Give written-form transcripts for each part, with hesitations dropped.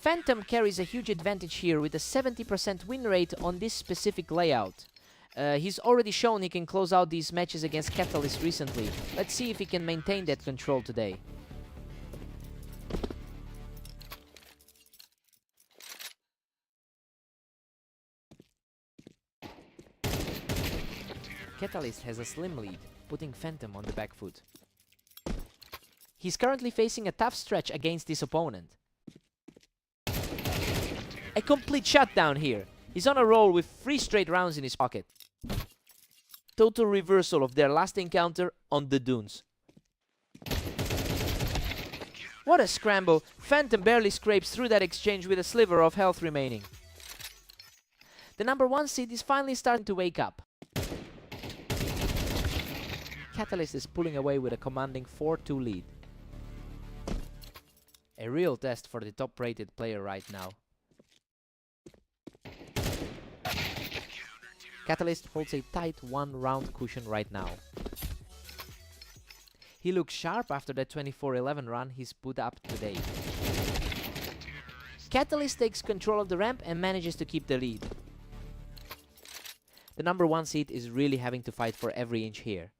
Phantom carries a huge advantage here with a 70% win rate on this specific layout. He's already shown he can close out these matches against Catalyst recently. Let's see if he can maintain that control today. Catalyst has a slim lead, putting Phantom on the back foot. He's currently facing a tough stretch against this opponent. A complete shutdown here. He's on a roll with 3 straight rounds in his pocket. Total reversal of their last encounter on the dunes. What a scramble. Phantom barely scrapes through that exchange with a sliver of health remaining. The number 1 seed is finally starting to wake up. Catalyst is pulling away with a commanding 4-2 lead. A real test for the top-rated player right now. Catalyst holds a tight 1-round cushion right now. He looks sharp after that 24-11 run he's put up today. Catalyst takes control of the ramp and manages to keep the lead. The number 1 seed is really having to fight for every inch here.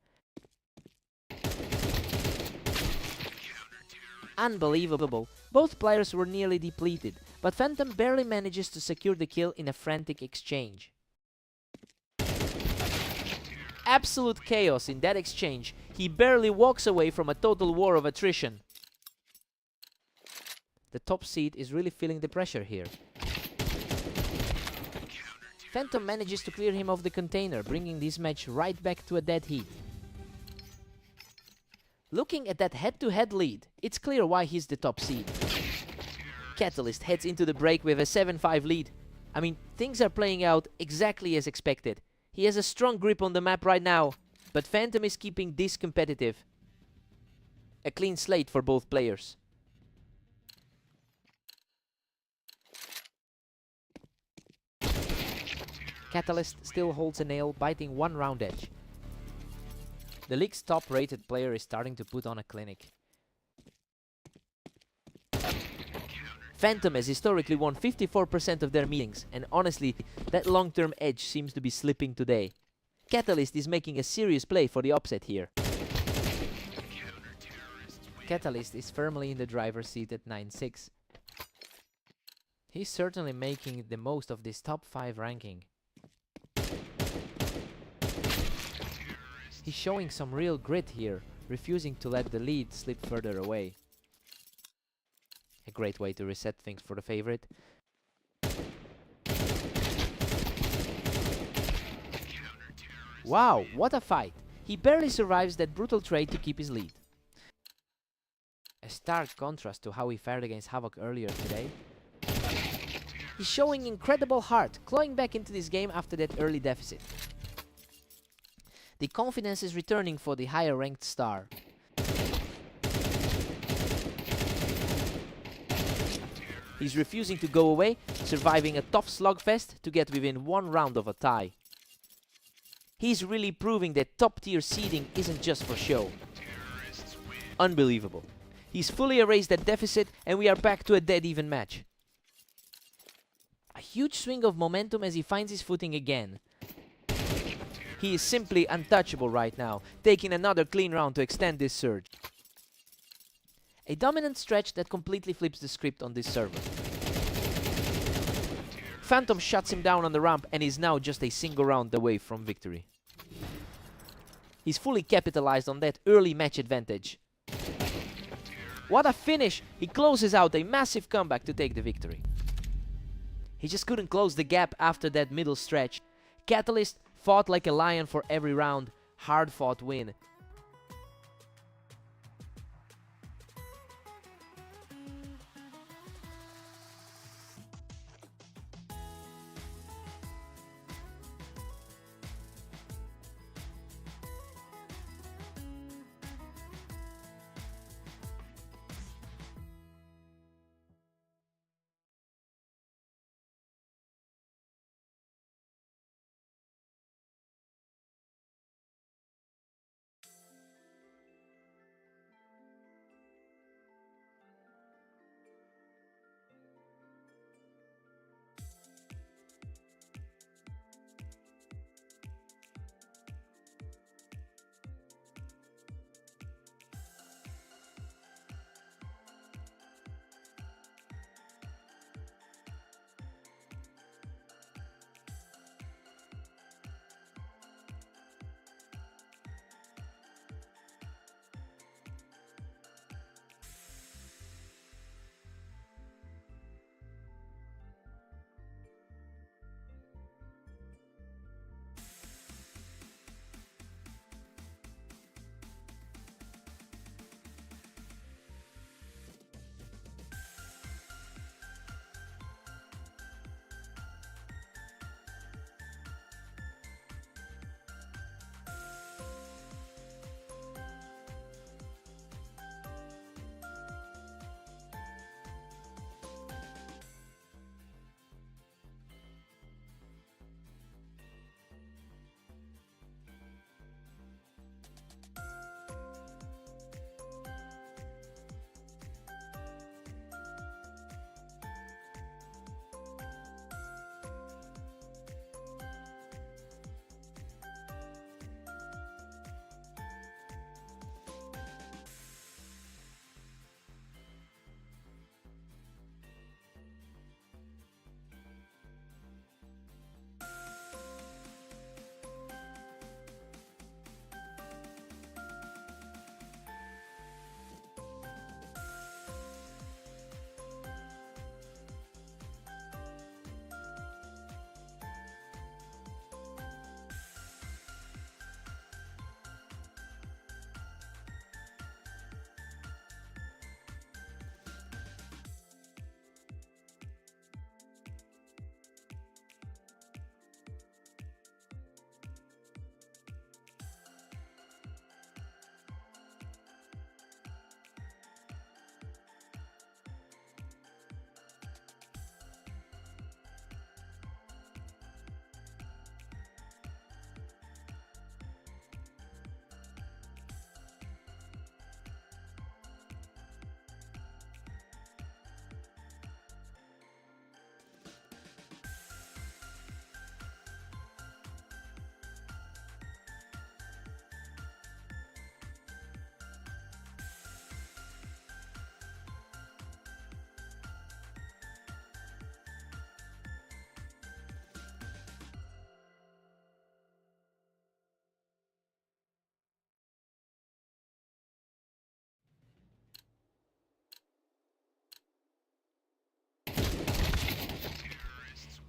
Unbelievable. Both players were nearly depleted, but Phantom barely manages to secure the kill in a frantic exchange. Absolute chaos in that exchange. He barely walks away from a total war of attrition. The top seed is really feeling the pressure here. Phantom manages to clear him of the container, bringing this match right back to a dead heat. Looking at that head-to-head lead, it's clear why he's the top seed. Catalyst heads into the break with a 7-5 lead. I mean, things are playing out exactly as expected. He has a strong grip on the map right now, but Phantom is keeping this competitive. A clean slate for both players. Catalyst still holds a nail, biting 1 round edge. The league's top-rated player is starting to put on a clinic. Phantom has historically won 54% of their meetings, and honestly, that long-term edge seems to be slipping today. Catalyst is making a serious play for the upset here. Catalyst is firmly in the driver's seat at 9-6. He's certainly making the most of this top 5 ranking. He's showing some real grit here, refusing to let the lead slip further away. A great way to reset things for the favorite. Wow, what a fight! He barely survives that brutal trade to keep his lead. A stark contrast to how he fared against Havoc earlier today. He's showing incredible heart, clawing back into this game after that early deficit. The confidence is returning for the higher ranked star. He's refusing to go away, surviving a tough slugfest to get within 1 round of a tie. He's really proving that top tier seeding isn't just for show. Unbelievable. He's fully erased that deficit and we are back to a dead even match. A huge swing of momentum as he finds his footing again. He is simply untouchable right now, taking another clean round to extend this surge. A dominant stretch that completely flips the script on this server. Phantom shuts him down on the ramp and is now just a single round away from victory. He's fully capitalized on that early match advantage. What a finish! He closes out a massive comeback to take the victory. He just couldn't close the gap after that middle stretch. Catalyst fought like a lion for every round. Hard fought win.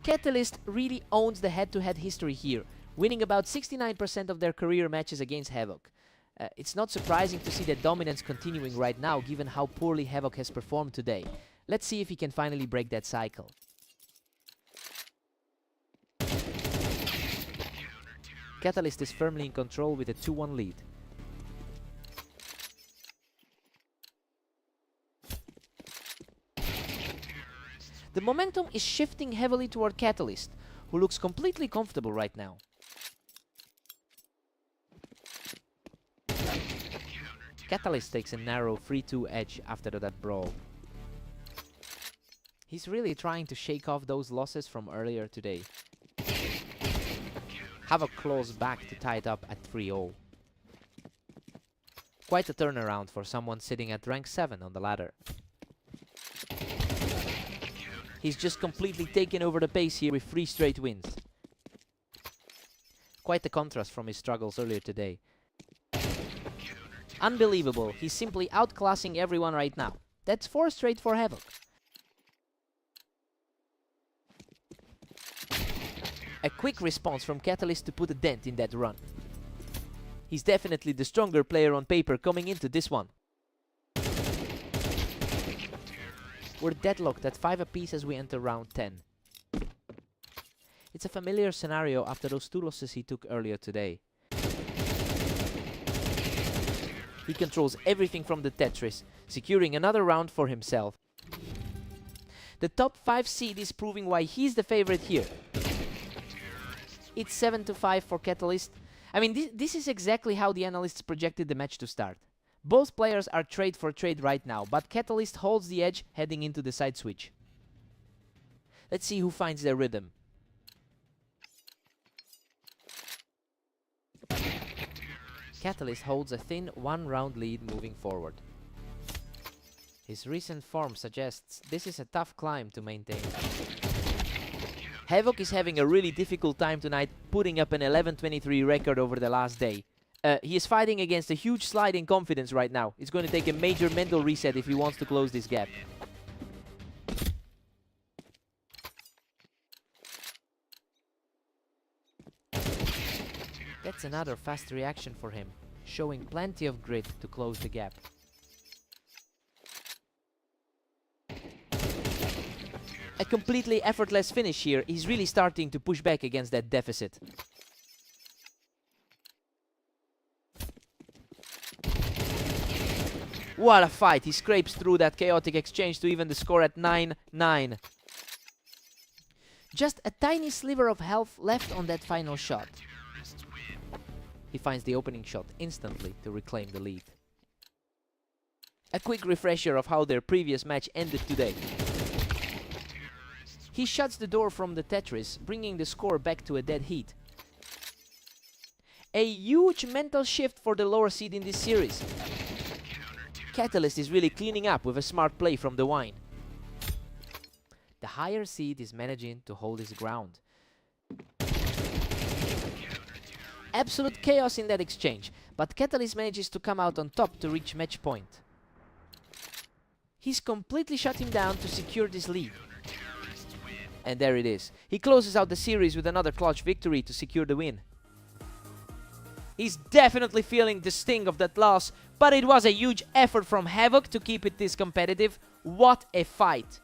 Catalyst really owns the head-to-head history here, winning about 69% of their career matches against Havoc. It's not surprising to see that dominance continuing right now, given how poorly Havoc has performed today. Let's see if he can finally break that cycle. Catalyst is firmly in control with a 2-1 lead. The momentum is shifting heavily toward Catalyst, who looks completely comfortable right now. Catalyst takes a narrow 3-2 edge after that brawl. He's really trying to shake off those losses from earlier today. Havoc claws back to tie it up at 3-0. Quite a turnaround for someone sitting at rank 7 on the ladder. He's just completely taken over the pace here with 3 straight wins. Quite a contrast from his struggles earlier today. Unbelievable, he's simply outclassing everyone right now. That's 4 straight for Havoc. A quick response from Catalyst to put a dent in that run. He's definitely the stronger player on paper coming into this one. We're deadlocked at 5 apiece as we enter round 10. It's a familiar scenario after those 2 losses he took earlier today. He controls everything from the Tetris, securing another round for himself. The top 5 seed is proving why he's the favorite here. It's 7-5 for Catalyst. I mean, this is exactly how the analysts projected the match to start. Both players are trade for trade right now, but Catalyst holds the edge heading into the side switch. Let's see who finds their rhythm. Catalyst holds a thin 1-round lead moving forward. His recent form suggests this is a tough climb to maintain. Havoc is having a really difficult time tonight, putting up an 11-23 record over the last day. He is fighting against a huge slide in confidence right now. It's going to take a major mental reset if he wants to close this gap. That's another fast reaction for him, showing plenty of grit to close the gap. A completely effortless finish here. He's really starting to push back against that deficit. What a fight! He scrapes through that chaotic exchange to even the score at 9-9. Just a tiny sliver of health left on that final shot. He finds the opening shot instantly to reclaim the lead. A quick refresher of how their previous match ended today. He shuts the door from the Tetris, bringing the score back to a dead heat. A huge mental shift for the lower seed in this series. Catalyst is really cleaning up with a smart play from the wine. The higher seed is managing to hold his ground. Absolute chaos in that exchange, but Catalyst manages to come out on top to reach match point. He's completely shut him down to secure this lead. And there it is. He closes out the series with another clutch victory to secure the win. He's definitely feeling the sting of that loss, but it was a huge effort from Havoc to keep it this competitive. What a fight!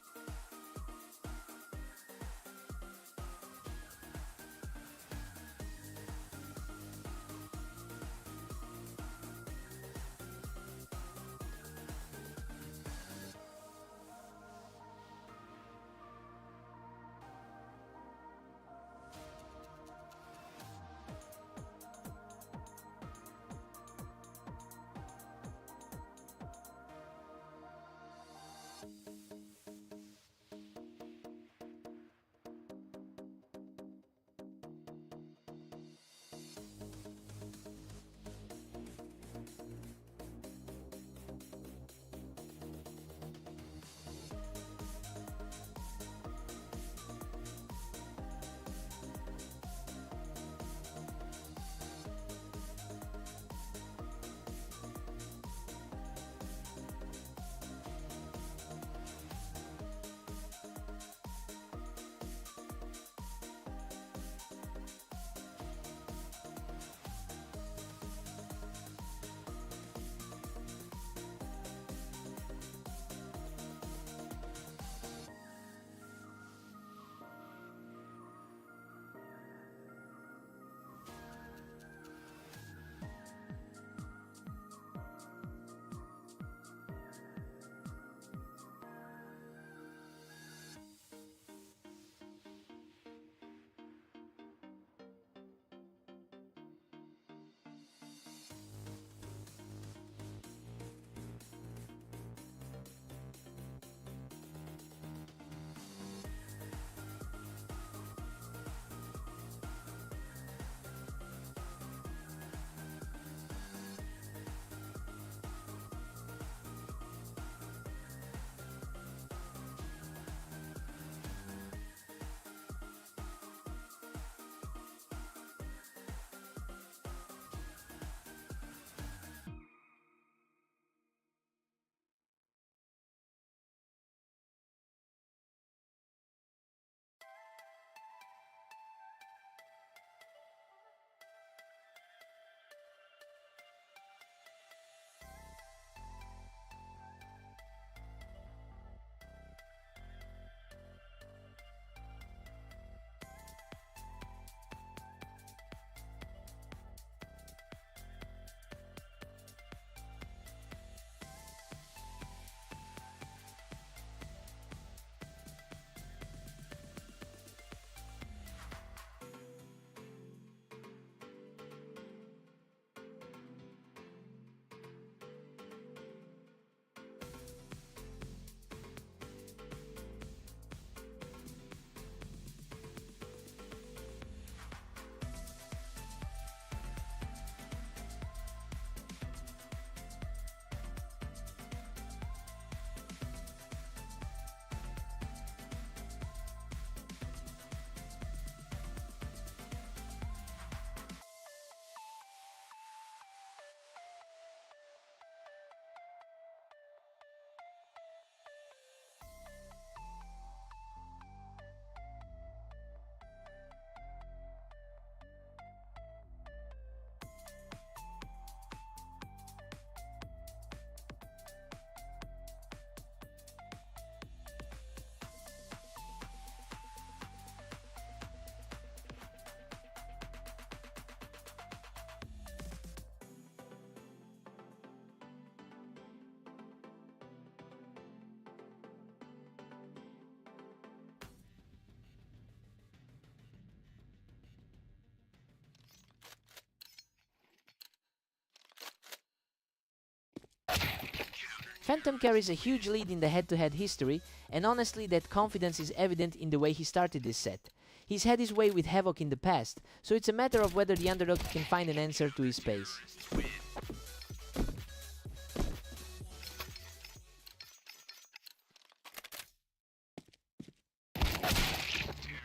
Phantom carries a huge lead in the head-to-head history, and honestly that confidence is evident in the way he started this set. He's had his way with Havoc in the past, so it's a matter of whether the underdog can find an answer to his pace.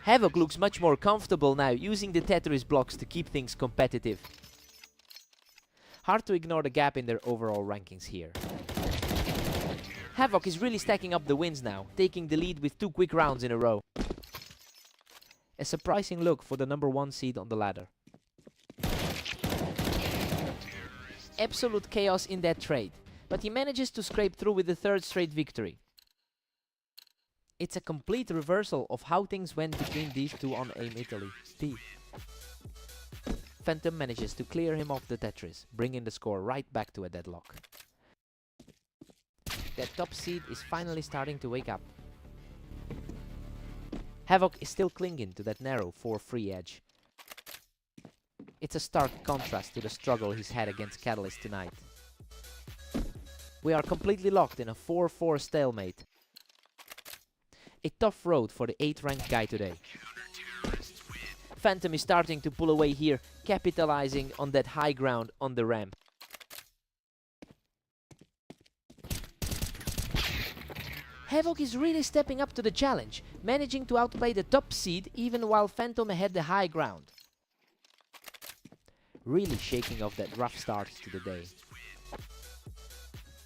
Havoc looks much more comfortable now, using the Tetris blocks to keep things competitive. Hard to ignore the gap in their overall rankings here. Havoc is really stacking up the wins now, taking the lead with 2 quick rounds in a row. A surprising look for the number 1 seed on the ladder. Absolute chaos in that trade, but he manages to scrape through with the 3rd straight victory. It's a complete reversal of how things went between these two on AIM Italy. Phantom manages to clear him off the Tetris, bringing the score right back to a deadlock. That top seed is finally starting to wake up. Havoc is still clinging to that narrow 4-3 edge. It's a stark contrast to the struggle he's had against Catalyst tonight. We are completely locked in a 4-4 stalemate. A tough road for the 8th ranked guy today. Phantom is starting to pull away here, capitalizing on that high ground on the ramp. Havoc is really stepping up to the challenge, managing to outplay the top seed even while Phantom had the high ground. Really shaking off that rough start to the day.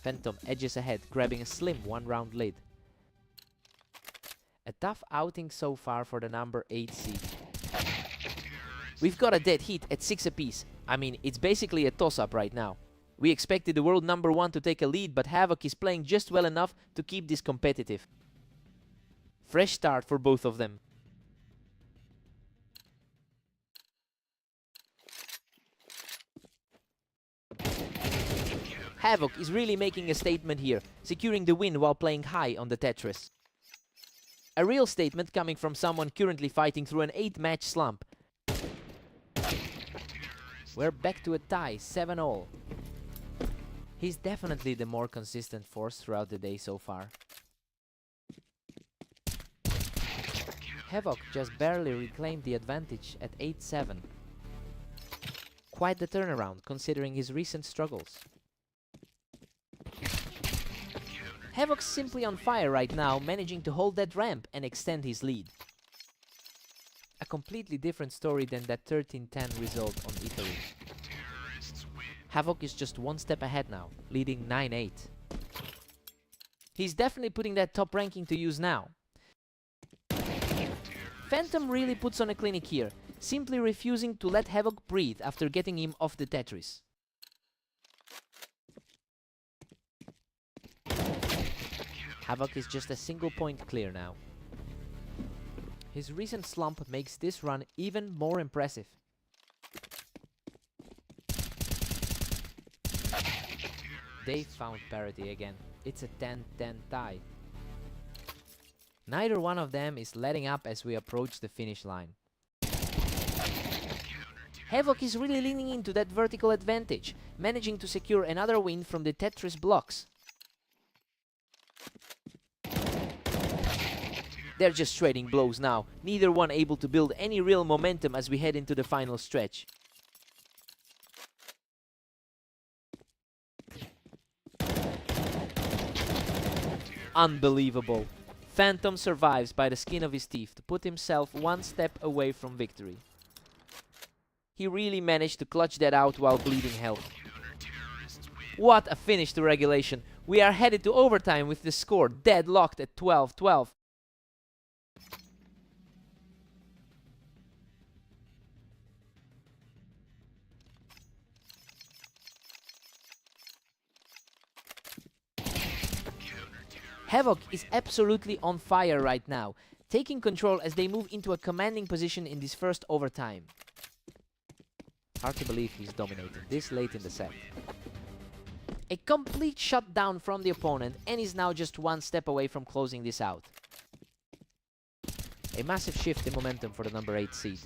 Phantom edges ahead, grabbing a slim 1-round lead. A tough outing so far for the number 8 seed. We've got a dead heat at 6 apiece. I mean, it's basically a toss-up right now. We expected the world number 1 to take a lead, but Havoc is playing just well enough to keep this competitive. Fresh start for both of them. Havoc is really making a statement here, securing the win while playing high on the Tetris. A real statement coming from someone currently fighting through an 8-match slump. We're back to a tie, 7-all. He's definitely the more consistent force throughout the day so far. Havoc just barely reclaimed the advantage at 8-7. Quite the turnaround considering his recent struggles. Havoc's simply on fire right now, managing to hold that ramp and extend his lead. A completely different story than that 13-10 result on Italy. Havoc is just 1 step ahead now, leading 9-8. He's definitely putting that top ranking to use now. Phantom really puts on a clinic here, simply refusing to let Havoc breathe after getting him off the Tetris. Havoc is just a single point clear now. His recent slump makes this run even more impressive. They found parity again. It's a 10-10 tie. Neither one of them is letting up as we approach the finish line. Havoc is really leaning into that vertical advantage, managing to secure another win from the Tetris blocks. They're just trading blows now, neither one able to build any real momentum as we head into the final stretch. Unbelievable. Phantom survives by the skin of his teeth to put himself 1 step away from victory. He really managed to clutch that out while bleeding health. What a finish to regulation. We are headed to overtime with the score deadlocked at 12-12. Havoc is absolutely on fire right now, taking control as they move into a commanding position in this first overtime. Hard to believe he's dominating this late in the set. A complete shutdown from the opponent, and is now just 1 step away from closing this out. A massive shift in momentum for the number 8 seed.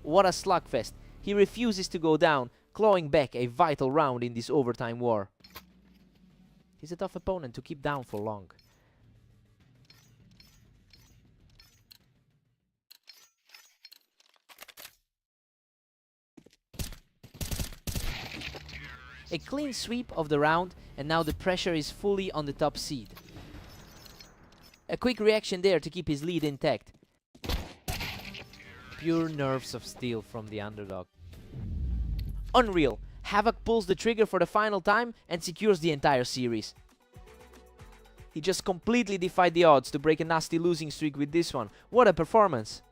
What a slugfest. He refuses to go down, clawing back a vital round in this overtime war. He's a tough opponent to keep down for long. A clean sweep of the round, and now the pressure is fully on the top seed. A quick reaction there to keep his lead intact. Pure nerves of steel from the underdog. Unreal. Havoc pulls the trigger for the final time and secures the entire series. He just completely defied the odds to break a nasty losing streak with this one. What a performance!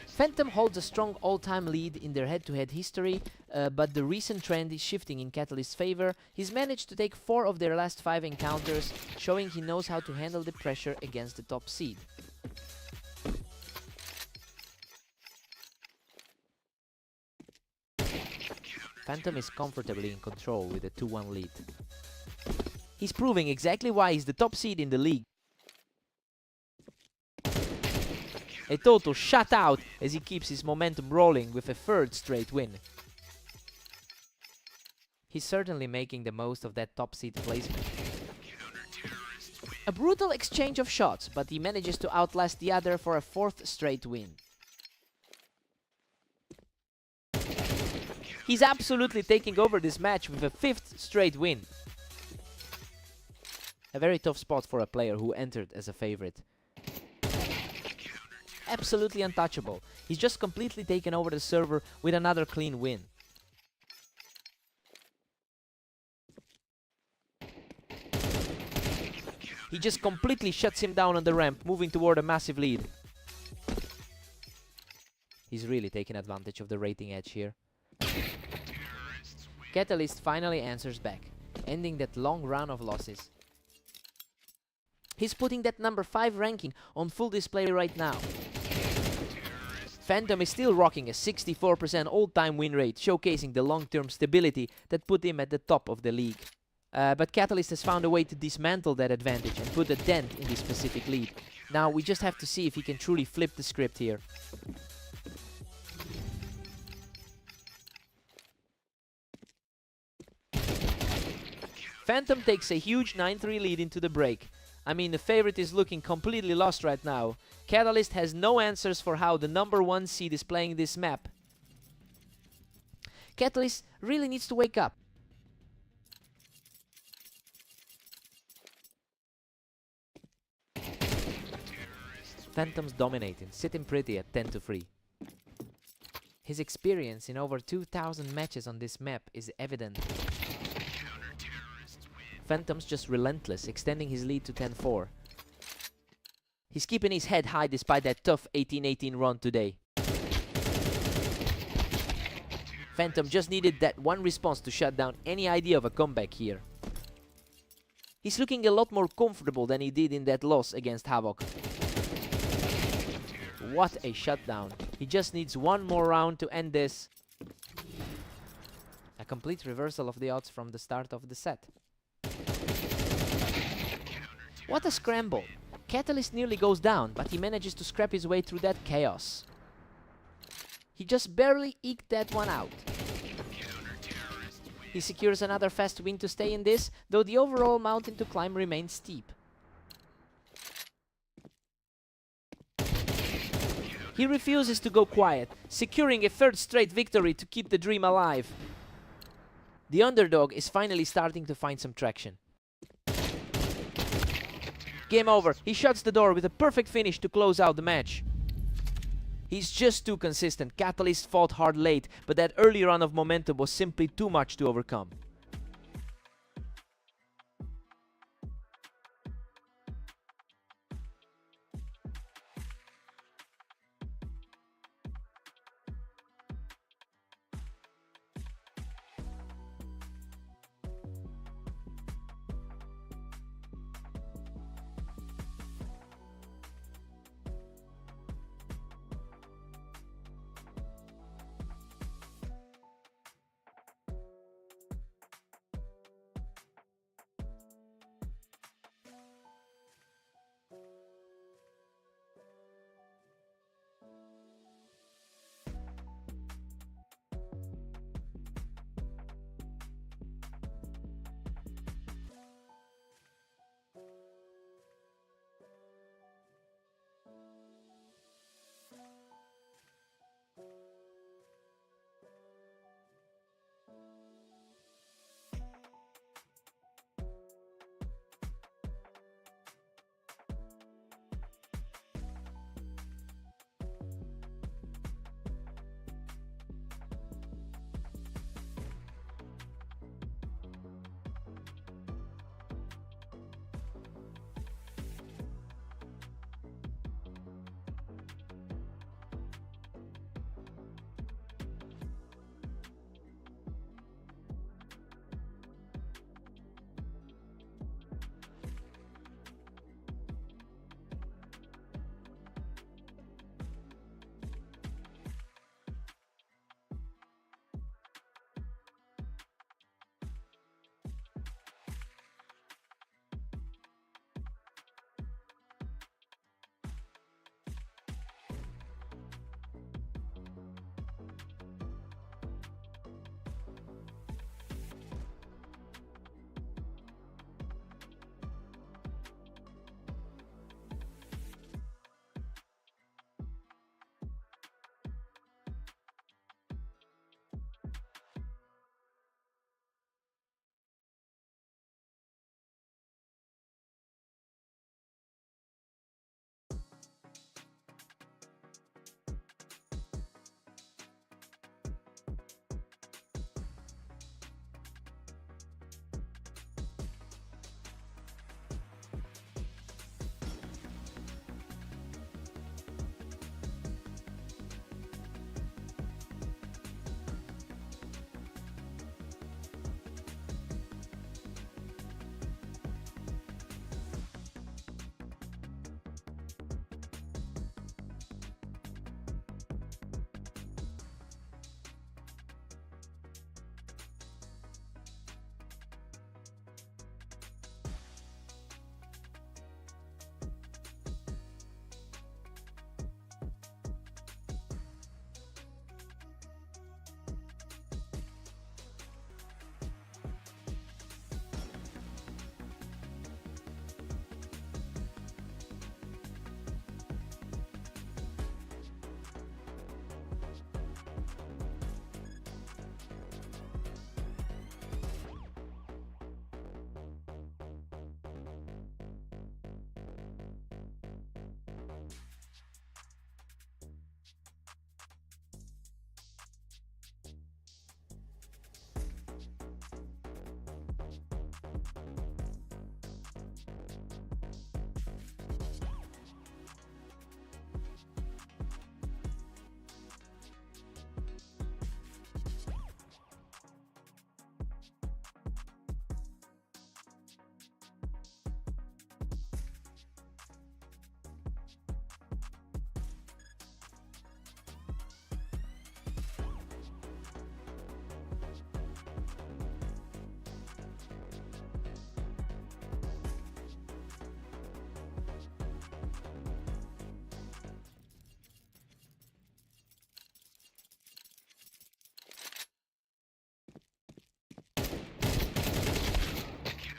Phantom holds a strong all-time lead in their head-to-head history, but the recent trend is shifting in Catalyst's favor. He's managed to take 4 of their last 5 encounters, showing he knows how to handle the pressure against the top seed. Phantom is comfortably in control with a 2-1 lead. He's proving exactly why he's the top seed in the league. A total shutout as he keeps his momentum rolling with a 3rd straight win. He's certainly making the most of that top seed placement. A brutal exchange of shots, but he manages to outlast the other for a 4th straight win. He's absolutely taking over this match with a 5th straight win. A very tough spot for a player who entered as a favorite. Absolutely untouchable. He's just completely taken over the server with another clean win. He just completely shuts him down on the ramp, moving toward a massive lead. He's really taking advantage of the rating edge here. Catalyst finally answers back, ending that long run of losses. He's putting that number 5 ranking on full display right now. Phantom is still rocking a 64% all-time win rate, showcasing the long-term stability that put him at the top of the league. But Catalyst has found a way to dismantle that advantage and put a dent in this specific lead. Now we just have to see if he can truly flip the script here. Phantom takes a huge 9-3 lead into the break. I mean, the favorite is looking completely lost right now. Catalyst has no answers for how the number 1 seed is playing this map. Catalyst really needs to wake up. Phantom's dominating, sitting pretty at 10-3. His experience in over 2,000 matches on this map is evident. Phantom's just relentless, extending his lead to 10-4. He's keeping his head high despite that tough 18-18 run today. Phantom just needed that one response to shut down any idea of a comeback here. He's looking a lot more comfortable than he did in that loss against Havoc. What a shutdown. He just needs one more round to end this. A complete reversal of the odds from the start of the set. What a scramble. Catalyst nearly goes down, but he manages to scrap his way through that chaos. He just barely eked that one out. He secures another fast win to stay in this, though the overall mountain to climb remains steep. He refuses to go quiet, securing a third straight victory to keep the dream alive. The underdog is finally starting to find some traction. Game over. He shuts the door with a perfect finish to close out the match. He's just too consistent. Catalyst fought hard late, but that early run of momentum was simply too much to overcome.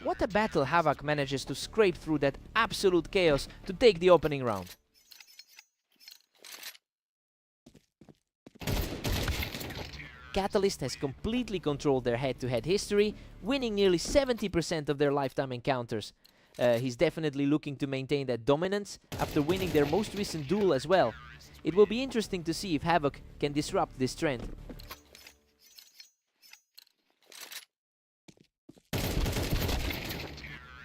What a battle Havoc manages to scrape through that absolute chaos to take the opening round. Catalyst has completely controlled their head-to-head history, winning nearly 70% of their lifetime encounters. He's definitely looking to maintain that dominance after winning their most recent duel as well. It will be interesting to see if Havoc can disrupt this trend.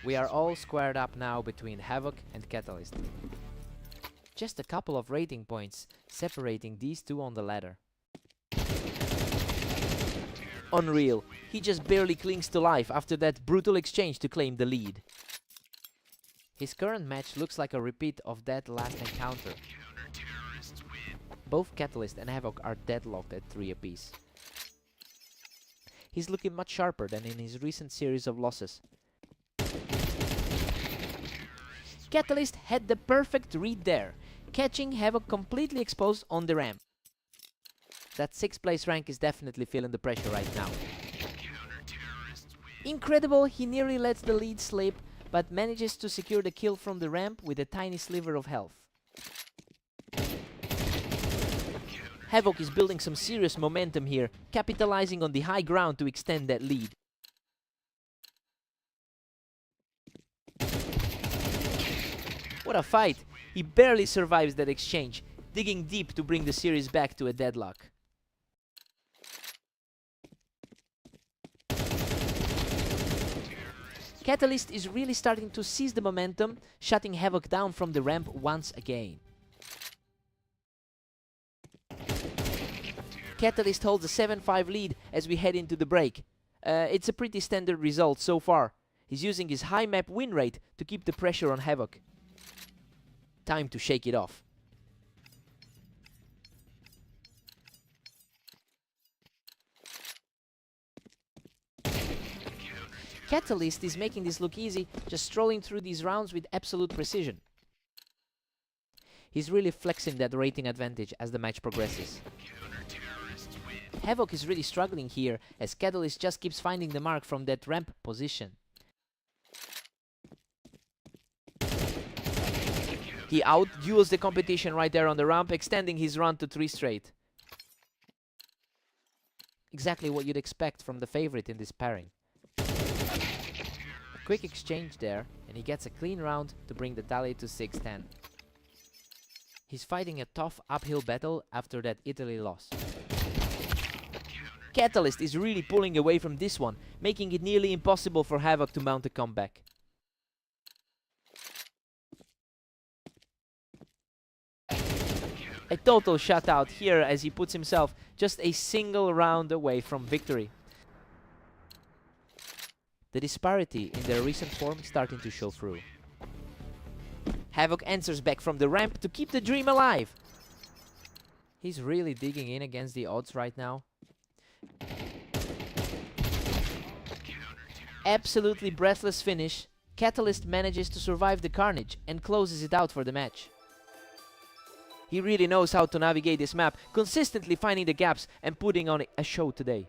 We are all squared up now between Havoc and Catalyst. Just a couple of rating points separating these two on the ladder. Unreal, he just barely clings to life after that brutal exchange to claim the lead. His current match looks like a repeat of that last encounter. Both Catalyst and Havoc are deadlocked at 3 apiece. He's looking much sharper than in his recent series of losses. Catalyst had the perfect read there, catching Havoc completely exposed on the ramp. That 6th place rank is definitely feeling the pressure right now. Incredible, he nearly lets the lead slip, but manages to secure the kill from the ramp with a tiny sliver of health. Havoc is building some serious momentum here, capitalizing on the high ground to extend that lead. What a fight! He barely survives that exchange, digging deep to bring the series back to a deadlock. Catalyst is really starting to seize the momentum, shutting Havoc down from the ramp once again. Catalyst holds a 7-5 lead as we head into the break. It's a pretty standard result so far. He's using his high map win rate to keep the pressure on Havoc. Time to shake it off. Catalyst is making this look easy, just strolling through these rounds with absolute precision. He's really flexing that rating advantage as the match progresses. Havoc is really struggling here, as Catalyst just keeps finding the mark from that ramp position. He out-duels the competition right there on the ramp, extending his run to 3 straight. Exactly what you'd expect from the favorite in this pairing. Quick exchange there, and he gets a clean round to bring the tally to 6-10. He's fighting a tough uphill battle after that Italy loss. Catalyst is really pulling away from this one, making it nearly impossible for Havoc to mount a comeback. A total shutout here as he puts himself just a single round away from victory. The disparity in their recent form is starting to show through. Havoc answers back from the ramp to keep the dream alive. He's really digging in against the odds right now. Absolutely breathless finish. Catalyst manages to survive the carnage and closes it out for the match. He really knows how to navigate this map, consistently finding the gaps and putting on a show today.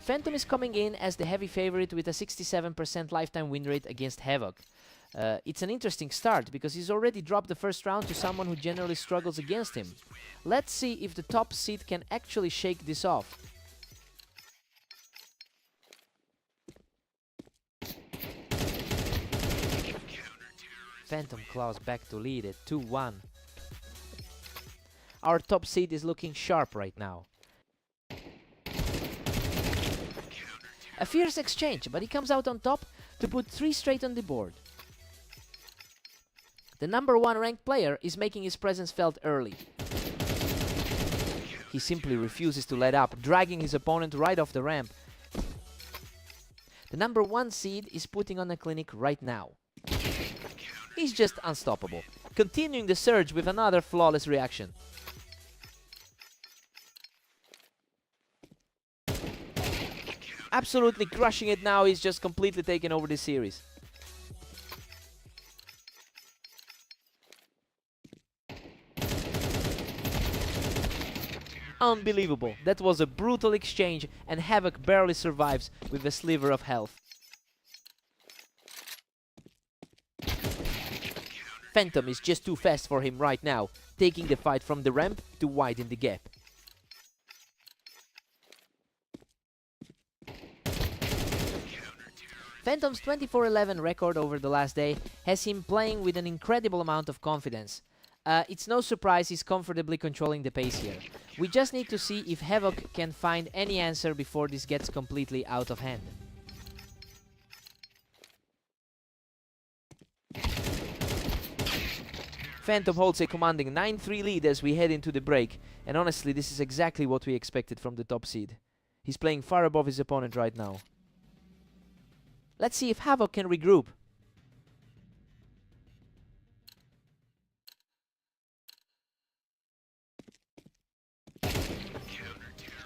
Phantom is coming in as the heavy favorite with a 67% lifetime win rate against Havoc. It's an interesting start because he's already dropped the first round to someone who generally struggles against him. Let's see if the top seed can actually shake this off. Phantom claws back to lead at 2-1. Our top seed is looking sharp right now. A fierce exchange, but he comes out on top to put 3 straight on the board. The number 1 ranked player is making his presence felt early. He simply refuses to let up, dragging his opponent right off the ramp. The number 1 seed is putting on a clinic right now. He's just unstoppable, continuing the surge with another flawless reaction. Absolutely crushing it now, he's just completely taken over this series. Unbelievable, that was a brutal exchange and Havoc barely survives with a sliver of health. Phantom is just too fast for him right now, taking the fight from the ramp to widen the gap. Phantom's 24-11 record over the last day has him playing with an incredible amount of confidence. It's no surprise he's comfortably controlling the pace here. We just need to see if Havoc can find any answer before this gets completely out of hand. Phantom holds a commanding 9-3 lead as we head into the break, and honestly this is exactly what we expected from the top seed. He's playing far above his opponent right now. Let's see if Havoc can regroup.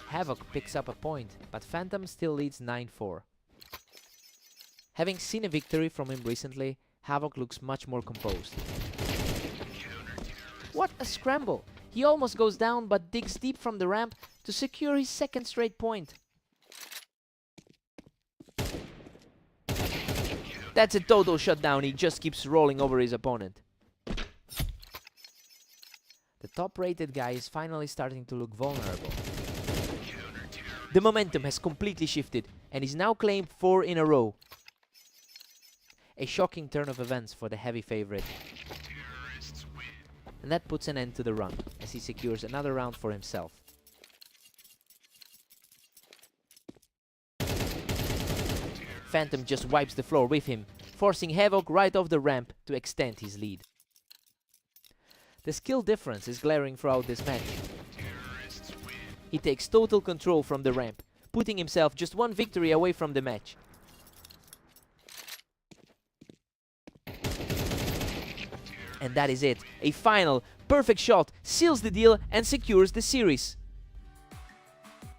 Havoc picks up a point, but Phantom still leads 9-4. Having seen a victory from him recently, Havoc looks much more composed. What a scramble! He almost goes down but digs deep from the ramp to secure his second straight point. That's a total shutdown, he just keeps rolling over his opponent. The top-rated guy is finally starting to look vulnerable. The momentum has completely shifted and is now claimed 4 in a row. A shocking turn of events for the heavy favorite. And that puts an end to the run as he secures another round for himself. Phantom just wipes the floor with him, forcing Havoc right off the ramp to extend his lead. The skill difference is glaring throughout this match. He takes total control from the ramp, putting himself just 1 victory away from the match. And that is it. A final, perfect shot seals the deal and secures the series.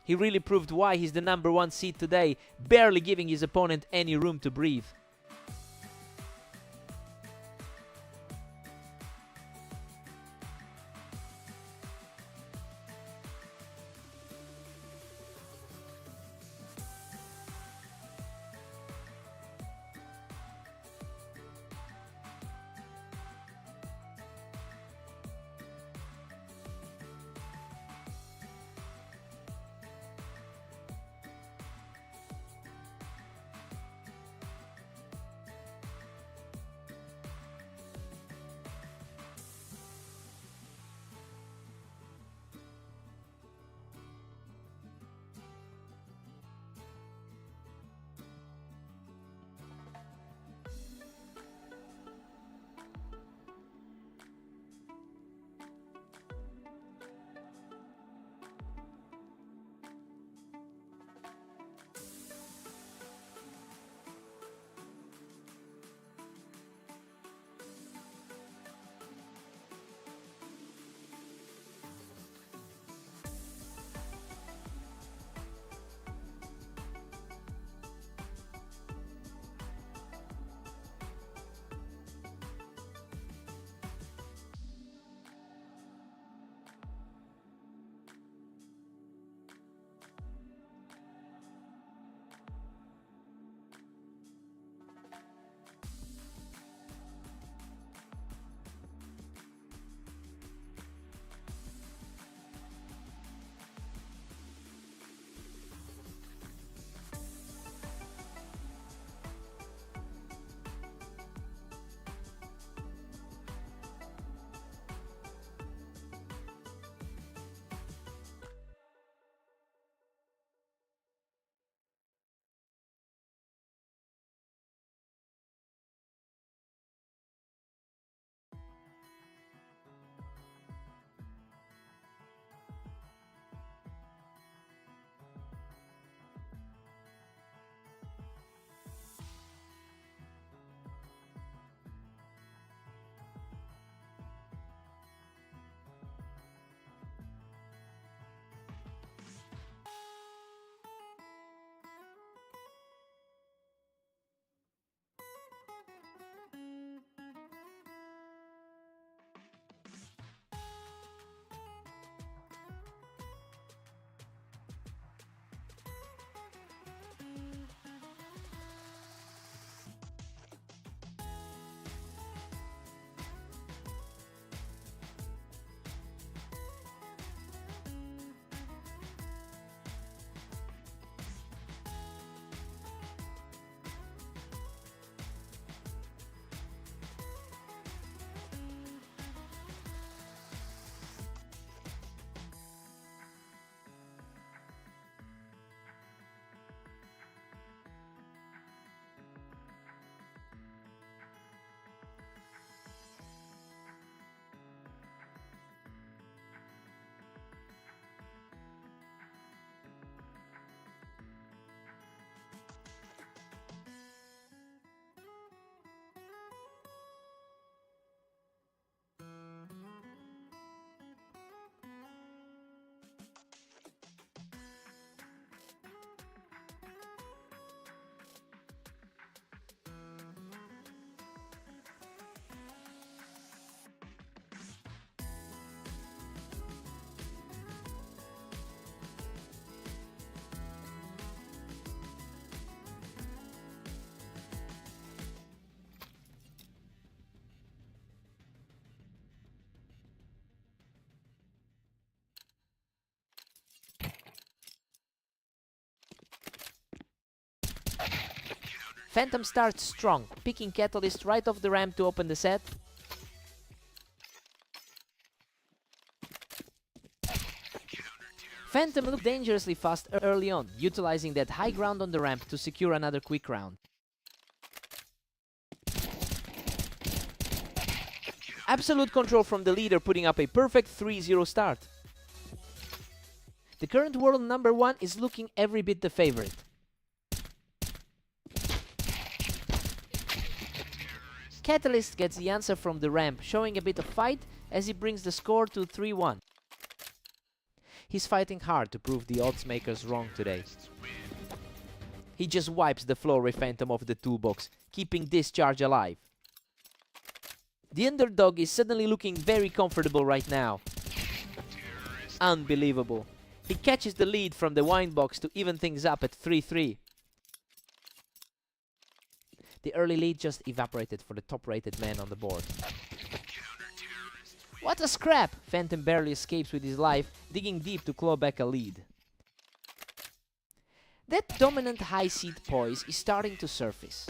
He really proved why he's the number 1 seed today, barely giving his opponent any room to breathe. Phantom starts strong, picking Catalyst right off the ramp to open the set. Phantom looked dangerously fast early on, utilizing that high ground on the ramp to secure another quick round. Absolute control from the leader, putting up a perfect 3-0 start. The current world number 1 is looking every bit the favorite. Catalyst gets the answer from the ramp, showing a bit of fight as he brings the score to 3-1. He's fighting hard to prove the odds makers wrong today. He just wipes the Flurry Phantom off the toolbox, keeping this charge alive. The underdog is suddenly looking very comfortable right now. Unbelievable. He catches the lead from the wine box to even things up at 3-3. The early lead just evaporated for the top-rated man on the board. What a scrap! Phantom barely escapes with his life, digging deep to claw back a lead. That dominant high seat poise is starting to surface.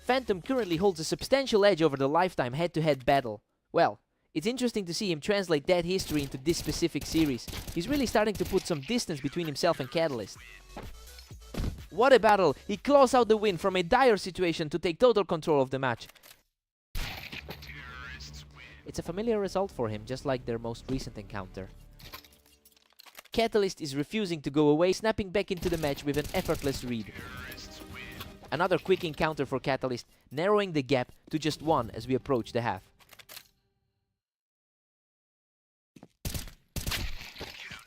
Phantom currently holds a substantial edge over the lifetime head-to-head battle. Well, it's interesting to see him translate that history into this specific series. He's really starting to put some distance between himself and Catalyst. What a battle! He claws out the win from a dire situation to take total control of the match. It's a familiar result for him, just like their most recent encounter. Catalyst is refusing to go away, snapping back into the match with an effortless read. Another quick encounter for Catalyst, narrowing the gap to just 1 as we approach the half.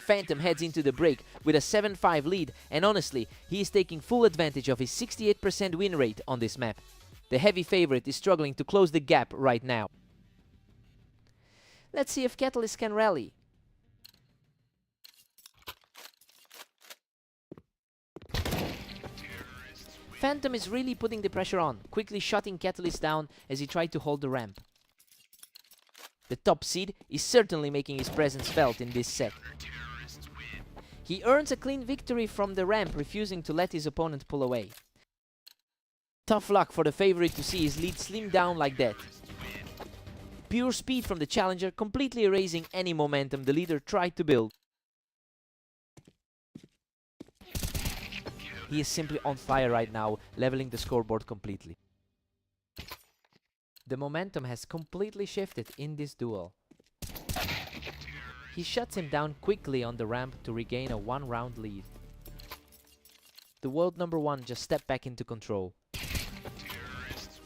Phantom heads into the break with a 7-5 lead, and honestly, he is taking full advantage of his 68% win rate on this map. The heavy favorite is struggling to close the gap right now. Let's see if Catalyst can rally. Phantom is really putting the pressure on, quickly shutting Catalyst down as he tried to hold the ramp. The top seed is certainly making his presence felt in this set. He earns a clean victory from the ramp, refusing to let his opponent pull away. Tough luck for the favorite to see his lead slim down like that. Pure speed from the challenger, completely erasing any momentum the leader tried to build. He is simply on fire right now, leveling the scoreboard completely. The momentum has completely shifted in this duel. He shuts him down quickly on the ramp to regain a 1-round lead. The world number 1 just stepped back into control.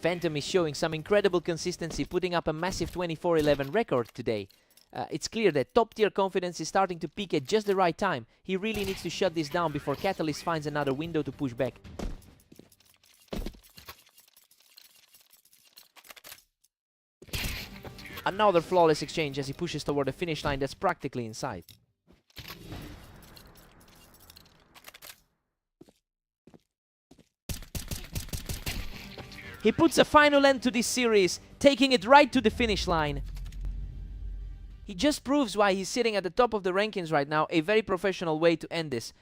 Phantom is showing some incredible consistency, putting up a massive 24-11 record today. It's clear that top-tier confidence is starting to peak at just the right time. He really needs to shut this down before Catalyst finds another window to push back. Another flawless exchange as he pushes toward the finish line that's practically in sight. He puts a final end to this series, taking it right to the finish line. He just proves why he's sitting at the top of the rankings right now, a very professional way to end this.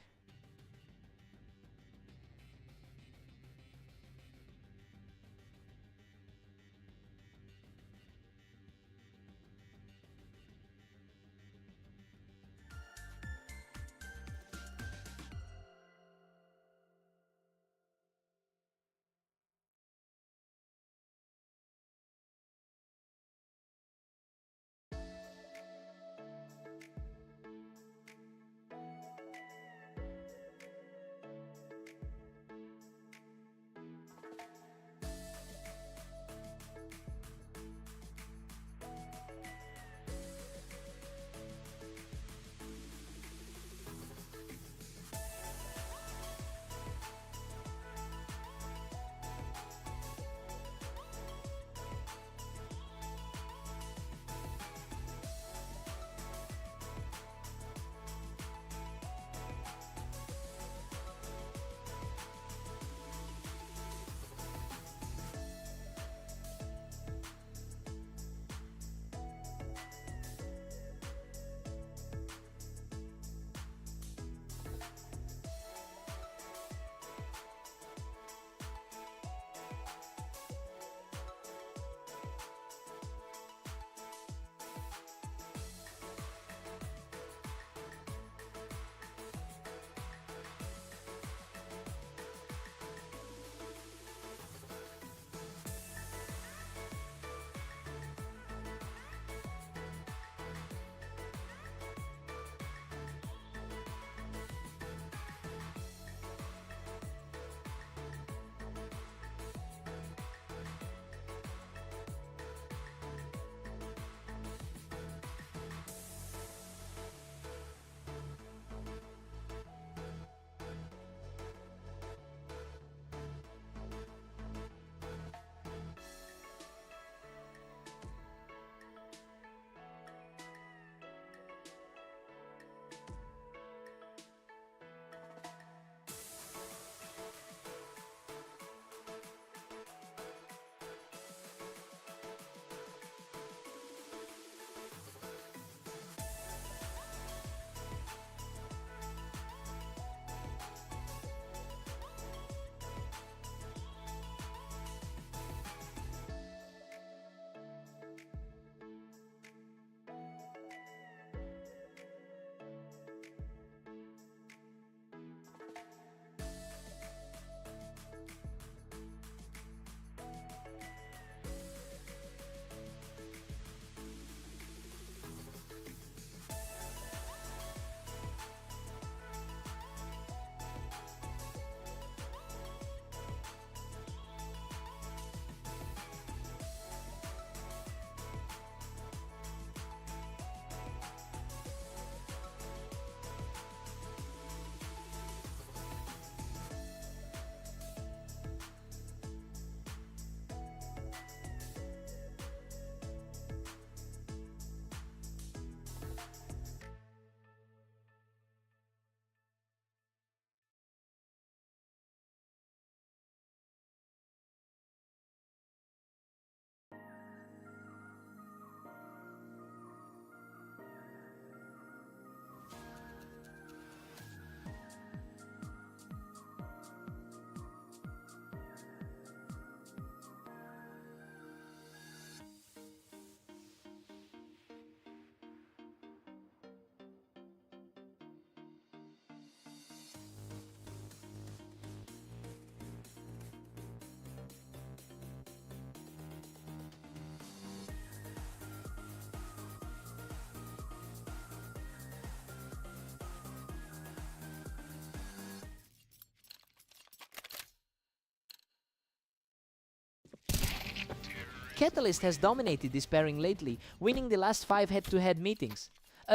Catalyst has dominated this pairing lately, winning the last 5 head-to-head meetings.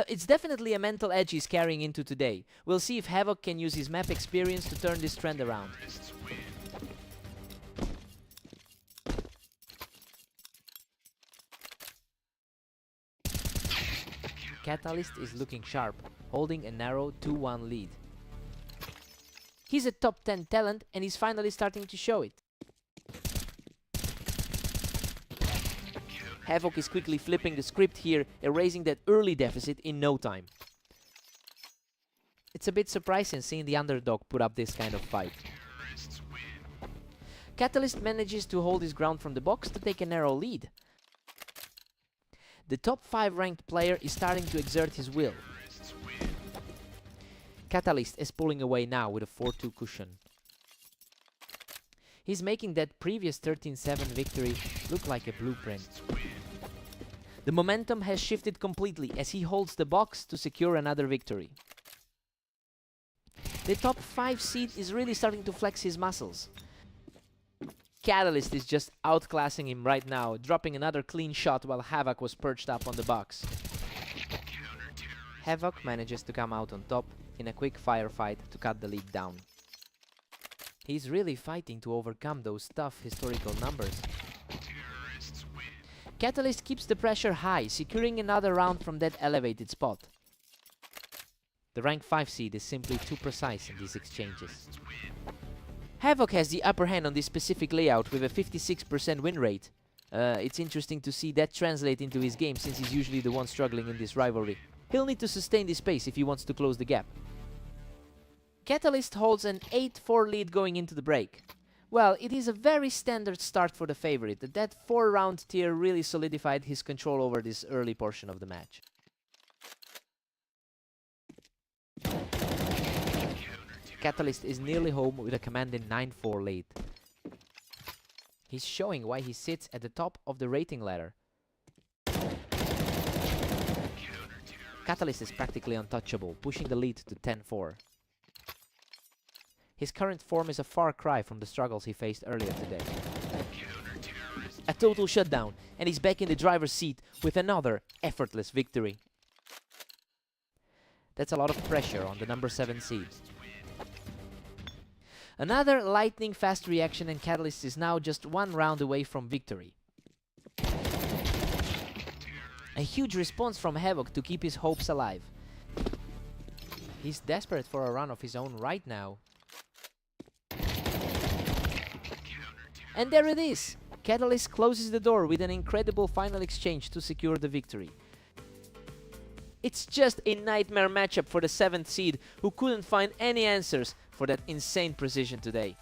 It's definitely a mental edge he's carrying into today. We'll see if Havoc can use his map experience to turn this trend around. Catalyst is looking sharp, holding a narrow 2-1 lead. He's a top 10 talent and he's finally starting to show it. Havoc is quickly flipping the script here, erasing that early deficit in no time. It's a bit surprising seeing the underdog put up this kind of fight. Catalyst manages to hold his ground from the box to take a narrow lead. The top 5 ranked player is starting to exert his will. Catalyst is pulling away now with a 4-2 cushion. He's making that previous 13-7 victory look like a blueprint. The momentum has shifted completely as he holds the box to secure another victory. The top 5 seed is really starting to flex his muscles. Catalyst is just outclassing him right now, dropping another clean shot while Havoc was perched up on the box. Havoc manages to come out on top in a quick firefight to cut the lead down. He's really fighting to overcome those tough historical numbers. Catalyst keeps the pressure high, securing another round from that elevated spot. The rank 5 seed is simply too precise in these exchanges. Havoc has the upper hand on this specific layout with a 56% win rate. It's interesting to see that translate into his game since he's usually the one struggling in this rivalry. He'll need to sustain this pace if he wants to close the gap. Catalyst holds an 8-4 lead going into the break. Well, it is a very standard start for the favorite. That 4-round tier really solidified his control over this early portion of the match. Catalyst is nearly home with a commanding 9-4 lead. He's showing why he sits at the top of the rating ladder. Catalyst is practically untouchable, pushing the lead to 10-4. His current form is a far cry from the struggles he faced earlier today. A total shutdown, and he's back in the driver's seat with another effortless victory. That's a lot of pressure on the number 7 seed. Another lightning fast reaction and Catalyst is now just 1 round away from victory. A huge response from Havoc to keep his hopes alive. He's desperate for a run of his own right now. And there it is! Catalyst closes the door with an incredible final exchange to secure the victory. It's just a nightmare matchup for the 7th seed who couldn't find any answers for that insane precision today.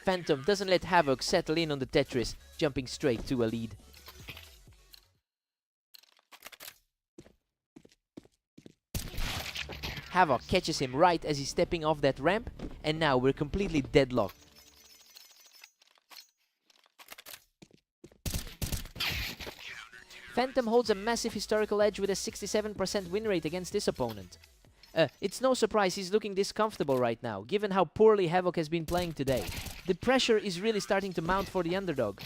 Phantom doesn't let Havoc settle in on the Tetris, jumping straight to a lead. Havoc catches him right as he's stepping off that ramp, and now we're completely deadlocked. Phantom holds a massive historical edge with a 67% win rate against this opponent. It's no surprise he's looking this comfortable right now, given how poorly Havoc has been playing today. The pressure is really starting to mount for the underdog.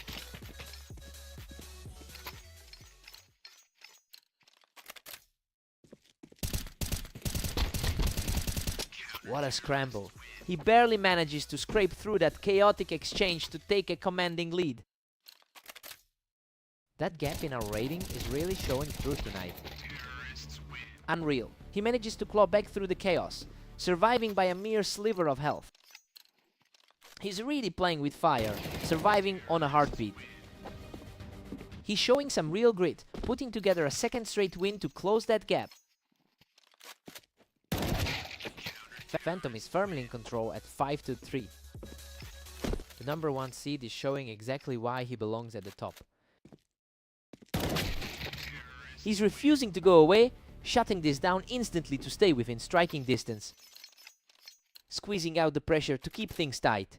What a scramble. He barely manages to scrape through that chaotic exchange to take a commanding lead. That gap in our rating is really showing through tonight. Unreal. He manages to claw back through the chaos, surviving by a mere sliver of health. He's really playing with fire, surviving on a heartbeat. He's showing some real grit, putting together a second straight win to close that gap. Phantom is firmly in control at 5-3. The number 1 seed is showing exactly why he belongs at the top. He's refusing to go away, shutting this down instantly to stay within striking distance. Squeezing out the pressure to keep things tight.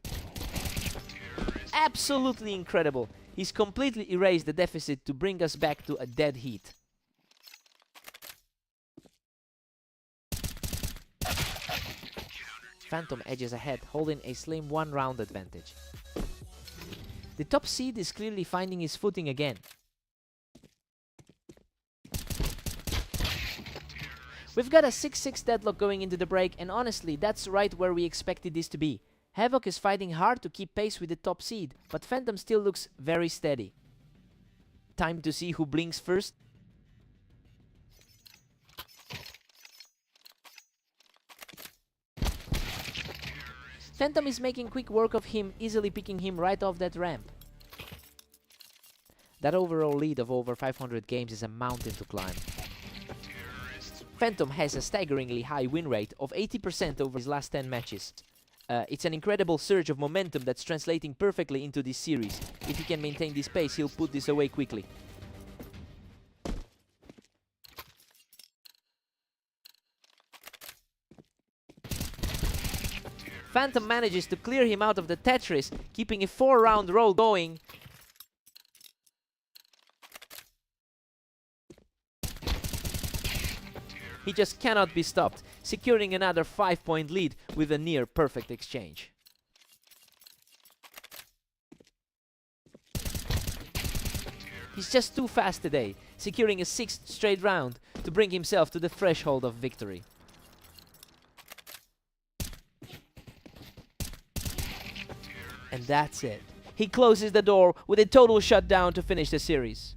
Absolutely incredible. He's completely erased the deficit to bring us back to a dead heat. Phantom edges ahead, holding a slim 1-round advantage. The top seed is clearly finding his footing again. We've got a 6-6 deadlock going into the break, and honestly, that's right where we expected this to be. Havoc is fighting hard to keep pace with the top seed, but Phantom still looks very steady. Time to see who blinks first. Phantom is making quick work of him, easily picking him right off that ramp. That overall lead of over 500 games is a mountain to climb. Phantom has a staggeringly high win rate of 80% over his last 10 matches. It's an incredible surge of momentum that's translating perfectly into this series. If he can maintain this pace, he'll put this away quickly. Phantom manages to clear him out of the Tetris, keeping a 4-round roll going. He just cannot be stopped, securing another 5-point lead with a near-perfect exchange. He's just too fast today, securing a 6th straight round to bring himself to the threshold of victory. And that's it. He closes the door with a total shutdown to finish the series.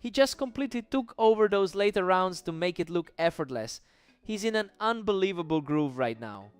He just completely took over those later rounds to make it look effortless. He's in an unbelievable groove right now.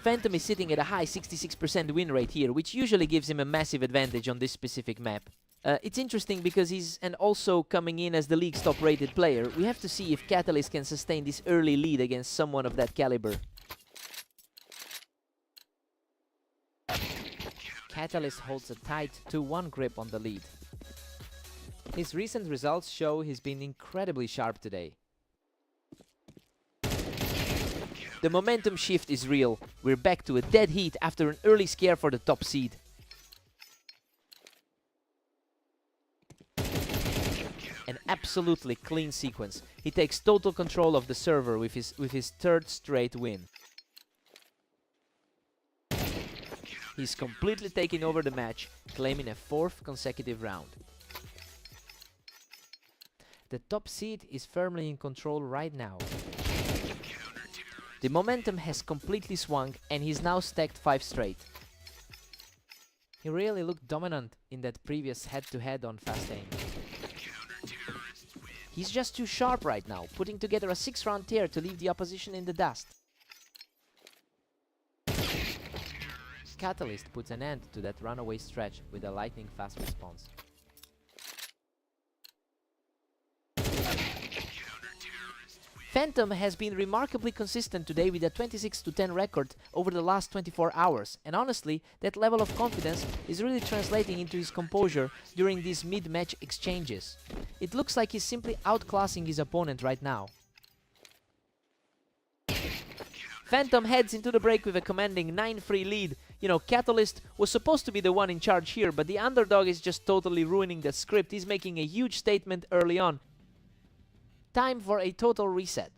Phantom is sitting at a high 66% win rate here, which usually gives him a massive advantage on this specific map. It's interesting because he's also coming in as the league's top rated player. We have to see if Catalyst can sustain this early lead against someone of that caliber. Catalyst holds a tight 2-1 grip on the lead. His recent results show he's been incredibly sharp today. The momentum shift is real. We're back to a dead heat after an early scare for the top seed. An absolutely clean sequence. He takes total control of the server with his third straight win. He's completely taking over the match, claiming a fourth consecutive round. The top seed is firmly in control right now. The momentum has completely swung and he's now stacked 5 straight. He really looked dominant in that previous head-to-head on fast aim. He's just too sharp right now, putting together a 6-round tear to leave the opposition in the dust. Catalyst puts an end to that runaway stretch with a lightning-fast response. Phantom has been remarkably consistent today with a 26-10 record over the last 24 hours, and honestly, that level of confidence is really translating into his composure during these mid-match exchanges. It looks like he's simply outclassing his opponent right now. Phantom heads into the break with a commanding 9-3 lead. You know, Catalyst was supposed to be the one in charge here, but the underdog is just totally ruining the script. He's making a huge statement early on. Time for a total reset.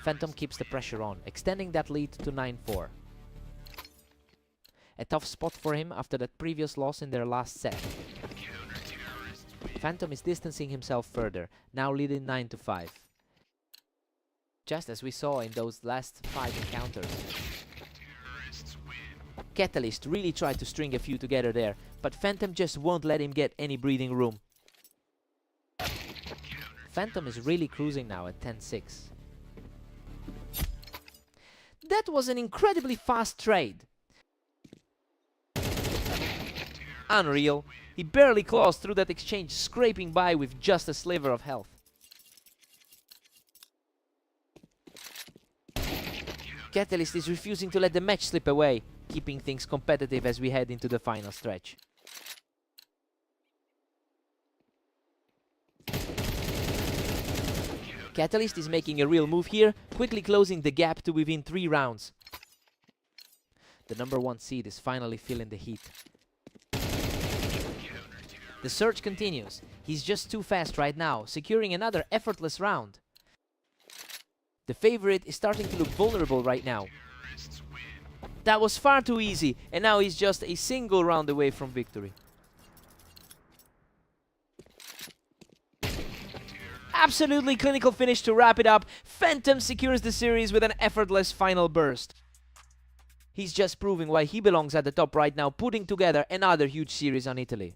Phantom keeps the pressure on, extending that lead to 9-4. A tough spot for him after that previous loss in their last set. Phantom is distancing himself further, now leading 9-5. Just as we saw in those last 5 encounters. Catalyst really tried to string a few together there, but Phantom just won't let him get any breathing room. Phantom is really cruising now at 10-6. That was an incredibly fast trade. Unreal. He barely clawed through that exchange, scraping by with just a sliver of health. Catalyst is refusing to let the match slip away, keeping things competitive as we head into the final stretch. Catalyst is making a real move here, quickly closing the gap to within 3 rounds. The number 1 seed is finally feeling the heat. The surge continues. He's just too fast right now, securing another effortless round. The favorite is starting to look vulnerable right now. That was far too easy, and now he's just a single round away from victory. Absolutely clinical finish to wrap it up. Phantom secures the series with an effortless final burst. He's just proving why he belongs at the top right now, putting together another huge series on Italy.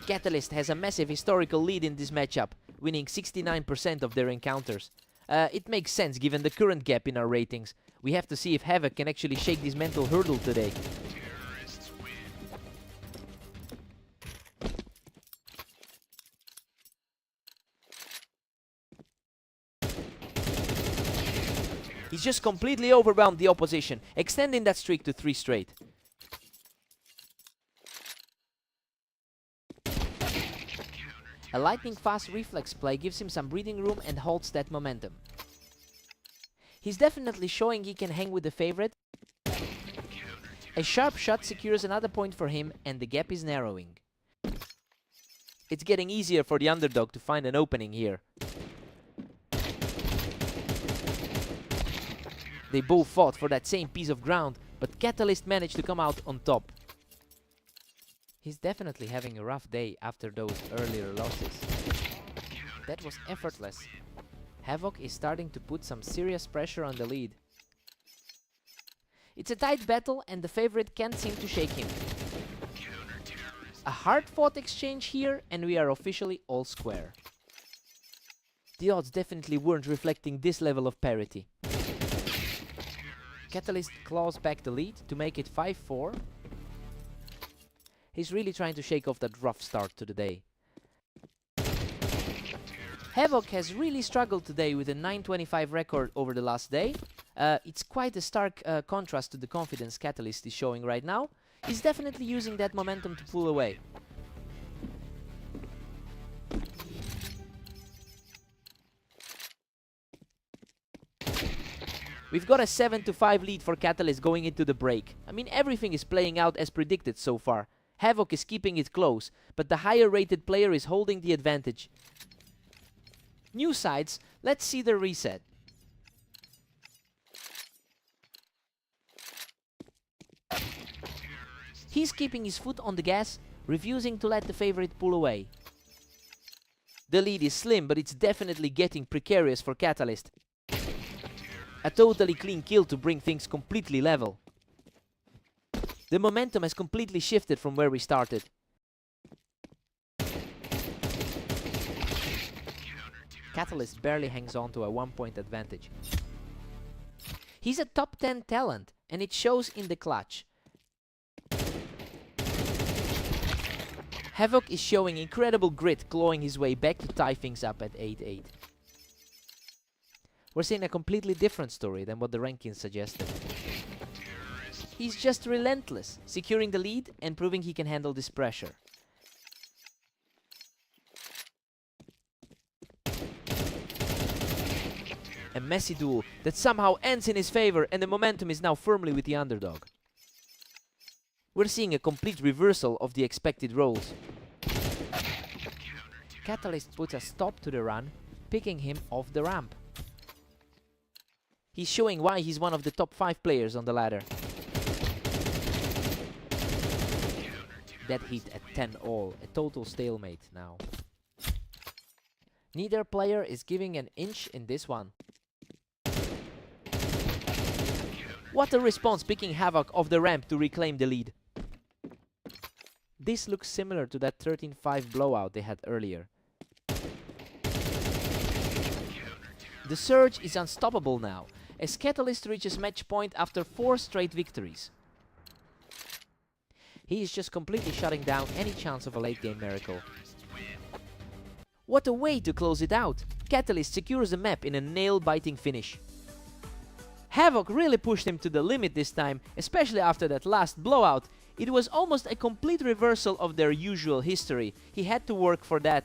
Catalyst has a massive historical lead in this matchup, winning 69% of their encounters. It makes sense given the current gap in our ratings. We have to see if Havoc can actually shake this mental hurdle today. He's just completely overwhelmed the opposition, extending that streak to 3 straight. A lightning-fast reflex play gives him some breathing room and holds that momentum. He's definitely showing he can hang with the favorite. A sharp shot secures another point for him, and the gap is narrowing. It's getting easier for the underdog to find an opening here. They both fought for that same piece of ground, but Catalyst managed to come out on top. He's definitely having a rough day after those earlier losses. That was effortless. Havoc is starting to put some serious pressure on the lead. It's a tight battle and the favorite can't seem to shake him. A hard-fought exchange here and we are officially all square. The odds definitely weren't reflecting this level of parity. Catalyst claws back the lead to make it 5-4. He's really trying to shake off that rough start to the day. Havoc has really struggled today with a 925 record over the last day. It's quite a stark contrast to the confidence Catalyst is showing right now. He's definitely using that momentum to pull away. We've got a 7-5 lead for Catalyst going into the break. I mean, everything is playing out as predicted so far. Havoc is keeping it close, but the higher rated player is holding the advantage. New sides, let's see the reset. He's keeping his foot on the gas, refusing to let the favorite pull away. The lead is slim, but it's definitely getting precarious for Catalyst. A totally clean kill to bring things completely level. The momentum has completely shifted from where we started. Catalyst barely hangs on to a 1-point advantage. He's a top 10 talent, and it shows in the clutch. Havoc is showing incredible grit, clawing his way back to tie things up at 8-8. We're seeing a completely different story than what the rankings suggested. He's just relentless, securing the lead and proving he can handle this pressure. A messy duel that somehow ends in his favor and the momentum is now firmly with the underdog. We're seeing a complete reversal of the expected roles. Catalyst puts a stop to the run, picking him off the ramp. He's showing why he's one of the top 5 players on the ladder. That hit at 10 all, a total stalemate now. Neither player is giving an inch in this one. What a response, picking Havoc off the ramp to reclaim the lead. This looks similar to that 13-5 blowout they had earlier. The surge is unstoppable now, as Catalyst reaches match point after 4 straight victories. He is just completely shutting down any chance of a late-game miracle. What a way to close it out! Catalyst secures the map in a nail-biting finish. Havoc really pushed him to the limit this time, especially after that last blowout. It was almost a complete reversal of their usual history. He had to work for that.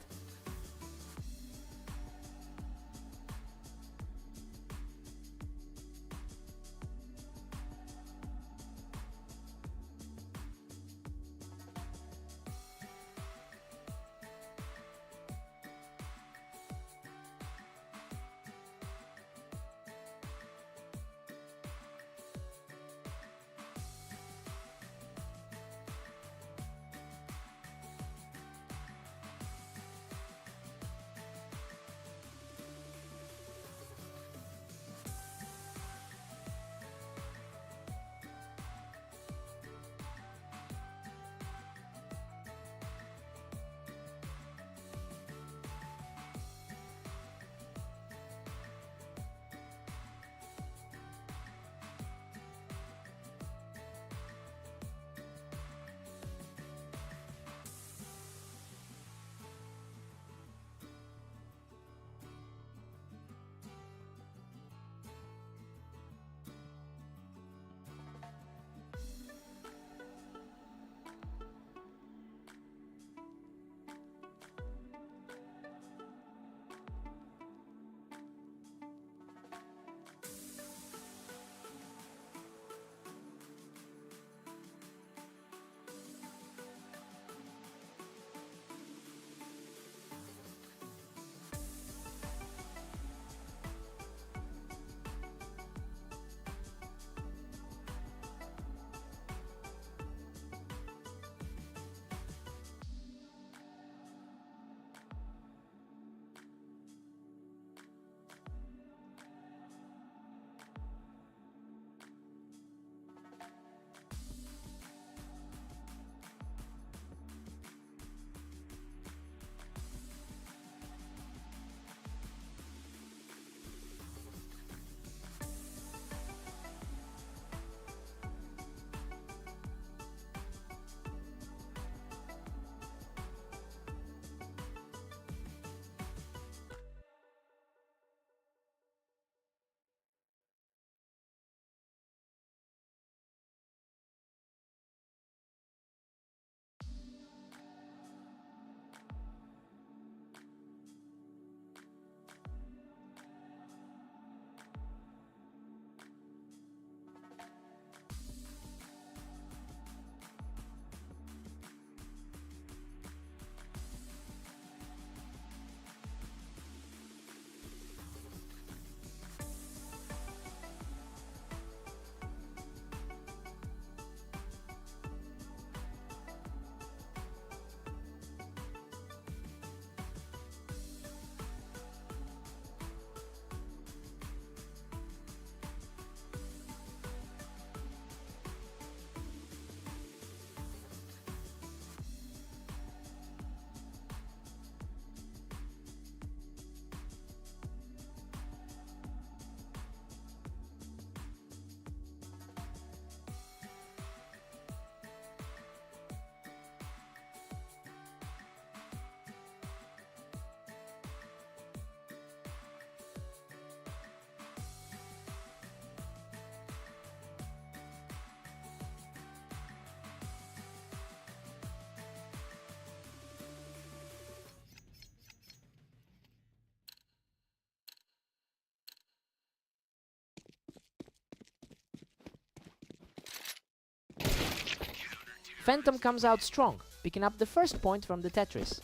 Phantom comes out strong, picking up the first point from the Tetris.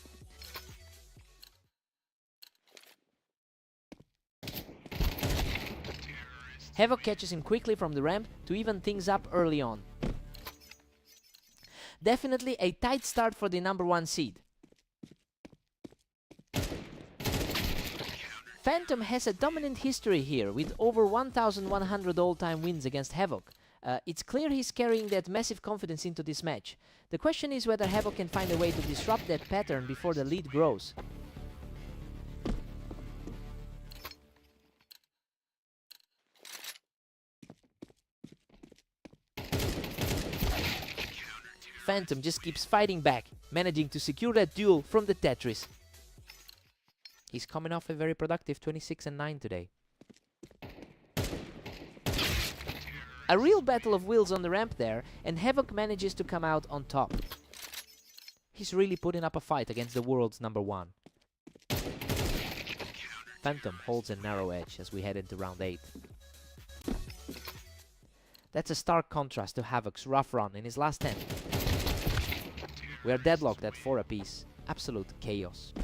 Havoc catches him quickly from the ramp to even things up early on. Definitely a tight start for the number 1 seed. Phantom has a dominant history here with over 1,100 all-time wins against Havoc. It's clear he's carrying that massive confidence into this match. The question is whether Havoc can find a way to disrupt that pattern before the lead grows. Phantom just keeps fighting back, managing to secure that duel from the Tetris. He's coming off a very productive 26-9 today. A real battle of wills on the ramp there, and Havoc manages to come out on top. He's really putting up a fight against the world's number 1. Phantom holds a narrow edge as we head into round 8. That's a stark contrast to Havoc's rough run in his last 10. We are deadlocked at 4 apiece. Absolute chaos.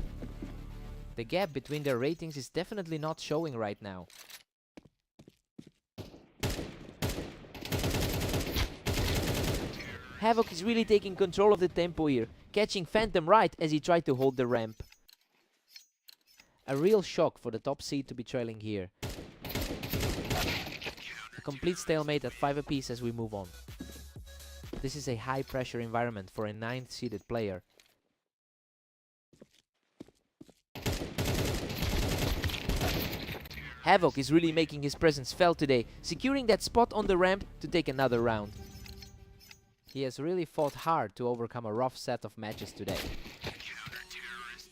The gap between their ratings is definitely not showing right now. Havoc is really taking control of the tempo here, catching Phantom right as he tried to hold the ramp. A real shock for the top seed to be trailing here. A complete stalemate at 5 apiece as we move on. This is a high pressure environment for a 9th seeded player. Havoc is really making his presence felt today, securing that spot on the ramp to take another round. He has really fought hard to overcome a rough set of matches today.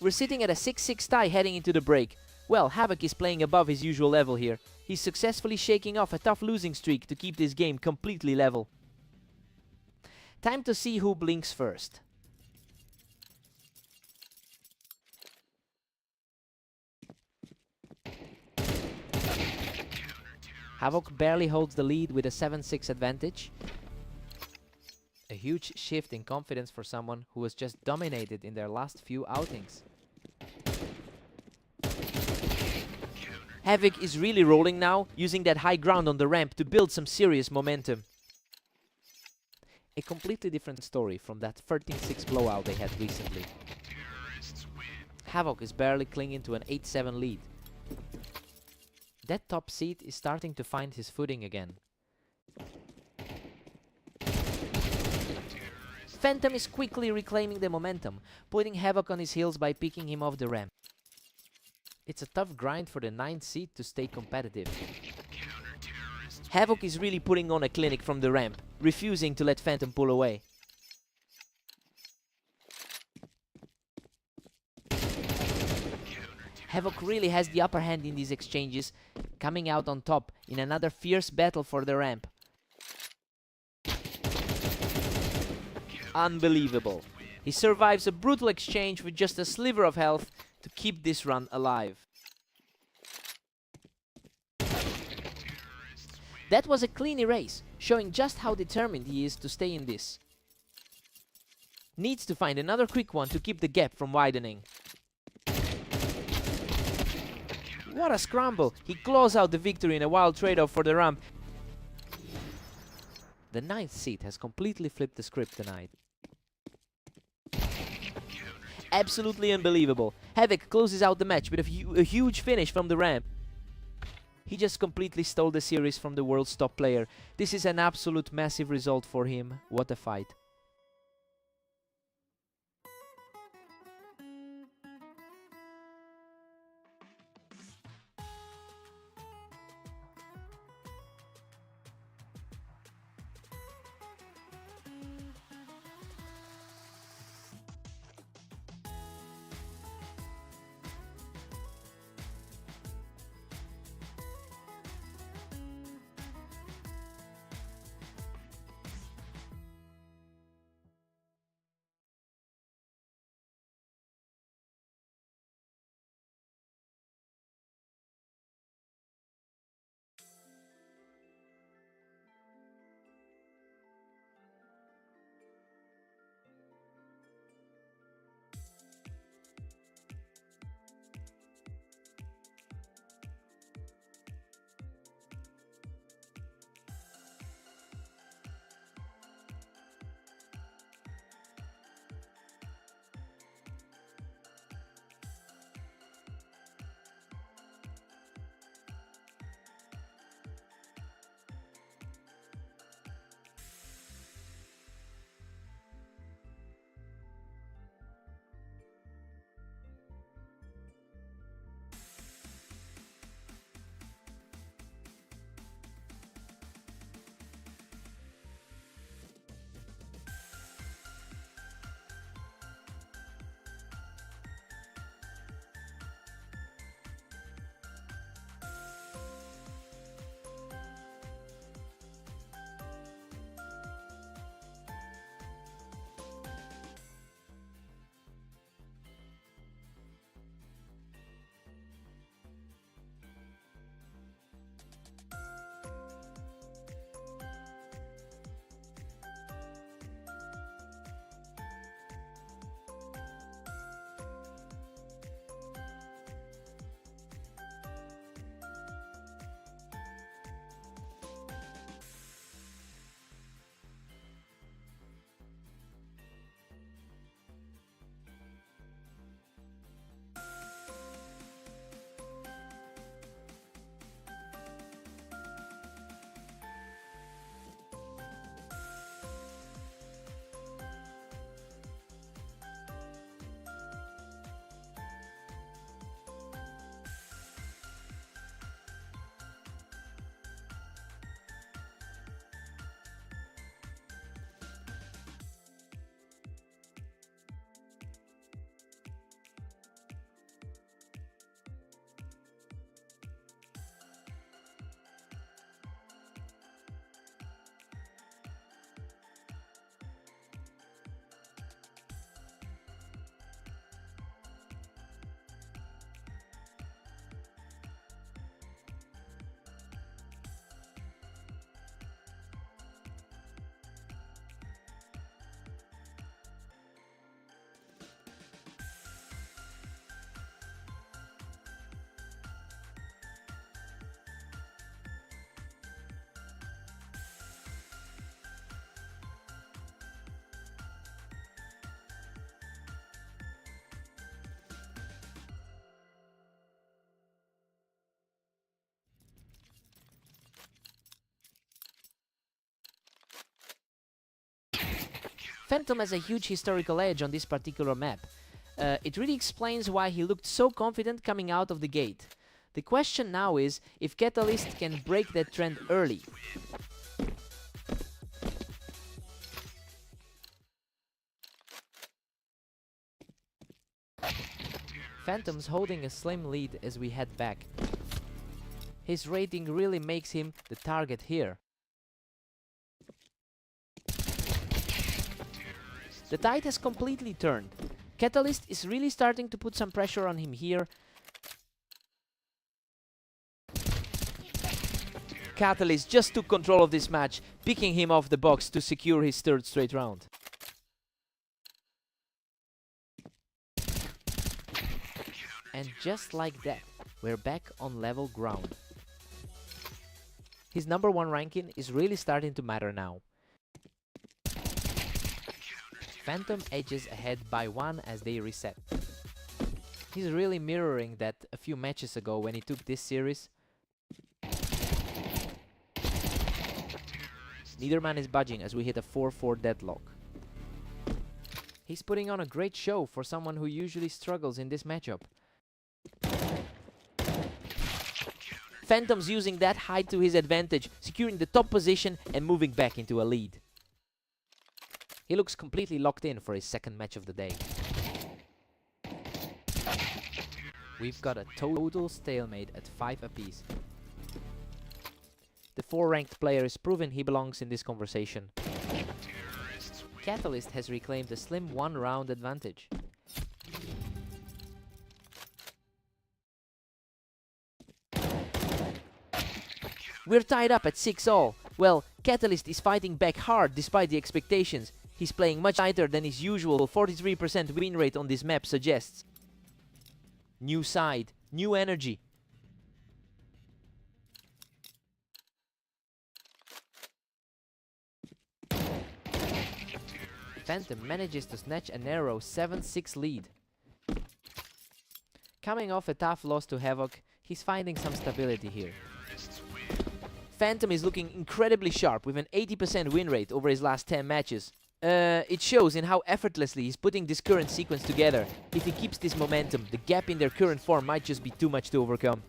We're sitting at a 6-6 tie heading into the break. Well, Havoc is playing above his usual level here. He's successfully shaking off a tough losing streak to keep this game completely level. Time to see who blinks first. Havoc barely holds the lead with a 7-6 advantage. A huge shift in confidence for someone who was just dominated in their last few outings. Havoc is really rolling now, using that high ground on the ramp to build some serious momentum. A completely different story from that 13-6 blowout they had recently. Havoc is barely clinging to an 8-7 lead. That top seed is starting to find his footing again. Phantom is quickly reclaiming the momentum, putting Havoc on his heels by picking him off the ramp. It's a tough grind for the 9th seed to stay competitive. Havoc is really putting on a clinic from the ramp, refusing to let Phantom pull away. Havoc really has the upper hand in these exchanges, coming out on top in another fierce battle for the ramp. Unbelievable. He survives a brutal exchange with just a sliver of health to keep this run alive. That was a clean erase, showing just how determined he is to stay in this. Needs to find another quick one to keep the gap from widening. What a scramble! He claws out the victory in a wild trade-off for the ramp. The 9th seed has completely flipped the script tonight. Absolutely unbelievable. Havoc closes out the match with a huge finish from the ramp. He just completely stole the series from the world's top player. This is an absolute massive result for him. What a fight. Phantom has a huge historical edge on this particular map. It really explains why he looked so confident coming out of the gate. The question now is if Catalyst can break that trend early. Phantom's holding a slim lead as we head back. His rating really makes him the target here. The tide has completely turned. Catalyst is really starting to put some pressure on him here. Catalyst just took control of this match, picking him off the box to secure his third straight round. And just like that, we're back on level ground. His number 1 ranking is really starting to matter now. Phantom edges ahead by 1 as they reset. He's really mirroring that a few matches ago when he took this series. Neither man is budging as we hit a 4-4 deadlock. He's putting on a great show for someone who usually struggles in this matchup. Phantom's using that height to his advantage, securing the top position and moving back into a lead. He looks completely locked in for his second match of the day. We've got a total stalemate at 5 apiece. The 4-ranked player is proven he belongs in this conversation. Catalyst has reclaimed a slim 1-round advantage. We're tied up at 6-all. Well, Catalyst is fighting back hard despite the expectations. He's playing much tighter than his usual 43% win rate on this map suggests. New side, new energy. Phantom manages to snatch a narrow 7-6 lead. Coming off a tough loss to Havoc, he's finding some stability here. Phantom is looking incredibly sharp with an 80% win rate over his last 10 matches. It shows in how effortlessly he's putting this current sequence together. If he keeps this momentum, the gap in their current form might just be too much to overcome.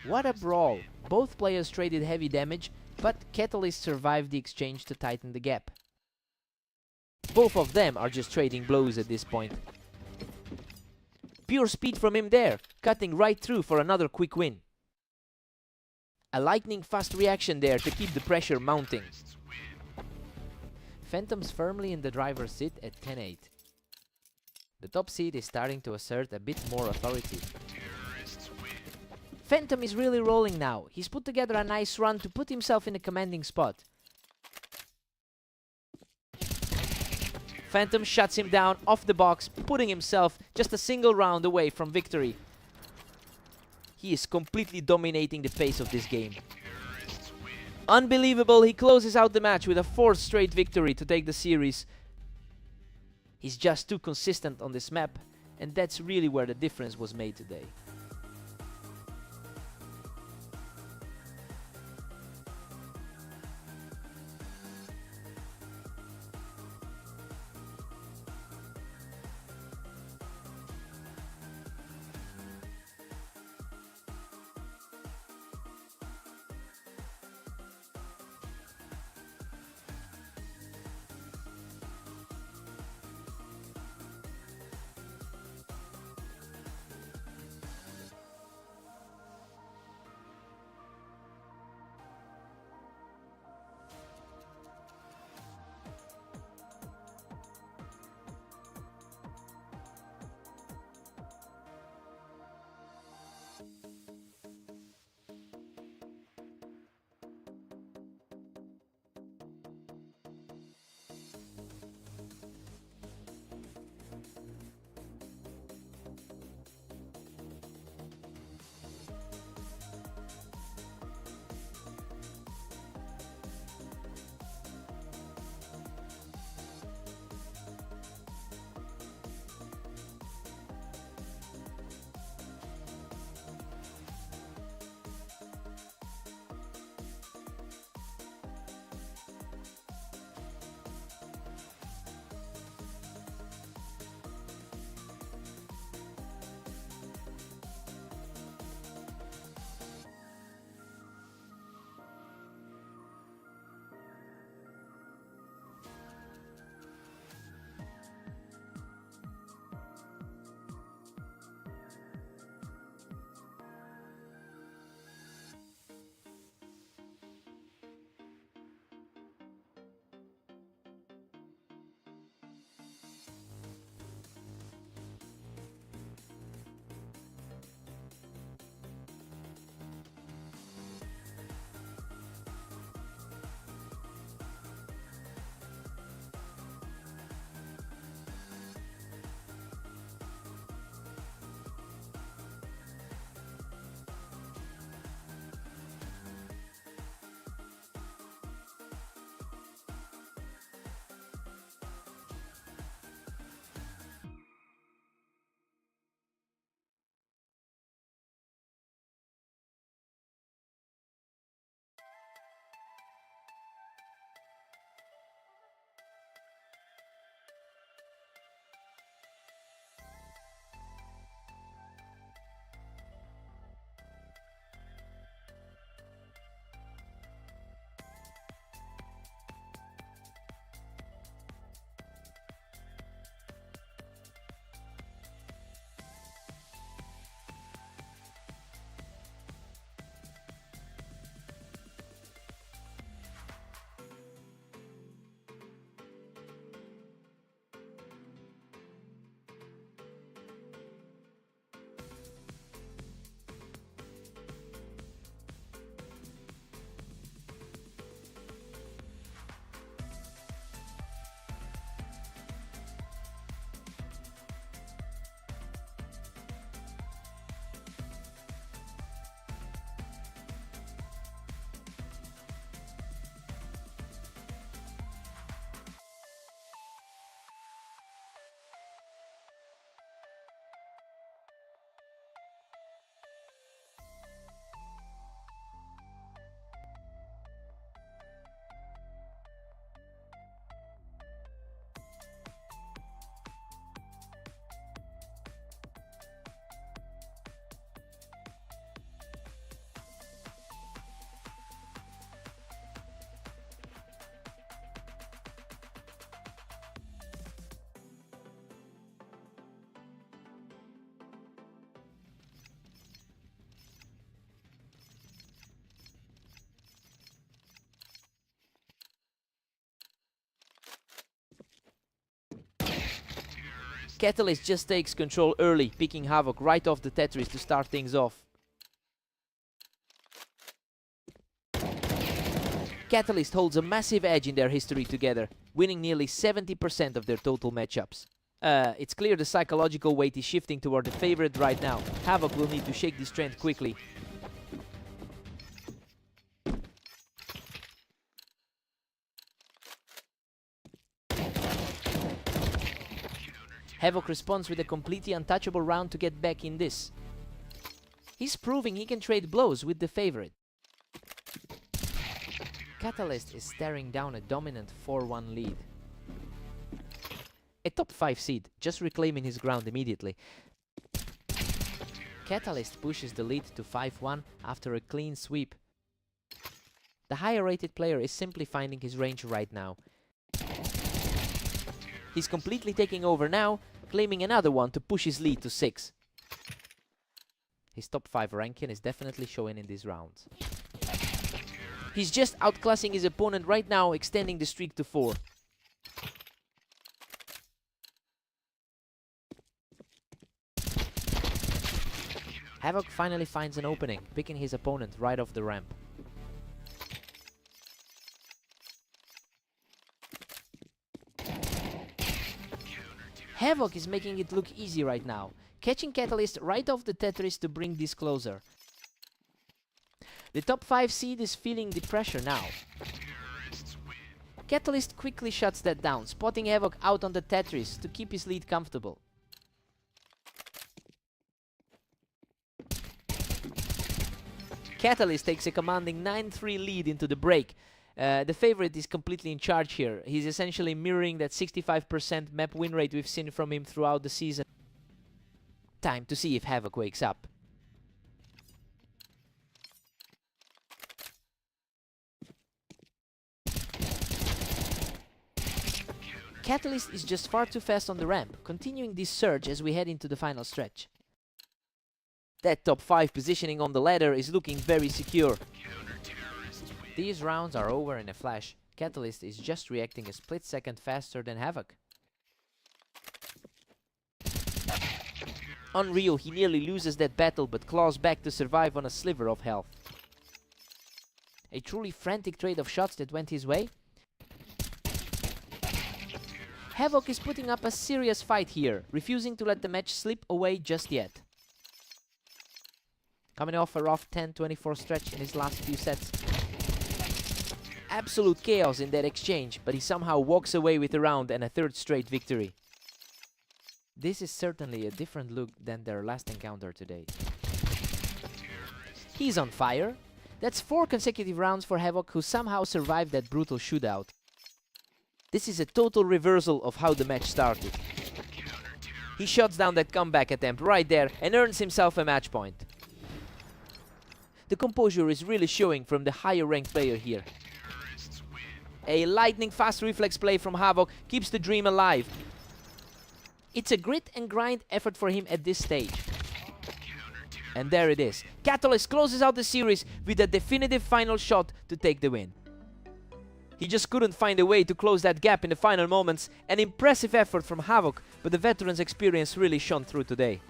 What a brawl! Both players traded heavy damage, but Catalyst survived the exchange to tighten the gap. Both of them are just trading blows at this point. Pure speed from him there, cutting right through for another quick win. A lightning fast reaction there to keep the pressure mounting. Phantom's firmly in the driver's seat at 10-8. The top seed is starting to assert a bit more authority. Phantom is really rolling now. He's put together a nice run to put himself in a commanding spot. Phantom shuts him down off the box, putting himself just a single round away from victory. He is completely dominating the pace of this game. Unbelievable, he closes out the match with a 4th straight victory to take the series. He's just too consistent on this map, and that's really where the difference was made today. Catalyst just takes control early, picking Havoc right off the Tetris to start things off. Catalyst holds a massive edge in their history together, winning nearly 70% of their total matchups. It's clear the psychological weight is shifting toward the favorite right now. Havoc will need to shake this trend quickly. Havoc responds with a completely untouchable round to get back in this. He's proving he can trade blows with the favorite. Catalyst is staring down a dominant 4-1 lead. A top 5 seed, just reclaiming his ground immediately. Catalyst pushes the lead to 5-1 after a clean sweep. The higher rated player is simply finding his range right now. He's completely taking over now, claiming another one to push his lead to 6. His top 5 ranking is definitely showing in these rounds. He's just outclassing his opponent right now, extending the streak to 4. Havoc finally finds an opening, picking his opponent right off the ramp. Havoc is making it look easy right now, catching Catalyst right off the Tetris to bring this closer. The top 5 seed is feeling the pressure now. Catalyst quickly shuts that down, spotting Havoc out on the Tetris to keep his lead comfortable. Catalyst takes a commanding 9-3 lead into the break. The favorite is completely in charge here. He's essentially mirroring that 65% map win rate we've seen from him throughout the season. Time to see if Havoc wakes up. Catalyst is just far too fast on the ramp, continuing this surge as we head into the final stretch. That top 5 positioning on the ladder is looking very secure. These rounds are over in a flash. Catalyst is just reacting a split second faster than Havoc. Unreal, he nearly loses that battle but claws back to survive on a sliver of health. A truly frantic trade of shots that went his way. Havoc is putting up a serious fight here, refusing to let the match slip away just yet. Coming off a rough 10-24 stretch in his last few sets. Absolute chaos in that exchange, but he somehow walks away with a round and a 3rd straight victory. This is certainly a different look than their last encounter today. He's on fire. That's 4 consecutive rounds for Havoc, who somehow survived that brutal shootout. This is a total reversal of how the match started. He shuts down that comeback attempt right there and earns himself a match point. The composure is really showing from the higher ranked player here. A lightning fast reflex play from Havoc keeps the dream alive. It's a grit and grind effort for him at this stage. And there it is. Catalyst closes out the series with a definitive final shot to take the win. He just couldn't find a way to close that gap in the final moments. An impressive effort from Havoc, but the veteran's experience really shone through today.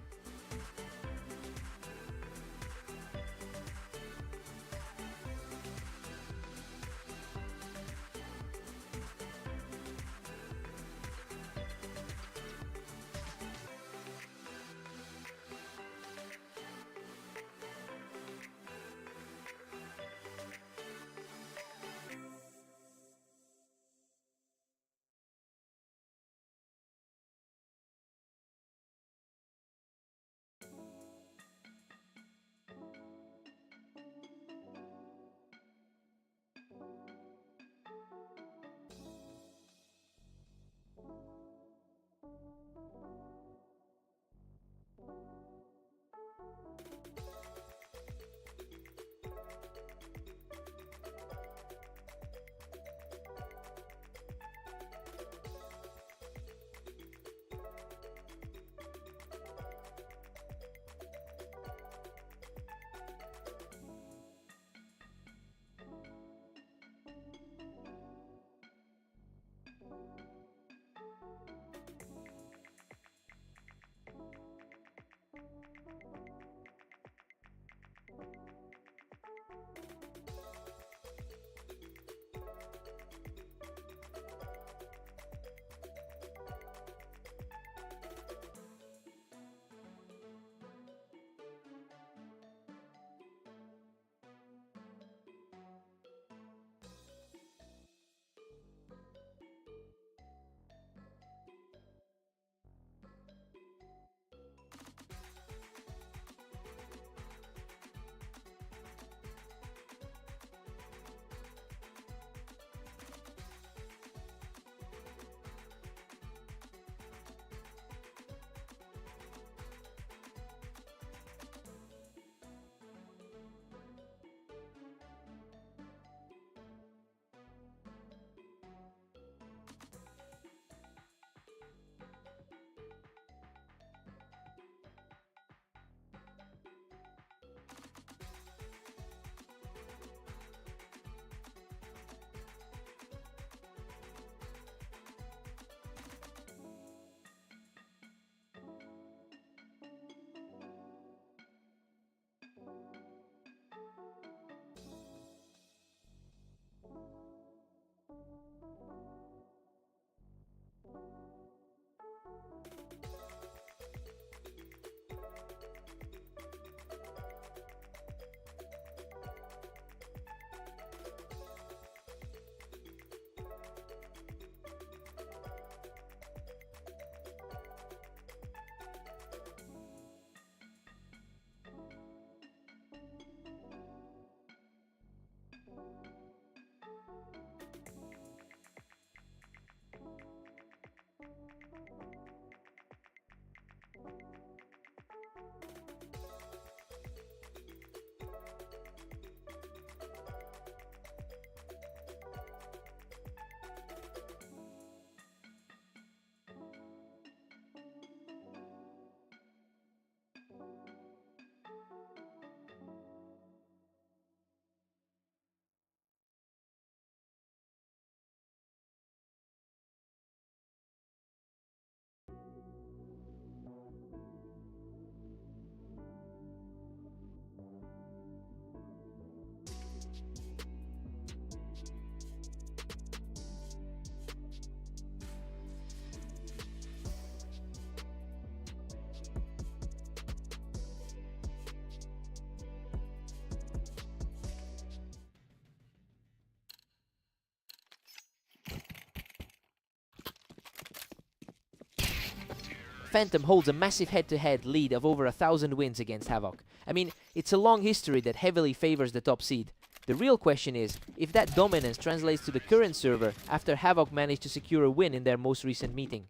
Phantom holds a massive head-to-head lead of over 1,000 wins against Havoc. I mean, it's a long history that heavily favors the top seed. The real question is if that dominance translates to the current server after Havoc managed to secure a win in their most recent meeting.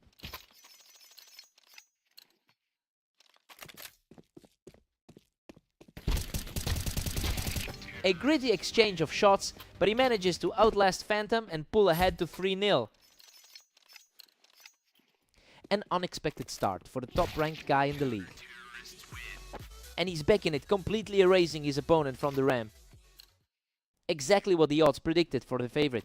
A gritty exchange of shots, but he manages to outlast Phantom and pull ahead to 3-0. An unexpected start for the top-ranked guy in the league. And he's back in it, completely erasing his opponent from the ramp. Exactly what the odds predicted for the favorite.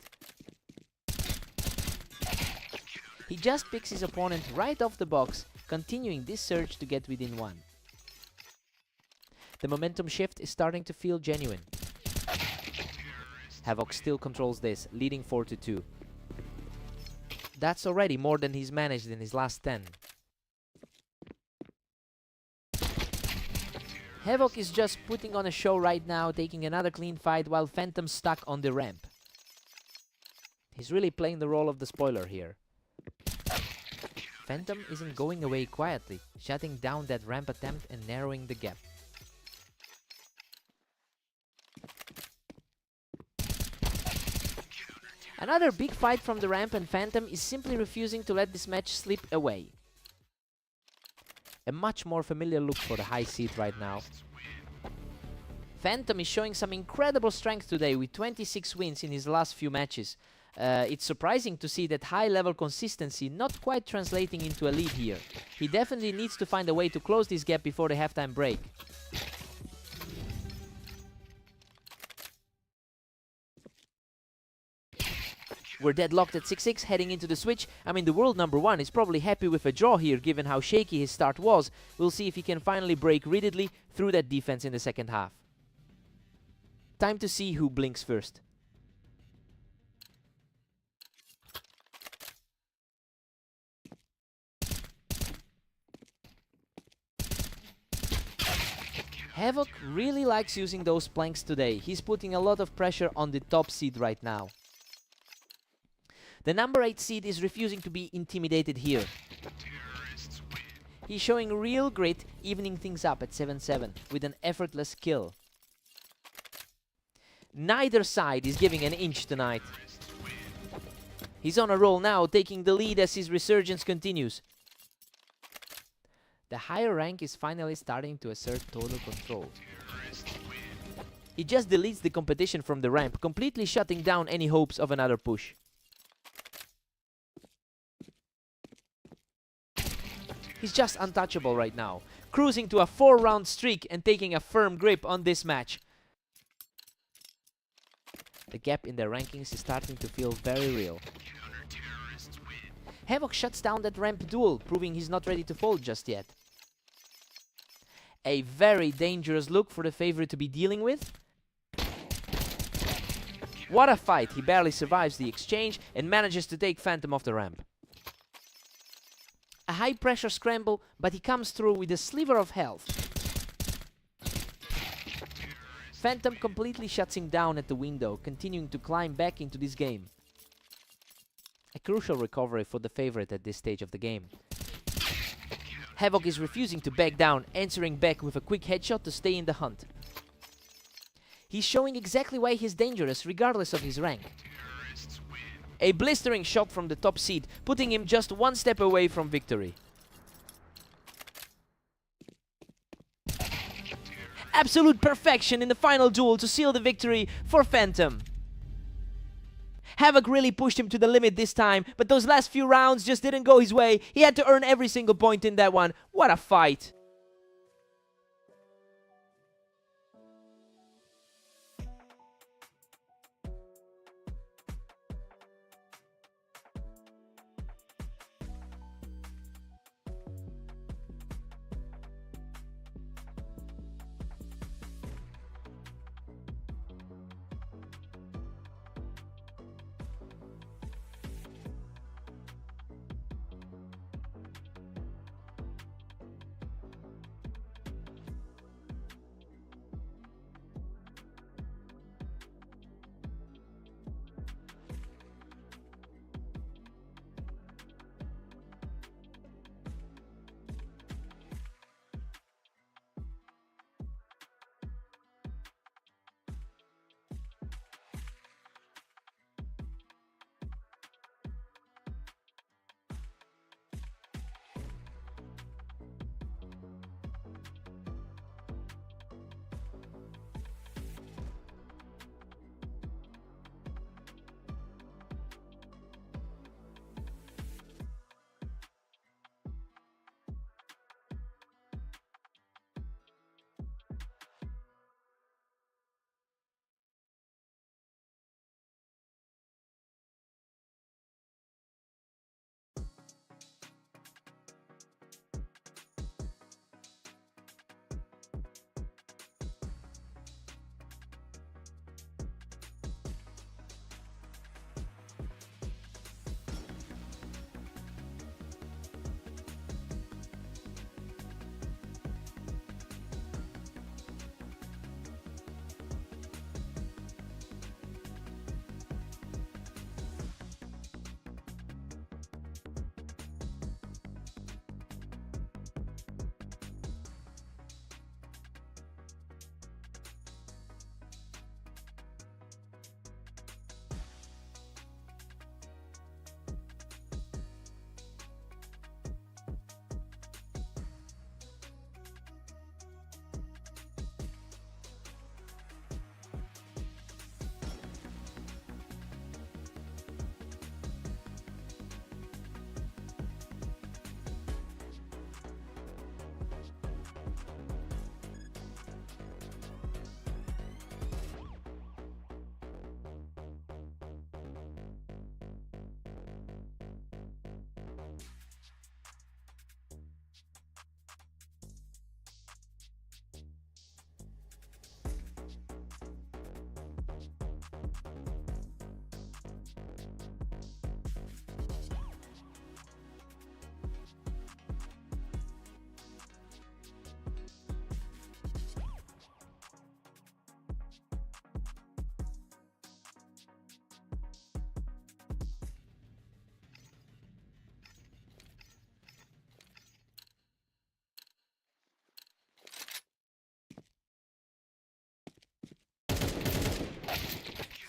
He just picks his opponent right off the box, continuing this surge to get within 1. The momentum shift is starting to feel genuine. Havoc still controls this, leading 4-2. That's already more than he's managed in his last 10. Havoc is just putting on a show right now, taking another clean fight while Phantom's stuck on the ramp. He's really playing the role of the spoiler here. Phantom isn't going away quietly, shutting down that ramp attempt and narrowing the gap. Another big fight from the ramp, and Phantom is simply refusing to let this match slip away. A much more familiar look for the high seed right now. Phantom is showing some incredible strength today with 26 wins in his last few matches. It's surprising to see that high-level consistency not quite translating into a lead here. He definitely needs to find a way to close this gap before the halftime break. We're deadlocked at 6-6, heading into the switch. I mean, the world #1 is probably happy with a draw here, given how shaky his start was. We'll see if he can finally break readily through that defense in the second half. Time to see who blinks first. Havoc really likes using those planks today. He's putting a lot of pressure on the top seed right now. The #8 seed is refusing to be intimidated here. He's showing real grit, evening things up at 7-7 with an effortless kill. Neither side is giving an inch tonight. He's on a roll now, taking the lead as his resurgence continues. The higher rank is finally starting to assert total control. He just deletes the competition from the ramp, completely shutting down any hopes of another push. He's just untouchable right now, cruising to a 4-round streak and taking a firm grip on this match. The gap in their rankings is starting to feel very real. Havoc shuts down that ramp duel, proving he's not ready to fold just yet. A very dangerous look for the favorite to be dealing with. What a fight! He barely survives the exchange and manages to take Phantom off the ramp. A high-pressure scramble, but he comes through with a sliver of health. Phantom completely shuts him down at the window, continuing to climb back into this game. A crucial recovery for the favorite at this stage of the game. Havoc is refusing to back down, answering back with a quick headshot to stay in the hunt. He's showing exactly why he's dangerous, regardless of his rank. A blistering shot from the top seed, putting him just one step away from victory. Absolute perfection in the final duel to seal the victory for Phantom. Havoc really pushed him to the limit this time, but those last few rounds just didn't go his way. He had to earn every single point in that one. What a fight!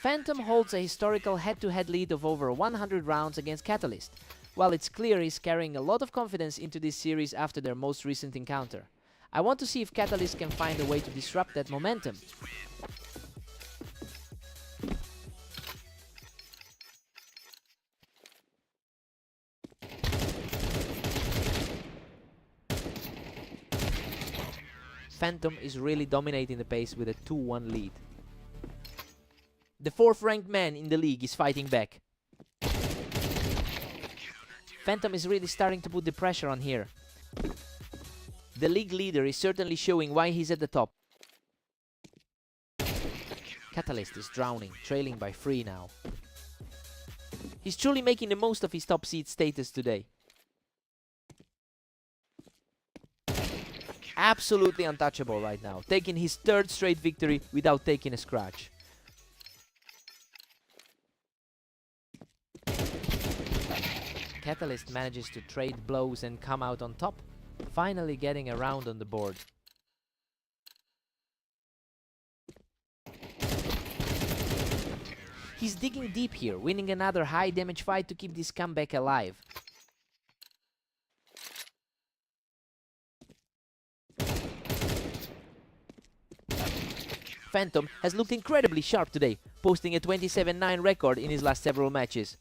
Phantom holds a historical head-to-head lead of over 100 rounds against Catalyst, while it's clear he's carrying a lot of confidence into this series after their most recent encounter. I want to see if Catalyst can find a way to disrupt that momentum. Phantom is really dominating the pace with a 2-1 lead. The 4th ranked man in the league is fighting back. Phantom is really starting to put the pressure on here. The league leader is certainly showing why he's at the top. Catalyst is drowning, trailing by 3 now. He's truly making the most of his top seed status today. Absolutely untouchable right now, taking his 3rd straight victory without taking a scratch. Catalyst manages to trade blows and come out on top, finally getting a round on the board. He's digging deep here, winning another high damage fight to keep this comeback alive. Phantom has looked incredibly sharp today, posting a 27-9 record in his last several matches.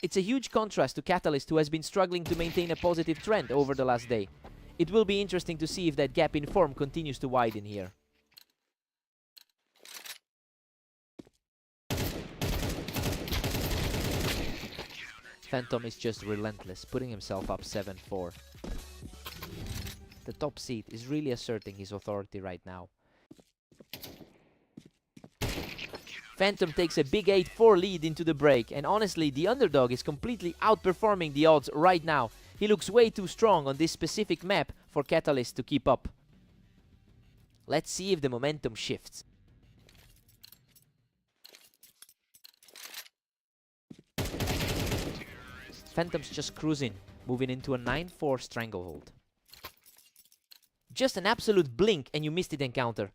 It's a huge contrast to Catalyst, who has been struggling to maintain a positive trend over the last day. It will be interesting to see if that gap in form continues to widen here. Phantom is just relentless, putting himself up 7-4. The top seed is really asserting his authority right now. Phantom takes a big 8-4 lead into the break, and honestly, the underdog is completely outperforming the odds right now. He looks way too strong on this specific map for Catalyst to keep up. Let's see if the momentum shifts. Phantom's just cruising, moving into a 9-4 stranglehold. Just an absolute blink and you missed the encounter.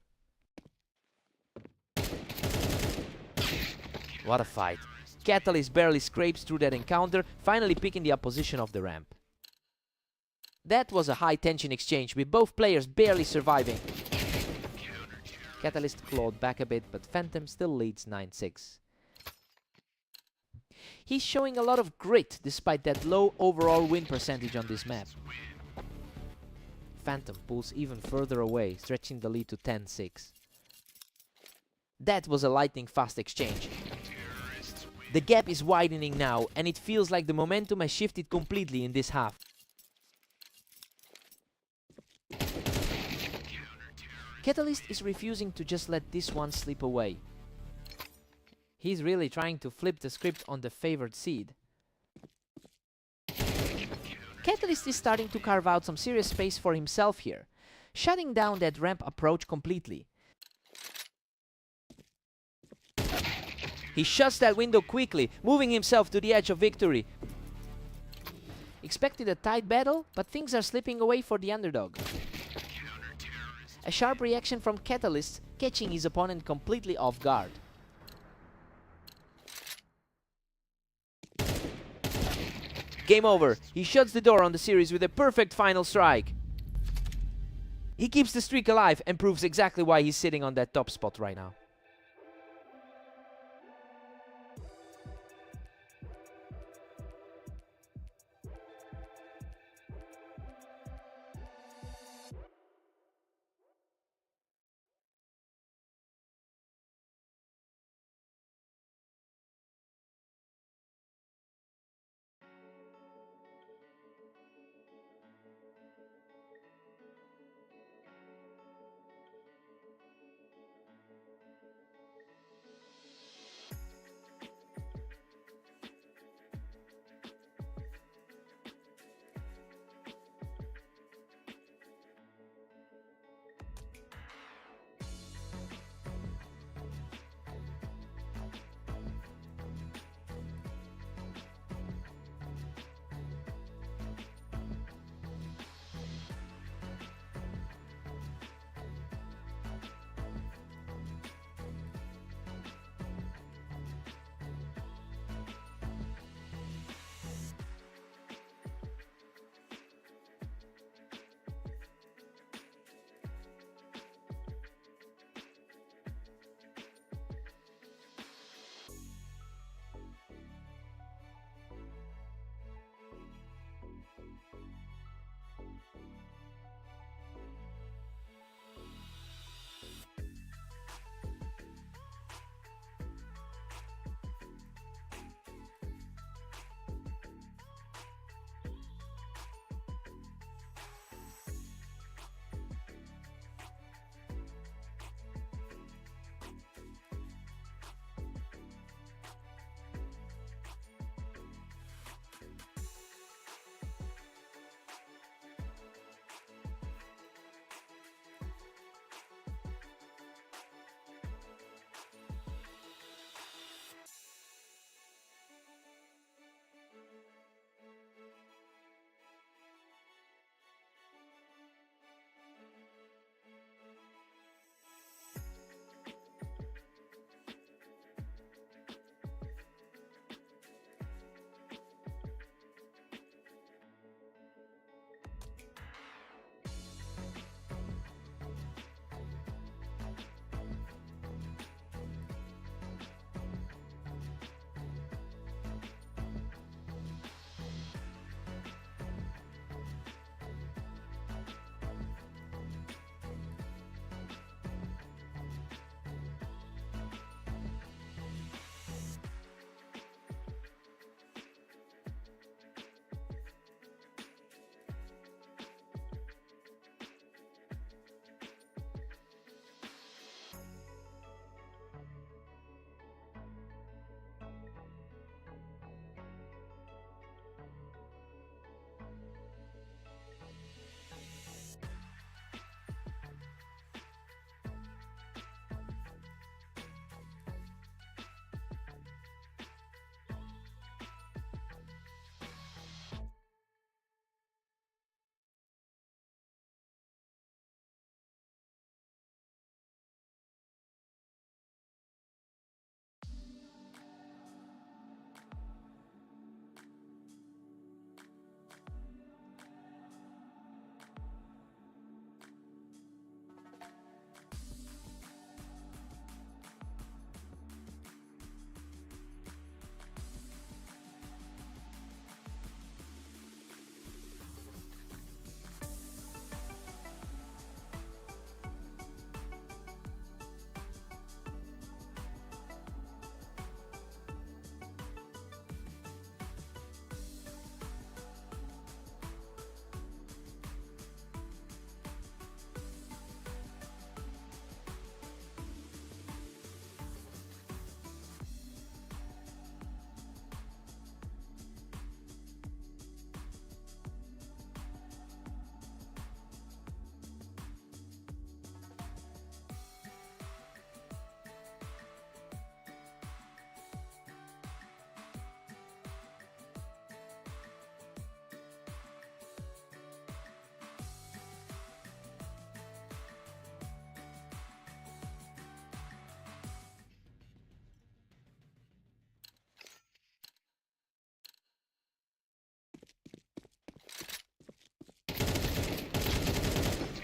What a fight. Catalyst barely scrapes through that encounter, finally picking the opposition off the ramp. That was a high-tension exchange, with both players barely surviving. Catalyst clawed back a bit, but Phantom still leads 9-6. He's showing a lot of grit despite that low overall win percentage on this map. Phantom pulls even further away, stretching the lead to 10-6. That was a lightning-fast exchange. The gap is widening now, and it feels like the momentum has shifted completely in this half. Catalyst is refusing to just let this one slip away. He's really trying to flip the script on the favored seed. Catalyst is starting to carve out some serious space for himself here, shutting down that ramp approach completely. He shuts that window quickly, moving himself to the edge of victory. Expected a tight battle, but things are slipping away for the underdog. A sharp reaction from Catalyst, catching his opponent completely off guard. Game over. He shuts the door on the series with a perfect final strike. He keeps the streak alive and proves exactly why he's sitting on that top spot right now.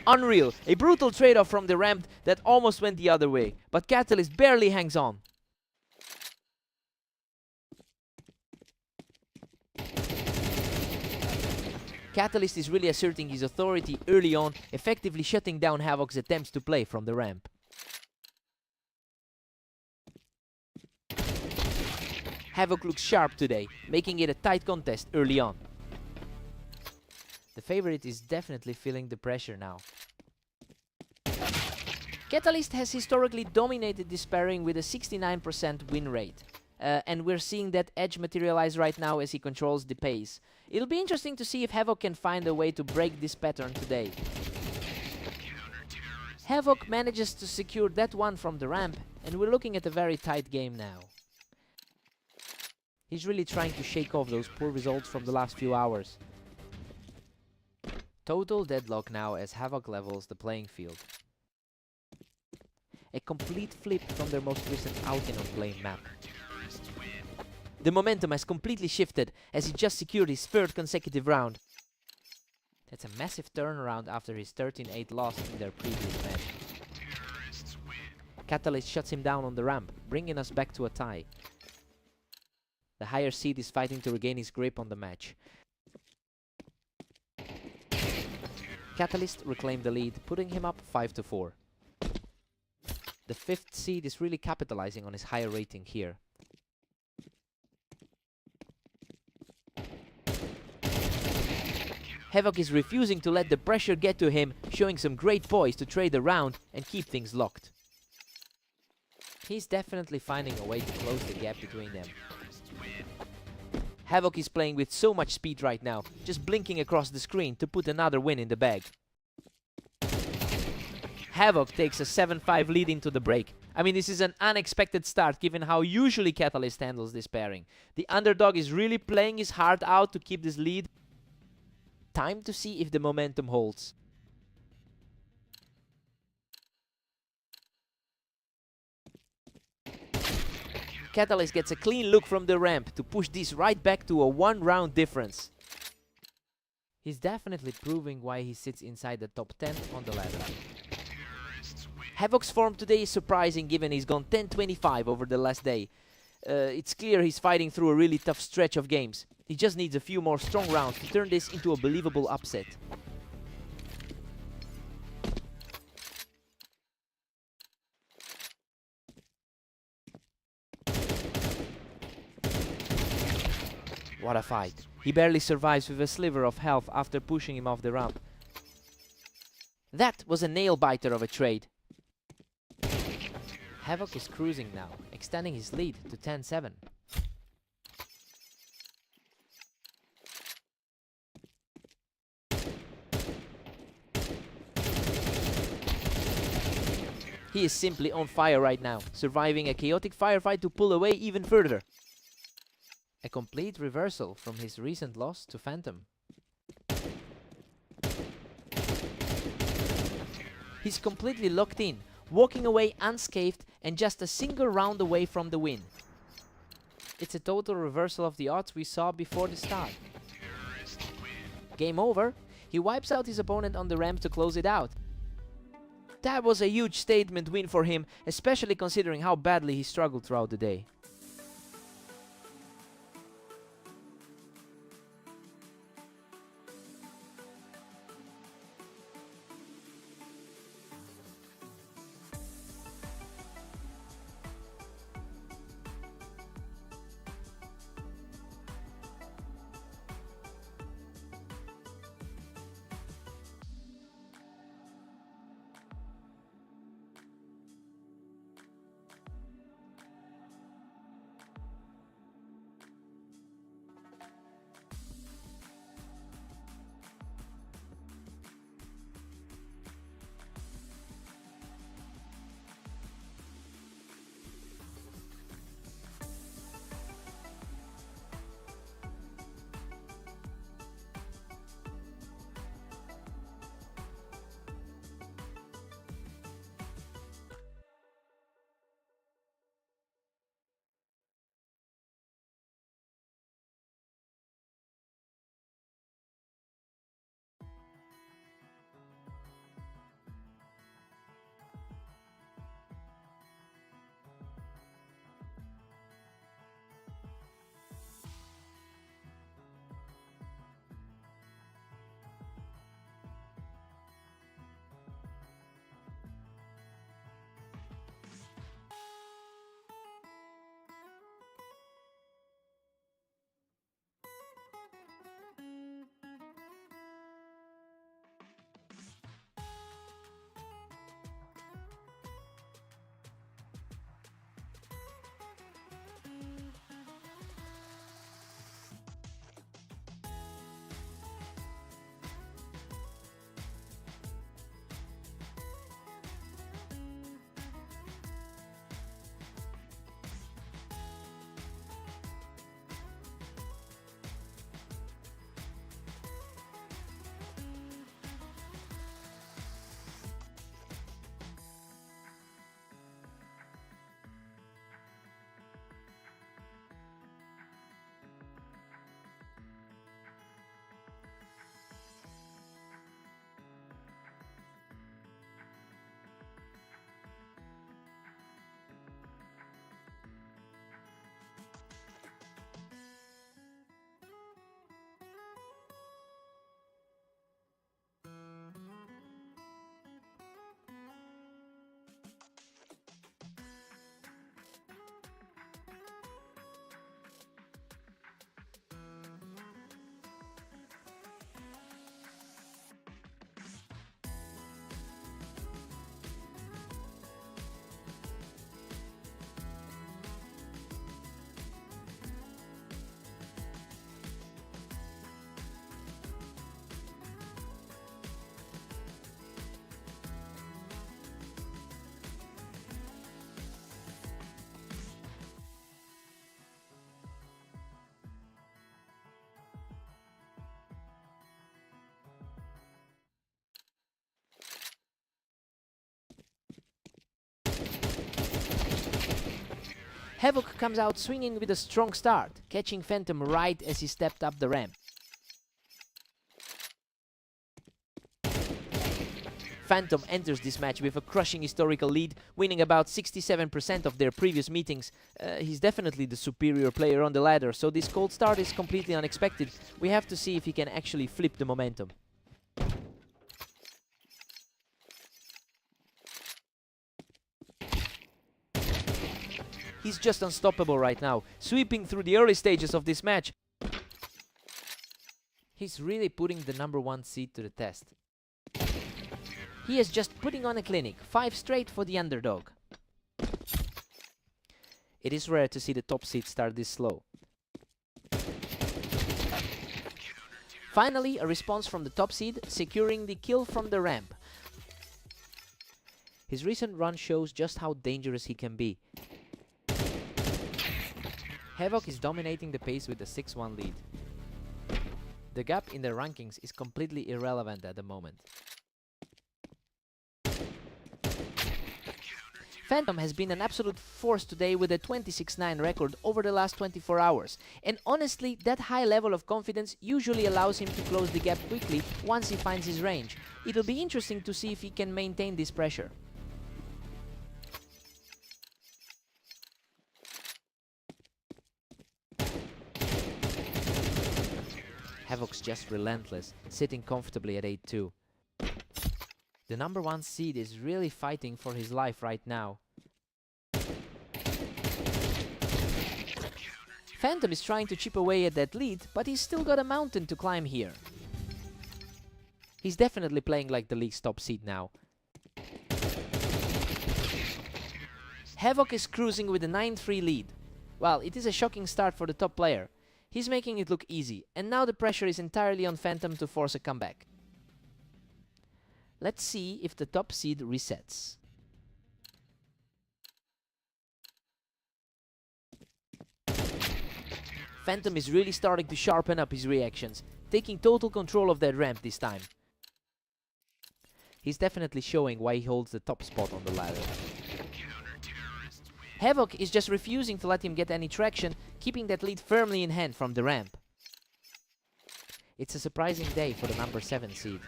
Unreal. A brutal trade-off from the ramp that almost went the other way. But Catalyst barely hangs on. Catalyst is really asserting his authority early on, effectively shutting down Havoc's attempts to play from the ramp. Havoc looks sharp today, making it a tight contest early on. The favorite is definitely feeling the pressure now. Catalyst has historically dominated this pairing with a 69% win rate. And we're seeing that edge materialize right now as he controls the pace. It'll be interesting to see if Havoc can find a way to break this pattern today. Havoc manages to secure that one from the ramp, and we're looking at a very tight game now. He's really trying to shake off those poor results from the last few hours. Total deadlock now as Havoc levels the playing field. A complete flip from their most recent outing on Blame map. The momentum has completely shifted as he just secured his third consecutive round. That's a massive turnaround after his 13-8 loss in their previous match. Catalyst shuts him down on the ramp, bringing us back to a tie. The higher seed is fighting to regain his grip on the match. Catalyst reclaimed the lead, putting him up 5-4. The 5th seed is really capitalizing on his higher rating here. Havoc is refusing to let the pressure get to him, showing some great poise to trade the round and keep things locked. He's definitely finding a way to close the gap between them. Havoc is playing with so much speed right now, just blinking across the screen to put another win in the bag. Havoc takes a 7-5 lead into the break. I mean, this is an unexpected start given how usually Catalyst handles this pairing. The underdog is really playing his heart out to keep this lead. Time to see if the momentum holds. Catalyst gets a clean look from the ramp to push this right back to a 1-round difference. He's definitely proving why he sits inside the top 10 on the ladder. Havoc's form today is surprising given he's gone 10-25 over the last day. It's clear he's fighting through a really tough stretch of games. He just needs a few more strong rounds to turn this into a believable upset. What a fight. He barely survives with a sliver of health after pushing him off the ramp. That was a nail-biter of a trade. Havoc is cruising now, extending his lead to 10-7. He is simply on fire right now, surviving a chaotic firefight to pull away even further. A complete reversal from his recent loss to Phantom. He's completely locked in, walking away unscathed and just a single round away from the win. It's a total reversal of the odds we saw before the start. Game over. He wipes out his opponent on the ramp to close it out. That was a huge statement win for him, especially considering how badly he struggled throughout the day. Havoc comes out swinging with a strong start, catching Phantom right as he stepped up the ramp. Phantom enters this match with a crushing historical lead, winning about 67% of their previous meetings. He's definitely the superior player on the ladder, so this cold start is completely unexpected. We have to see if he can actually flip the momentum. He's just unstoppable right now, sweeping through the early stages of this match. He's really putting the #1 seed to the test. He is just putting on a clinic, 5 straight for the underdog. It is rare to see the top seed start this slow. Finally, a response from the top seed, securing the kill from the ramp. His recent run shows just how dangerous he can be. Havoc is dominating the pace with a 6-1 lead. The gap in the rankings is completely irrelevant at the moment. Phantom has been an absolute force today with a 26-9 record over the last 24 hours. And honestly, that high level of confidence usually allows him to close the gap quickly once he finds his range. It'll be interesting to see if he can maintain this pressure. Havoc's just relentless, sitting comfortably at 8-2. The #1 seed is really fighting for his life right now. Phantom is trying to chip away at that lead, but he's still got a mountain to climb here. He's definitely playing like the league's top seed now. Havoc is cruising with a 9-3 lead. Well, it is a shocking start for the top player. He's making it look easy, and now the pressure is entirely on Phantom to force a comeback. Let's see if the top seed resets. Phantom is really starting to sharpen up his reactions, taking total control of that ramp this time. He's definitely showing why he holds the top spot on the ladder. Havoc is just refusing to let him get any traction, keeping that lead firmly in hand from the ramp. It's a surprising day for the #7 seed.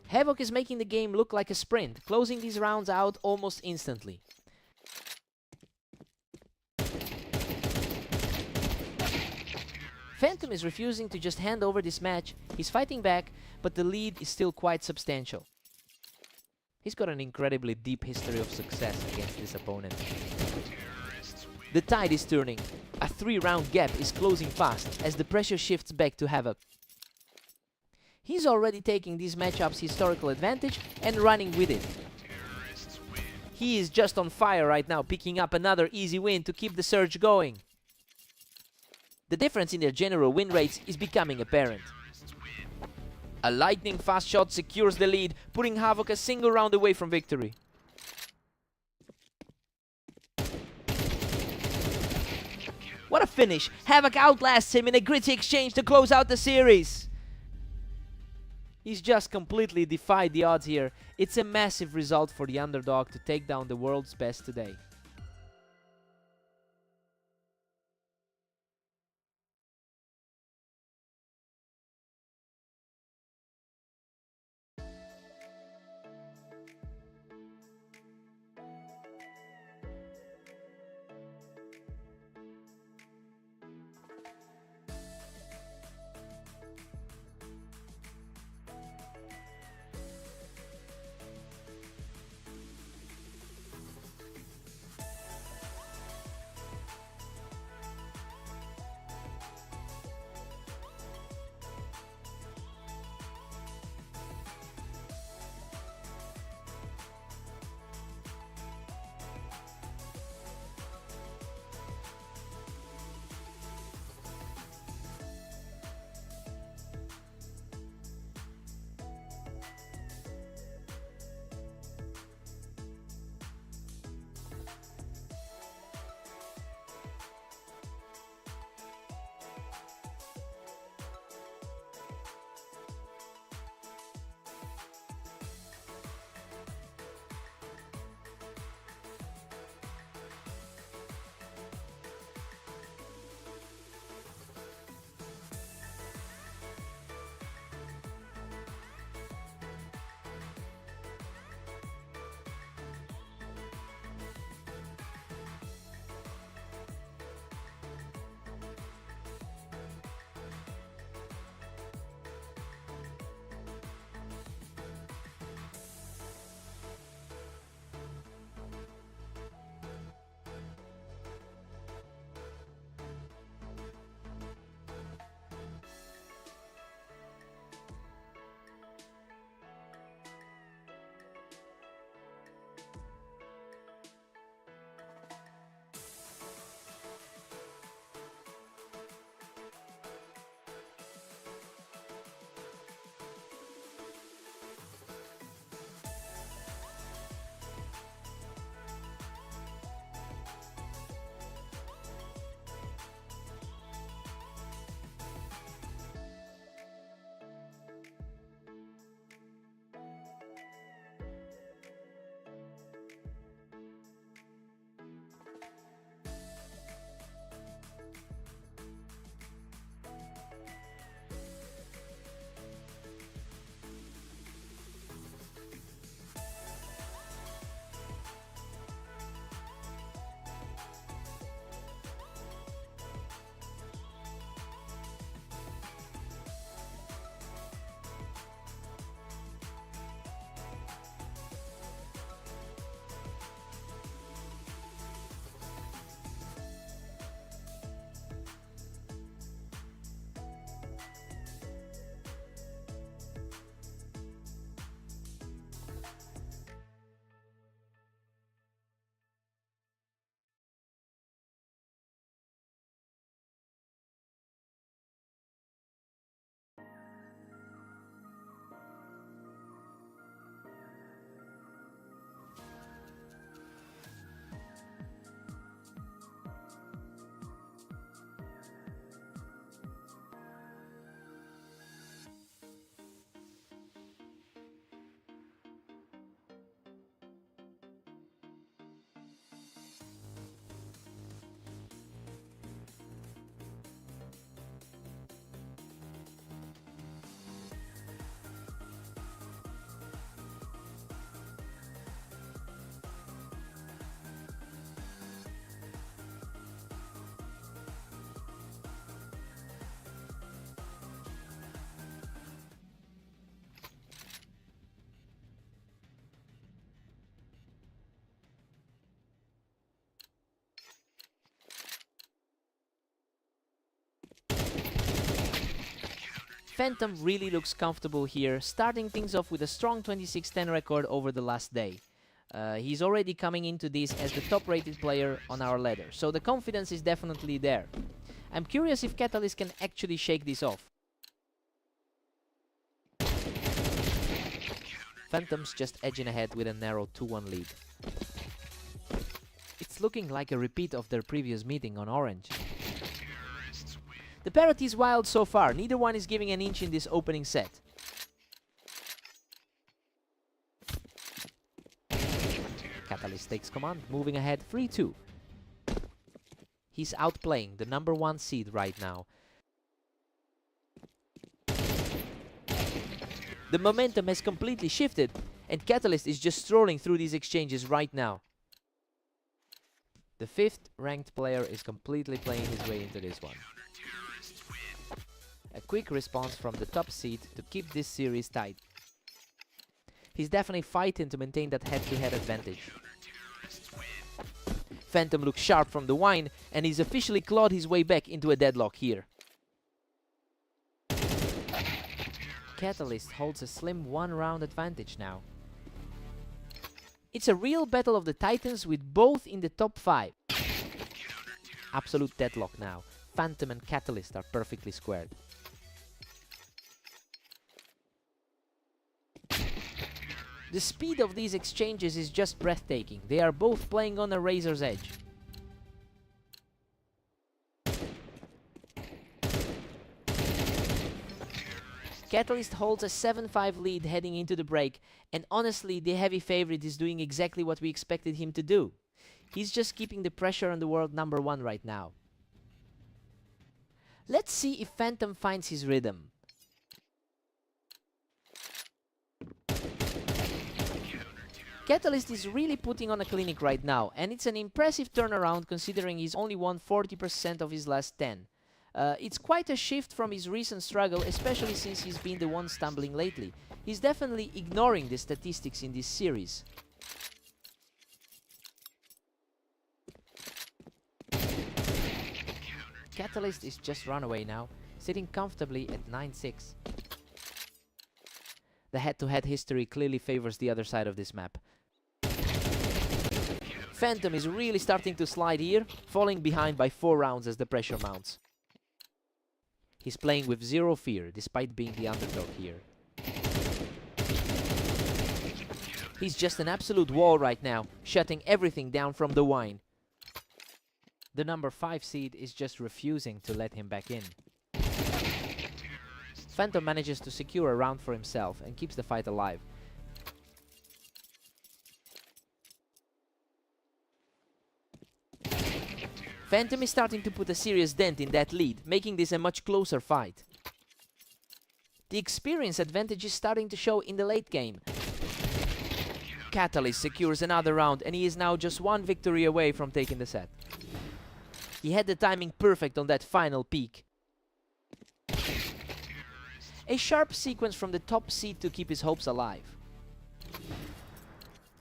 Havoc is making the game look like a sprint, closing these rounds out almost instantly. Phantom is refusing to just hand over this match. He's fighting back, but the lead is still quite substantial. He's got an incredibly deep history of success against this opponent. The tide is turning. A 3-round gap is closing fast as the pressure shifts back to Havoc. He's already taking these matchups' historical advantage and running with it. He is just on fire right now, picking up another easy win to keep the surge going. The difference in their general win rates is becoming apparent. A lightning fast shot secures the lead, putting Havoc a single round away from victory. What a finish! Havoc outlasts him in a gritty exchange to close out the series. He's just completely defied the odds here. It's a massive result for the underdog to take down the world's best today. Phantom really looks comfortable here, starting things off with a strong 26-10 record over the last day. He's already coming into this as the top-rated player on our ladder, so the confidence is definitely there. I'm curious if Catalyst can actually shake this off. Phantom's just edging ahead with a narrow 2-1 lead. It's looking like a repeat of their previous meeting on Orange. The parity is wild so far, neither one is giving an inch in this opening set. Catalyst takes command, moving ahead 3-2. He's outplaying the #1 seed right now. The momentum has completely shifted, and Catalyst is just strolling through these exchanges right now. The 5th ranked player is completely playing his way into this one. A quick response from the top seed to keep this series tight. He's definitely fighting to maintain that head-to-head advantage. Phantom looks sharp from the wine, and he's officially clawed his way back into a deadlock here. Catalyst holds a slim 1-round advantage now. It's a real battle of the titans with both in the top 5. Absolute deadlock now. Phantom and Catalyst are perfectly squared. The speed of these exchanges is just breathtaking. They are both playing on a razor's edge. Catalyst holds a 7-5 lead heading into the break, and honestly, the heavy favorite is doing exactly what we expected him to do. He's just keeping the pressure on the world #1 right now. Let's see if Phantom finds his rhythm. Catalyst is really putting on a clinic right now, and it's an impressive turnaround considering he's only won 40% of his last 10. It's quite a shift from his recent struggle, especially since he's been the one stumbling lately. He's definitely ignoring the statistics in this series. Catalyst is just run away now, sitting comfortably at 9-6. The head-to-head history clearly favors the other side of this map. Phantom is really starting to slide here, falling behind by 4 rounds as the pressure mounts. He's playing with zero fear, despite being the underdog here. He's just an absolute wall right now, shutting everything down from the wine. The #5 seed is just refusing to let him back in. Phantom manages to secure a round for himself and keeps the fight alive. Phantom is starting to put a serious dent in that lead, making this a much closer fight. The experience advantage is starting to show in the late game. Catalyst secures another round, and he is now just 1 victory away from taking the set. He had the timing perfect on that final peak. A sharp sequence from the top seed to keep his hopes alive.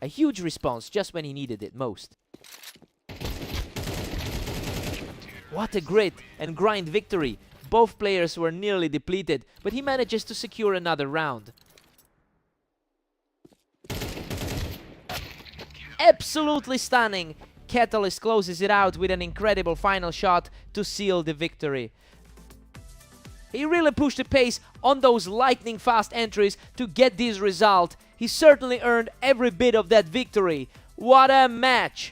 A huge response just when he needed it most. What a grit and grind victory. Both players were nearly depleted, but he manages to secure another round. Absolutely stunning. Catalyst closes it out with an incredible final shot to seal the victory. He really pushed the pace on those lightning fast entries to get this result. He certainly earned every bit of that victory. What a match!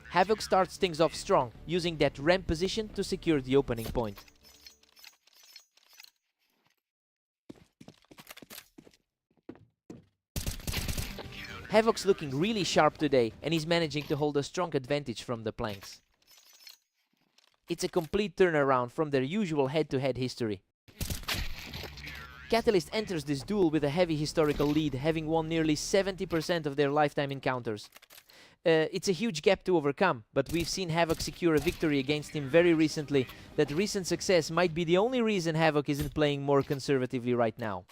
Havoc starts things off strong, using that ramp position to secure the opening point. Havoc's looking really sharp today, and he's managing to hold a strong advantage from the planks. It's a complete turnaround from their usual head-to-head history. Catalyst enters this duel with a heavy historical lead, having won nearly 70% of their lifetime encounters. It's a huge gap to overcome, but we've seen Havoc secure a victory against him very recently. That recent success might be the only reason Havoc isn't playing more conservatively right now.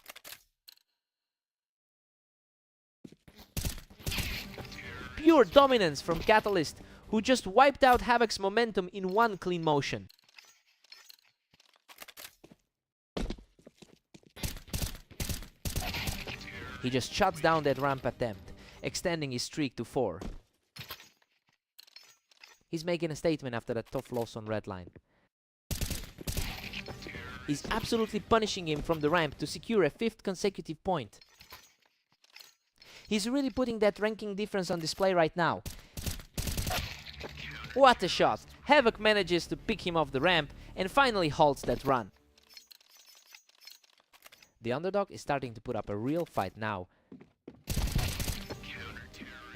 Pure dominance from Catalyst, who just wiped out Havoc's momentum in one clean motion. He just shuts down that ramp attempt, extending his streak to 4. He's making a statement after that tough loss on Redline. He's absolutely punishing him from the ramp to secure a 5th consecutive point. He's really putting that ranking difference on display right now. What a shot! Havoc manages to pick him off the ramp and finally halts that run. The underdog is starting to put up a real fight now.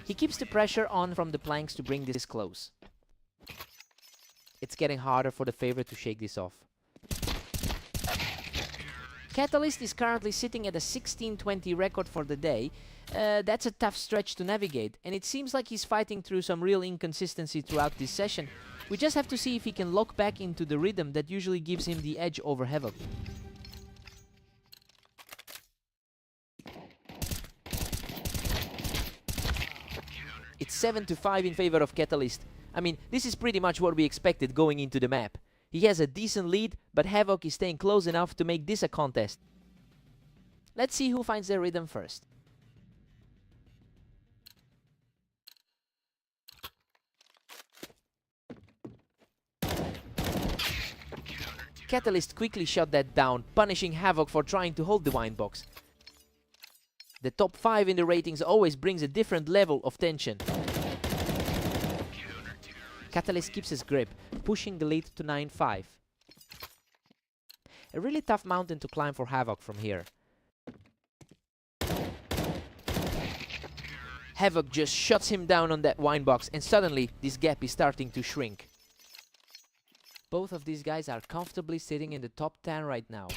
He keeps the pressure on from the planks to bring this close. It's getting harder for the favorite to shake this off. Catalyst is currently sitting at a 16-20 record for the day. That's a tough stretch to navigate, and it seems like he's fighting through some real inconsistency throughout this session. We just have to see if he can lock back into the rhythm that usually gives him the edge over Havoc. It's 7-5 in favor of Catalyst. I mean, this is pretty much what we expected going into the map. He has a decent lead, but Havoc is staying close enough to make this a contest. Let's see who finds their rhythm first. Catalyst quickly shut that down, punishing Havoc for trying to hold the wine box. The top 5 in the ratings always brings a different level of tension. Catalyst keeps his grip, pushing the lead to 9-5. A really tough mountain to climb for Havoc from here. Havoc just shuts him down on that wine box, and suddenly this gap is starting to shrink. Both of these guys are comfortably sitting in the top 10 right now.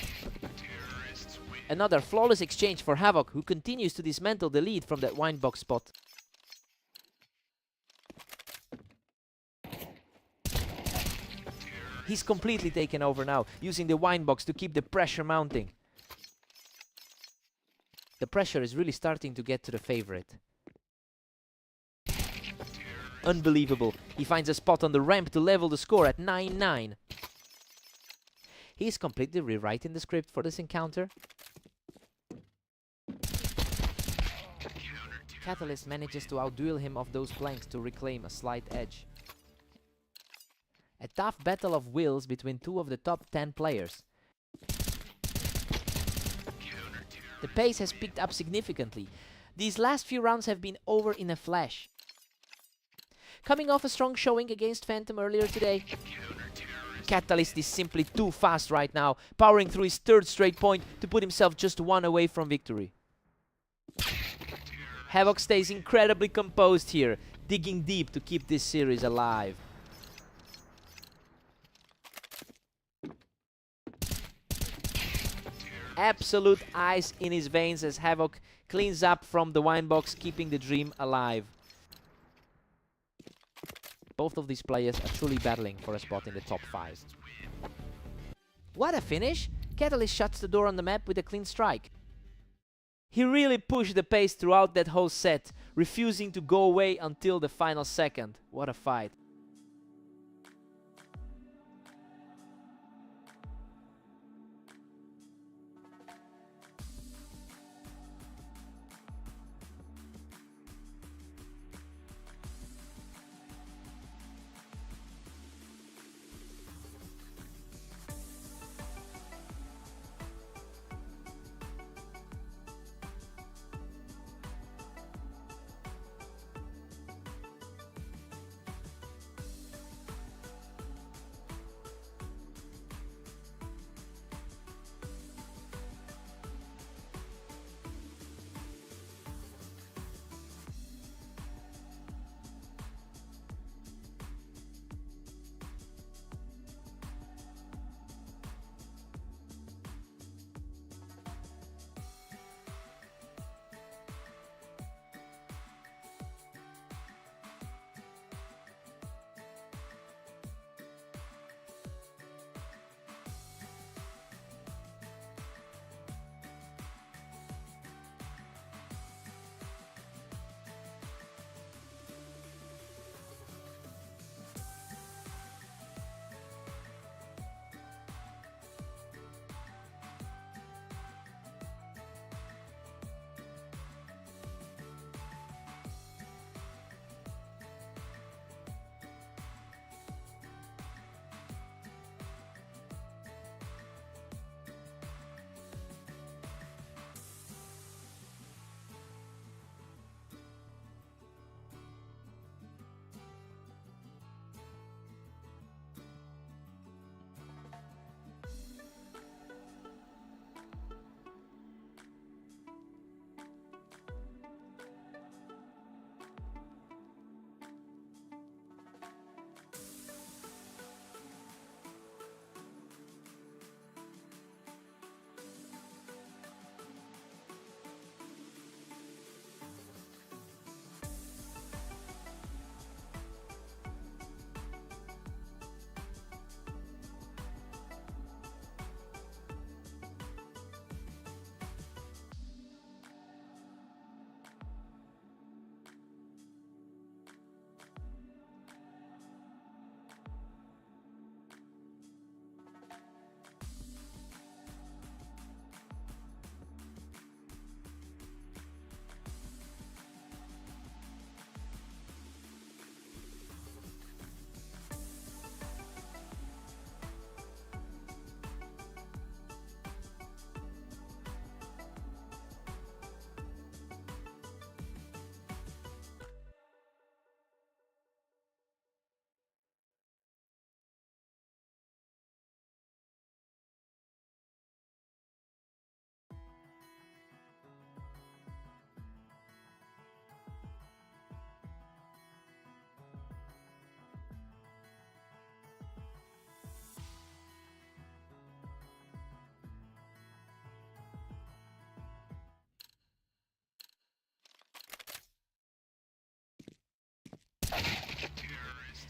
Another flawless exchange for Havoc, who continues to dismantle the lead from that wine box spot. He's completely taken over now, using the wine box to keep the pressure mounting. The pressure is really starting to get to the favorite. Unbelievable. He finds a spot on the ramp to level the score at 9-9. He's completely rewriting the script for this encounter. Catalyst manages to outduel him off those planks to reclaim a slight edge. A tough battle of wills between two of the top 10 players. The pace has picked up significantly. These last few rounds have been over in a flash. Coming off a strong showing against Phantom earlier today, Catalyst is simply too fast right now, powering through his 3rd straight point to put himself just 1 away from victory. Havoc stays incredibly composed here, digging deep to keep this series alive. Absolute ice in his veins as Havoc cleans up from the wine box, keeping the dream alive. Both of these players are truly battling for a spot in the top 5. What a finish! Catalyst shuts the door on the map with a clean strike. He really pushed the pace throughout that whole set, refusing to go away until the final second. What a fight.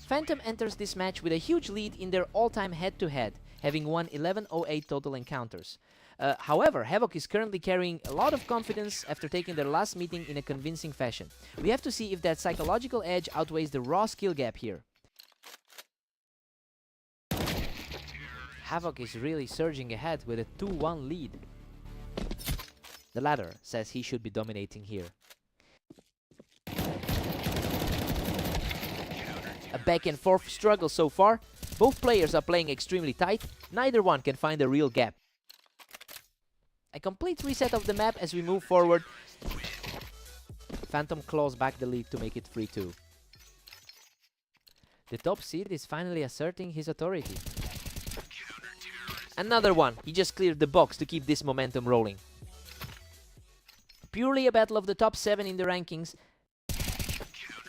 Phantom enters this match with a huge lead in their all-time head-to-head, having won 1108 total encounters. However, Havoc is currently carrying a lot of confidence after taking their last meeting in a convincing fashion. We have to see if that psychological edge outweighs the raw skill gap here. Havoc is really surging ahead with a 2-1 lead. The latter says he should be dominating here. A back and forth struggle so far. Both players are playing extremely tight. Neither one can find a real gap. A complete reset of the map as we move forward. Phantom claws back the lead to make it 3-2. The top seed is finally asserting his authority. Another one. He just cleared the box to keep this momentum rolling. Purely a battle of the top 7 in the rankings.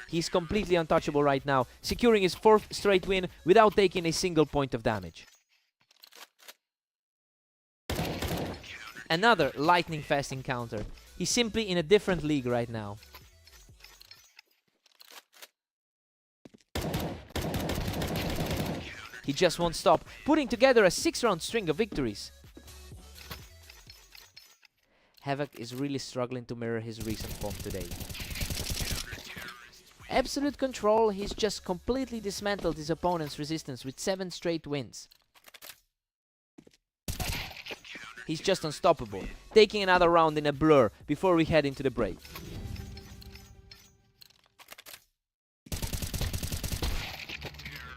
He's completely untouchable right now, securing his 4th straight win without taking a single point of damage. Another lightning-fast encounter. He's simply in a different league right now. He just won't stop, putting together a 6-round string of victories. Havoc is really struggling to mirror his recent form today. Absolute control, he's just completely dismantled his opponent's resistance with 7 straight wins. He's just unstoppable, taking another round in a blur before we head into the break.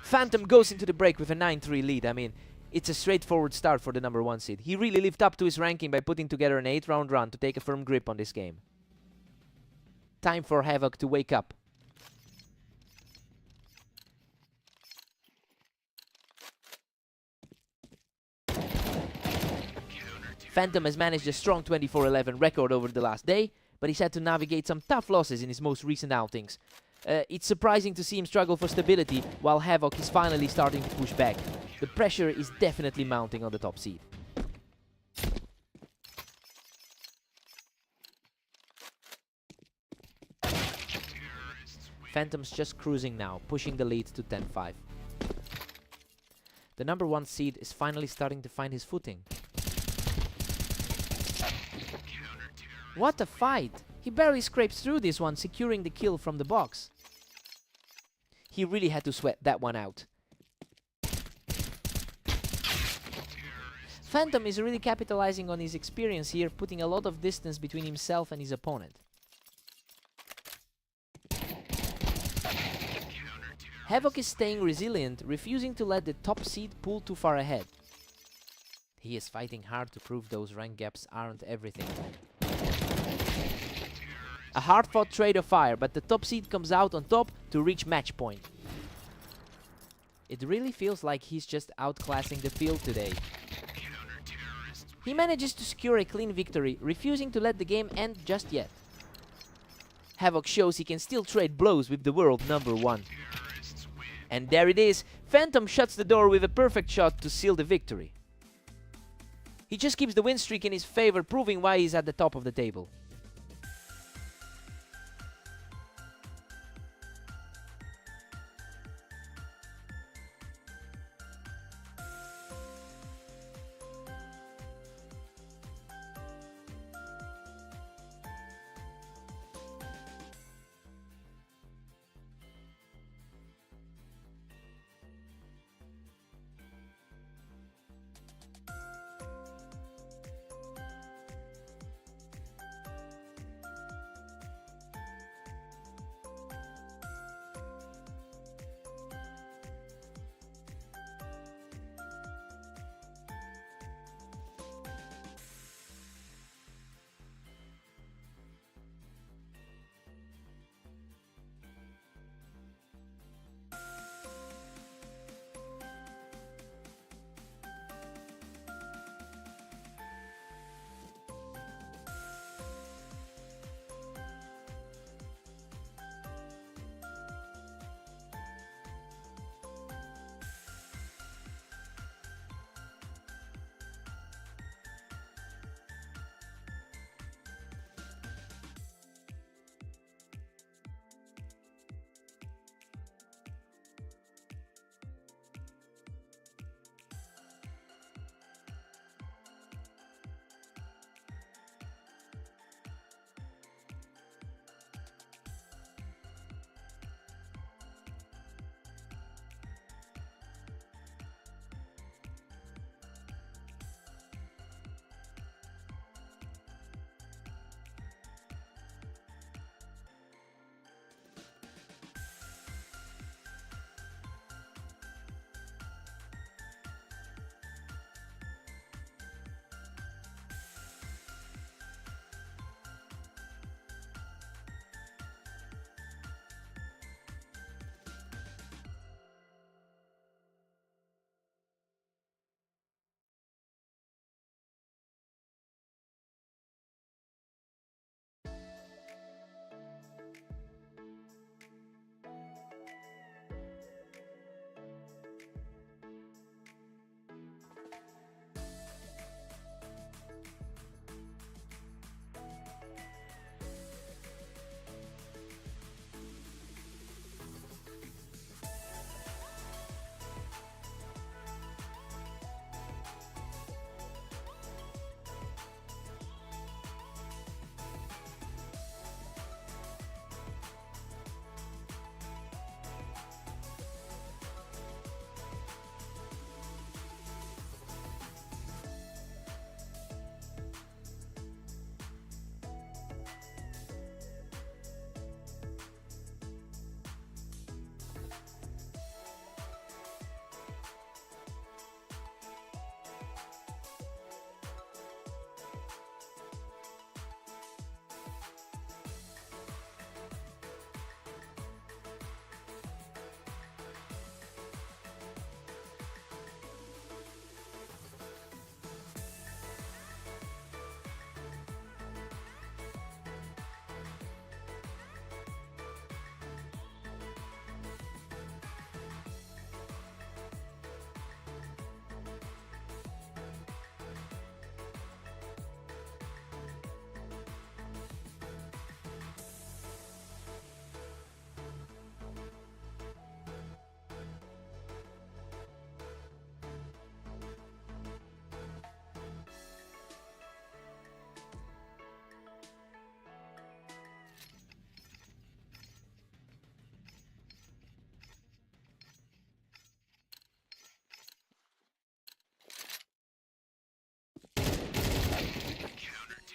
Phantom goes into the break with a 9-3 lead. I mean, it's a straightforward start for the number 1 seed. He really lived up to his ranking by putting together an 8-round run to take a firm grip on this game. Time for Havoc to wake up. Phantom has managed a strong 24-11 record over the last day, but he's had to navigate some tough losses in his most recent outings. It's surprising to see him struggle for stability, while Havoc is finally starting to push back. The pressure is definitely mounting on the top seed. Phantom's just cruising now, pushing the lead to 10-5. The number 1 seed is finally starting to find his footing. What a fight! He barely scrapes through this one, securing the kill from the box. He really had to sweat that one out. Phantom is really capitalizing on his experience here, putting a lot of distance between himself and his opponent. Havoc is staying resilient, refusing to let the top seed pull too far ahead. He is fighting hard to prove those rank gaps aren't everything. A hard-fought trade of fire, but the top seed comes out on top to reach match point. It really feels like he's just outclassing the field today. He manages to secure a clean victory, refusing to let the game end just yet. Havoc shows he can still trade blows with the world number 1. And there it is, Phantom shuts the door with a perfect shot to seal the victory. He just keeps the win streak in his favor, proving why he's at the top of the table.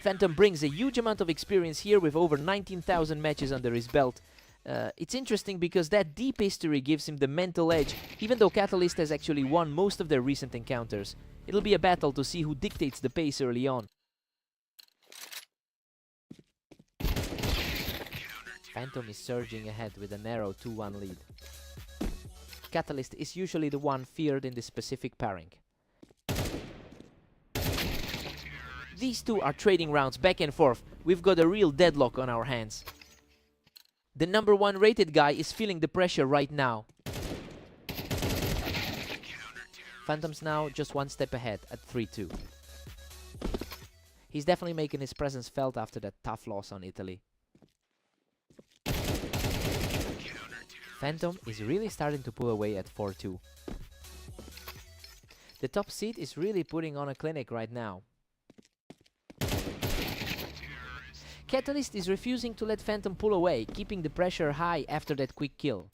Phantom brings a huge amount of experience here with over 19,000 matches under his belt. It's interesting because that deep history gives him the mental edge, even though Catalyst has actually won most of their recent encounters. It'll be a battle to see who dictates the pace early on. Phantom is surging ahead with a narrow 2-1 lead. Catalyst is usually the one feared in this specific pairing. These two are trading rounds back and forth. We've got a real deadlock on our hands. The number 1 rated guy is feeling the pressure right now. Phantom's now just one step ahead at 3-2. He's definitely making his presence felt after that tough loss on Italy. Phantom is really starting to pull away at 4-2. The top seed is really putting on a clinic right now. Catalyst is refusing to let Phantom pull away, keeping the pressure high after that quick kill.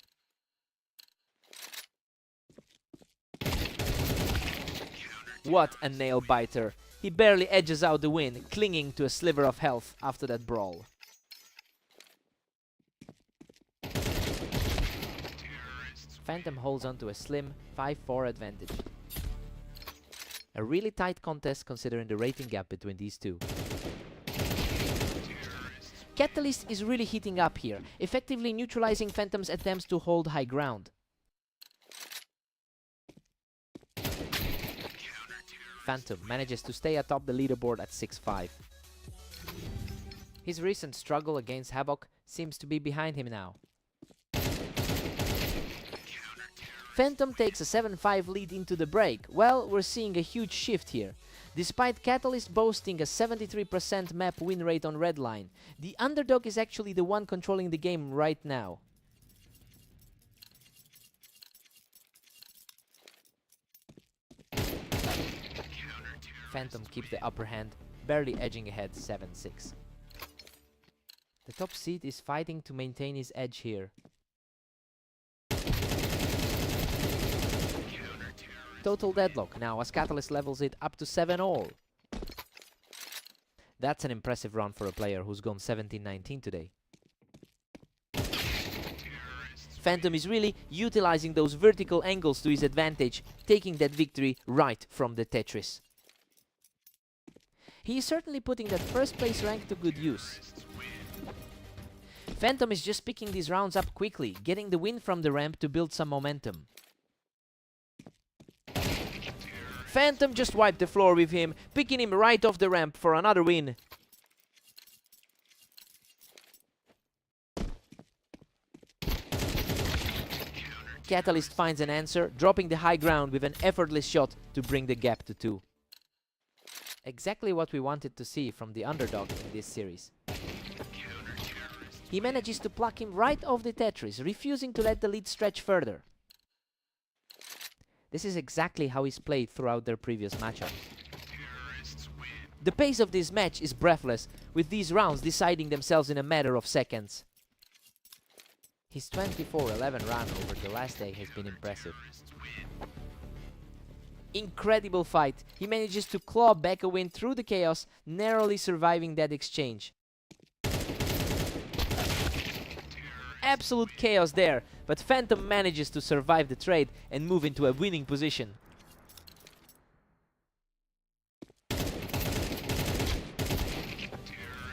What a nail biter! He barely edges out the win, clinging to a sliver of health after that brawl. Phantom holds on to a slim 5-4 advantage. A really tight contest considering the rating gap between these two. Catalyst is really heating up here, effectively neutralizing Phantom's attempts to hold high ground. Phantom manages to stay atop the leaderboard at 6-5. His recent struggle against Havoc seems to be behind him now. Phantom takes a 7-5 lead into the break. Well, we're seeing a huge shift here. Despite Catalyst boasting a 73% map win rate on Redline, the underdog is actually the one controlling the game right now. Phantom keeps the upper hand, barely edging ahead 7-6. The top seed is fighting to maintain his edge here. Total deadlock now as Catalyst levels it up to 7-all. That's an impressive run for a player who's gone 17-19 today. Phantom is really utilizing those vertical angles to his advantage, taking that victory right from the Tetris. He is certainly putting that first place rank to good use. Phantom is just picking these rounds up quickly, getting the win from the ramp to build some momentum. Phantom just wiped the floor with him, picking him right off the ramp for another win. Catalyst finds an answer, dropping the high ground with an effortless shot to bring the gap to 2. Exactly what we wanted to see from the underdog in this series. He manages to pluck him right off the Tetris, refusing to let the lead stretch further. This is exactly how he's played throughout their previous matchups. The pace of this match is breathless, with these rounds deciding themselves in a matter of seconds. His 24-11 run over the last day has been impressive. Incredible fight. He manages to claw back a win through the chaos, narrowly surviving that exchange. Absolute chaos there, but Phantom manages to survive the trade and move into a winning position.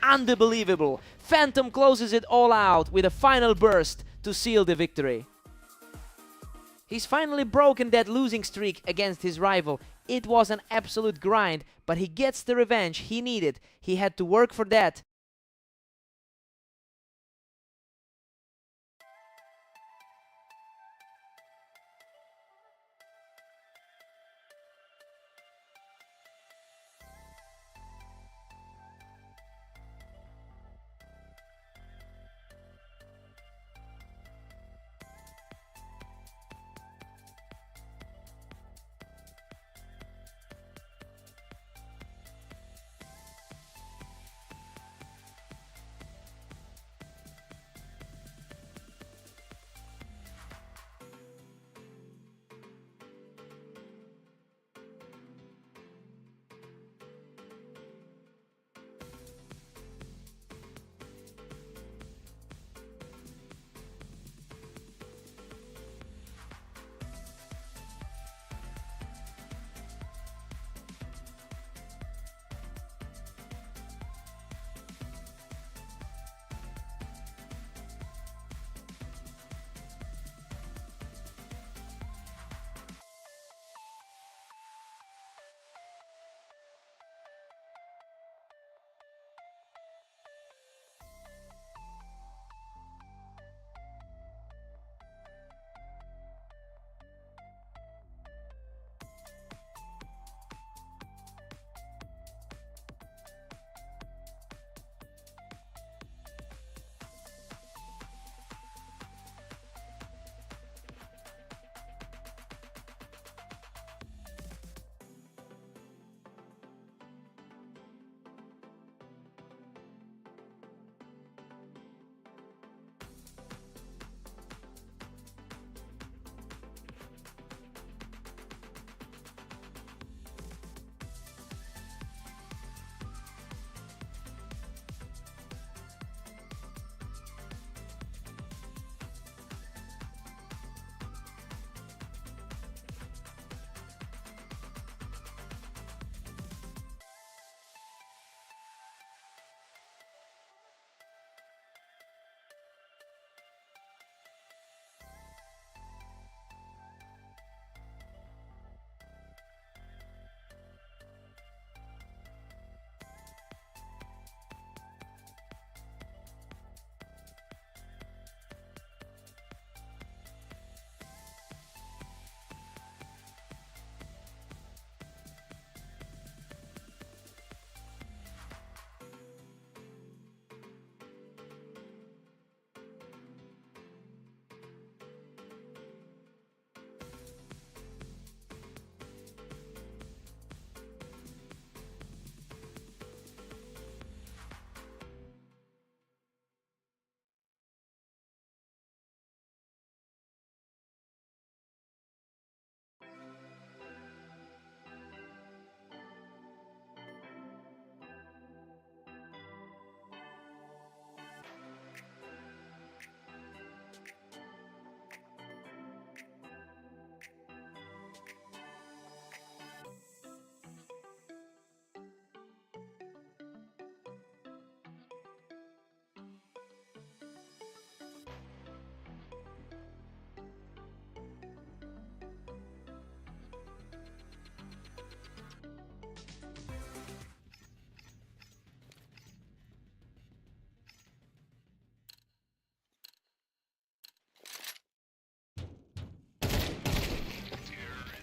Unbelievable! Phantom closes it all out with a final burst to seal the victory. He's finally broken that losing streak against his rival. It was an absolute grind, but he gets the revenge he needed. He had to work for that.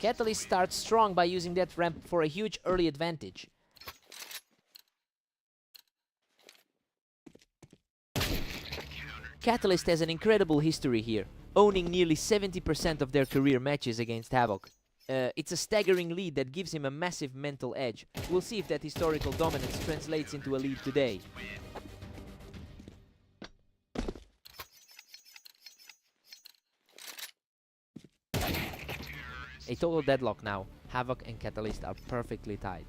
Catalyst starts strong by using that ramp for a huge early advantage. Catalyst has an incredible history here, owning nearly 70% of their career matches against Havoc. It's a staggering lead that gives him a massive mental edge. We'll see if that historical dominance translates into a lead today. A total deadlock now. Havoc and Catalyst are perfectly tied.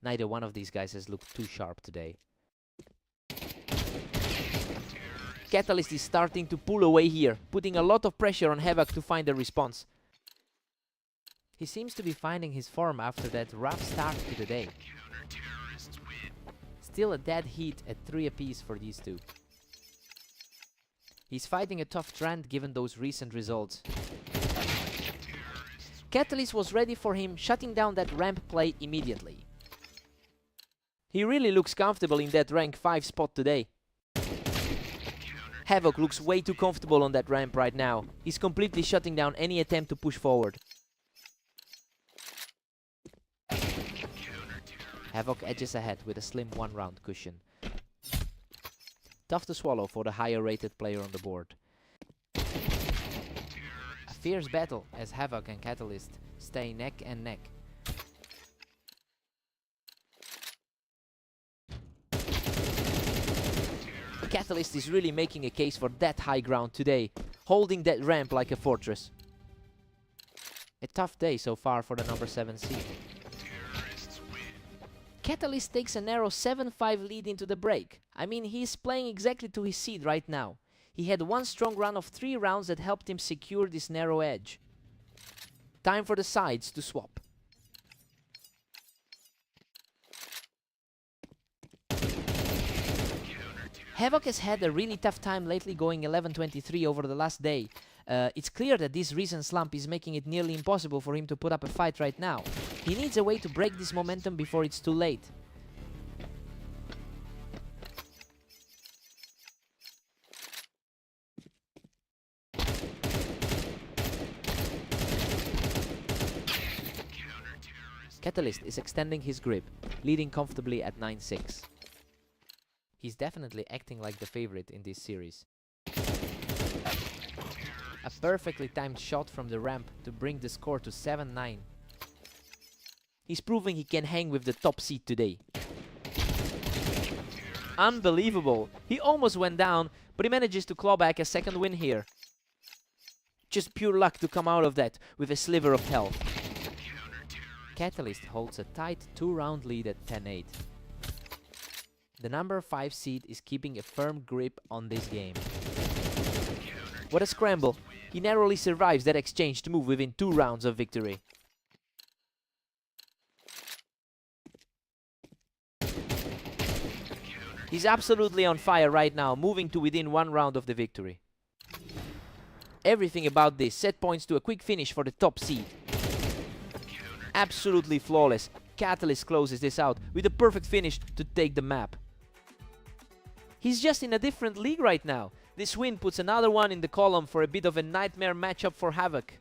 Neither one of these guys has looked too sharp today. Catalyst is starting to pull away here, putting a lot of pressure on Havoc to find a response. He seems to be finding his form after that rough start to the day. Still a dead heat at 3 apiece for these two. He's fighting a tough trend given those recent results. Catalyst was ready for him, shutting down that ramp play immediately. He really looks comfortable in that rank 5 spot today. Havoc looks way too comfortable on that ramp right now. He's completely shutting down any attempt to push forward. Havoc edges ahead with a slim 1-round cushion. Tough to swallow for the higher rated player on the board. A fierce battle as Havoc and Catalyst stay neck and neck. Catalyst is really making a case for that high ground today, holding that ramp like a fortress. A tough day so far for the number 7 seed. Catalyst takes a narrow 7-5 lead into the break. I mean, he's playing exactly to his seed right now. He had one strong run of 3 rounds that helped him secure this narrow edge. Time for the sides to swap. Havoc has had a really tough time lately, going 11-23 over the last day. It's clear that this recent slump is making it nearly impossible for him to put up a fight right now. He needs a way to break this momentum before it's too late. Catalyst is extending his grip, leading comfortably at 9-6. He's definitely acting like the favorite in this series. A perfectly timed shot from the ramp to bring the score to 7-9. He's proving he can hang with the top seed today. Unbelievable! He almost went down, but he manages to claw back a second win here. Just pure luck to come out of that with a sliver of health. Catalyst holds a tight 2-round lead at 10-8. The number 5 seed is keeping a firm grip on this game. What a scramble! He narrowly survives that exchange to move within 2 rounds of victory. He's absolutely on fire right now, moving to within 1 round of the victory. Everything about this set points to a quick finish for the top seed. Absolutely flawless. Catalyst closes this out with a perfect finish to take the map. He's just in a different league right now. This win puts another one in the column for a bit of a nightmare matchup for Havoc.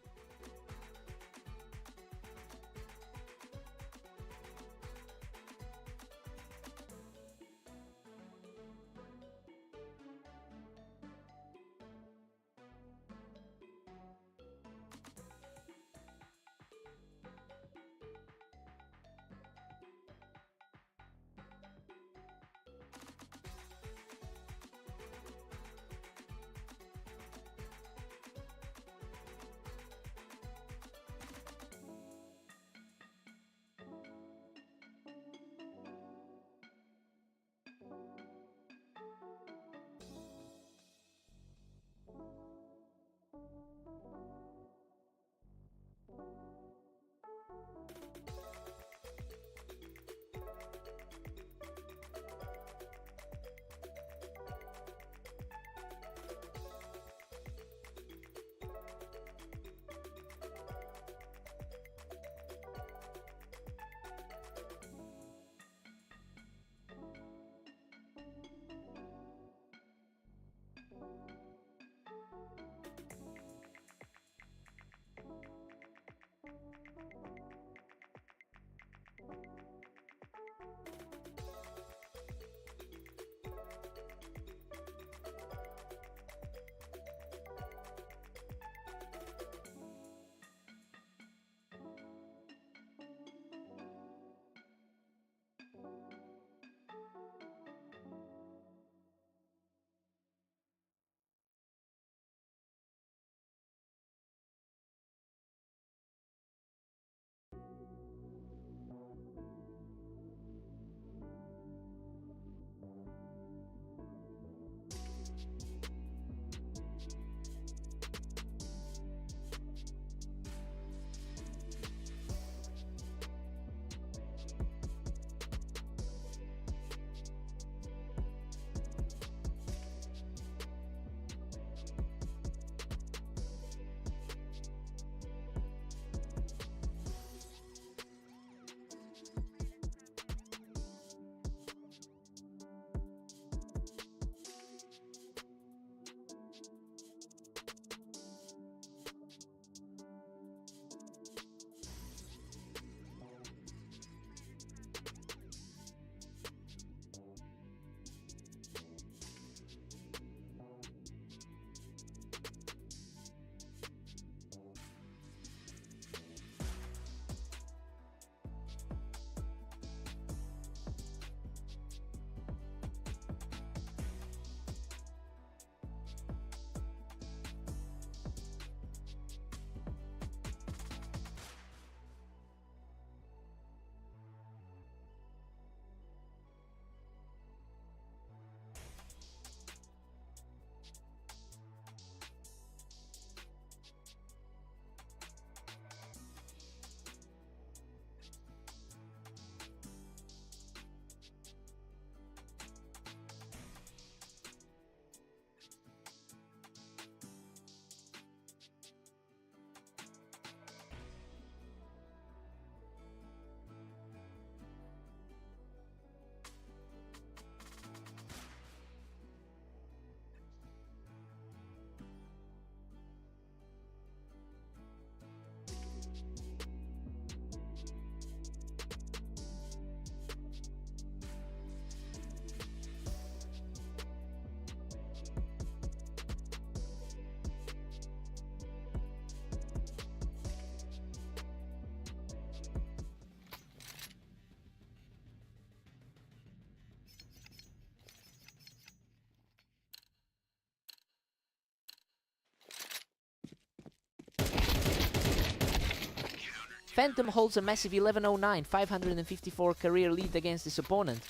Phantom holds a massive 1109, 554 career lead against his opponent.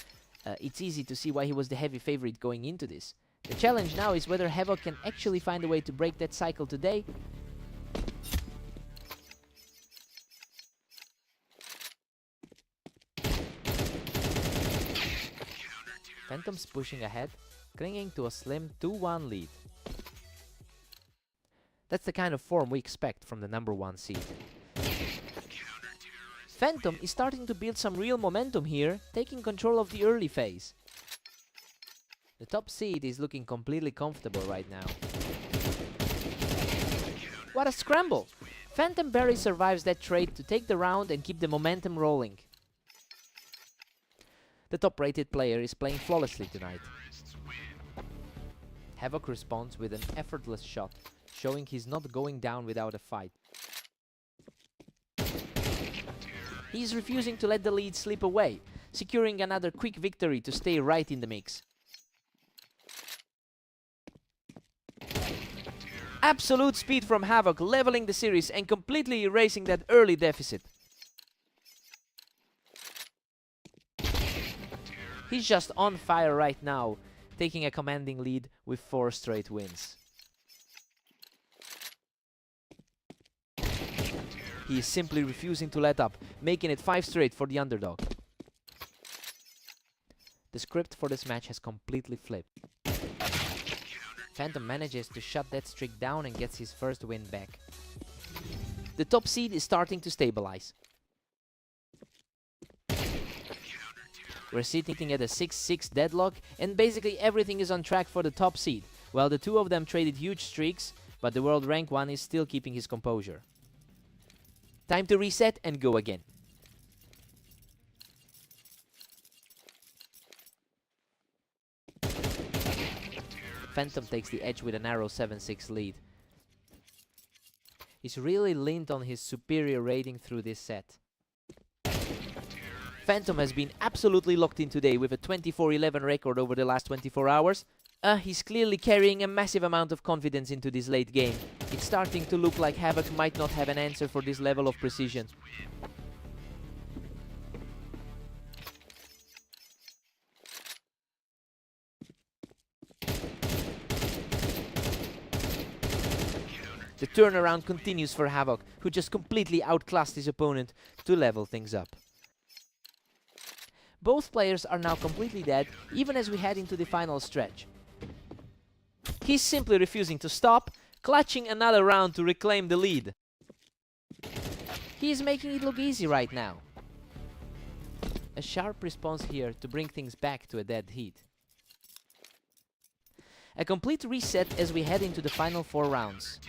It's easy to see why he was the heavy favorite going into this. The challenge now is whether Havoc can actually find a way to break that cycle today. Phantom's pushing ahead, clinging to a slim 2-1 lead. That's the kind of form we expect from the #1 seed. Phantom is starting to build some real momentum here, taking control of the early phase. The top seed is looking completely comfortable right now. What a scramble! Phantom barely survives that trade to take the round and keep the momentum rolling. The top-rated player is playing flawlessly tonight. Havoc responds with an effortless shot, showing he's not going down without a fight. He's refusing to let the lead slip away, securing another quick victory to stay right in the mix. Absolute speed from Havoc, leveling the series and completely erasing that early deficit. He's just on fire right now, taking a commanding lead with 4 straight wins. He is simply refusing to let up, making it 5 straight for the underdog. The script for this match has completely flipped. Phantom manages to shut that streak down and gets his first win back. The top seed is starting to stabilize. We're sitting at a 6-6 deadlock, and basically everything is on track for the top seed, while the two of them traded huge streaks, but the world rank 1 is still keeping his composure. Time to reset and go again. Phantom takes the edge with a narrow 7-6 lead. He's really leaned on his superior rating through this set. Phantom has been absolutely locked in today with a 24-11 record over the last 24 hours. He's clearly carrying a massive amount of confidence into this late game. It's starting to look like Havoc might not have an answer for this level of precision. The turnaround continues for Havoc, who just completely outclassed his opponent to level things up. Both players are now completely dead, even as we head into the final stretch. He's simply refusing to stop, clutching another round to reclaim the lead. He is making it look easy right now. A sharp response here to bring things back to a dead heat. A complete reset as we head into the final 4 rounds.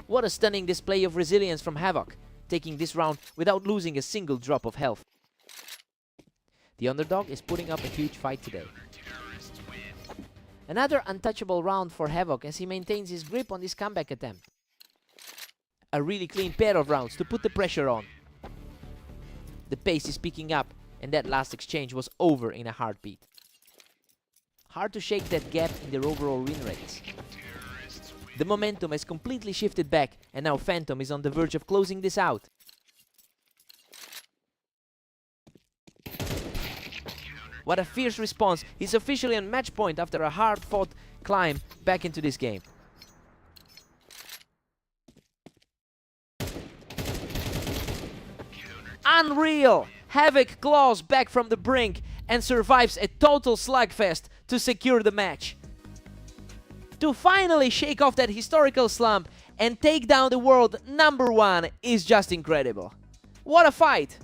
What a stunning display of resilience from Havoc, taking this round without losing a single drop of health. The underdog is putting up a huge fight today. Another untouchable round for Havoc as he maintains his grip on this comeback attempt. A really clean pair of rounds to put the pressure on. The pace is picking up, and that last exchange was over in a heartbeat. Hard to shake that gap in their overall win rates. The momentum has completely shifted back, and now Phantom is on the verge of closing this out. What a fierce response. He's officially on match point after a hard-fought climb back into this game. Unreal! Havoc claws back from the brink and survives a total slugfest to secure the match. To finally shake off that historical slump and take down the world #1 is just incredible. What a fight!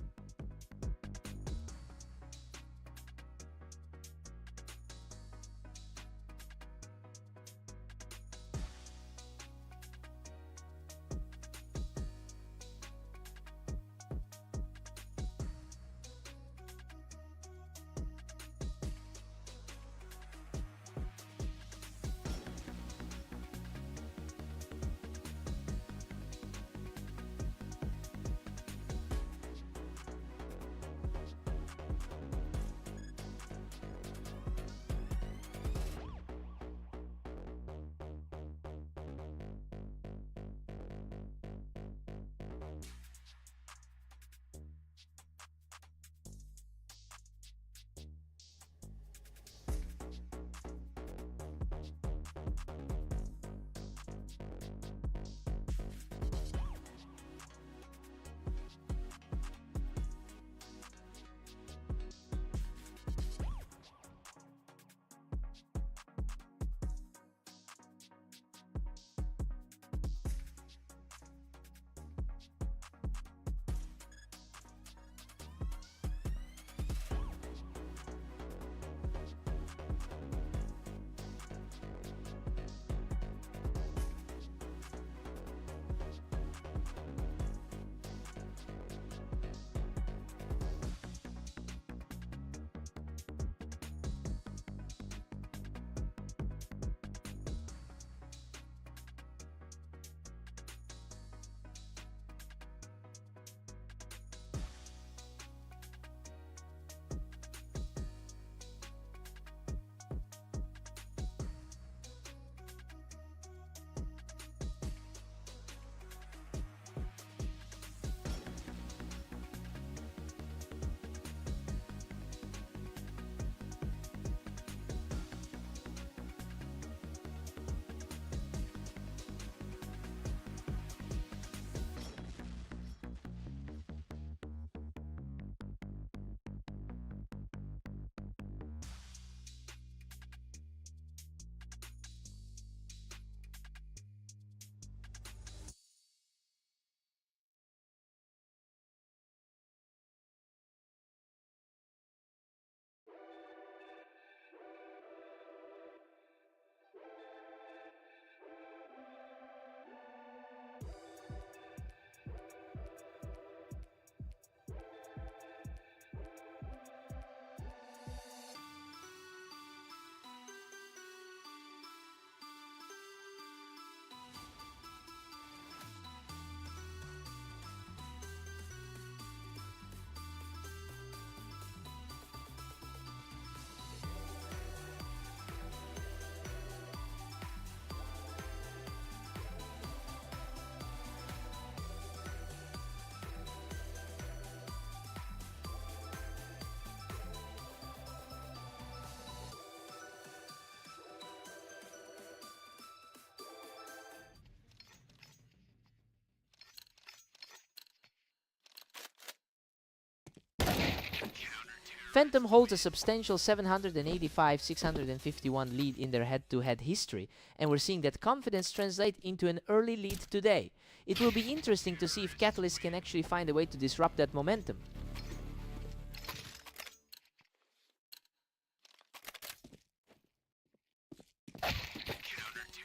Phantom holds a substantial 785-651 lead in their head-to-head history, and we're seeing that confidence translate into an early lead today. It will be interesting to see if Catalyst can actually find a way to disrupt that momentum.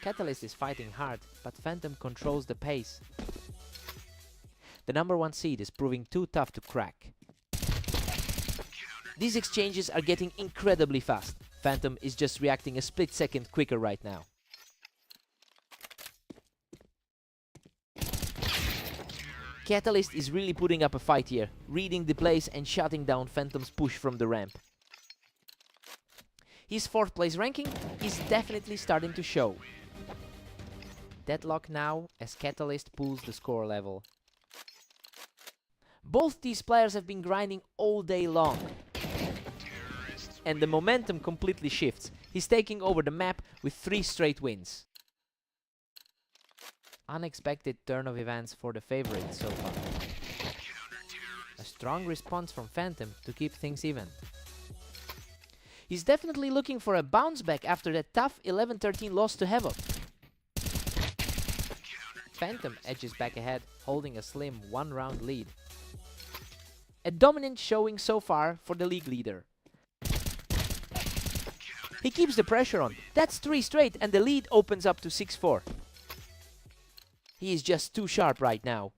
Catalyst is fighting hard, but Phantom controls the pace. The #1 seed is proving too tough to crack. These exchanges are getting incredibly fast. Phantom is just reacting a split second quicker right now. Catalyst is really putting up a fight here, reading the plays and shutting down Phantom's push from the ramp. His 4th place ranking is definitely starting to show. Deadlock now as Catalyst pulls the score level. Both these players have been grinding all day long. And the momentum completely shifts. He's taking over the map with 3 straight wins. Unexpected turn of events for the favorite so far. A strong response from Phantom to keep things even. He's definitely looking for a bounce back after that tough 11-13 loss to Havoc. Phantom edges back ahead, holding a slim 1-round lead. A dominant showing so far for the league leader. He keeps the pressure on. That's 3 straight and the lead opens up to 6-4. He is just too sharp right now.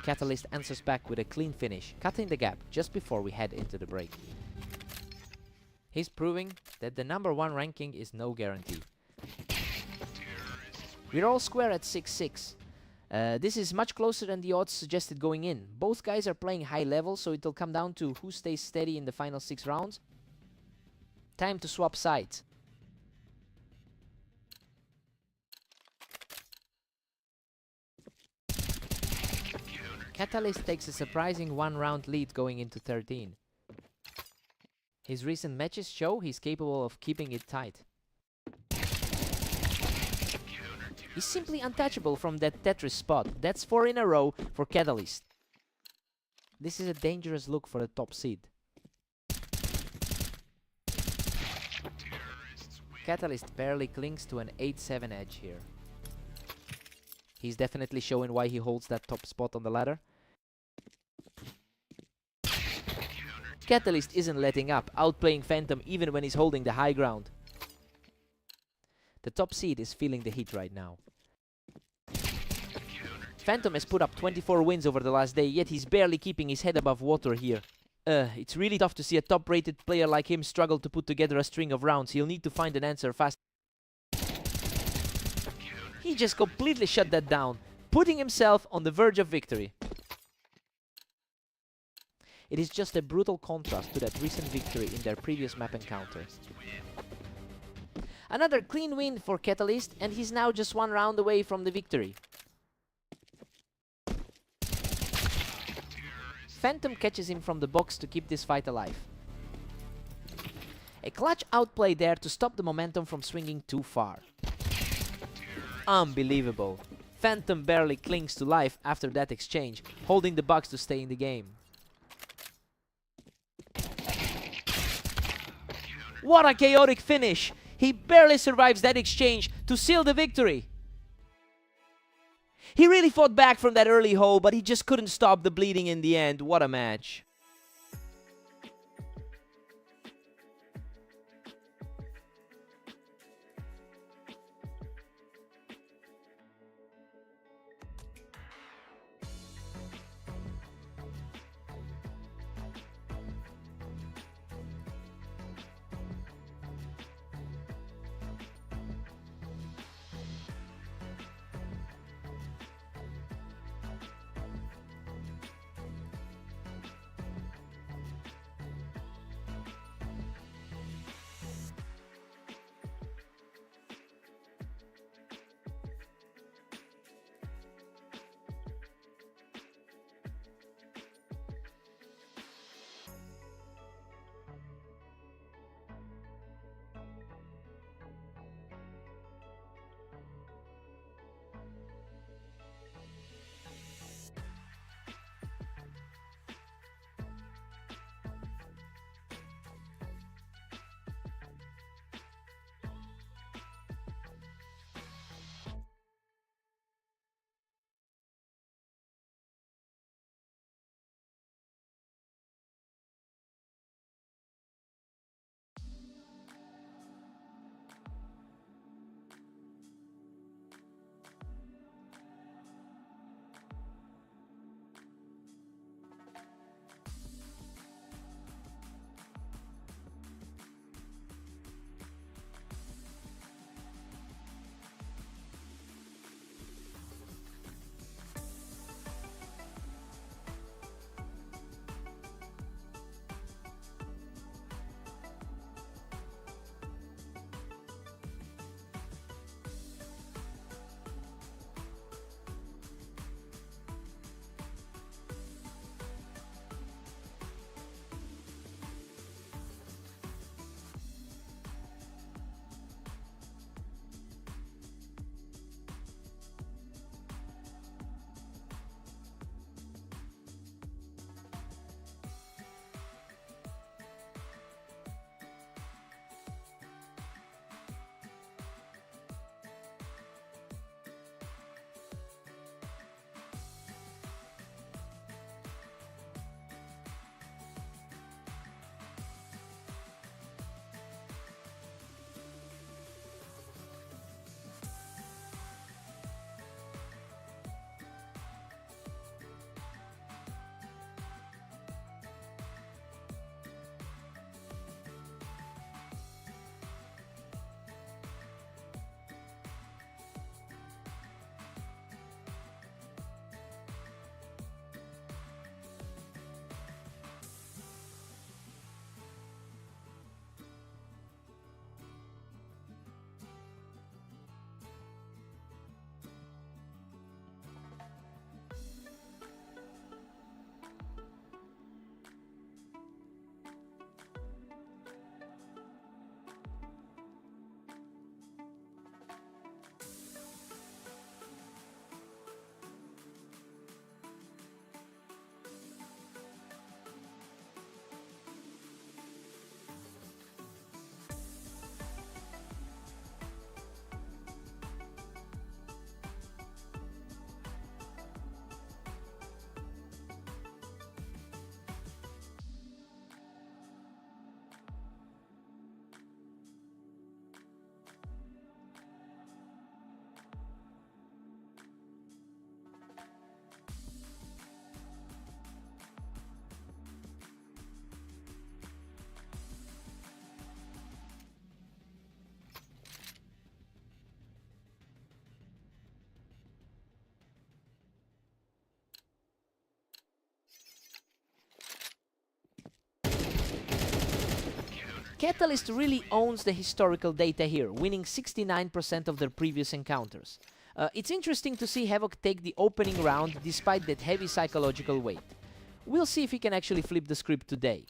Catalyst answers back with a clean finish, cutting the gap just before we head into the break. He's proving that the #1 ranking is no guarantee. We're all square at 6-6. This is much closer than the odds suggested going in. Both guys are playing high level, so it'll come down to who stays steady in the final 6 rounds. Time to swap sides. Catalyst takes a surprising 1-round lead going into 13. His recent matches show he's capable of keeping it tight. He's simply untouchable from that Tetris spot. That's 4 in a row for Catalyst. This is a dangerous look for the top seed. Catalyst barely clings to an 8-7 edge here. He's definitely showing why he holds that top spot on the ladder. Catalyst isn't letting up, outplaying Phantom even when he's holding the high ground. The top seed is feeling the heat right now. Phantom has put up 24 wins over the last day, yet he's barely keeping his head above water here. It's really tough to see a top-rated player like him struggle to put together a string of rounds. He'll need to find an answer fast. He just completely shut that down, putting himself on the verge of victory. It is just a brutal contrast to that recent victory in their previous map encounter. Another clean win for Catalyst, and he's now just 1 round away from the victory. Phantom catches him from the box to keep this fight alive. A clutch outplay there to stop the momentum from swinging too far. Unbelievable. Phantom barely clings to life after that exchange, holding the Bucks to stay in the game. What a chaotic finish! He barely survives that exchange to seal the victory. He really fought back from that early hole, but he just couldn't stop the bleeding in the end. What a match. Catalyst really owns the historical data here, winning 69% of their previous encounters. It's interesting to see Havoc take the opening round despite that heavy psychological weight. We'll see if he can actually flip the script today.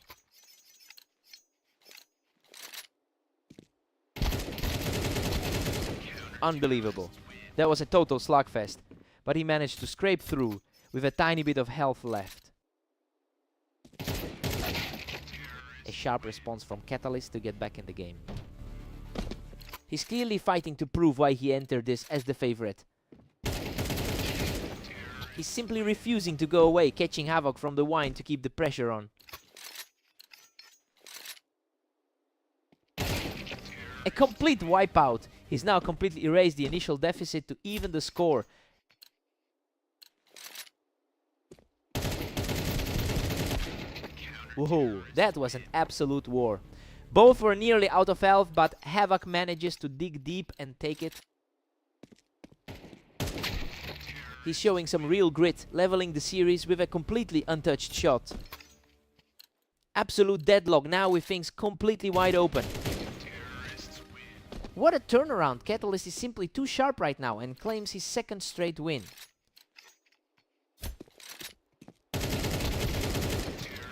Unbelievable. That was a total slugfest, but he managed to scrape through with a tiny bit of health left. A sharp response from Catalyst to get back in the game. He's clearly fighting to prove why he entered this as the favorite. He's simply refusing to go away, catching Havoc from the wine to keep the pressure on. A complete wipeout. He's now completely erased the initial deficit to even the score. Whoa, that was an absolute war. Both were nearly out of health, but Havoc manages to dig deep and take it. He's showing some real grit, leveling the series with a completely untouched shot. Absolute deadlock now with things completely wide open. What a turnaround. Catalyst is simply too sharp right now and claims his second straight win.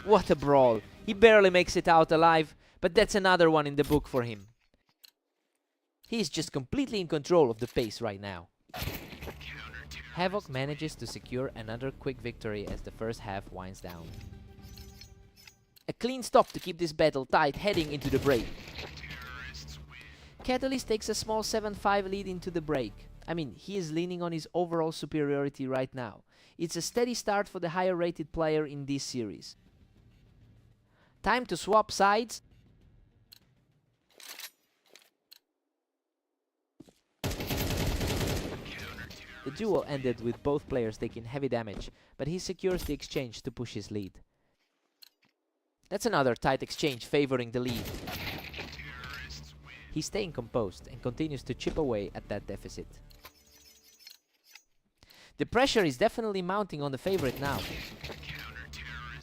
What a brawl. He barely makes it out alive, but that's another one in the book for him. He's just completely in control of the pace right now. Havoc manages to secure another quick victory as the first half winds down. A clean stop to keep this battle tight heading into the break. Catalyst takes a small 7-5 lead into the break. I mean, he is leaning on his overall superiority right now. It's a steady start for the higher rated player in this series. Time to swap sides. The duel ended with both players taking heavy damage, but he secures the exchange to push his lead. That's another tight exchange favoring the lead. He's staying composed and continues to chip away at that deficit. The pressure is definitely mounting on the favorite now.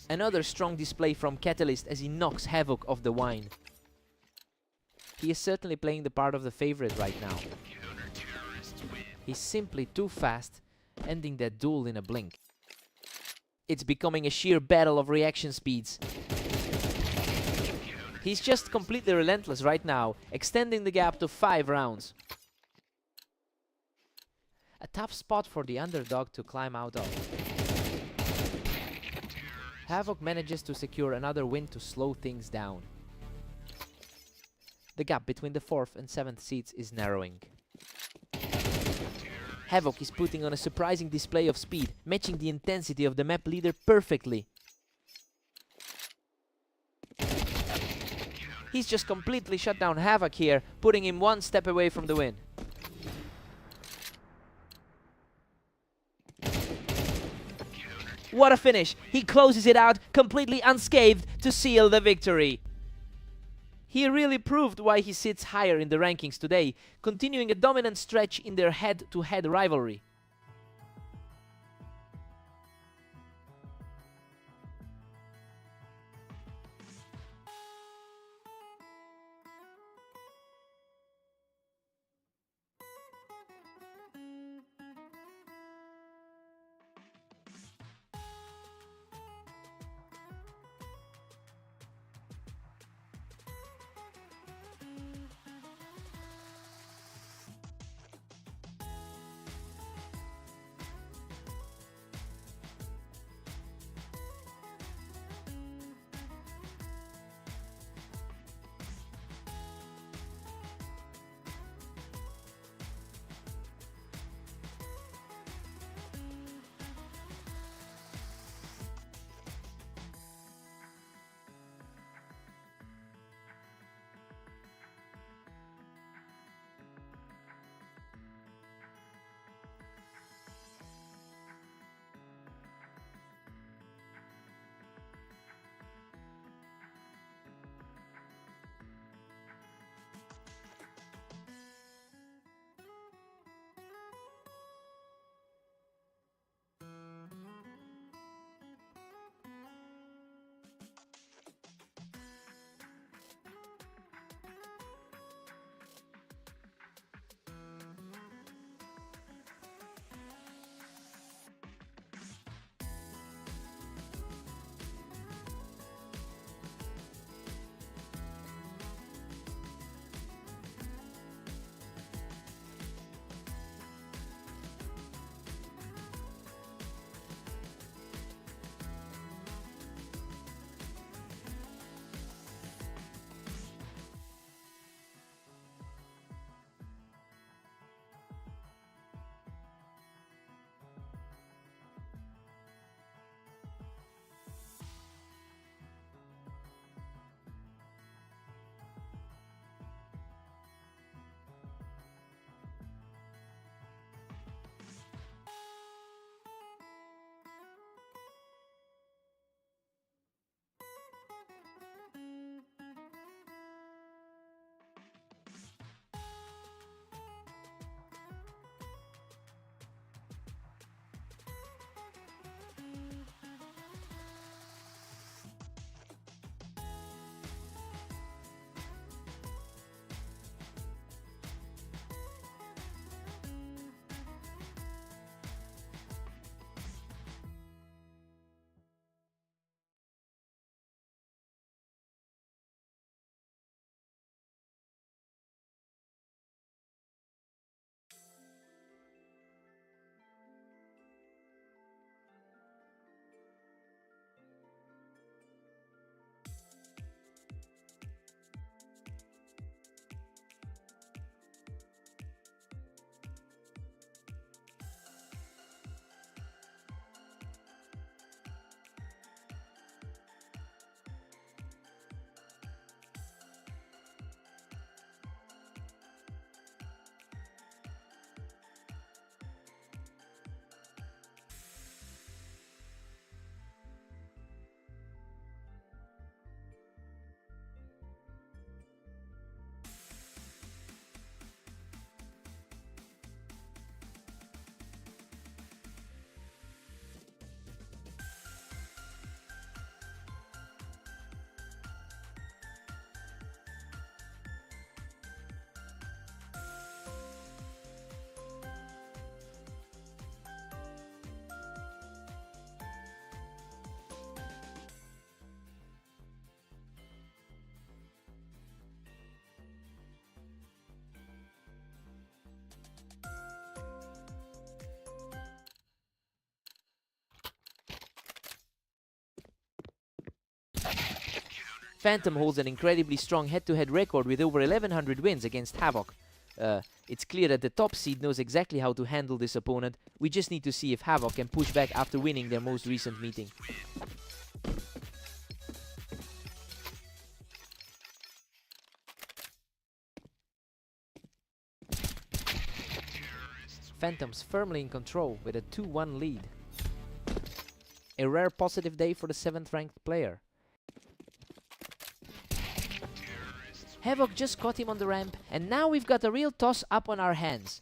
Another strong display from Catalyst as he knocks Havoc off the wine. He is certainly playing the part of the favorite right now. He's simply too fast, ending that duel in a blink. It's becoming a sheer battle of reaction speeds. He's just completely relentless right now, extending the gap to 5 rounds. A tough spot for the underdog to climb out of. Havoc manages to secure another win to slow things down. The gap between the 4th and 7th seeds is narrowing. Havoc is putting on a surprising display of speed, matching the intensity of the map leader perfectly. He's just completely shut down Havoc here, putting him one step away from the win. What a finish! He closes it out completely unscathed to seal the victory. He really proved why he sits higher in the rankings today, continuing a dominant stretch in their head-to-head rivalry. Phantom holds an incredibly strong head-to-head record with over 1100 wins against Havoc. It's clear that the top seed knows exactly how to handle this opponent. We just need to see if Havoc can push back after winning their most recent meeting. Phantom's firmly in control with a 2-1 lead. A rare positive day for the 7th ranked player. Havoc just caught him on the ramp, and now we've got a real toss up on our hands.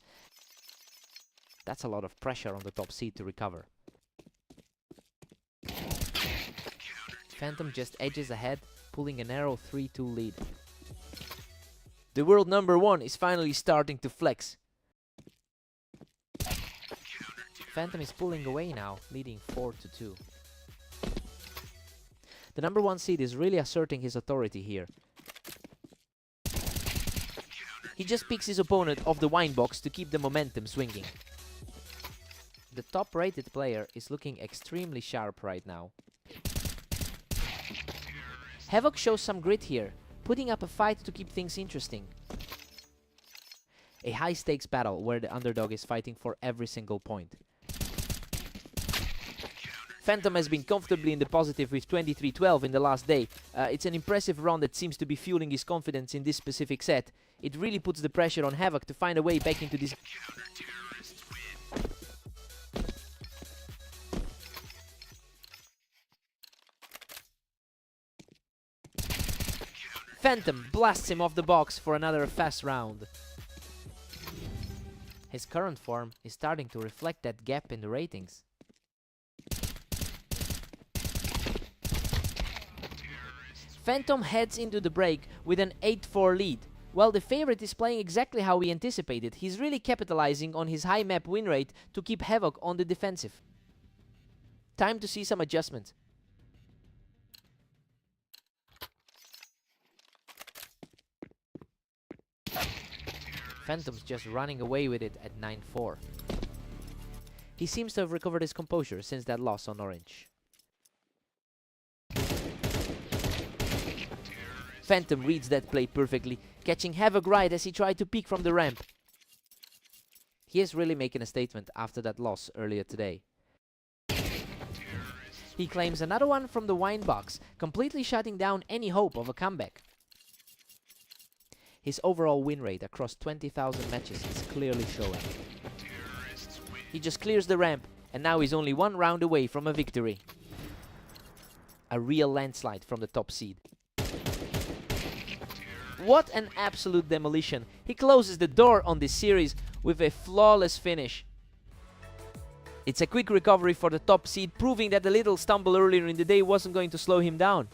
That's a lot of pressure on the top seed to recover. Phantom just edges ahead, pulling a narrow 3-2 lead. The world number 1 is finally starting to flex. Phantom is pulling away now, leading 4-2. The number 1 seed is really asserting his authority here. He just picks his opponent off the wine box to keep the momentum swinging. The top rated player is looking extremely sharp right now. Havoc shows some grit here, putting up a fight to keep things interesting. A high stakes battle where the underdog is fighting for every single point. Phantom has been comfortably in the positive with 23-12 in the last day. It's an impressive run that seems to be fueling his confidence in this specific set. It really puts the pressure on Havoc to find a way back into this. Phantom blasts him off the box for another fast round. His current form is starting to reflect that gap in the ratings. Phantom heads into the break with an 8-4 lead. While the favorite is playing exactly how we anticipated, he's really capitalizing on his high map win rate to keep Havoc on the defensive. Time to see some adjustments. Phantom's just running away with it at 9-4. He seems to have recovered his composure since that loss on Orange. Phantom reads that play perfectly, catching Havoc right as he tried to peek from the ramp. He is really making a statement after that loss earlier today. He claims another one from the wine box, completely shutting down any hope of a comeback. His overall win rate across 20,000 matches is clearly showing. He just clears the ramp, and now he's only 1 round away from a victory. A real landslide from the top seed. What an absolute demolition. He closes the door on this series with a flawless finish. It's a quick recovery for the top seed, proving that the little stumble earlier in the day wasn't going to slow him down.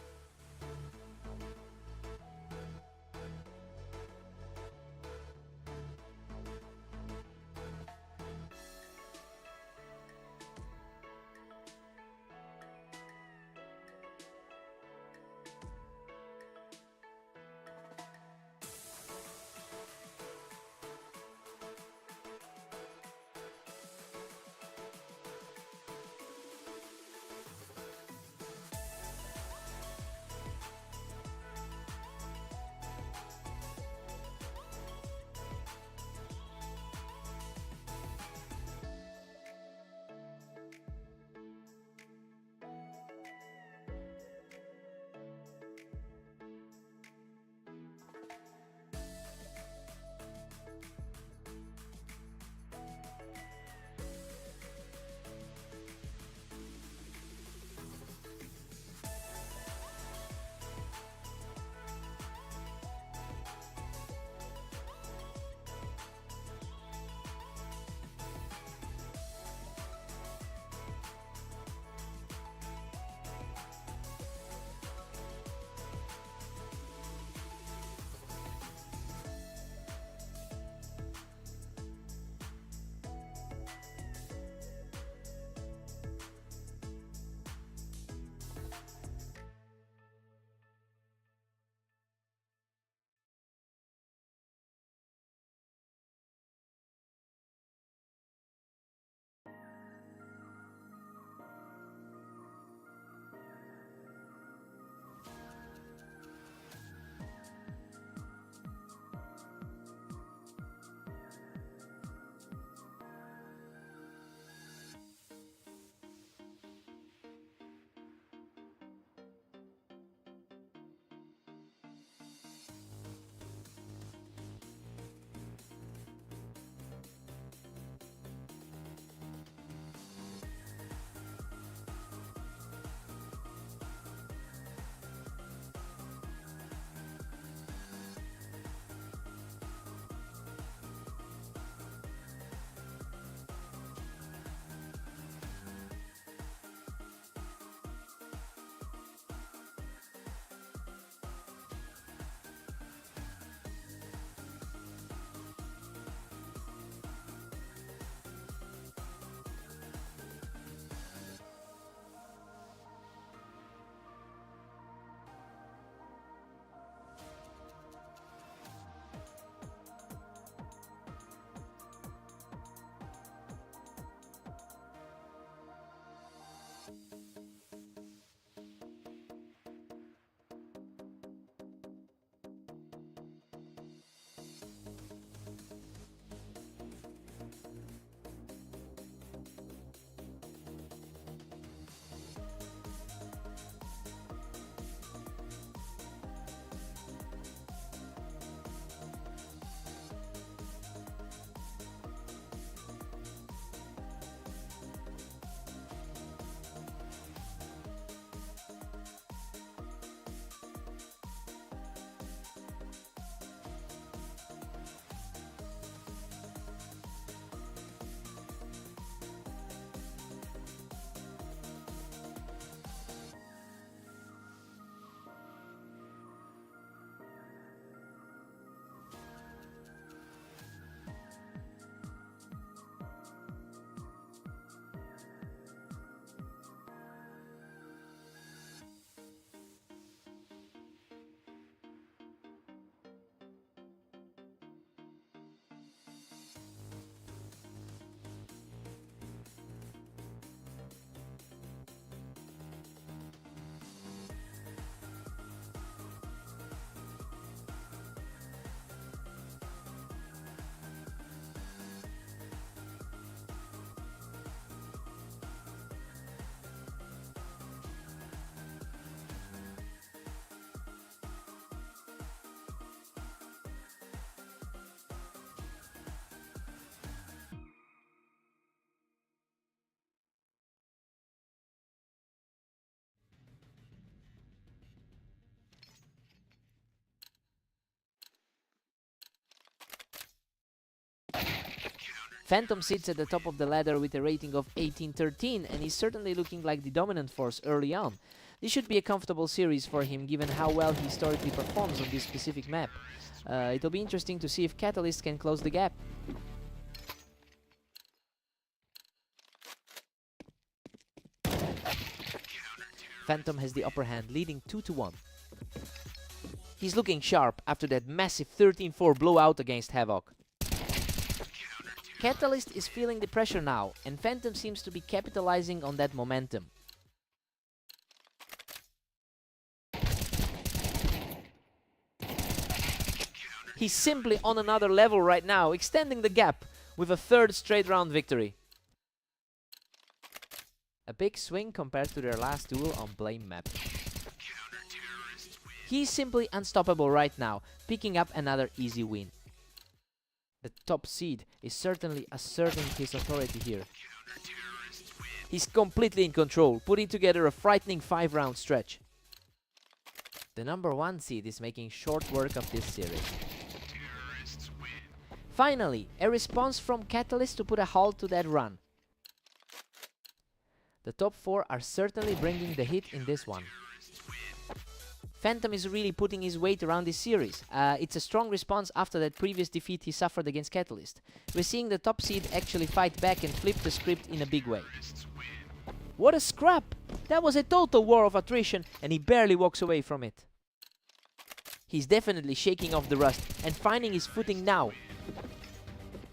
Phantom sits at the top of the ladder with a rating of 18-13 and is certainly looking like the dominant force early on. This should be a comfortable series for him given how well he historically performs on this specific map. It'll be interesting to see if Catalyst can close the gap. Phantom has the upper hand, leading 2-1. He's looking sharp after that massive 13-4 blowout against Havoc. Catalyst is feeling the pressure now, and Phantom seems to be capitalizing on that momentum. He's simply on another level right now, extending the gap with a third straight round victory. A big swing compared to their last duel on Blame map. He's simply unstoppable right now, picking up another easy win. The top seed is certainly asserting his authority here. He's completely in control, putting together a frightening 5-round stretch. The number 1 seed is making short work of this series. Finally, a response from Catalyst to put a halt to that run. The top 4 are certainly bringing the hit in this one. Phantom is really putting his weight around this series. It's a strong response after that previous defeat he suffered against Catalyst. We're seeing the top seed actually fight back and flip the script in a big way. What a scrap! That was a total war of attrition and he barely walks away from it. He's definitely shaking off the rust and finding his footing now.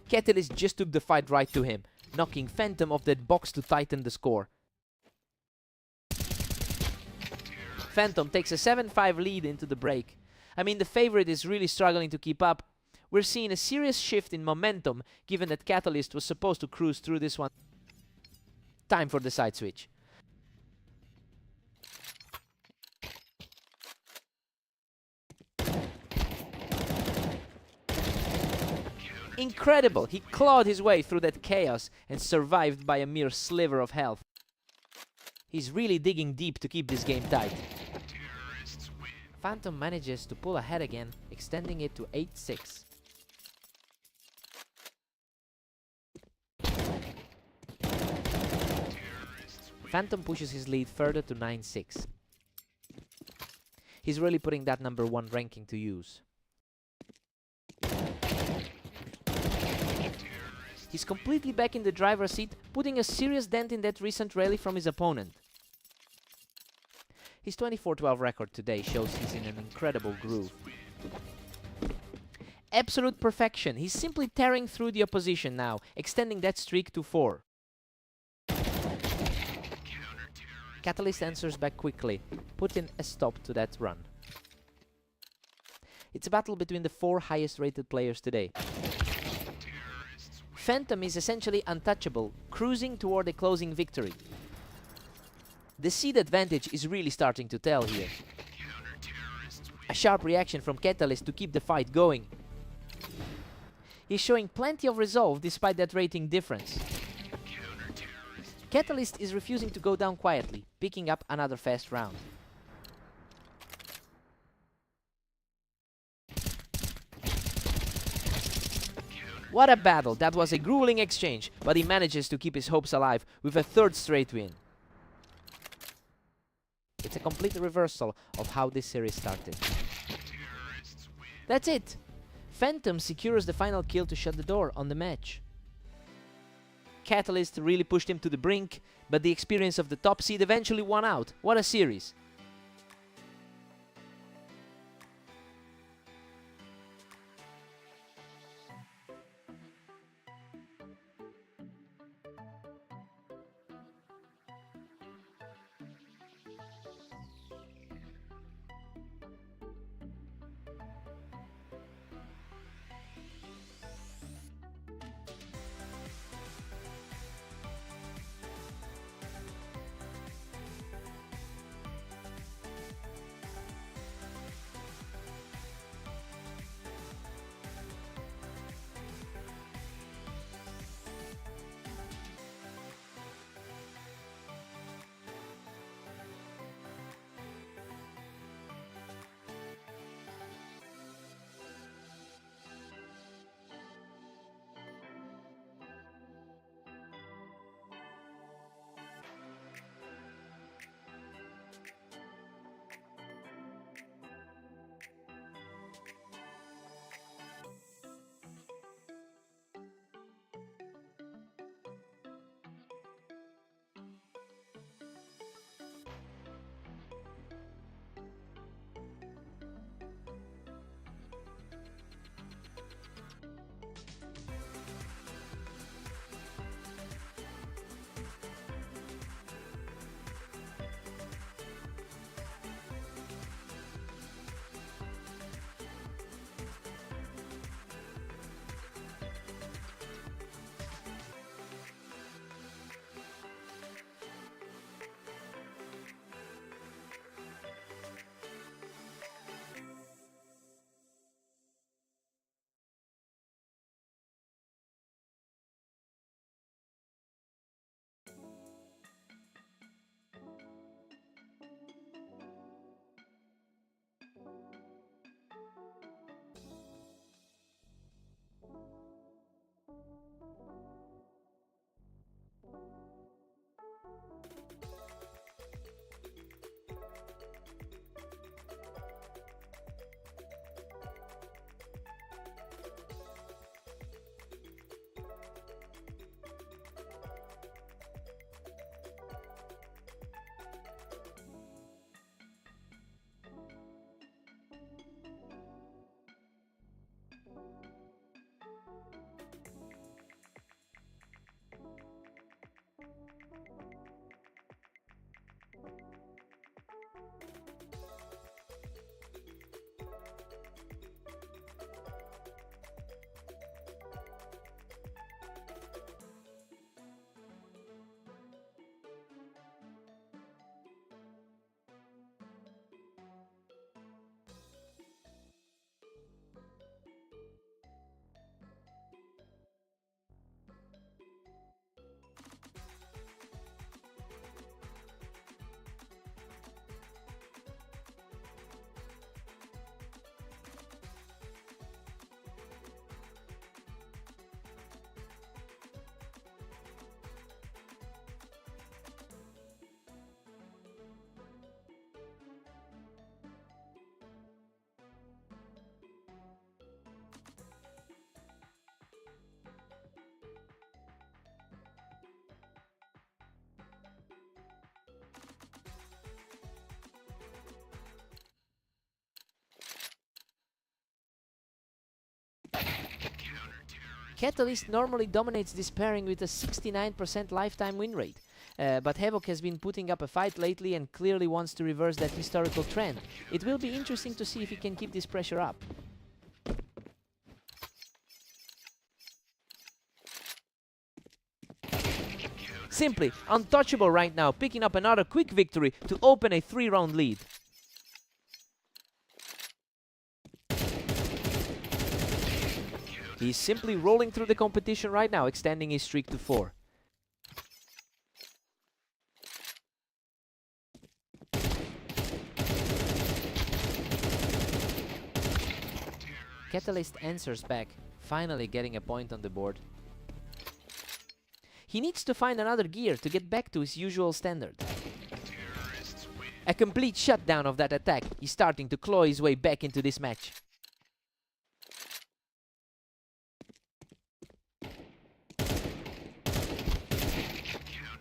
Catalyst just took the fight right to him, knocking Phantom off that box to tighten the score. Phantom takes a 7-5 lead into the break. I mean, the favorite is really struggling to keep up. We're seeing a serious shift in momentum, given that Catalyst was supposed to cruise through this one. Time for the side switch. Incredible! He clawed his way through that chaos and survived by a mere sliver of health. He's really digging deep to keep this game tight. Phantom manages to pull ahead again, extending it to 8-6. Phantom pushes his lead further to 9-6. He's really putting that number 1 ranking to use. He's completely back in the driver's seat, putting a serious dent in that recent rally from his opponent. His 24-12 record today shows he's in an incredible groove. Absolute perfection. He's simply tearing through the opposition now, extending that streak to 4. Catalyst answers back quickly, putting a stop to that run. It's a battle between the 4 highest rated players today. Phantom is essentially untouchable, cruising toward a closing victory. The seed advantage is really starting to tell here. A sharp reaction from Catalyst to keep the fight going. He's showing plenty of resolve despite that rating difference. Catalyst is refusing to go down quietly, picking up another fast round. What a battle! That was a grueling exchange, but he manages to keep his hopes alive with a 3rd straight win. It's a complete reversal of how this series started. That's it! Phantom secures the final kill to shut the door on the match. Catalyst really pushed him to the brink, but the experience of the top seed eventually won out. What a series! Catalyst normally dominates this pairing with a 69% lifetime win rate. But Havoc has been putting up a fight lately and clearly wants to reverse that historical trend. It will be interesting to see if he can keep this pressure up. Simply untouchable right now, picking up another quick victory to open a 3-round lead. He's simply rolling through the competition right now, extending his streak to 4. Catalyst answers back, finally getting a point on the board. He needs to find another gear to get back to his usual standard. A complete shutdown of that attack. He's starting to claw his way back into this match.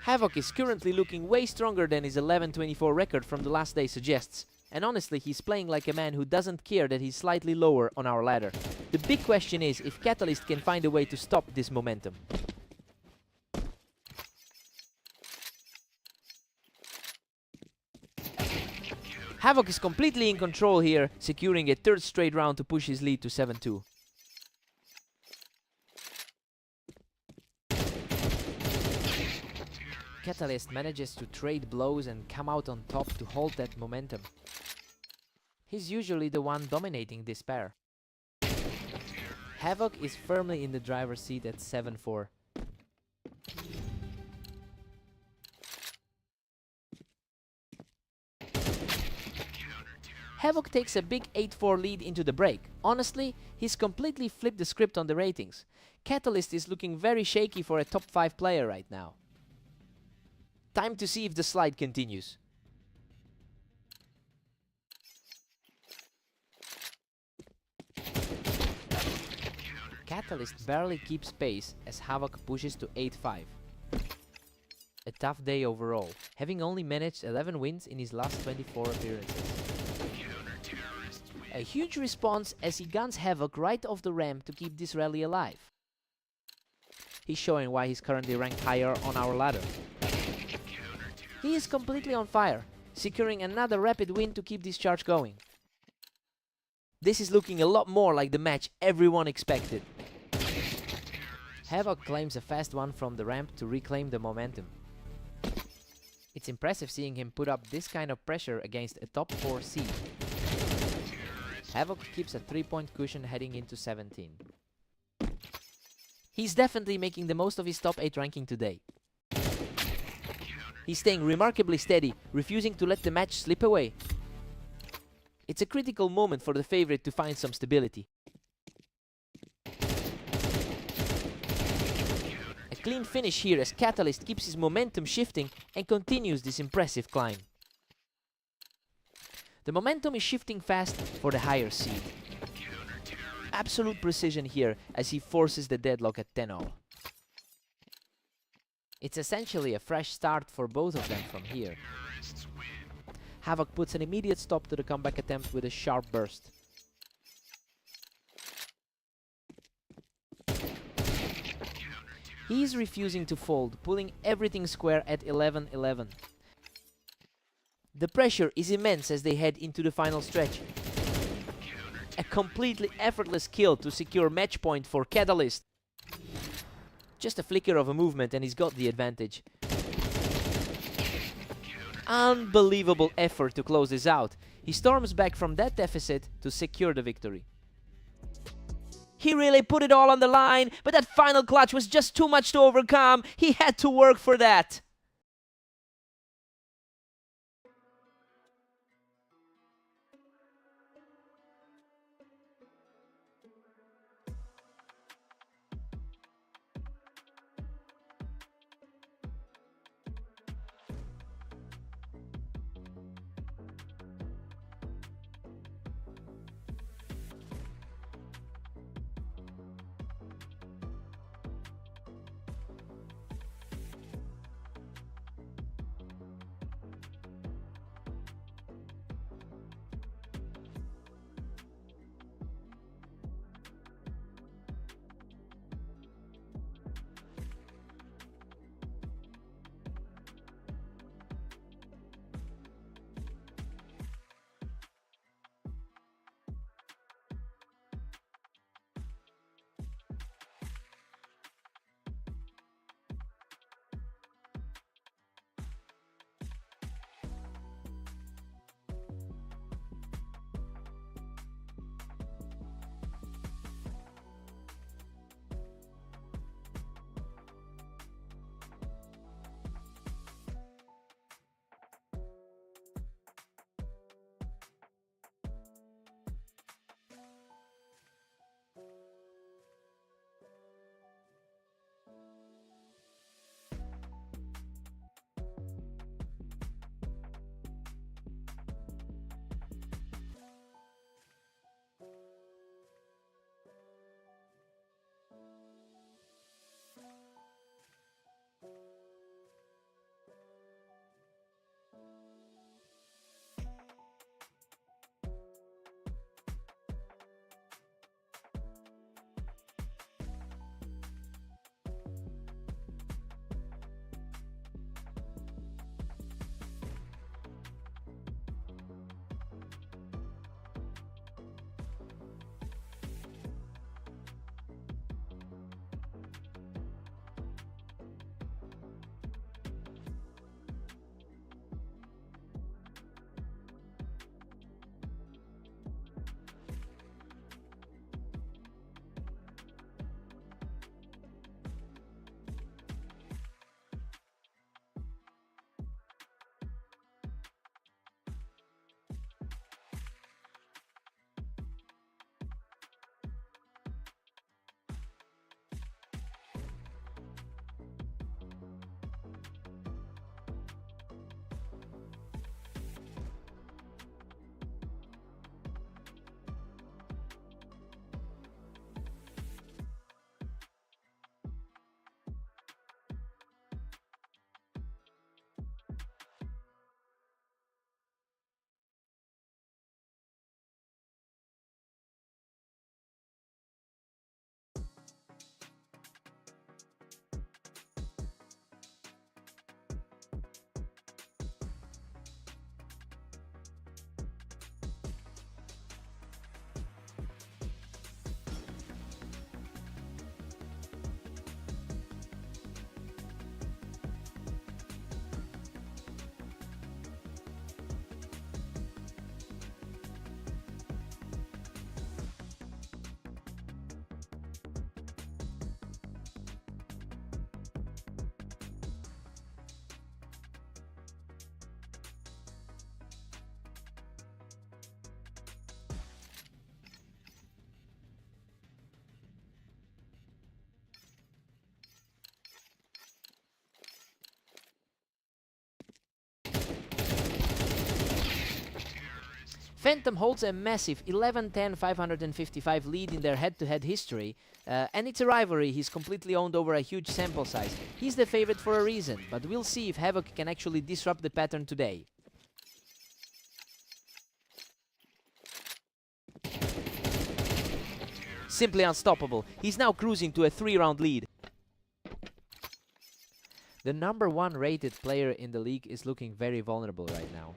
Havoc is currently looking way stronger than his 11-24 record from the last day suggests. And honestly, he's playing like a man who doesn't care that he's slightly lower on our ladder. The big question is if Catalyst can find a way to stop this momentum. Havoc is completely in control here, securing a 3rd straight round to push his lead to 7-2. Catalyst manages to trade blows and come out on top to hold that momentum. He's usually the one dominating this pair. Havoc is firmly in the driver's seat at 7-4. Havoc takes a big 8-4 lead into the break. Honestly, he's completely flipped the script on the ratings. Catalyst is looking very shaky for a top 5 player right now. Time to see if the slide continues. Catalyst barely keeps pace as Havoc pushes to 8-5. A tough day overall, having only managed 11 wins in his last 24 appearances. A huge response as he guns Havoc right off the ramp to keep this rally alive. He's showing why he's currently ranked higher on our ladder. He is completely on fire, securing another rapid win to keep this charge going. This is looking a lot more like the match everyone expected. Havoc claims a fast one from the ramp to reclaim the momentum. It's impressive seeing him put up this kind of pressure against a top 4 seed. Havoc keeps a 3-point cushion heading into 17. He's definitely making the most of his top 8 ranking today. He's staying remarkably steady, refusing to let the match slip away. It's a critical moment for the favorite to find some stability. A clean finish here as Catalyst keeps his momentum shifting and continues this impressive climb. The momentum is shifting fast for the higher seed. Absolute precision here as he forces the deadlock at 10-all. It's essentially a fresh start for both of them from here. Havoc puts an immediate stop to the comeback attempt with a sharp burst. He is refusing to fold, pulling everything square at 11-11. The pressure is immense as they head into the final stretch. A completely effortless kill to secure match point for Catalyst. Just a flicker of a movement and he's got the advantage. Unbelievable effort to close this out. He storms back from that deficit to secure the victory. He really put it all on the line, but that final clutch was just too much to overcome. He had to work for that. Phantom holds a massive 11-10 555 lead in their head-to-head history, and it's a rivalry he's completely owned over a huge sample size. He's the favorite for a reason, but we'll see if Havoc can actually disrupt the pattern today. Simply unstoppable. He's now cruising to a 3-round lead. The number 1 rated player in the league is looking very vulnerable right now.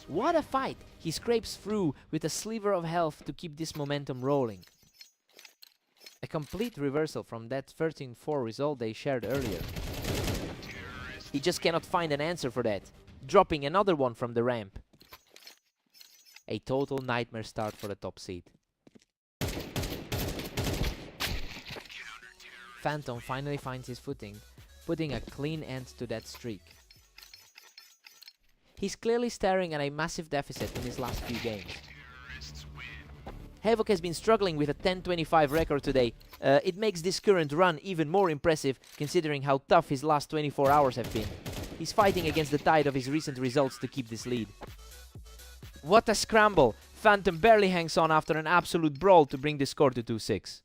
What a fight! He scrapes through with a sliver of health to keep this momentum rolling. A complete reversal from that 13-4 result they shared earlier. He just cannot find an answer for that, dropping another one from the ramp. A total nightmare start for the top seed. Phantom finally finds his footing, putting a clean end to that streak. He's clearly staring at a massive deficit in his last few games. Havoc has been struggling with a 10-25 record today. It makes this current run even more impressive, considering how tough his last 24 hours have been. He's fighting against the tide of his recent results to keep this lead. What a scramble! Phantom barely hangs on after an absolute brawl to bring the score to 2-6.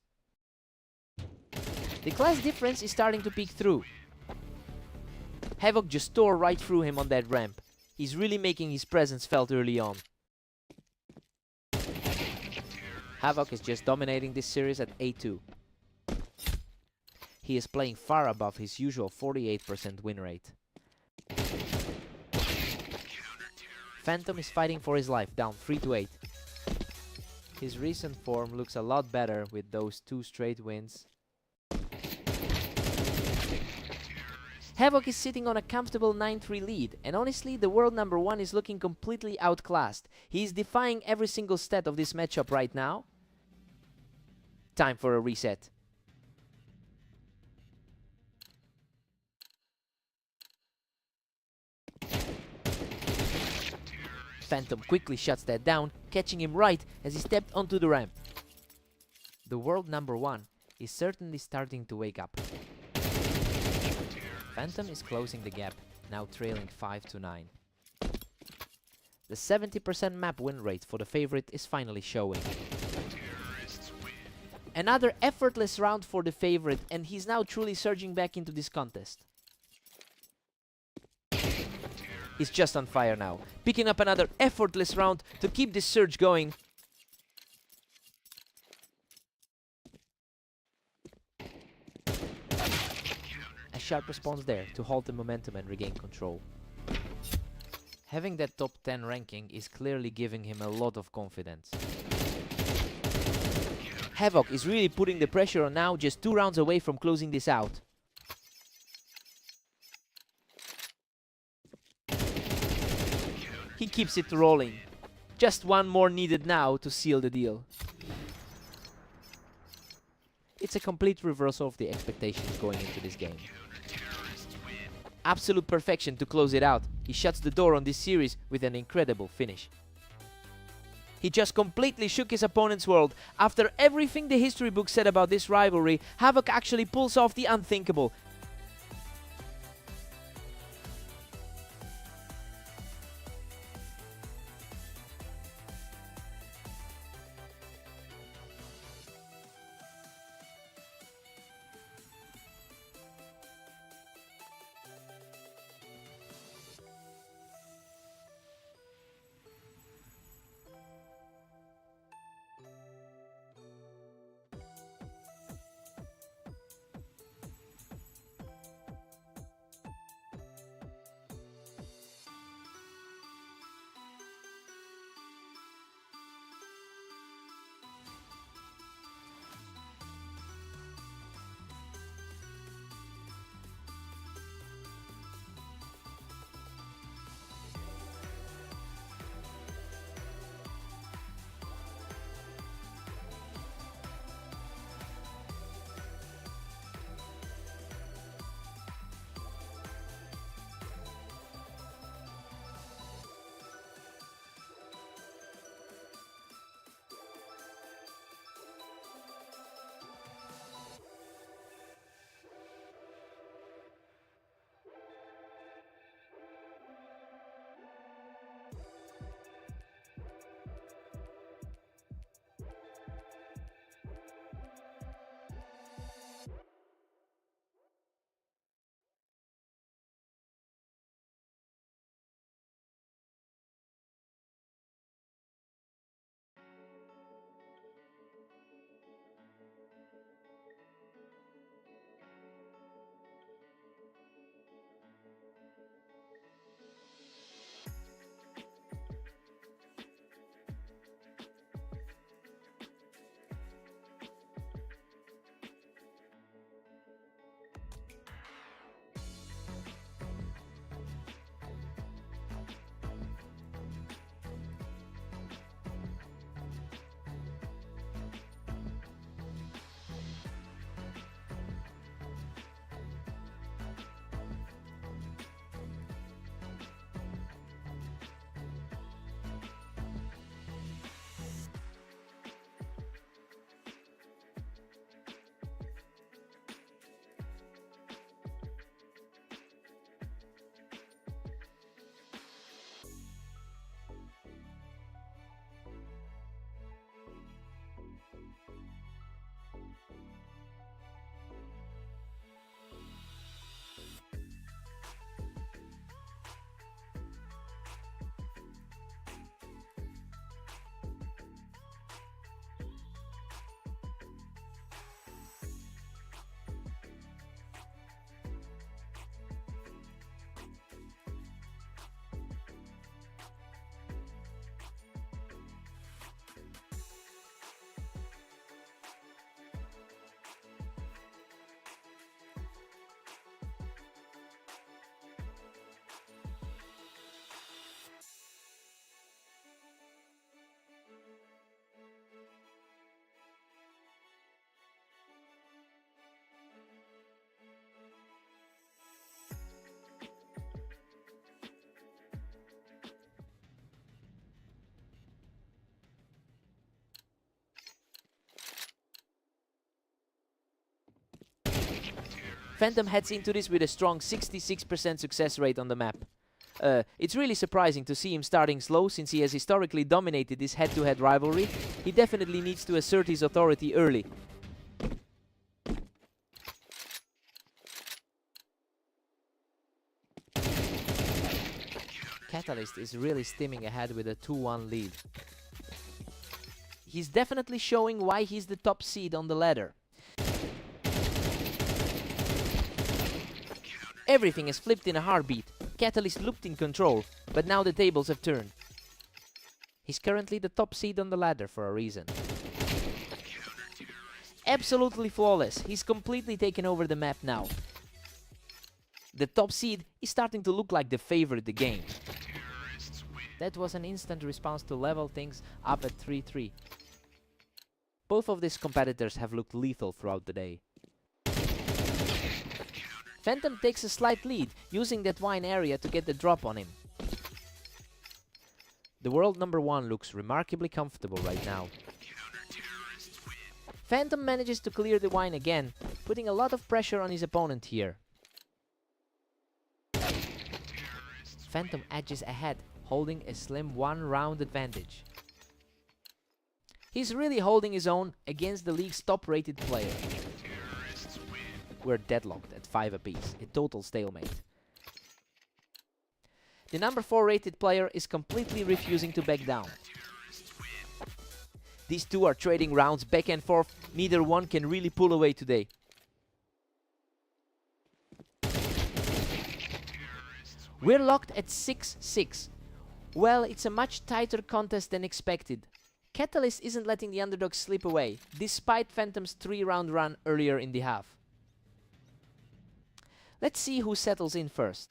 The class difference is starting to peek through. Havoc just tore right through him on that ramp. He's really making his presence felt early on. Havoc is just dominating this series at 8-2. He is playing far above his usual 48% win rate. Phantom is fighting for his life, down 3-8. His recent form looks a lot better with those 2 straight wins. Havoc is sitting on a comfortable 9-3 lead, and honestly, the world number 1 is looking completely outclassed. He is defying every single stat of this matchup right now. Time for a reset. Phantom quickly shuts that down, catching him right as he stepped onto the ramp. The world number 1 is certainly starting to wake up. Phantom is closing the gap, now trailing 5-9. The 70% map win rate for the favorite is finally showing. Another effortless round for the favorite, and he's now truly surging back into this contest. He's just on fire now, picking up another effortless round to keep this surge going. A sharp response there to halt the momentum and regain control. Having that top 10 ranking is clearly giving him a lot of confidence. Havoc is really putting the pressure on now, just 2 rounds away from closing this out. He keeps it rolling. Just 1 more needed now to seal the deal. It's a complete reversal of the expectations going into this game. Absolute perfection to close it out. He shuts the door on this series with an incredible finish. He just completely shook his opponent's world. After everything the history book said about this rivalry, Havoc actually pulls off the unthinkable. Phantom heads into this with a strong 66% success rate on the map. It's really surprising to see him starting slow, since he has historically dominated this head-to-head rivalry. He definitely needs to assert his authority early. Catalyst is really steaming ahead with a 2-1 lead. He's definitely showing why he's the top seed on the ladder. Everything is flipped in a heartbeat. Catalyst looked in control, but now the tables have turned. He's currently the top seed on the ladder for a reason. Absolutely flawless. He's completely taken over the map now. The top seed is starting to look like the favorite of the game. That was an instant response to level things up at 3-3. Both of these competitors have looked lethal throughout the day. Phantom takes a slight lead, using that wine area to get the drop on him. The world number 1 looks remarkably comfortable right now. Phantom manages to clear the wine again, putting a lot of pressure on his opponent here. Phantom edges ahead, holding a slim 1-round advantage. He's really holding his own against the league's top-rated player. We're deadlocked at 5 apiece, a total stalemate. The number 4 rated player is completely refusing to back down. These two are trading rounds back and forth, neither one can really pull away today. We're locked at 6-6. Well, it's a much tighter contest than expected. Catalyst isn't letting the underdog slip away, despite Phantom's 3-round run earlier in the half. Let's see who settles in first.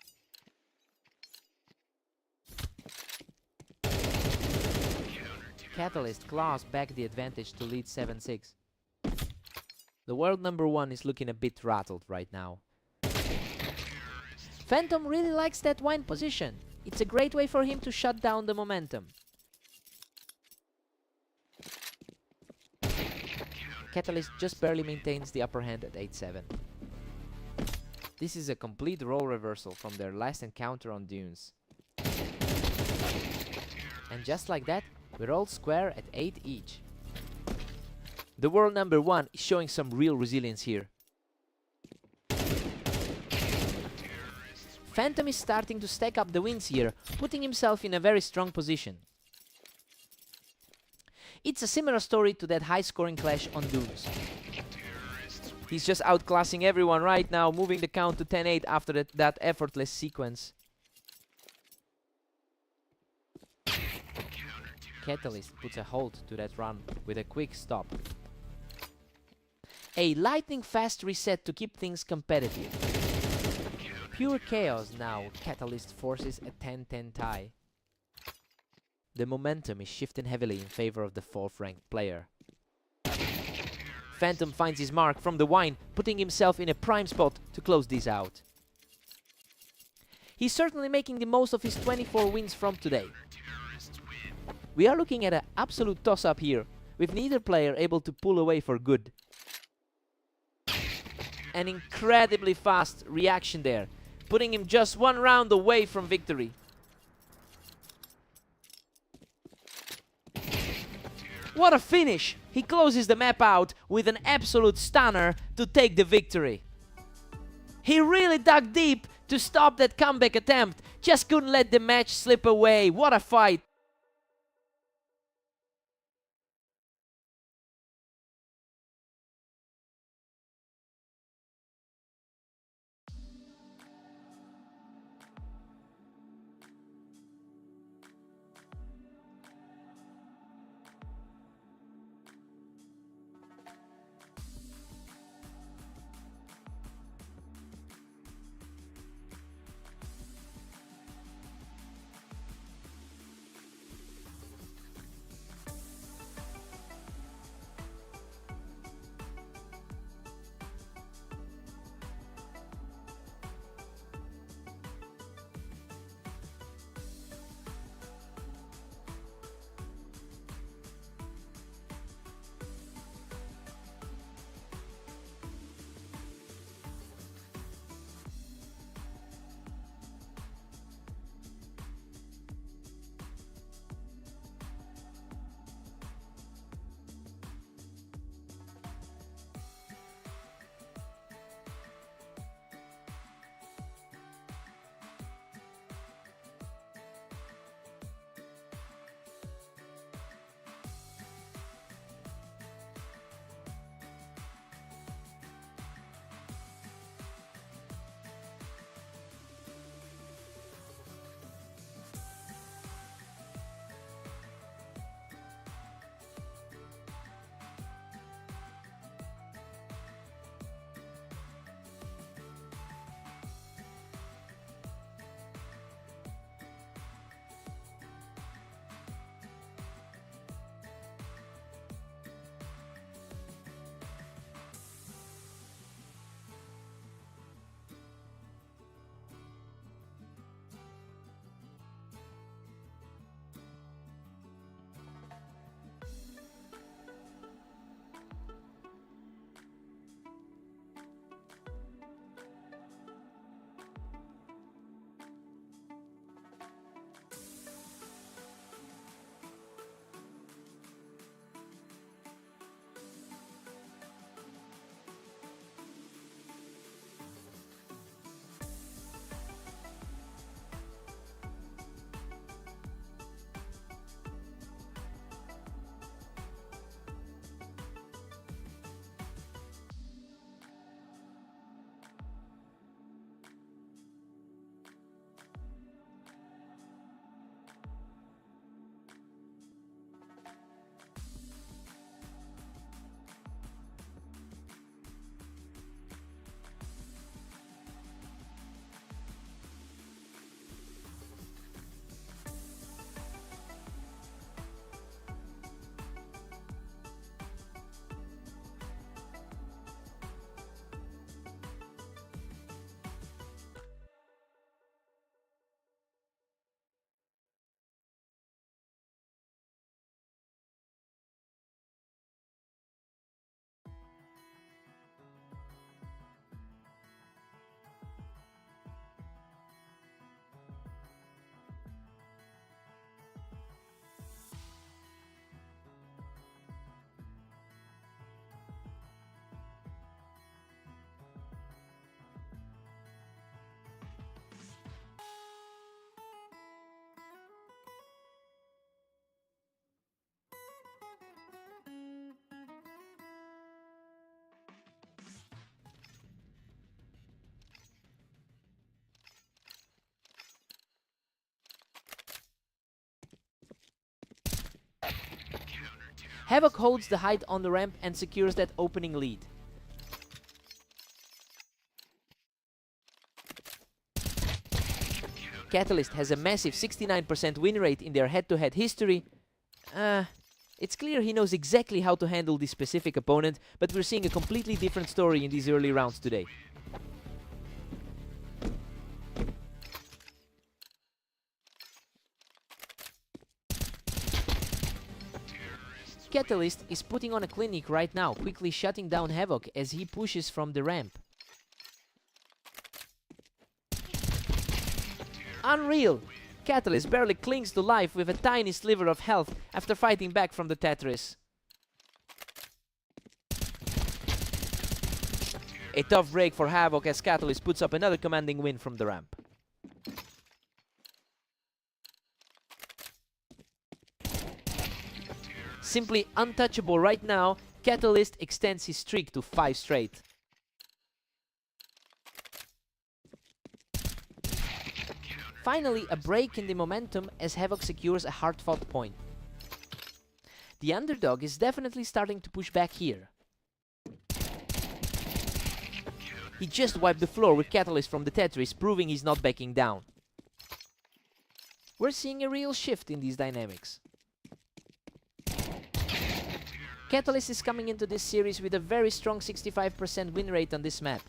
Catalyst claws back the advantage to lead 7-6. The world number 1 is looking a bit rattled right now. Phantom really likes that wine position. It's a great way for him to shut down the momentum. Catalyst just barely maintains the upper hand at 8-7. This is a complete role reversal from their last encounter on Dunes. And just like that, we're all square at 8 each. The world number 1 is showing some real resilience here. Phantom is starting to stack up the wins here, putting himself in a very strong position. It's a similar story to that high-scoring clash on Dunes. He's just outclassing everyone right now, moving the count to 10-8 after that effortless sequence. Catalyst puts a halt to that run with a quick stop. A lightning-fast reset to keep things competitive. Pure chaos now. Catalyst forces a 10-10 tie. The momentum is shifting heavily in favor of the 4th ranked player. Phantom finds his mark from the wine, putting himself in a prime spot to close this out. He's certainly making the most of his 24 wins from today. We are looking at an absolute toss-up here, with neither player able to pull away for good. An incredibly fast reaction there, putting him just 1 round away from victory. What a finish! He closes the map out with an absolute stunner to take the victory. He really dug deep to stop that comeback attempt, just couldn't let the match slip away. What a fight! Havoc holds the height on the ramp and secures that opening lead. Catalyst has a massive 69% win rate in their head-to-head history. It's clear he knows exactly how to handle this specific opponent, but we're seeing a completely different story in these early rounds today. Catalyst is putting on a clinic right now, quickly shutting down Havoc as he pushes from the ramp. Unreal! Catalyst barely clings to life with a tiny sliver of health after fighting back from the Tetris. A tough break for Havoc as Catalyst puts up another commanding win from the ramp. Simply untouchable right now, Catalyst extends his streak to 5 straight. Finally, a break in the momentum as Havoc secures a hard-fought point. The underdog is definitely starting to push back here. He just wiped the floor with Catalyst from the Tetris, proving he's not backing down. We're seeing a real shift in these dynamics. Catalyst is coming into this series with a very strong 65% win rate on this map.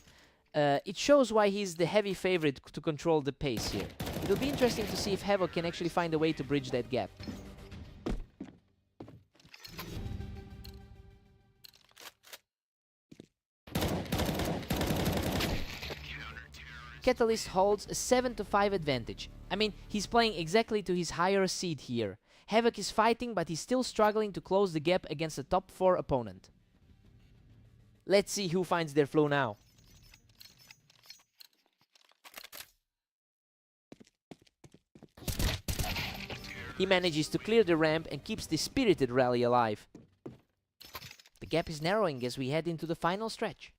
It shows why he's the heavy favorite to control the pace here. It'll be interesting to see if Havoc can actually find a way to bridge that gap. Catalyst holds a 7-5 advantage. I mean, he's playing exactly to his higher seed here. Havoc is fighting, but he's still struggling to close the gap against a top 4 opponent. Let's see who finds their flow now. He manages to clear the ramp and keeps the spirited rally alive. The gap is narrowing as we head into the final stretch.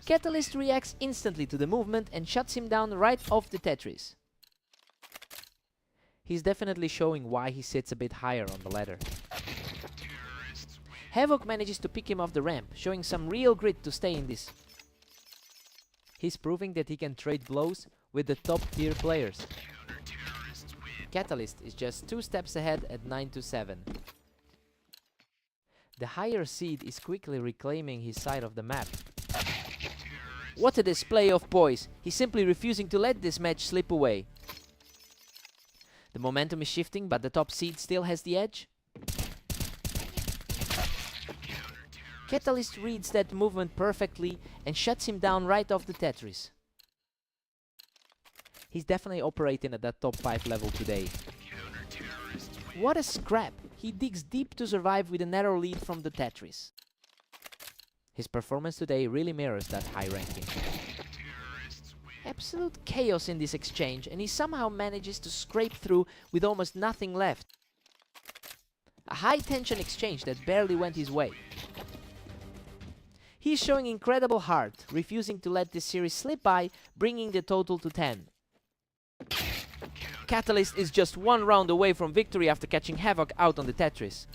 Catalyst reacts instantly to the movement and shuts him down right off the Tetris. He's definitely showing why he sits a bit higher on the ladder. Havoc manages to pick him off the ramp, showing some real grit to stay in this. He's proving that he can trade blows with the top tier players. Catalyst is just 2 steps ahead at 9-7. The higher seed is quickly reclaiming his side of the map. What a display of poise! He's simply refusing to let this match slip away. The momentum is shifting, but the top seed still has the edge. Catalyst reads that movement perfectly and shuts him down right off the Tetris. He's definitely operating at that top 5 level today. What a scrap! He digs deep to survive with a narrow lead from the Tetris. His performance today really mirrors that high ranking. Absolute chaos in this exchange, and he somehow manages to scrape through with almost nothing left. A high tension exchange that barely went his way. He's showing incredible heart, refusing to let this series slip by, bringing the total to 10. Catalyst is just 1 round away from victory after catching Havoc out on the Tetris.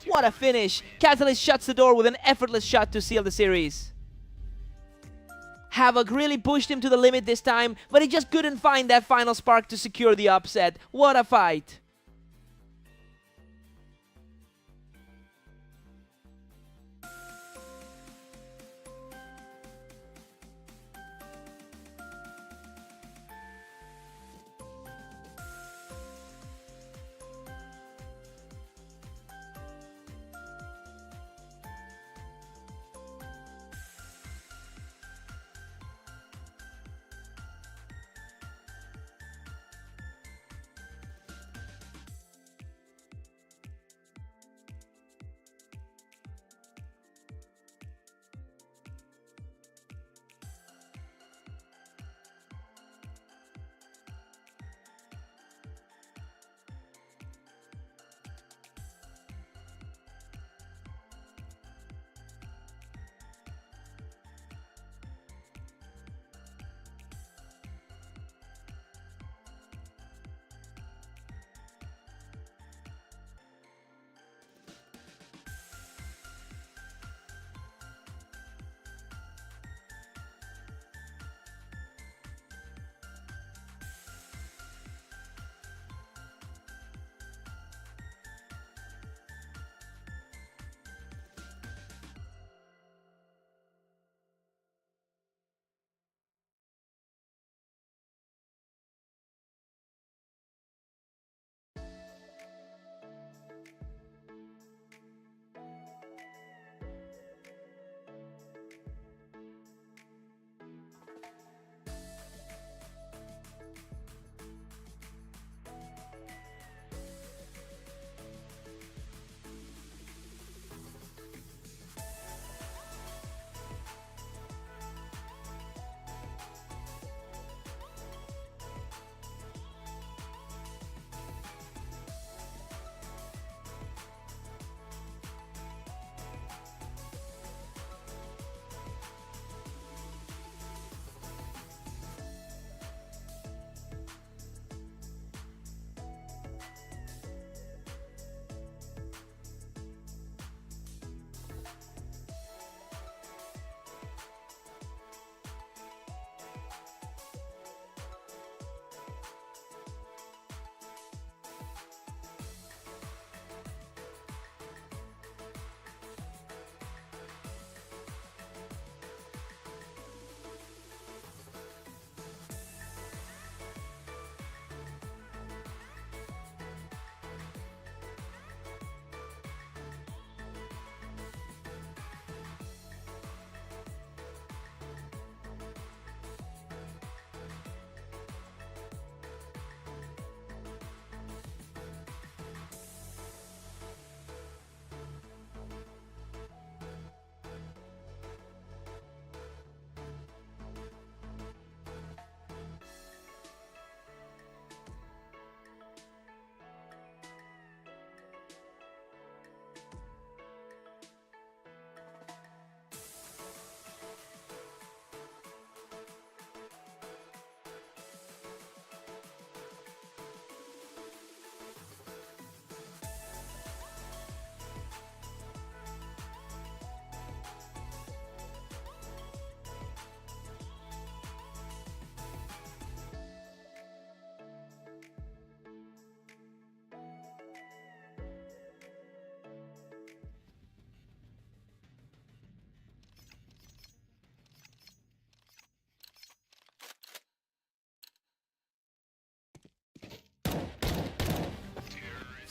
What a finish! Catalyst shuts the door with an effortless shot to seal the series. Havoc really pushed him to the limit this time, but he just couldn't find that final spark to secure the upset. What a fight!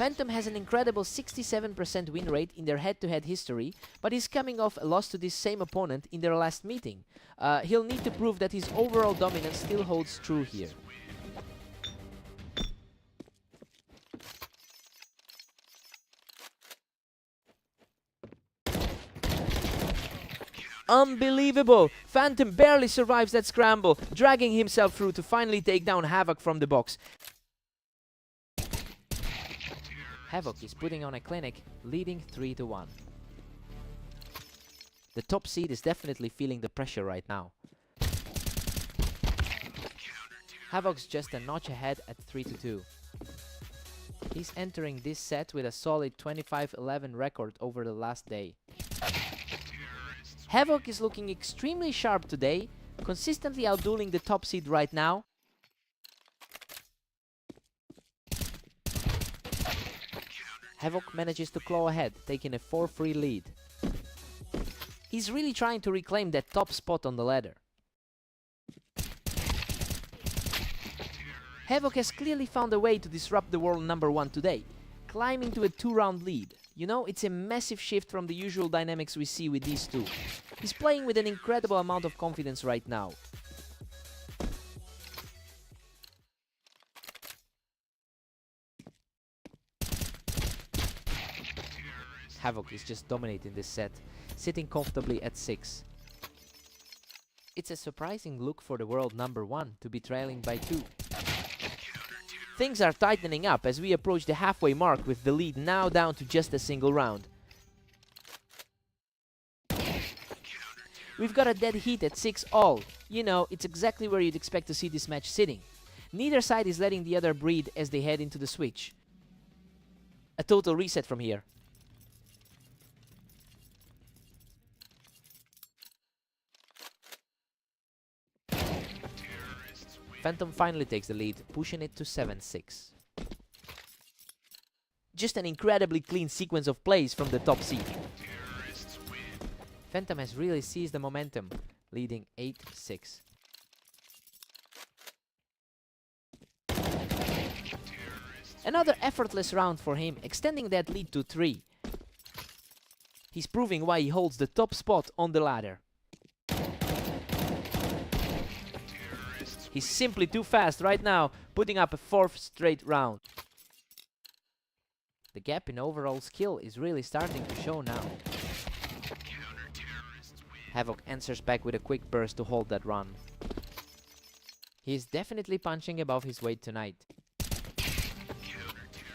Phantom has an incredible 67% win rate in their head-to-head history, but is coming off a loss to this same opponent in their last meeting. He'll need to prove that his overall dominance still holds true here. Unbelievable! Phantom barely survives that scramble, dragging himself through to finally take down Havoc from the box. Havoc is putting on a clinic, leading 3-1. The top seed is definitely feeling the pressure right now. Havoc's just a notch ahead at 3-2. He's entering this set with a solid 25-11 record over the last day. Havoc is looking extremely sharp today, consistently outdueling the top seed right now. Havoc manages to claw ahead, taking a 4-3 lead. He's really trying to reclaim that top spot on the ladder. Havoc has clearly found a way to disrupt the world #1 today, climbing to a 2-round lead. You know, it's a massive shift from the usual dynamics we see with these two. He's playing with an incredible amount of confidence right now. Havoc is just dominating this set, sitting comfortably at 6. It's a surprising look for the world #1 to be trailing by 2. Things are tightening up as we approach the halfway mark, with the lead now down to just a single round. We've got a dead heat at 6-all. You know, it's exactly where you'd expect to see this match sitting. Neither side is letting the other breathe as they head into the switch. A total reset from here. Phantom finally takes the lead, pushing it to 7-6. Just an incredibly clean sequence of plays from the top seed. Phantom has really seized the momentum, leading 8-6. Another effortless round for him, extending that lead to 3. He's proving why he holds the top spot on the ladder. He's simply too fast right now, putting up a 4th straight round. The gap in overall skill is really starting to show now. Havoc answers back with a quick burst to hold that run. He's definitely punching above his weight tonight.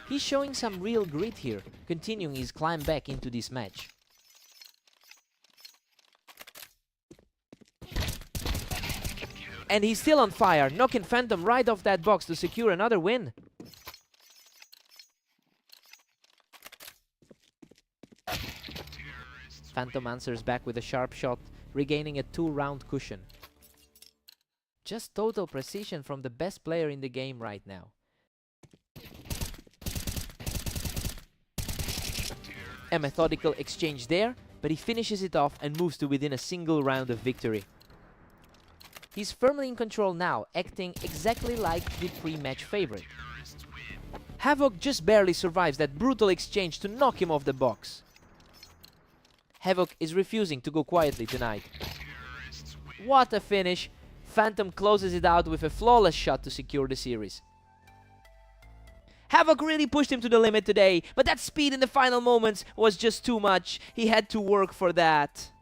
He's showing some real grit here, continuing his climb back into this match. And he's still on fire, knocking Phantom right off that box to secure another win. Phantom answers back with a sharp shot, regaining a 2-round cushion. Just total precision from the best player in the game right now. A methodical exchange there, but he finishes it off and moves to within a single round of victory. He's firmly in control now, acting exactly like the pre-match favorite. Havoc just barely survives that brutal exchange to knock him off the box. Havoc is refusing to go quietly tonight. What a finish! Phantom closes it out with a flawless shot to secure the series. Havoc really pushed him to the limit today, but that speed in the final moments was just too much. He had to work for that.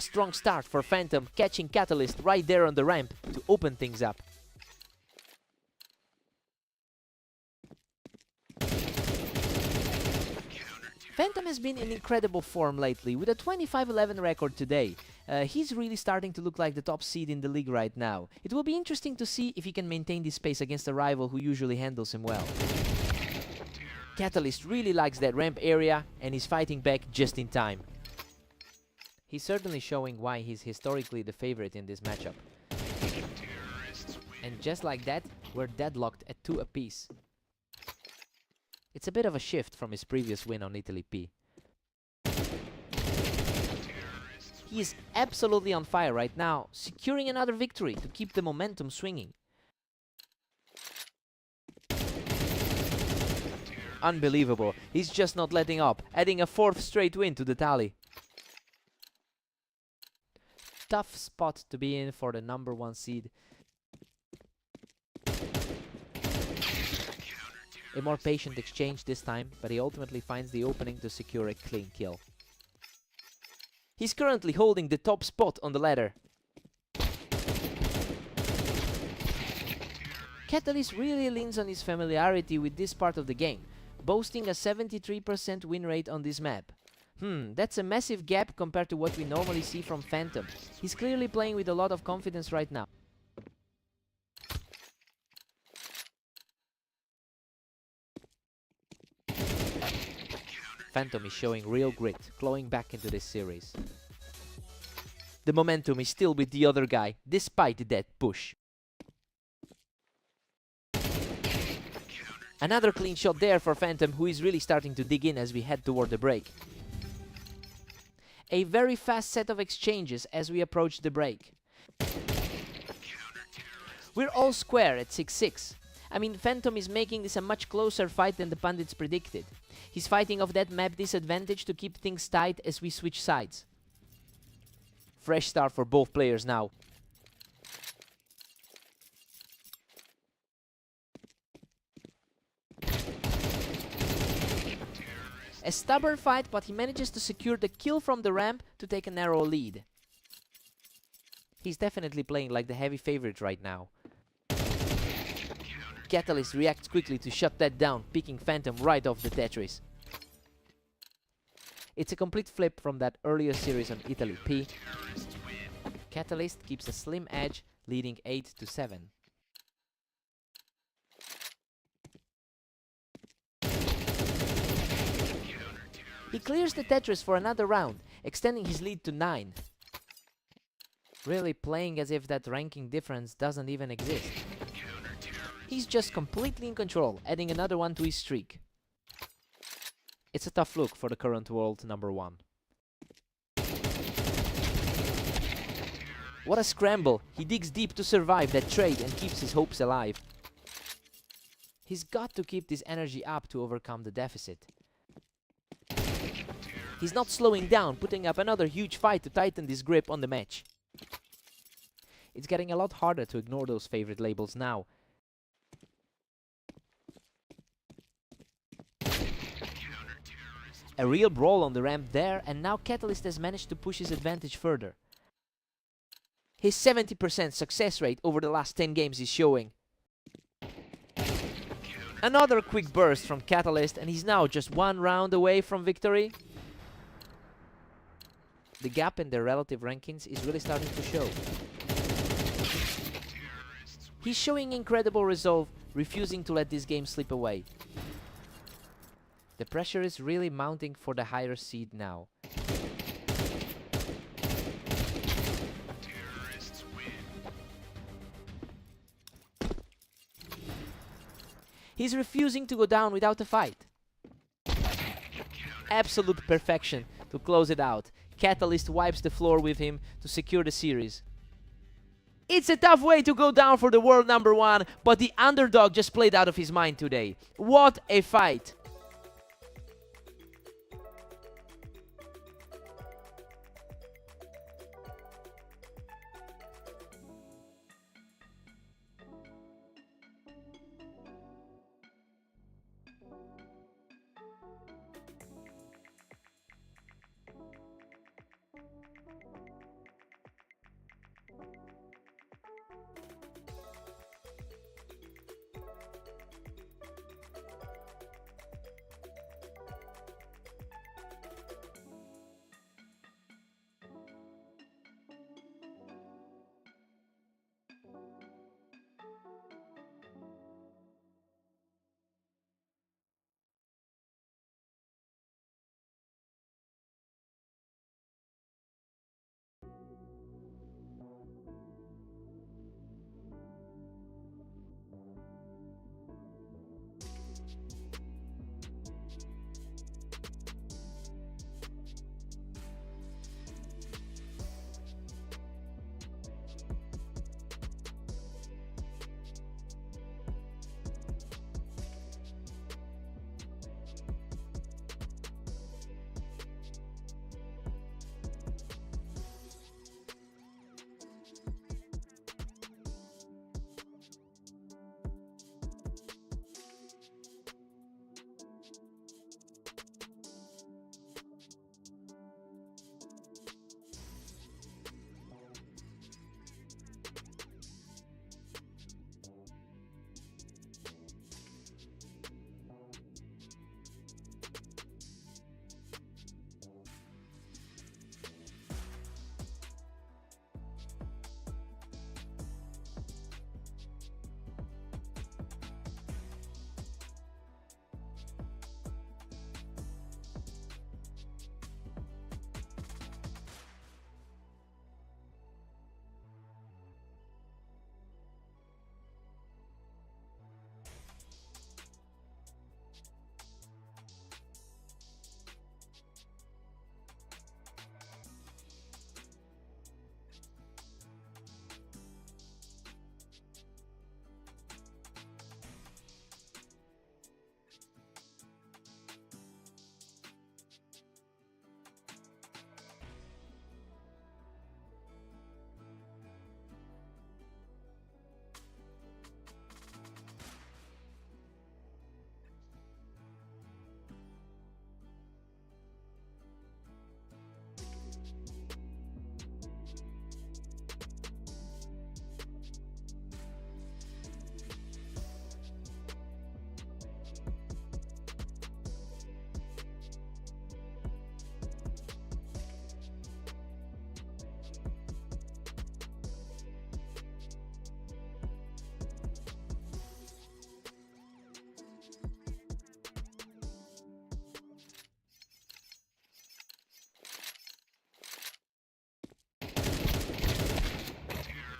A strong start for Phantom, catching Catalyst right there on the ramp to open things up. Phantom has been in incredible form lately, with a 25-11 record today. He's really starting to look like the top seed in the league right now. It will be interesting to see if he can maintain this pace against a rival who usually handles him well. Catalyst really likes that ramp area and is fighting back just in time. He's certainly showing why he's historically the favorite in this matchup. And just like that, we're deadlocked at 2 apiece. It's a bit of a shift from his previous win on Italy P. He is absolutely on fire right now, securing another victory to keep the momentum swinging. Unbelievable, he's just not letting up, adding a 4th straight win to the tally. Tough spot to be in for the #1 seed. A more patient exchange this time, but he ultimately finds the opening to secure a clean kill. He's currently holding the top spot on the ladder. Catalyst really leans on his familiarity with this part of the game, boasting a 73% win rate on this map. That's a massive gap compared to what we normally see from Phantom. He's clearly playing with a lot of confidence right now. Phantom is showing real grit, clawing back into this series. The momentum is still with the other guy, despite that push. Another clean shot there for Phantom, who is really starting to dig in as we head toward the break. A very fast set of exchanges as we approach the break. We're all square at 6-6. I mean, Phantom is making this a much closer fight than the pundits predicted. He's fighting off that map disadvantage to keep things tight as we switch sides. Fresh start for both players now. A stubborn fight, but he manages to secure the kill from the ramp to take a narrow lead. He's definitely playing like the heavy favorite right now. Catalyst reacts quickly to shut that down, picking Phantom right off the Tetris. It's a complete flip from that earlier series on Italy P. Catalyst keeps a slim edge, leading 8-7. He clears the Tetris for another round, extending his lead to 9. Really playing as if that ranking difference doesn't even exist. He's just completely in control, adding another one to his streak. It's a tough look for the current world #1. What a scramble! He digs deep to survive that trade and keeps his hopes alive. He's got to keep this energy up to overcome the deficit. He's not slowing down, putting up another huge fight to tighten this grip on the match. It's getting a lot harder to ignore those favorite labels now. A real brawl on the ramp there, and now Catalyst has managed to push his advantage further. His 70% success rate over the last 10 games is showing. Another quick burst from Catalyst, and he's now just 1 round away from victory. The gap in their relative rankings is really starting to show. He's showing incredible resolve, refusing to let this game slip away. The pressure is really mounting for the higher seed now. He's refusing to go down without a fight. Absolute perfection to close it out. Catalyst wipes the floor with him to secure the series. It's a tough way to go down for the world #1, but the underdog just played out of his mind today. What a fight!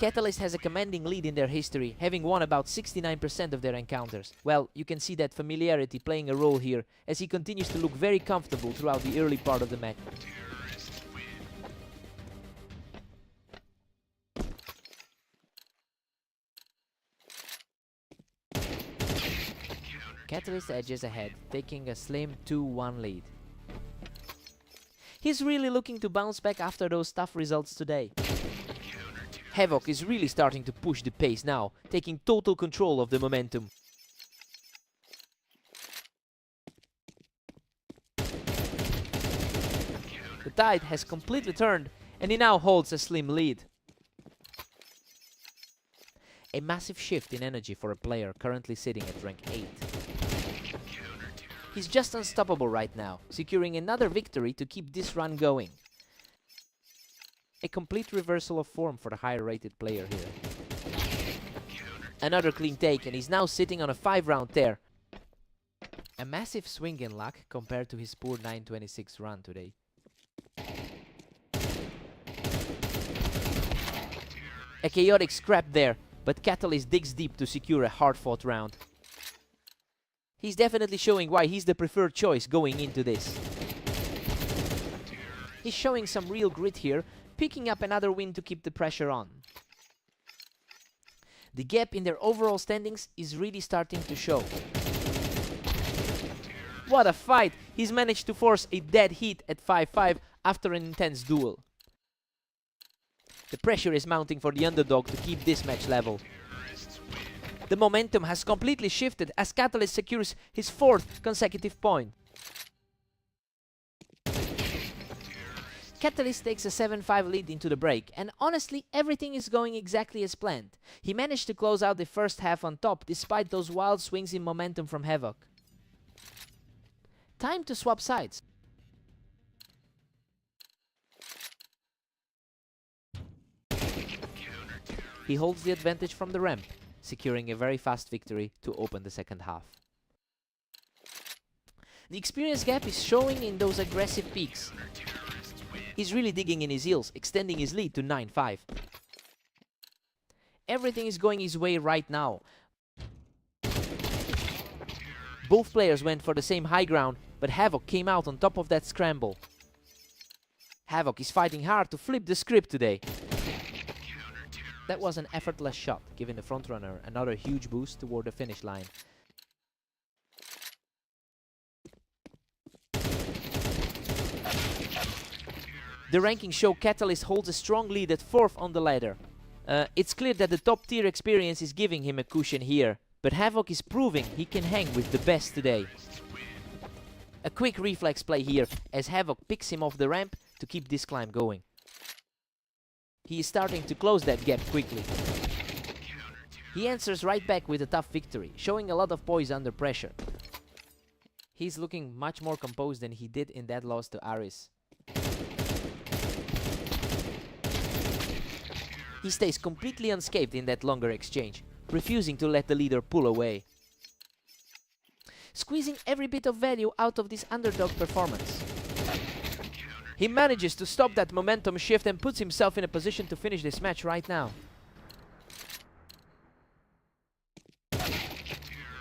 Catalyst has a commanding lead in their history, having won about 69% of their encounters. Well, you can see that familiarity playing a role here, as he continues to look very comfortable throughout the early part of the match. Catalyst edges ahead, taking a slim 2-1 lead. He's really looking to bounce back after those tough results today. Havoc is really starting to push the pace now, taking total control of the momentum. The tide has completely turned, and he now holds a slim lead. A massive shift in energy for a player currently sitting at rank 8. He's just unstoppable right now, securing another victory to keep this run going. A complete reversal of form for the higher rated player here. Another clean take, and he's now sitting on a 5-round tear. A massive swing in luck compared to his poor 926 run today. A chaotic scrap there, but Catalyst digs deep to secure a hard-fought round. He's definitely showing why he's the preferred choice going into this. He's showing some real grit here, picking up another win to keep the pressure on. The gap in their overall standings is really starting to show. What a fight! He's managed to force a dead heat at 5-5 after an intense duel. The pressure is mounting for the underdog to keep this match level. The momentum has completely shifted as Catalyst secures his 4th consecutive point. Catalyst takes a 7-5 lead into the break, and honestly, everything is going exactly as planned. He managed to close out the first half on top, despite those wild swings in momentum from Havoc. Time to swap sides. He holds the advantage from the ramp, securing a very fast victory to open the second half. The experience gap is showing in those aggressive peaks. He's really digging in his heels, extending his lead to 9-5. Everything is going his way right now. Both players went for the same high ground, but Havoc came out on top of that scramble. Havoc is fighting hard to flip the script today. That was an effortless shot, giving the frontrunner another huge boost toward the finish line. The rankings show Catalyst holds a strong lead at 4th on the ladder. It's clear that the top tier experience is giving him a cushion here, but Havoc is proving he can hang with the best today. A quick reflex play here as Havoc picks him off the ramp to keep this climb going. He is starting to close that gap quickly. He answers right back with a tough victory, showing a lot of poise under pressure. He's looking much more composed than he did in that loss to Aris. He stays completely unscathed in that longer exchange, refusing to let the leader pull away. Squeezing every bit of value out of this underdog performance. He manages to stop that momentum shift and puts himself in a position to finish this match right now.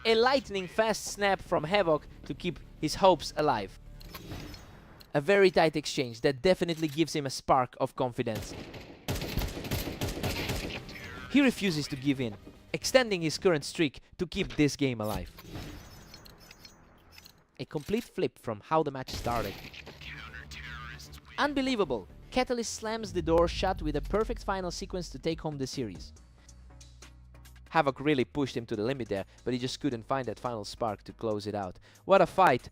A lightning fast snap from Havoc to keep his hopes alive. A very tight exchange that definitely gives him a spark of confidence. He refuses to give in, extending his current streak to keep this game alive. A complete flip from how the match started. Unbelievable! Catalyst slams the door shut with a perfect final sequence to take home the series. Havoc really pushed him to the limit there, but he just couldn't find that final spark to close it out. What a fight!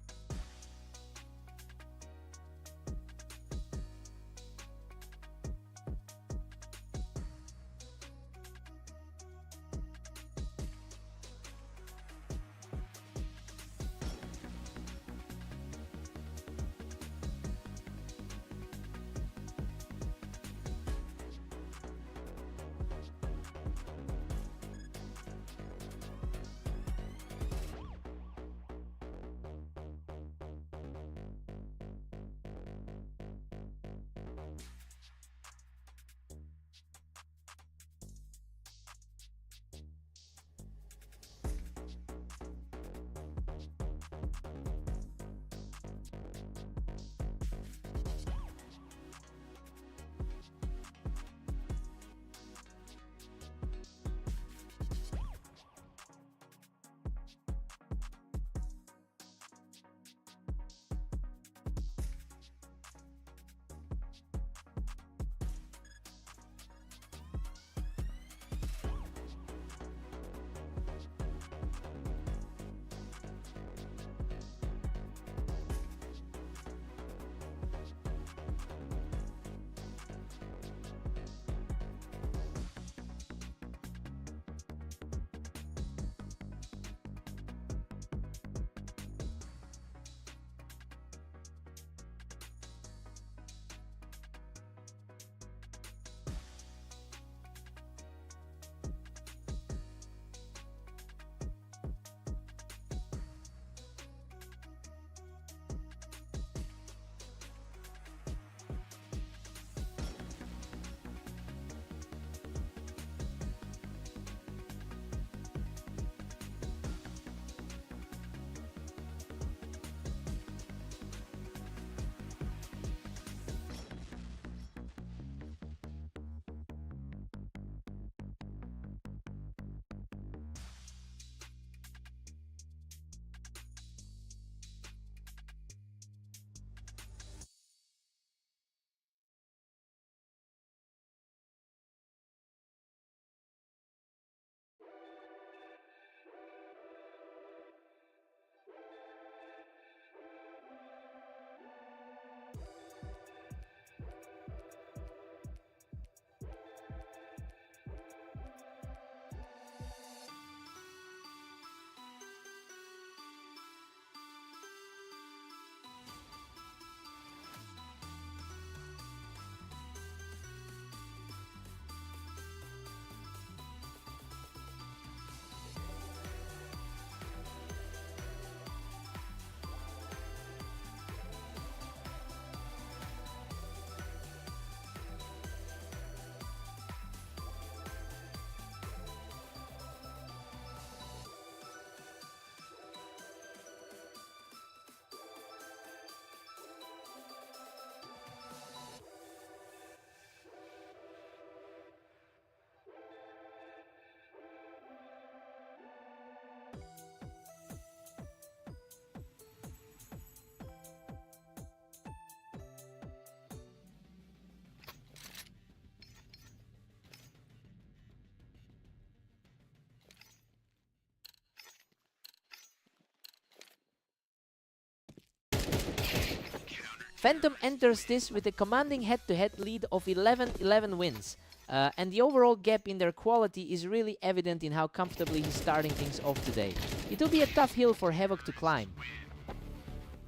Phantom enters this with a commanding head-to-head lead of 11 wins. And the overall gap in their quality is really evident in how comfortably he's starting things off today. It will be a tough hill for Havoc to climb.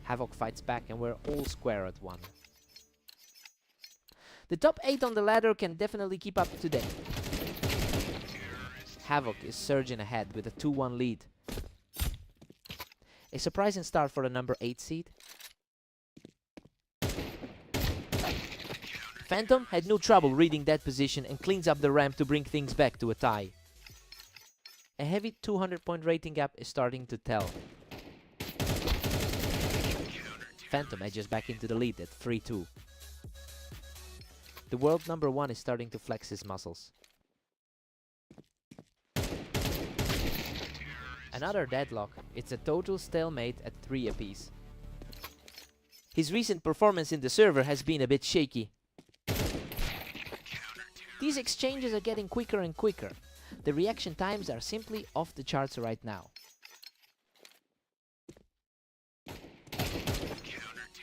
Havoc fights back and we're all square at 1. The top 8 on the ladder can definitely keep up today. Havoc is surging ahead with a 2-1 lead. A surprising start for the number 8 seed. Phantom had no trouble reading that position and cleans up the ramp to bring things back to a tie. A heavy 200-point rating gap is starting to tell. Phantom edges back into the lead at 3-2. The world number 1 is starting to flex his muscles. Another deadlock. It's a total stalemate at 3 apiece. His recent performance in the server has been a bit shaky. These exchanges are getting quicker and quicker. The reaction times are simply off the charts right now.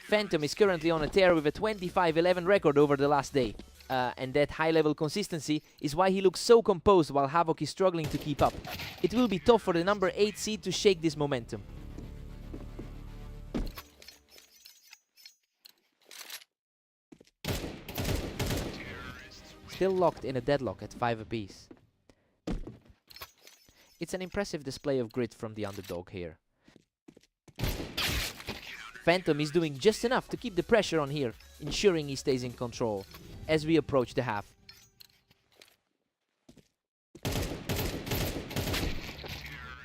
Phantom is currently on a tear with a 25-11 record over the last day. And that high-level consistency is why he looks so composed while Havoc is struggling to keep up. It will be tough for the number 8 seed to shake this momentum. Still locked in a deadlock at 5 apiece. It's an impressive display of grit from the underdog here. Phantom is doing just enough to keep the pressure on here, ensuring he stays in control as we approach the half.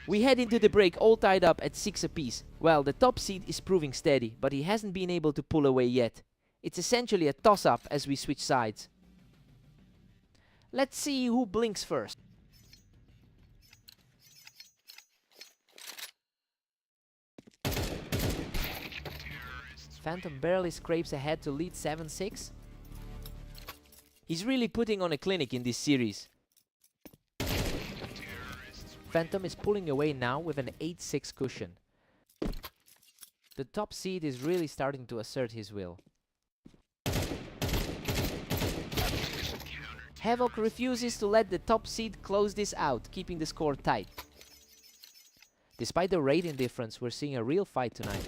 We head into the break all tied up at 6 apiece. Well, the top seed is proving steady, but he hasn't been able to pull away yet. It's essentially a toss-up as we switch sides. Let's see who blinks first. Phantom barely scrapes ahead to lead 7-6. He's really putting on a clinic in this series. Phantom is pulling away now with an 8-6 cushion. The top seed is really starting to assert his will. Havoc refuses to let the top seed close this out, keeping the score tight. Despite the rating difference, we're seeing a real fight tonight.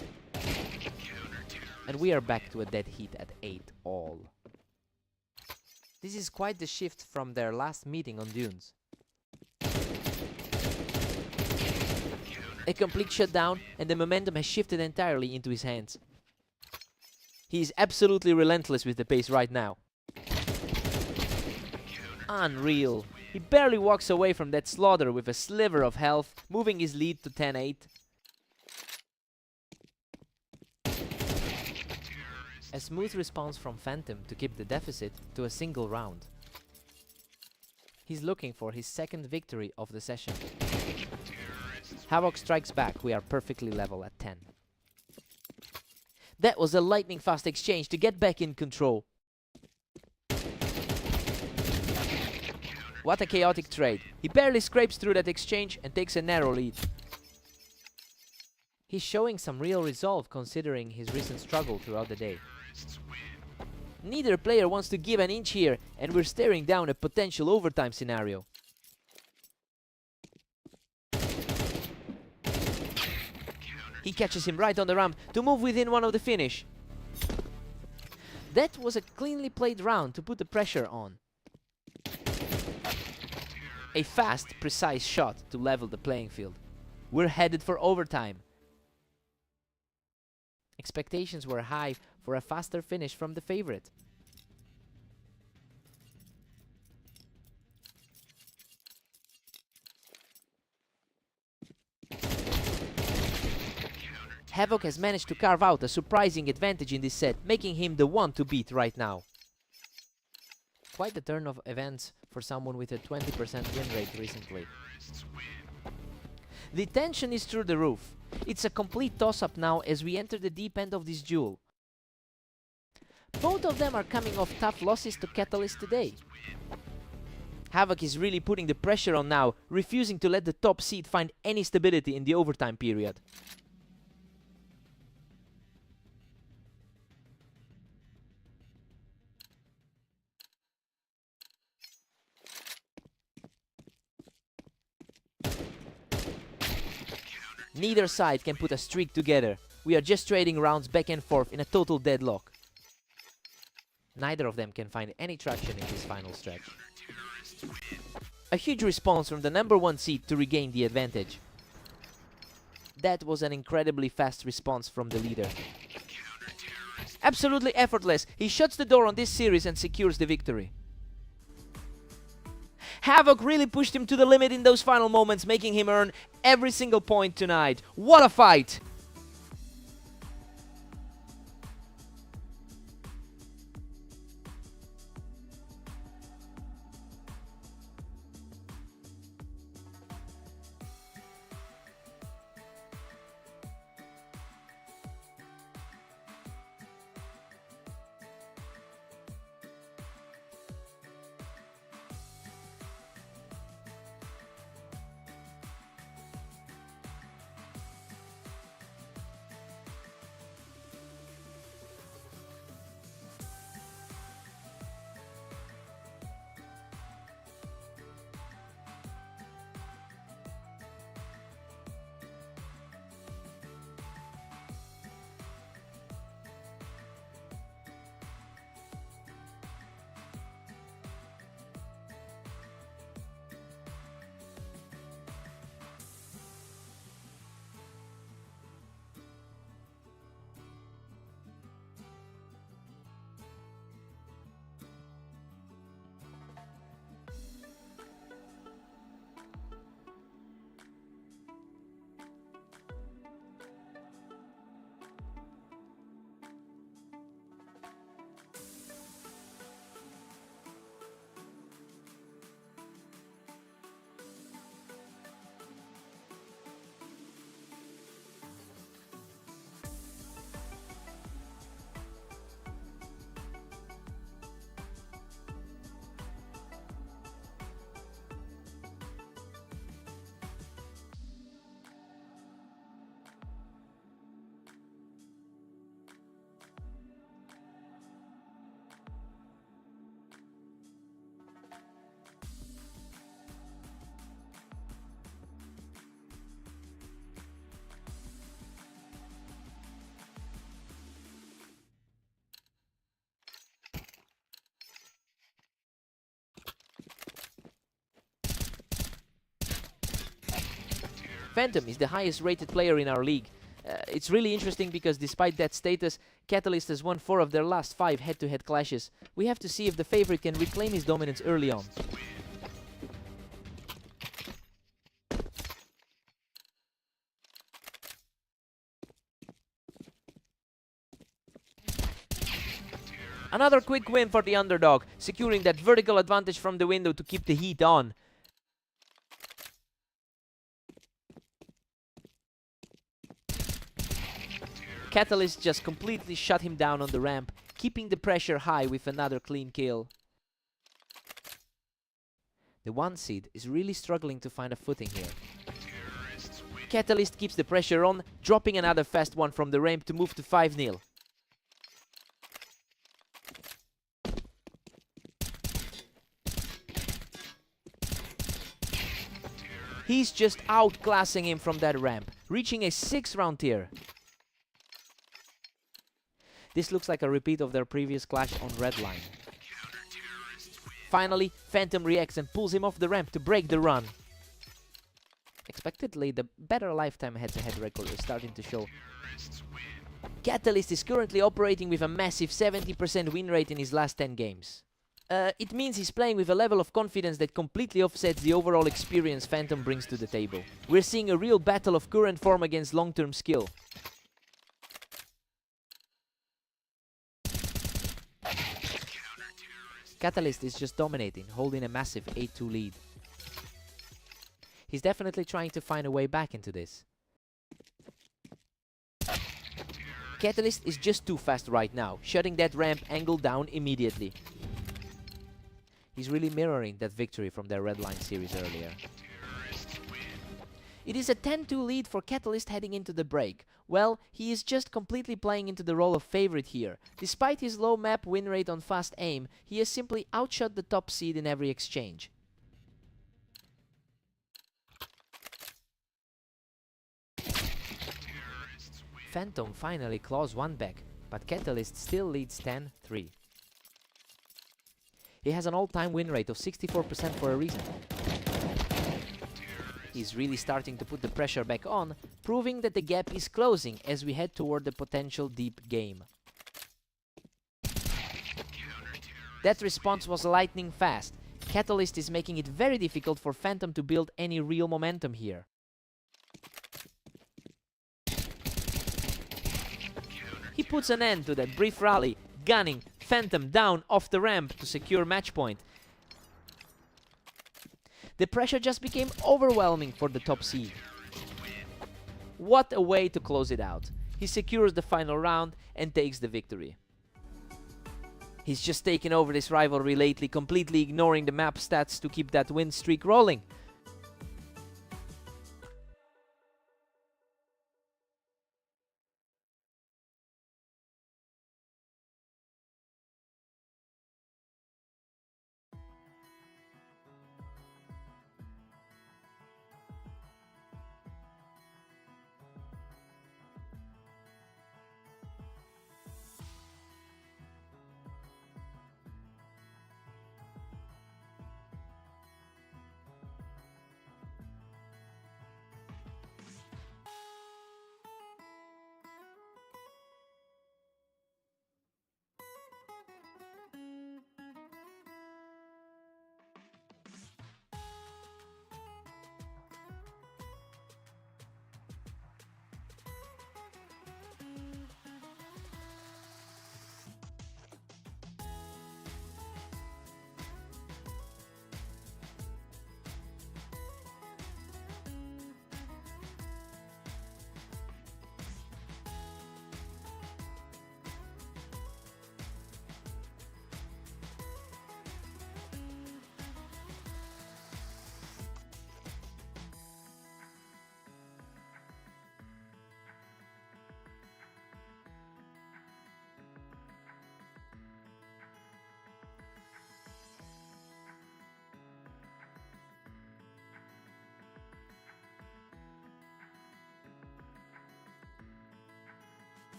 And we are back to a dead heat at 8-all. This is quite the shift from their last meeting on Dunes. A complete shutdown, and the momentum has shifted entirely into his hands. He is absolutely relentless with the pace right now. Unreal. He barely walks away from that slaughter with a sliver of health, moving his lead to 10-8. A smooth response from Phantom to keep the deficit to a single round. He's looking for his second victory of the session. Havoc strikes back. We are perfectly level at 10. That was a lightning fast exchange to get back in control. What a chaotic trade. He barely scrapes through that exchange and takes a narrow lead. He's showing some real resolve considering his recent struggle throughout the day. Neither player wants to give an inch here, and we're staring down a potential overtime scenario. He catches him right on the ramp to move within one of the finish. That was a cleanly played round to put the pressure on. A fast, precise shot to level the playing field. We're headed for overtime. Expectations were high for a faster finish from the favorite. Havoc has managed to carve out a surprising advantage in this set, making him the one to beat right now. Quite the turn of events for someone with a 20% win rate recently. The tension is through the roof. It's a complete toss-up now as we enter the deep end of this duel. Both of them are coming off tough losses to Catalyst today. Havoc is really putting the pressure on now, refusing to let the top seed find any stability in the overtime period. Neither side can put a streak together. We are just trading rounds back and forth in a total deadlock. Neither of them can find any traction in this final stretch. A huge response from the number 1 seed to regain the advantage. That was an incredibly fast response from the leader. Absolutely effortless, he shuts the door on this series and secures the victory. Havoc really pushed him to the limit in those final moments, making him earn every single point tonight. What a fight! Phantom is the highest rated player in our league. It's really interesting because despite that status, Catalyst has won 4 of their last 5 head-to-head clashes. We have to see if the favorite can reclaim his dominance early on. Another quick win for the underdog, securing that vertical advantage from the window to keep the heat on. Catalyst just completely shut him down on the ramp, keeping the pressure high with another clean kill. The 1 seed is really struggling to find a footing here. Catalyst keeps the pressure on, dropping another fast one from the ramp to move to 5-0. He's just outclassing him from that ramp, reaching a 6-round tier. This looks like a repeat of their previous clash on Redline. Finally, Phantom reacts and pulls him off the ramp to break the run. Expectedly, the better lifetime head-to-head record is starting to show. Catalyst is currently operating with a massive 70% win rate in his last 10 games. It means he's playing with a level of confidence that completely offsets the overall experience Phantom brings to the table. We're seeing a real battle of current form against long-term skill. Catalyst is just dominating, holding a massive 8-2 lead. He's definitely trying to find a way back into this. Catalyst is just too fast right now, shutting that ramp angle down immediately. He's really mirroring that victory from their Redline series earlier. It is a 10-2 lead for Catalyst heading into the break. Well, he is just completely playing into the role of favorite here. Despite his low map win rate on fast aim, he has simply outshot the top seed in every exchange. Phantom finally claws one back, but Catalyst still leads 10-3. He has an all-time win rate of 64% for a reason. He's really starting to put the pressure back on, proving that the gap is closing as we head toward the potential deep game. That response was lightning fast. Catalyst is making it very difficult for Phantom to build any real momentum here. He puts an end to that brief rally, gunning Phantom down off the ramp to secure match point. The pressure just became overwhelming for the top seed. What a way to close it out. He secures the final round and takes the victory. He's just taken over this rivalry lately, completely ignoring the map stats to keep that win streak rolling.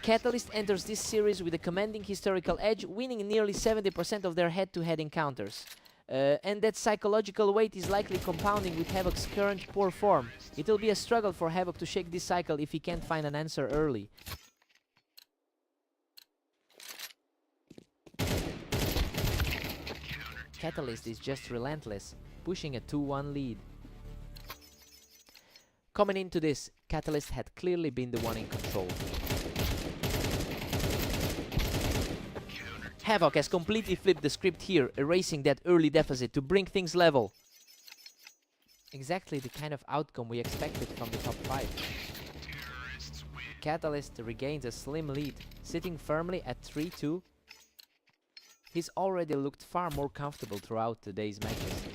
Catalyst enters this series with a commanding historical edge, winning nearly 70% of their head-to-head encounters. And that psychological weight is likely compounding with Havoc's current poor form. It will be a struggle for Havoc to shake this cycle if he can't find an answer early. Catalyst is just relentless, pushing a 2-1 lead. Coming into this, Catalyst had clearly been the one in control. Havoc has completely flipped the script here, erasing that early deficit to bring things level. Exactly the kind of outcome we expected from the top 5. Catalyst regains a slim lead, sitting firmly at 3-2. He's already looked far more comfortable throughout today's matches.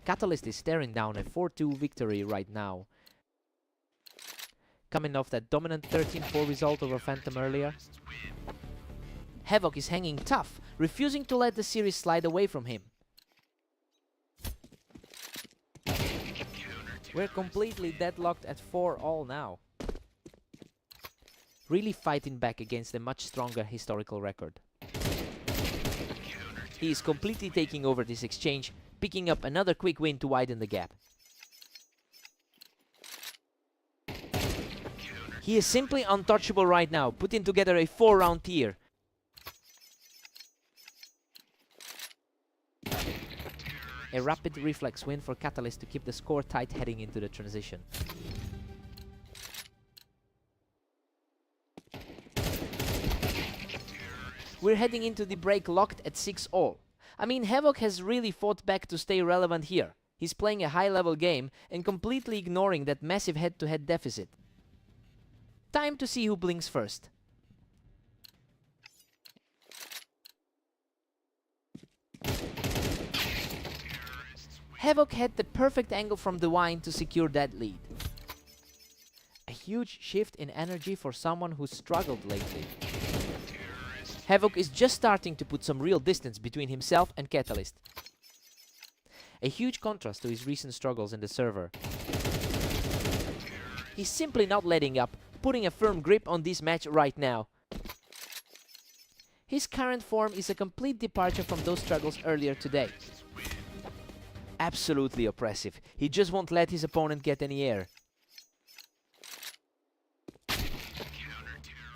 Catalyst is staring down a 4-2 victory right now. Coming off that dominant 13-4 result over Phantom earlier. Havoc is hanging tough, refusing to let the series slide away from him. We're completely deadlocked at 4-all now. Really fighting back against a much stronger historical record. He is completely taking over this exchange, picking up another quick win to widen the gap. He is simply untouchable right now, putting together a 4-round tier. A rapid reflex win for Catalyst to keep the score tight heading into the transition. We're heading into the break locked at 6-all. I mean, Havoc has really fought back to stay relevant here. He's playing a high-level game and completely ignoring that massive head-to-head deficit. Time to see who blinks first. Havoc had the perfect angle from the wine to secure that lead. A huge shift in energy for someone who's struggled lately. Havoc is just starting to put some real distance between himself and Catalyst. A huge contrast to his recent struggles in the server. He's simply not letting up, putting a firm grip on this match right now. His current form is a complete departure from those struggles earlier today. Absolutely oppressive. He just won't let his opponent get any air.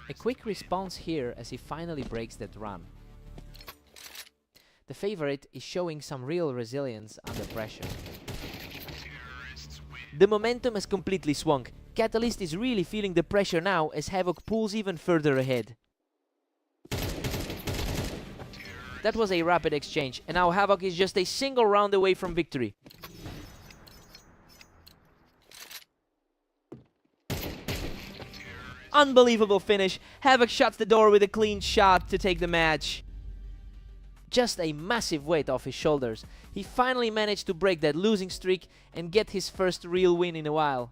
A quick response here as he finally breaks that run. The favorite is showing some real resilience under pressure. The momentum has completely swung. Catalyst is really feeling the pressure now as Havoc pulls even further ahead. That was a rapid exchange, and now Havoc is just a single round away from victory. Unbelievable finish. Havoc shuts the door with a clean shot to take the match. Just a massive weight off his shoulders. He finally managed to break that losing streak and get his first real win in a while.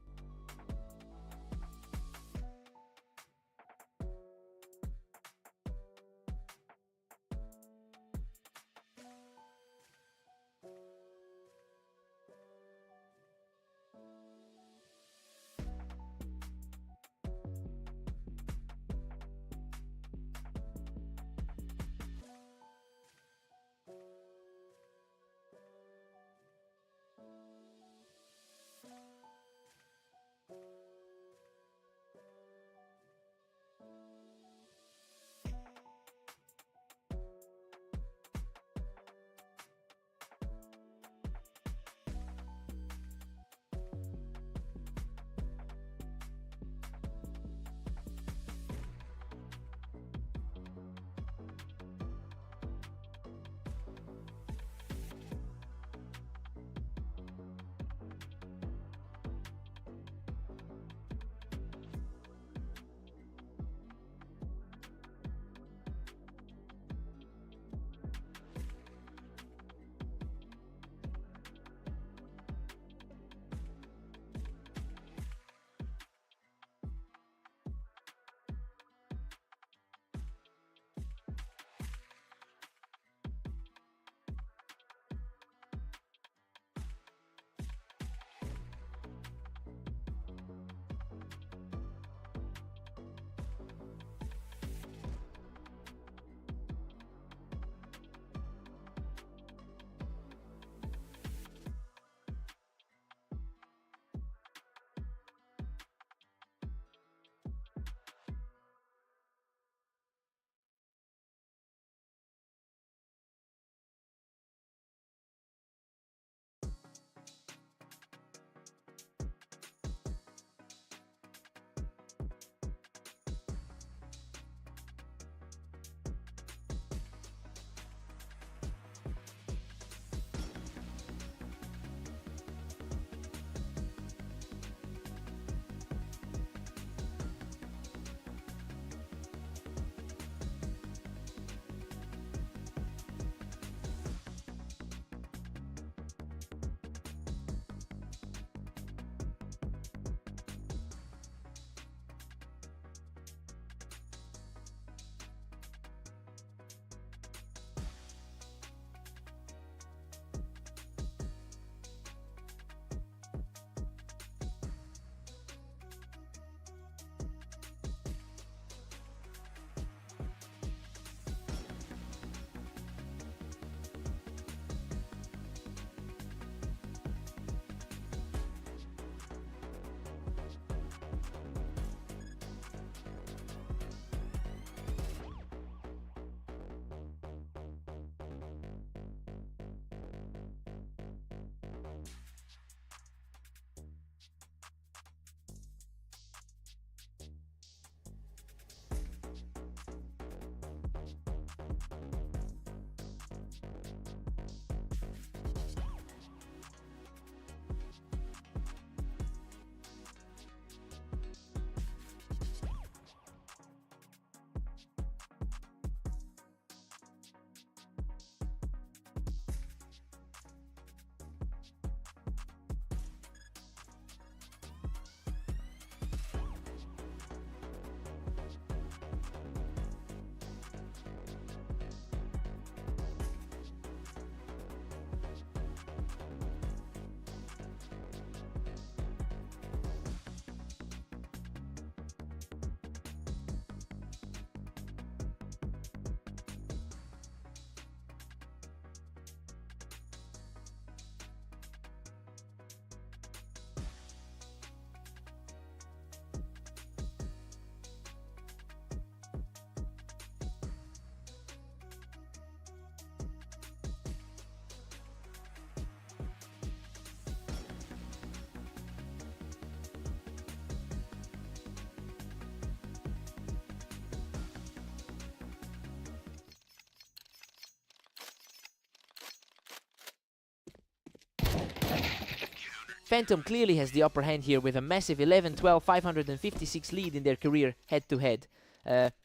Phantom clearly has the upper hand here with a massive 11-12, 556 lead in their career head-to-head.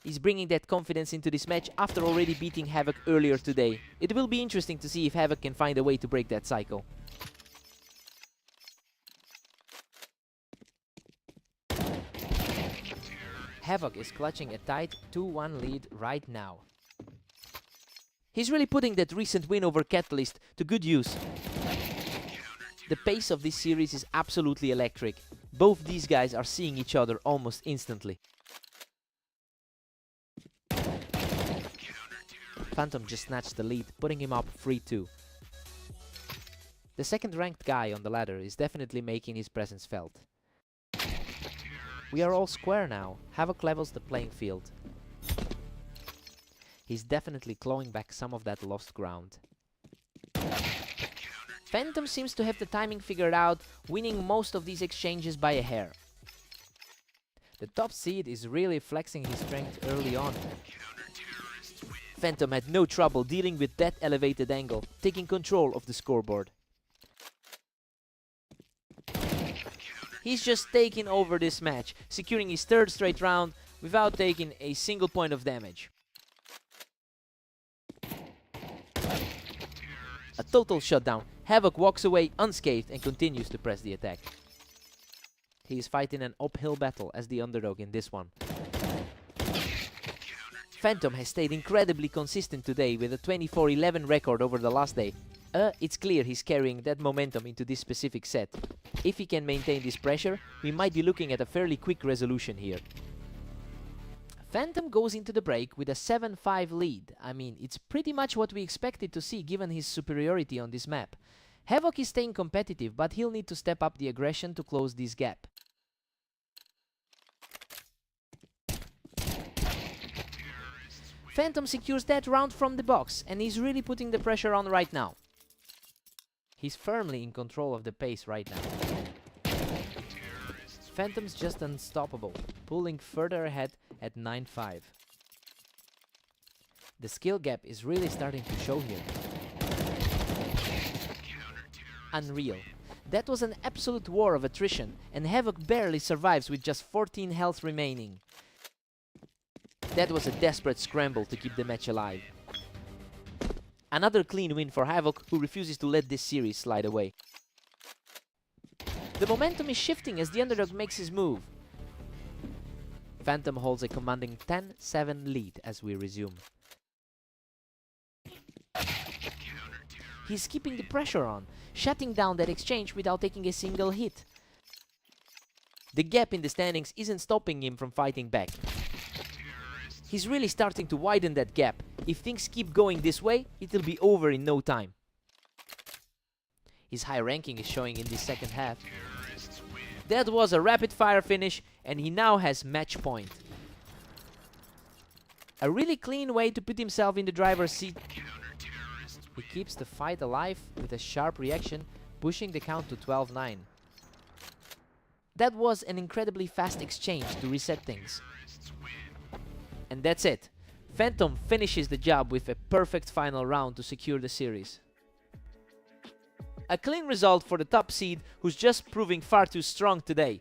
He's bringing that confidence into this match after already beating Havoc earlier today. It will be interesting to see if Havoc can find a way to break that cycle. Havoc is clutching a tight 2-1 lead right now. He's really putting that recent win over Catalyst to good use. The pace of this series is absolutely electric. Both these guys are seeing each other almost instantly. Phantom just snatched the lead, putting him up 3-2. The second ranked guy on the ladder is definitely making his presence felt. We are all square now. Havoc levels the playing field. He's definitely clawing back some of that lost ground. Phantom seems to have the timing figured out, winning most of these exchanges by a hair. The top seed is really flexing his strength early on. Phantom had no trouble dealing with that elevated angle, taking control of the scoreboard. He's just taking over this match, securing his third straight round without taking a single point of damage. A total shutdown. Havoc walks away unscathed and continues to press the attack. He is fighting an uphill battle as the underdog in this one. Phantom has stayed incredibly consistent today with a 24-11 record over the last day. It's clear he's carrying that momentum into this specific set. If he can maintain this pressure, we might be looking at a fairly quick resolution here. Phantom goes into the break with a 7-5 lead. I mean, it's pretty much what we expected to see given his superiority on this map. Havoc is staying competitive, but he'll need to step up the aggression to close this gap. Phantom secures that round from the box, and he's really putting the pressure on right now. He's firmly in control of the pace right now. Phantom's just unstoppable, pulling further ahead at 9-5. The skill gap is really starting to show here. Unreal. That was an absolute war of attrition, and Havoc barely survives with just 14 health remaining. That was a desperate scramble to keep the match alive. Another clean win for Havoc, who refuses to let this series slide away. The momentum is shifting as the underdog makes his move. Phantom holds a commanding 10-7 lead as we resume. He's keeping the pressure on, shutting down that exchange without taking a single hit. The gap in the standings isn't stopping him from fighting back. He's really starting to widen that gap. If things keep going this way, it'll be over in no time. His high ranking is showing in this second half. That was a rapid fire finish, and he now has match point. A really clean way to put himself in the driver's seat. He keeps the fight alive with a sharp reaction, pushing the count to 12-9. That was an incredibly fast exchange to reset things. And that's it. Phantom finishes the job with a perfect final round to secure the series. A clean result for the top seed, who's just proving far too strong today.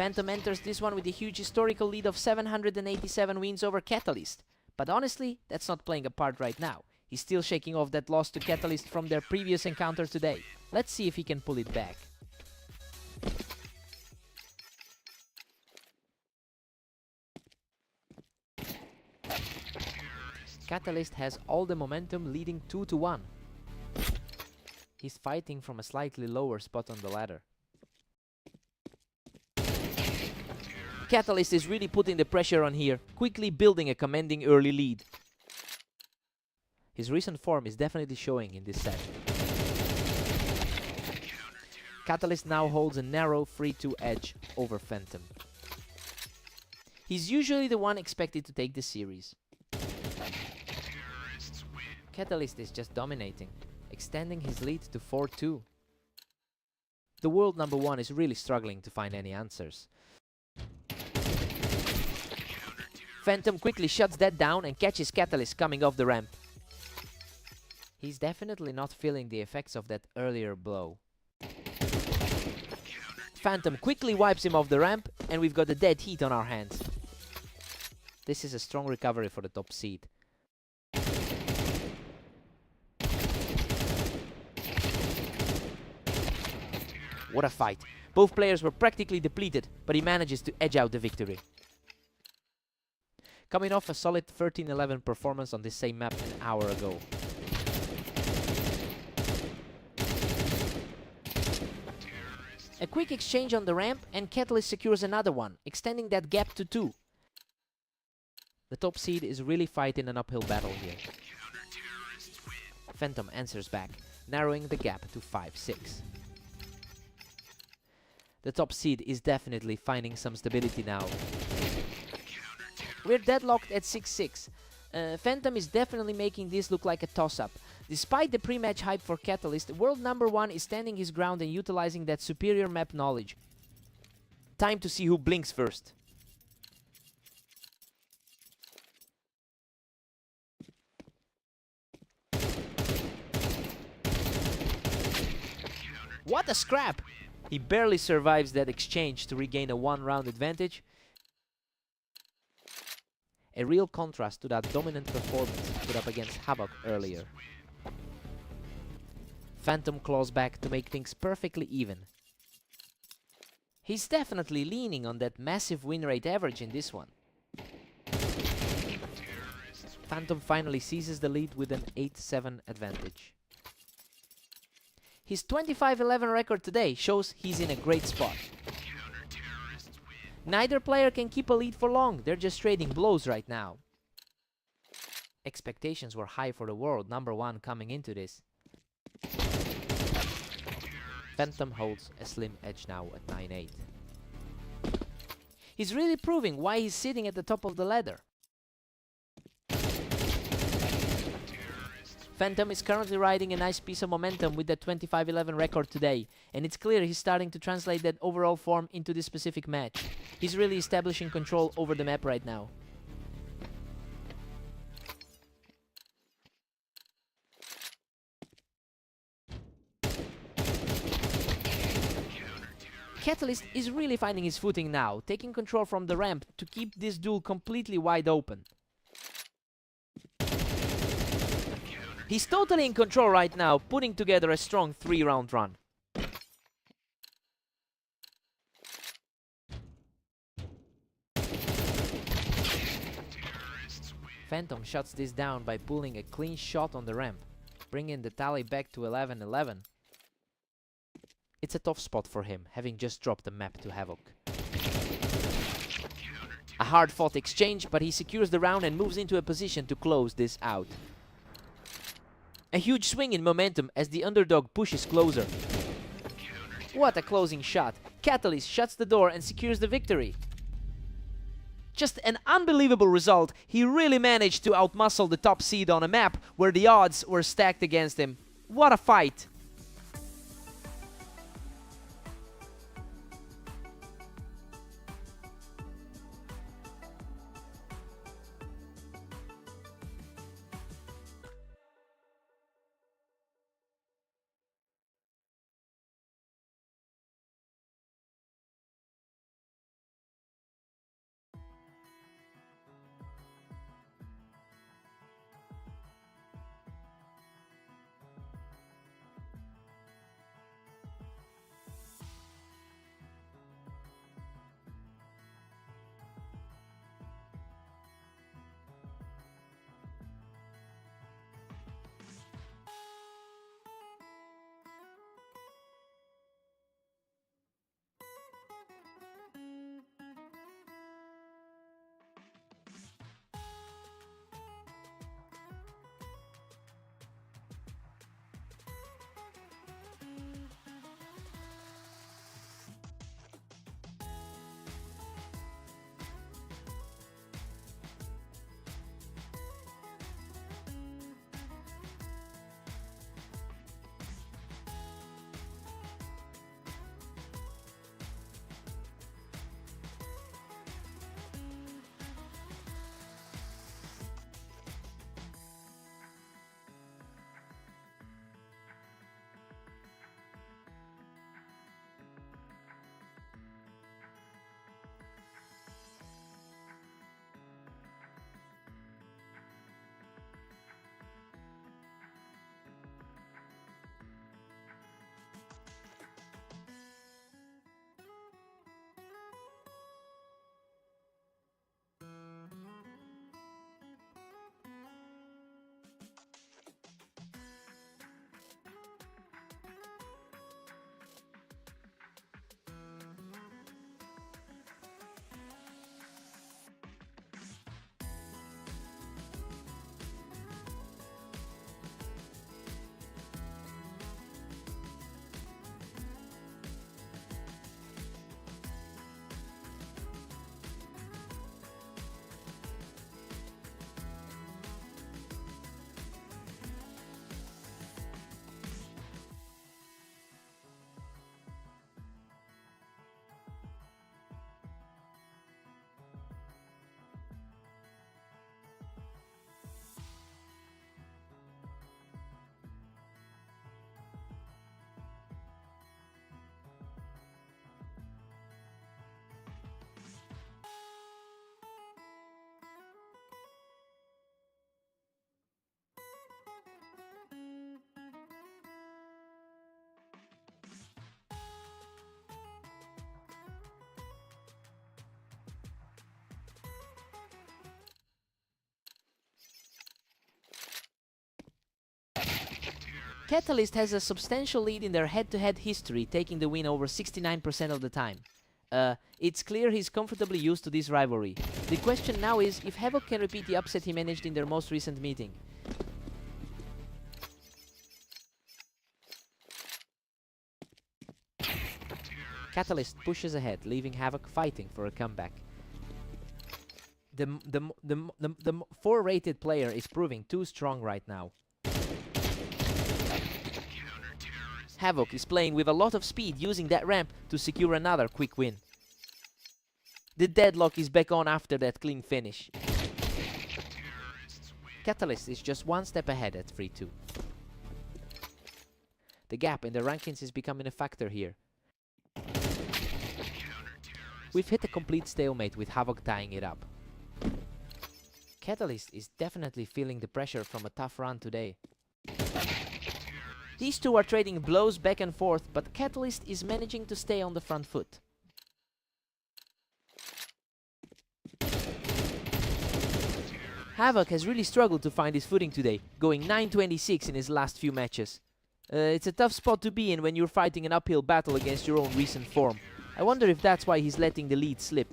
Phantom enters this one with a huge historical lead of 787 wins over Catalyst. But honestly, that's not playing a part right now. He's still shaking off that loss to Catalyst from their previous encounter today. Let's see if he can pull it back. Catalyst has all the momentum, leading 2-1. He's fighting from a slightly lower spot on the ladder. Catalyst is really putting the pressure on here, quickly building a commanding early lead. His recent form is definitely showing in this set. Catalyst now holds a narrow 3-2 edge over Phantom. He's usually the one expected to take the series. Catalyst is just dominating, extending his lead to 4-2. The world number one is really struggling to find any answers. Phantom quickly shuts that down and catches Catalyst coming off the ramp. He's definitely not feeling the effects of that earlier blow. Phantom quickly wipes him off the ramp, and we've got a dead heat on our hands. This is a strong recovery for the top seed. What a fight. Both players were practically depleted, but he manages to edge out the victory. Coming off a solid 13-11 performance on this same map an hour ago. A quick exchange on the ramp and Catalyst secures another one, extending that gap to 2. The top seed is really fighting an uphill battle here. Phantom answers back, narrowing the gap to 5-6. The top seed is definitely finding some stability now. We're deadlocked at 6-6. Phantom is definitely making this look like a toss-up. Despite the pre-match hype for Catalyst, world number one is standing his ground and utilizing that superior map knowledge. Time to see who blinks first. What a scrap! He barely survives that exchange to regain a one-round advantage. A real contrast to that dominant performance put up against Havoc earlier. Phantom claws back to make things perfectly even. He's definitely leaning on that massive win rate average in this one. Phantom finally seizes the lead with an 8-7 advantage. His 25-11 record today shows he's in a great spot. Neither player can keep a lead for long, they're just trading blows right now. Expectations were high for the world number one coming into this. Phantom holds a slim edge now at 9-8. He's really proving why he's sitting at the top of the ladder. Phantom is currently riding a nice piece of momentum with that 25-11 record today, and it's clear he's starting to translate that overall form into this specific match. He's really establishing control over the map right now. Catalyst is really finding his footing now, taking control from the ramp to keep this duel completely wide open. He's totally in control right now, putting together a strong 3-round run. Phantom shuts this down by pulling a clean shot on the ramp, bringing the tally back to 11-11. It's a tough spot for him, having just dropped the map to Havoc. A hard-fought exchange, but he secures the round and moves into a position to close this out. A huge swing in momentum as the underdog pushes closer. What a closing shot! Catalyst shuts the door and secures the victory. Just an unbelievable result. He really managed to outmuscle the top seed on a map where the odds were stacked against him. What a fight! Catalyst has a substantial lead in their head-to-head history, taking the win over 69% of the time. It's clear he's comfortably used to this rivalry. The question now is if Havoc can repeat the upset he managed in their most recent meeting. Catalyst pushes ahead, leaving Havoc fighting for a comeback. The 4-rated player is proving too strong right now. Havoc is playing with a lot of speed, using that ramp to secure another quick win. The deadlock is back on after that clean finish. Catalyst is just one step ahead at 3-2. The gap in the rankings is becoming a factor here. We've hit a complete stalemate with Havoc tying it up. Catalyst is definitely feeling the pressure from a tough run today. These two are trading blows back and forth, but Catalyst is managing to stay on the front foot. Havoc has really struggled to find his footing today, going 9-26 in his last few matches. It's a tough spot to be in when you're fighting an uphill battle against your own recent form. I wonder if that's why he's letting the lead slip.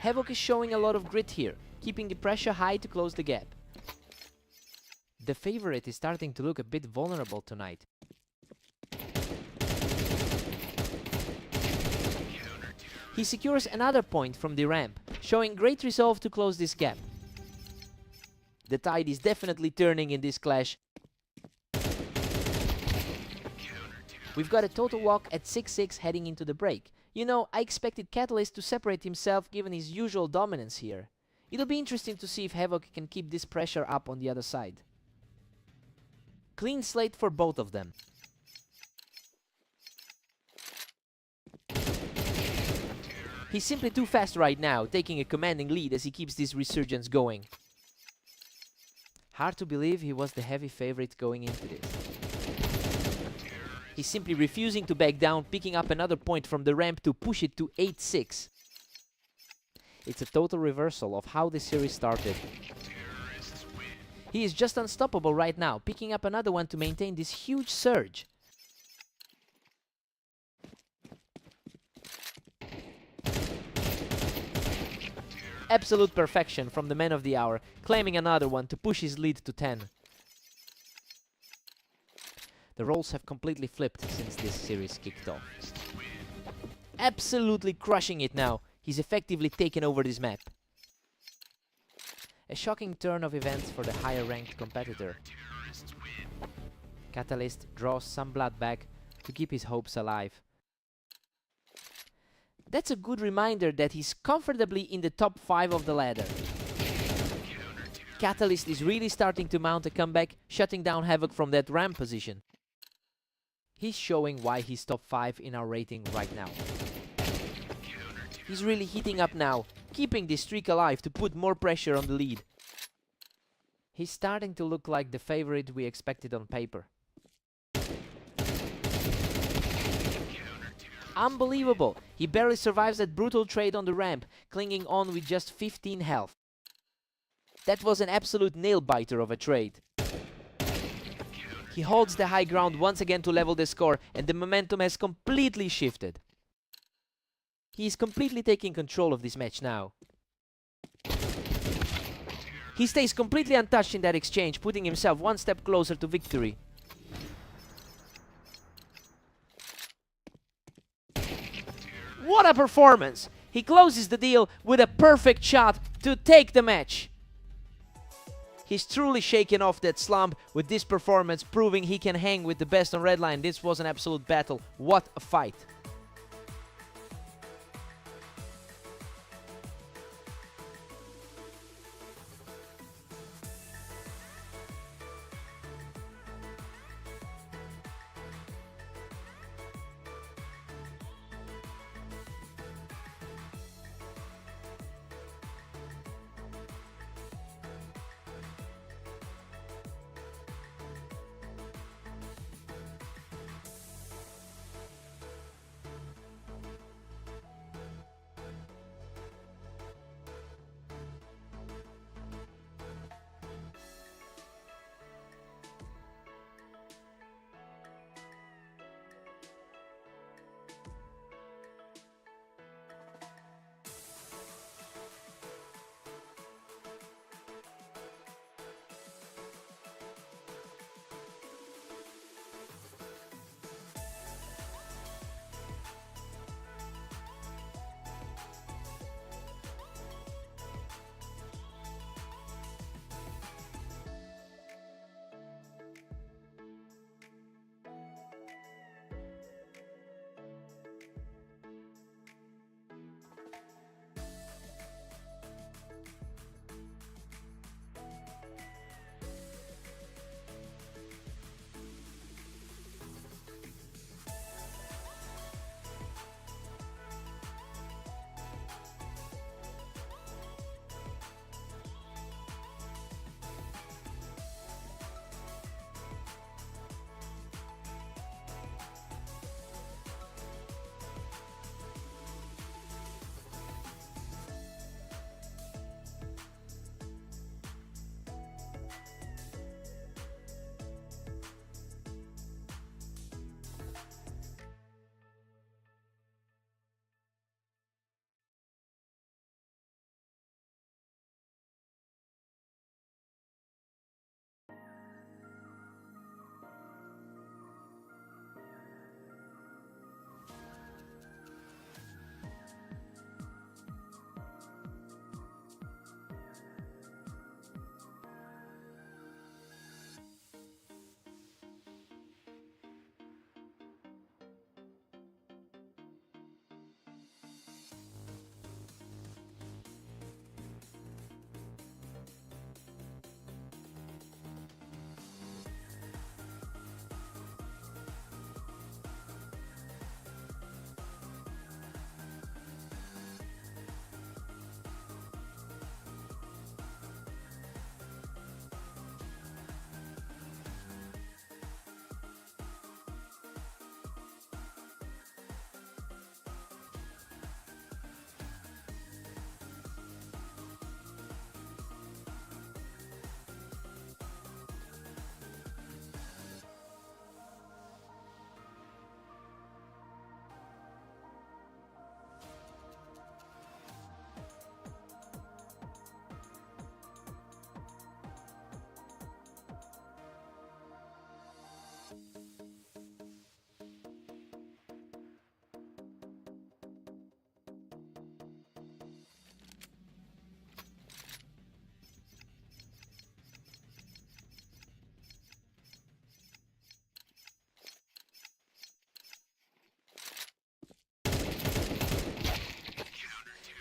Havoc is showing a lot of grit here, keeping the pressure high to close the gap. The favorite is starting to look a bit vulnerable tonight. He secures another point from the ramp, showing great resolve to close this gap. The tide is definitely turning in this clash. We've got a total walk at 6-6 heading into the break. You know, I expected Catalyst to separate himself given his usual dominance here. It'll be interesting to see if Havoc can keep this pressure up on the other side. Clean slate for both of them. He's simply too fast right now, taking a commanding lead as he keeps this resurgence going. Hard to believe he was the heavy favorite going into this. He's simply refusing to back down, picking up another point from the ramp to push it to 8-6. It's a total reversal of how the series started. He is just unstoppable right now, picking up another one to maintain this huge surge. Absolute perfection from the man of the hour, claiming another one to push his lead to 10. The roles have completely flipped since this series kicked off. Absolutely crushing it now. He's effectively taken over this map. A shocking turn of events for the higher ranked competitor. Catalyst draws some blood back to keep his hopes alive. That's a good reminder that he's comfortably in the top 5 of the ladder. Catalyst is really starting to mount a comeback, shutting down Havoc from that ramp position. He's showing why he's top 5 in our rating right now. He's really heating up now, keeping this streak alive to put more pressure on the lead. He's starting to look like the favorite we expected on paper. Unbelievable! He barely survives that brutal trade on the ramp, clinging on with just 15 health. That was an absolute nail-biter of a trade. He holds the high ground once again to level the score, and the momentum has completely shifted. He is completely taking control of this match now. He stays completely untouched in that exchange, putting himself one step closer to victory. What a performance! He closes the deal with a perfect shot to take the match. He's truly shaken off that slump with this performance, proving he can hang with the best on Redline. This was an absolute battle. What a fight!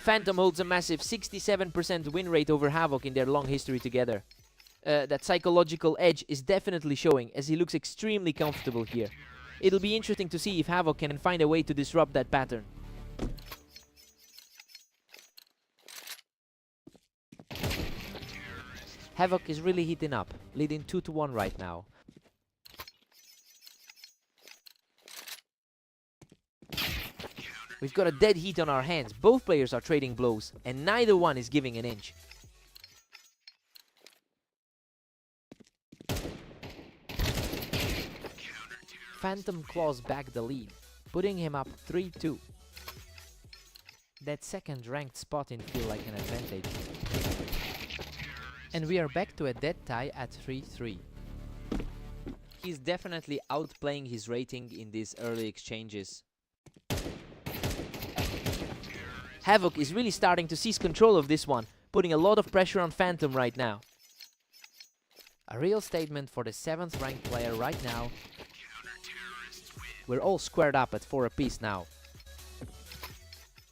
Phantom holds a massive 67% win rate over Havoc in their long history together. That psychological edge is definitely showing, as he looks extremely comfortable here. It'll be interesting to see if Havoc can find a way to disrupt that pattern. Havoc is really heating up, leading 2-1 right now. We've got a dead heat on our hands. Both players are trading blows, and neither one is giving an inch. Phantom claws back the lead, putting him up 3-2. That second ranked spot in feel like an advantage. And we are back to a dead tie at 3-3. He's definitely outplaying his rating in these early exchanges. Havoc is really starting to seize control of this one, putting a lot of pressure on Phantom right now. A real statement for the 7th ranked player right now. We're all squared up at 4 apiece now.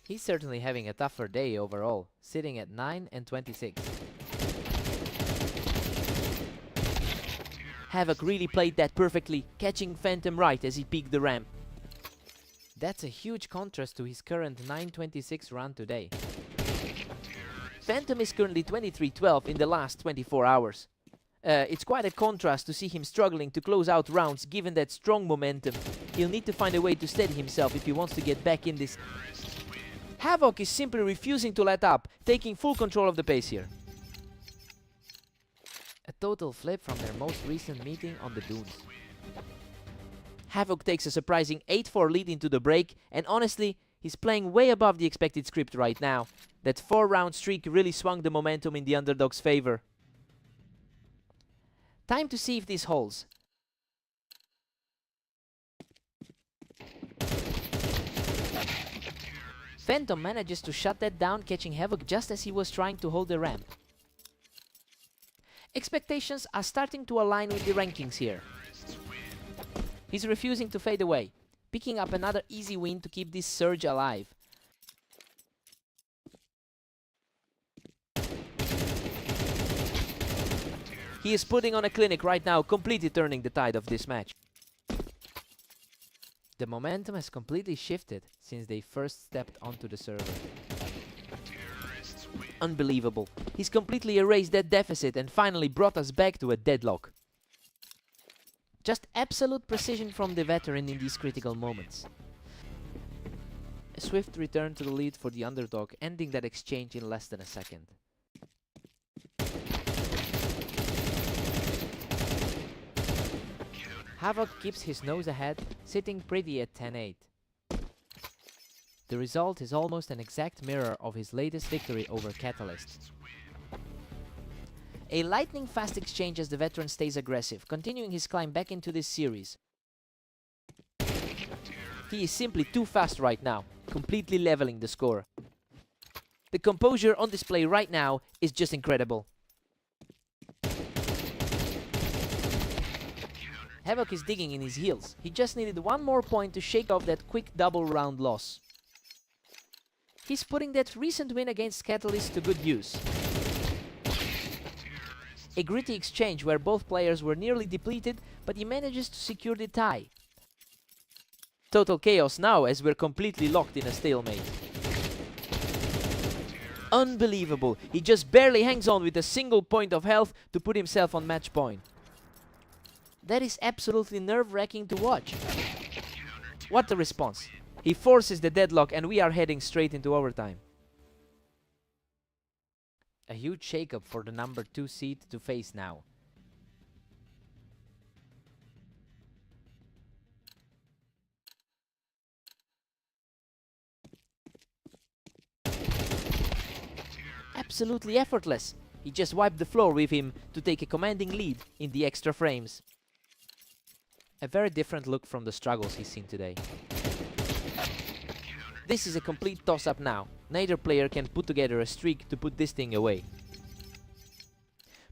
He's certainly having a tougher day overall, sitting at 9 and 26. Havoc really played that perfectly, catching Phantom right as he peaked the ramp. That's a huge contrast to his current 9.26 run today. Phantom is currently 23-12 in the last 24 hours. It's quite a contrast to see him struggling to close out rounds given that strong momentum. He'll need to find a way to steady himself if he wants to get back in this. Havoc is simply refusing to let up, taking full control of the pace here. A total flip from their most recent meeting on the dunes. Havoc takes a surprising 8-4 lead into the break, and honestly, he's playing way above the expected script right now. That 4-round streak really swung the momentum in the underdog's favor. Time to see if this holds. Phantom manages to shut that down, catching Havoc just as he was trying to hold the ramp. Expectations are starting to align with the rankings here. He's refusing to fade away, picking up another easy win to keep this surge alive. He is putting on a clinic right now, completely turning the tide of this match. The momentum has completely shifted since they first stepped onto the server. Unbelievable. He's completely erased that deficit and finally brought us back to a deadlock. Just absolute precision from the veteran in these critical moments. A swift return to the lead for the underdog, ending that exchange in less than a second. Havoc keeps his nose ahead, sitting pretty at 10-8. The result is almost an exact mirror of his latest victory over Catalyst. A lightning-fast exchange as the veteran stays aggressive, continuing his climb back into this series. He is simply too fast right now, completely leveling the score. The composure on display right now is just incredible. Havoc is digging in his heels. He just needed one more point to shake off that quick double round loss. He's putting that recent win against Catalyst to good use. A gritty exchange where both players were nearly depleted, but he manages to secure the tie. Total chaos now as we're completely locked in a stalemate. Unbelievable, he just barely hangs on with a single point of health to put himself on match point. That is absolutely nerve-wracking to watch. What a response. He forces the deadlock and we are heading straight into overtime. A huge shakeup for the number 2 seed to face now. Absolutely effortless. He just wiped the floor with him to take a commanding lead in the extra frames. A very different look from the struggles he's seen today. This is a complete toss-up now. Neither player can put together a streak to put this thing away.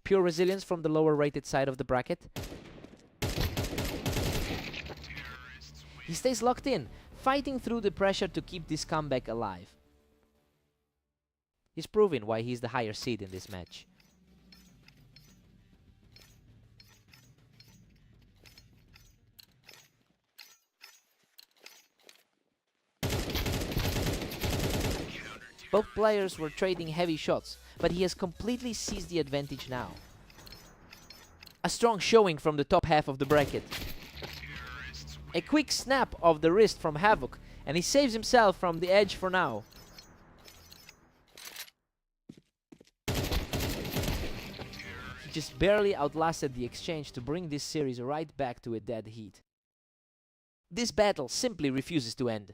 Pure resilience from the lower rated side of the bracket. He stays locked in, fighting through the pressure to keep this comeback alive. He's proving why he's the higher seed in this match. Both players were trading heavy shots, but he has completely seized the advantage now. A strong showing from the top half of the bracket. A quick snap of the wrist from Havoc, and he saves himself from the edge for now. He just barely outlasted the exchange to bring this series right back to a dead heat. This battle simply refuses to end.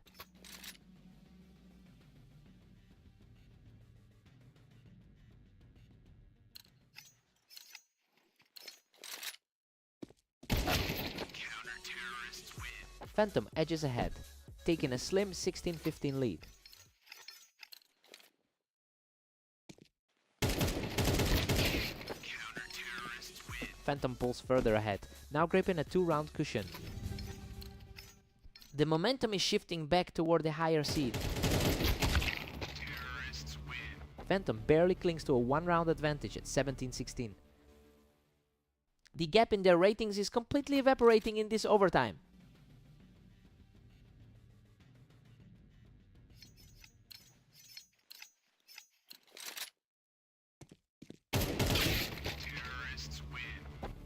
Phantom edges ahead, taking a slim 16-15 lead. Phantom pulls further ahead, now gripping a 2-round cushion. The momentum is shifting back toward the higher seed. Phantom barely clings to a 1-round advantage at 17-16. The gap in their ratings is completely evaporating in this overtime.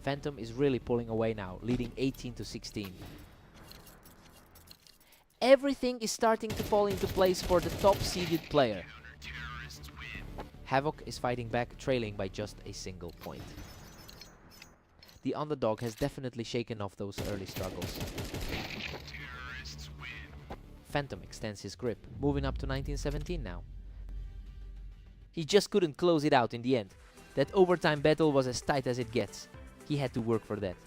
Phantom is really pulling away now, leading 18-16. Everything is starting to fall into place for the top-seeded player. Havoc is fighting back, trailing by just a single point. The underdog has definitely shaken off those early struggles. Phantom extends his grip, moving up to 19-17 now. He just couldn't close it out in the end. That overtime battle was as tight as it gets. He had to work for that.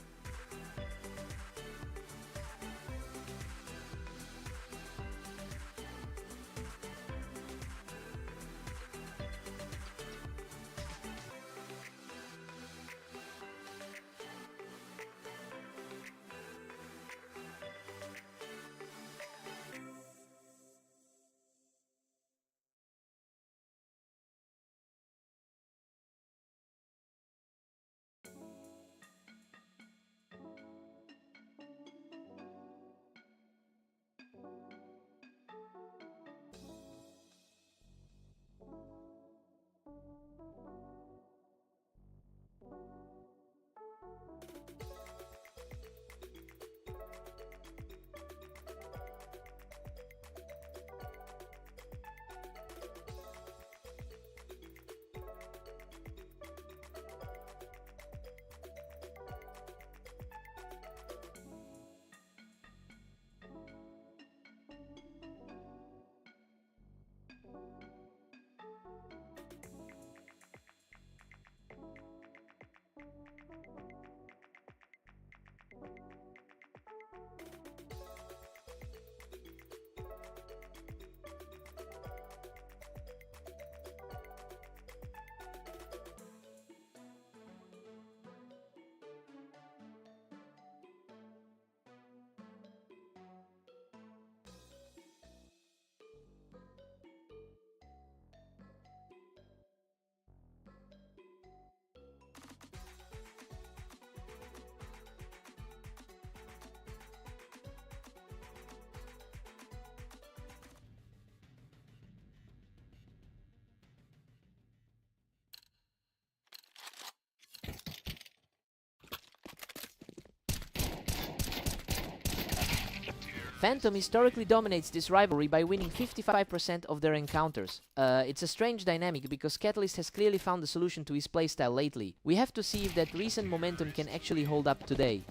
Phantom historically dominates this rivalry by winning 55% of their encounters. It's a strange dynamic because Catalyst has clearly found a solution to his playstyle lately. We have to see if that recent momentum can actually hold up today.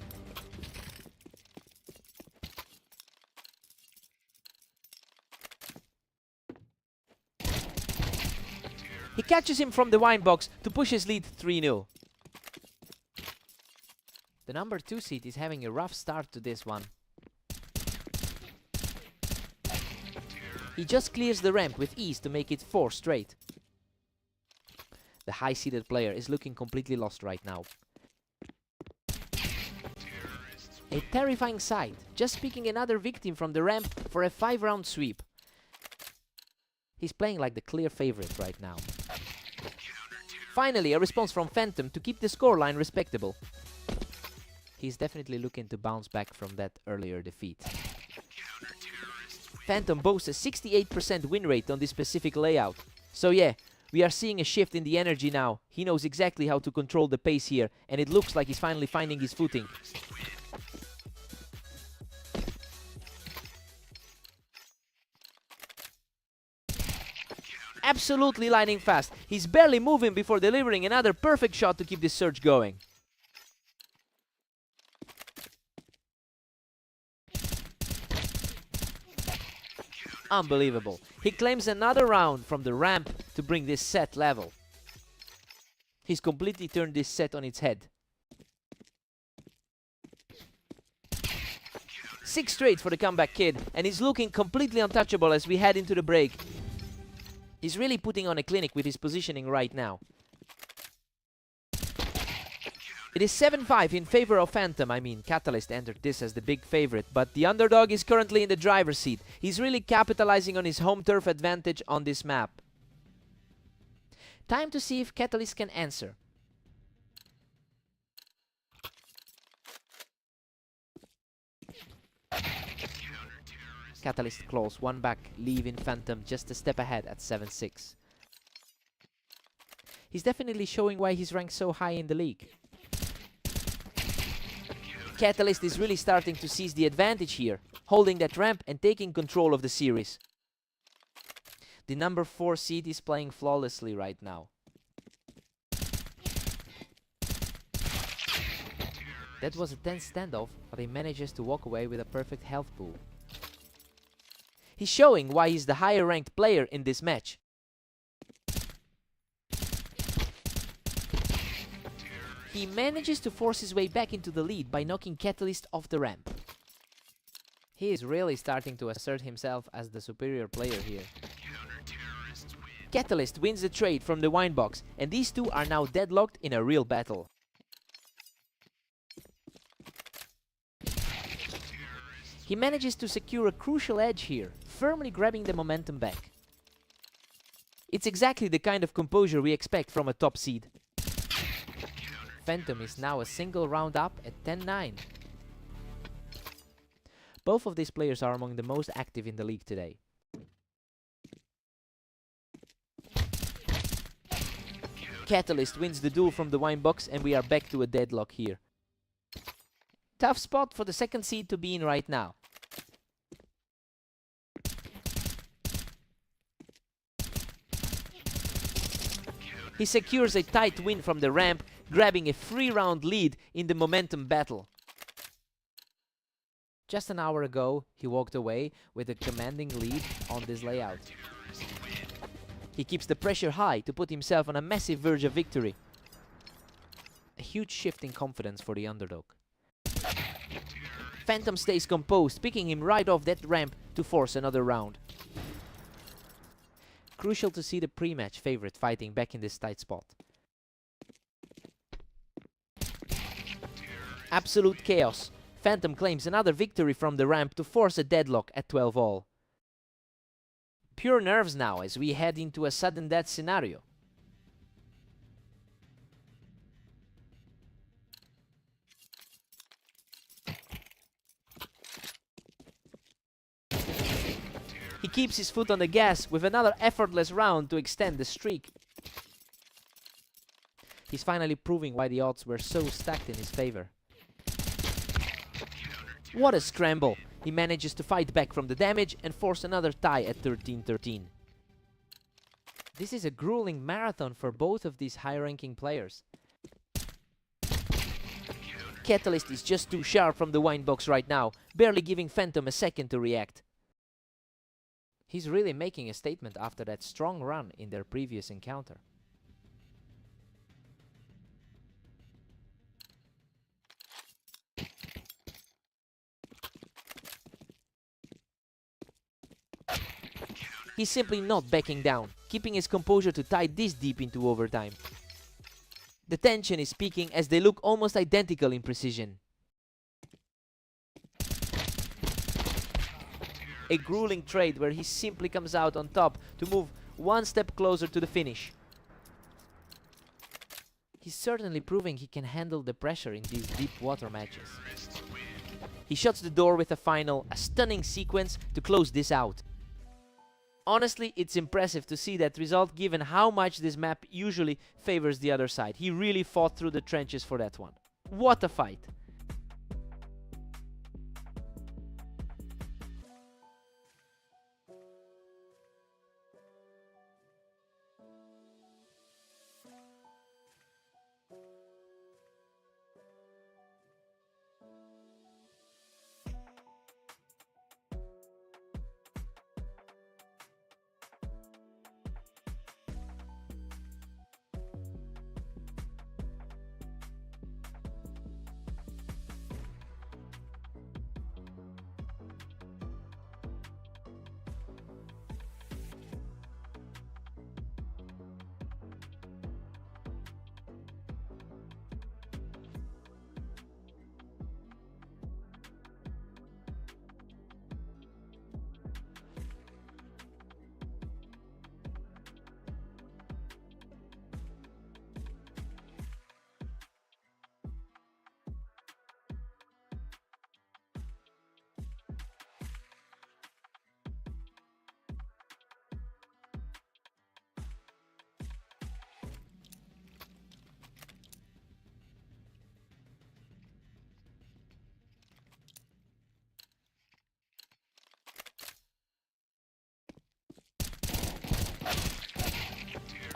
He catches him from the wine box to push his lead 3-0. The number 2 seed is having a rough start to this one. He just clears the ramp with ease to make it 4 straight. The high-seeded player is looking completely lost right now. A terrifying sight, just picking another victim from the ramp for a 5-round sweep. He's playing like the clear favorite right now. Finally, a response from Phantom to keep the scoreline respectable. He's definitely looking to bounce back from that earlier defeat. Phantom boasts a 68% win rate on this specific layout. So yeah, we are seeing a shift in the energy now. He knows exactly how to control the pace here, and it looks like he's finally finding his footing. Absolutely lightning fast. He's barely moving before delivering another perfect shot to keep this surge going. Unbelievable. He claims another round from the ramp to bring this set level. He's completely turned this set on its head. 6 straight for the comeback kid, and he's looking completely untouchable as we head into the break. He's really putting on a clinic with his positioning right now. It is 7-5 in favor of Phantom. I mean, Catalyst entered this as the big favorite, but the underdog is currently in the driver's seat. He's really capitalizing on his home turf advantage on this map. Time to see if Catalyst can answer. Catalyst close, one back, leaving Phantom just a step ahead at 7-6. He's definitely showing why he's ranked so high in the league. Catalyst is really starting to seize the advantage here, holding that ramp and taking control of the series. The number 4 seed is playing flawlessly right now. That was a tense standoff, but he manages to walk away with a perfect health pool. He's showing why he's the higher ranked player in this match. He manages to force his way back into the lead by knocking Catalyst off the ramp. He is really starting to assert himself as the superior player here. Catalyst wins the trade from the wine box, and these two are now deadlocked in a real battle. He manages to secure a crucial edge here, firmly grabbing the momentum back. It's exactly the kind of composure we expect from a top seed. Phantom is now a single round up at 10-9. Both of these players are among the most active in the league today. Catalyst wins the duel from the wine box, and we are back to a deadlock here. Tough spot for the second seed to be in right now. He secures a tight win from the ramp, grabbing a 3-round lead in the momentum battle. Just an hour ago, he walked away with a commanding lead on this layout. He keeps the pressure high to put himself on a massive verge of victory. A huge shift in confidence for the underdog. Phantom stays composed, picking him right off that ramp to force another round. Crucial to see the pre-match favorite fighting back in this tight spot. Absolute chaos. Phantom claims another victory from the ramp to force a deadlock at 12-all. Pure nerves now as we head into a sudden death scenario. He keeps his foot on the gas with another effortless round to extend the streak. He's finally proving why the odds were so stacked in his favor. What a scramble! He manages to fight back from the damage and force another tie at 13-13. This is a grueling marathon for both of these high-ranking players. Catalyst is just too sharp from the wine box right now, barely giving Phantom a second to react. He's really making a statement after that strong run in their previous encounter. He's simply not backing down, keeping his composure to tie this deep into overtime. The tension is peaking as they look almost identical in precision. A grueling trade where he simply comes out on top to move one step closer to the finish. He's certainly proving he can handle the pressure in these deep water matches. He shuts the door with a stunning sequence to close this out. Honestly, it's impressive to see that result given how much this map usually favors the other side. He really fought through the trenches for that one. What a fight!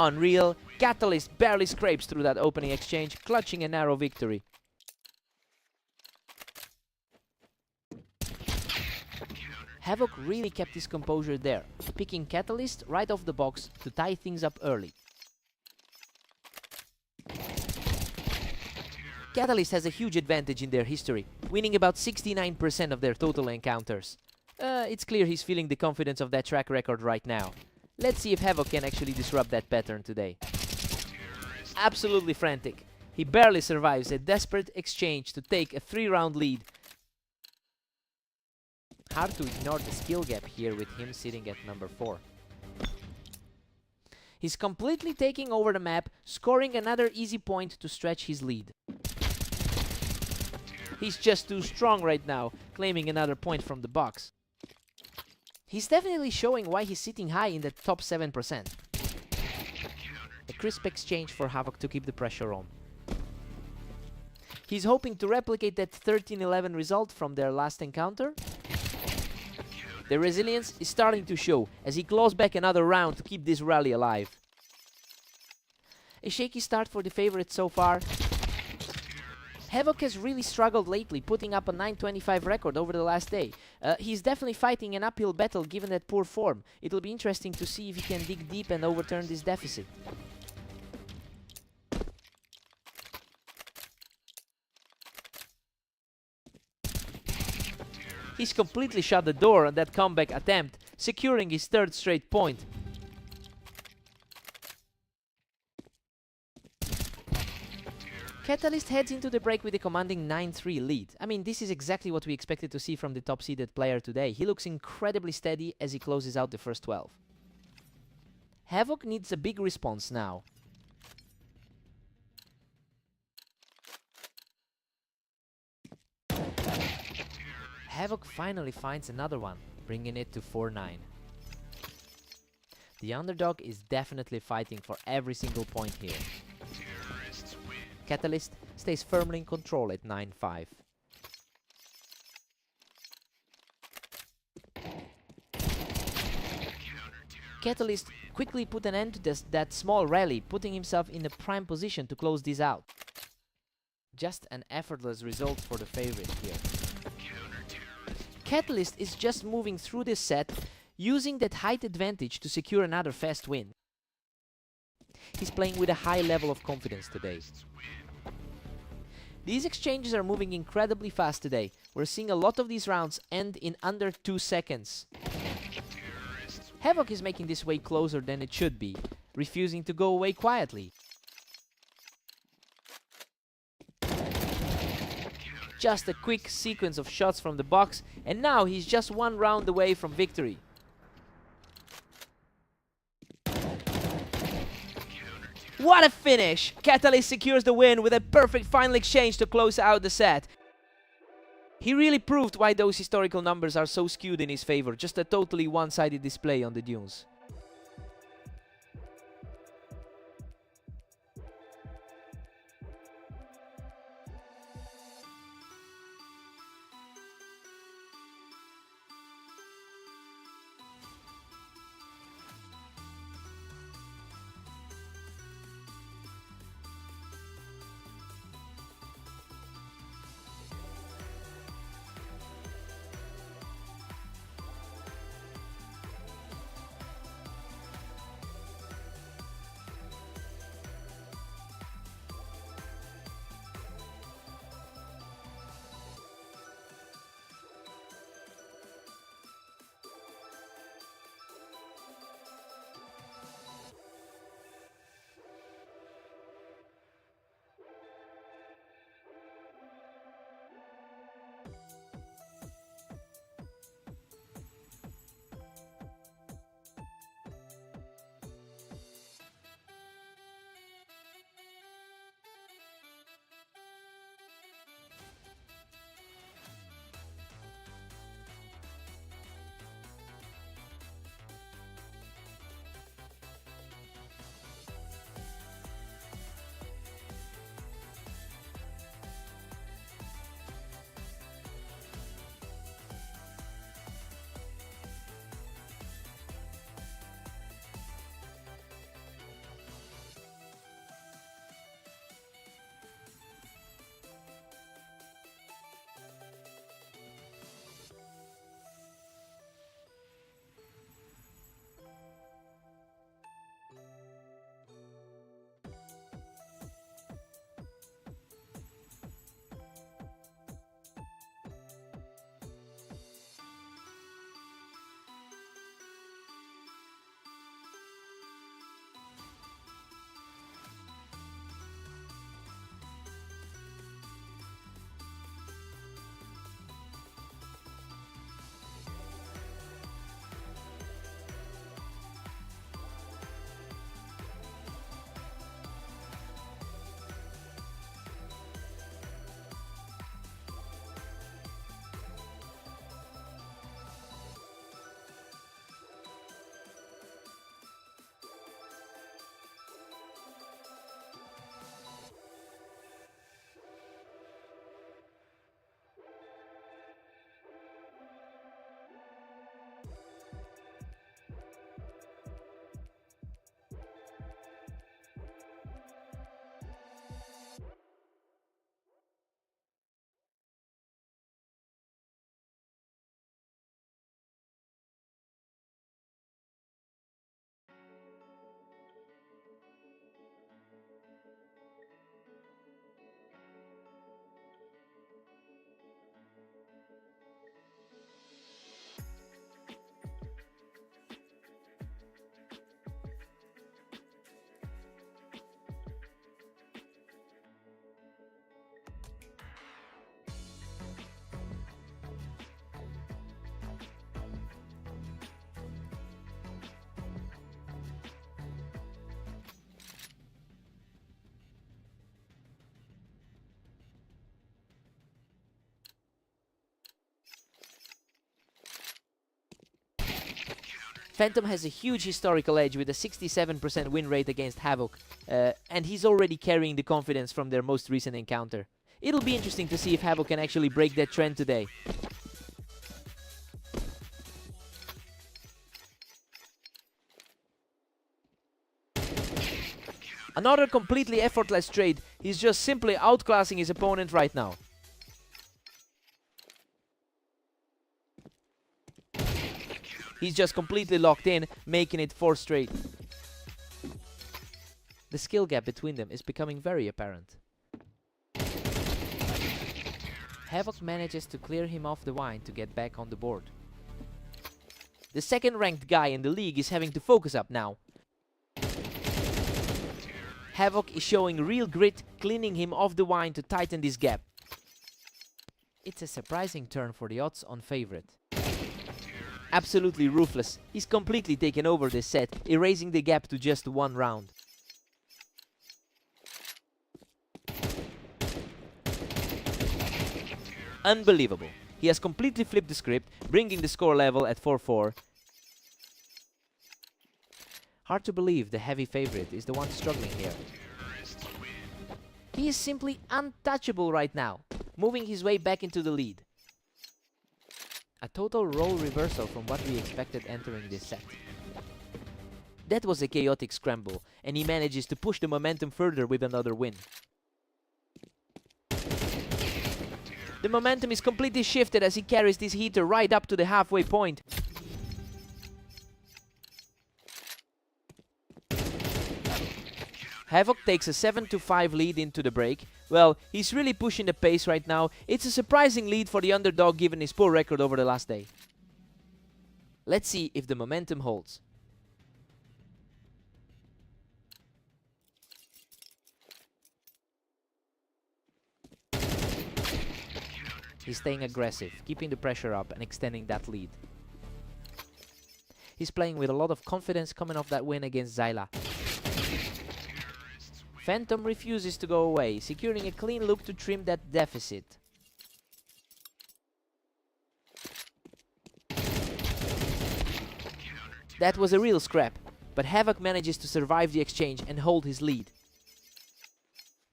Unreal, Catalyst barely scrapes through that opening exchange, clutching a narrow victory. Havoc really kept his composure there, picking Catalyst right off the box to tie things up early. Catalyst has a huge advantage in their history, winning about 69% of their total encounters. It's clear he's feeling the confidence of that track record right now. Let's see if Havoc can actually disrupt that pattern today. Absolutely frantic. He barely survives a desperate exchange to take a 3-round lead. Hard to ignore the skill gap here with him sitting at number 4. He's completely taking over the map, scoring another easy point to stretch his lead. He's just too strong right now, claiming another point from the box. He's definitely showing why he's sitting high in the top 7%. A crisp exchange for Havoc to keep the pressure on. He's hoping to replicate that 13-11 result from their last encounter. The resilience is starting to show as he claws back another round to keep this rally alive. A shaky start for the favorite so far. Havoc has really struggled lately, putting up a 925 record over the last day. He's definitely fighting an uphill battle given that poor form. It'll be interesting to see if he can dig deep and overturn this deficit. He's completely shut the door on that comeback attempt, securing his 3rd straight point. Catalyst heads into the break with a commanding 9-3 lead. I mean, this is exactly what we expected to see from the top-seeded player today. He looks incredibly steady as he closes out the first 12. Havoc needs a big response now. Havoc finally finds another one, bringing it to 4-9. The underdog is definitely fighting for every single point here. Catalyst stays firmly in control at 9-5. Catalyst quickly put an end to that small rally, putting himself in a prime position to close this out. Just an effortless result for the favorite here. Catalyst is just moving through this set, using that height advantage to secure another fast win. He's playing with a high level of confidence today. These exchanges are moving incredibly fast today. We're seeing a lot of these rounds end in under 2 seconds. Havoc is making this way closer than it should be, refusing to go away quietly. Just a quick sequence of shots from the box, and now he's just one round away from victory. What a finish! Catalyst secures the win with a perfect final exchange to close out the set. He really proved why those historical numbers are so skewed in his favor. Just a totally one-sided display on the dunes. Phantom has a huge historical edge with a 67% win rate against Havoc, and he's already carrying the confidence from their most recent encounter. It'll be interesting to see if Havoc can actually break that trend today. Another completely effortless trade. He's just simply outclassing his opponent right now. He's just completely locked in, making it 4 straight. The skill gap between them is becoming very apparent. Havoc manages to clear him off the vine to get back on the board. The second ranked guy in the league is having to focus up now. Havoc is showing real grit, cleaning him off the vine to tighten this gap. It's a surprising turn for the odds-on favorite. Absolutely ruthless. He's completely taken over this set, erasing the gap to just 1 round. Unbelievable. He has completely flipped the script, bringing the score level at 4-4. Hard to believe the heavy favorite is the one struggling here. He is simply untouchable right now, moving his way back into the lead. A total role reversal from what we expected entering this set. That was a chaotic scramble, and he manages to push the momentum further with another win. The momentum is completely shifted as he carries this heater right up to the halfway point. Havoc takes a 7-5 lead into the break. Well, he's really pushing the pace right now. It's a surprising lead for the underdog given his poor record over the last day. Let's see if the momentum holds. He's staying aggressive, keeping the pressure up and extending that lead. He's playing with a lot of confidence coming off that win against Zyla. Phantom refuses to go away, securing a clean look to trim that deficit. That was a real scrap, but Havoc manages to survive the exchange and hold his lead.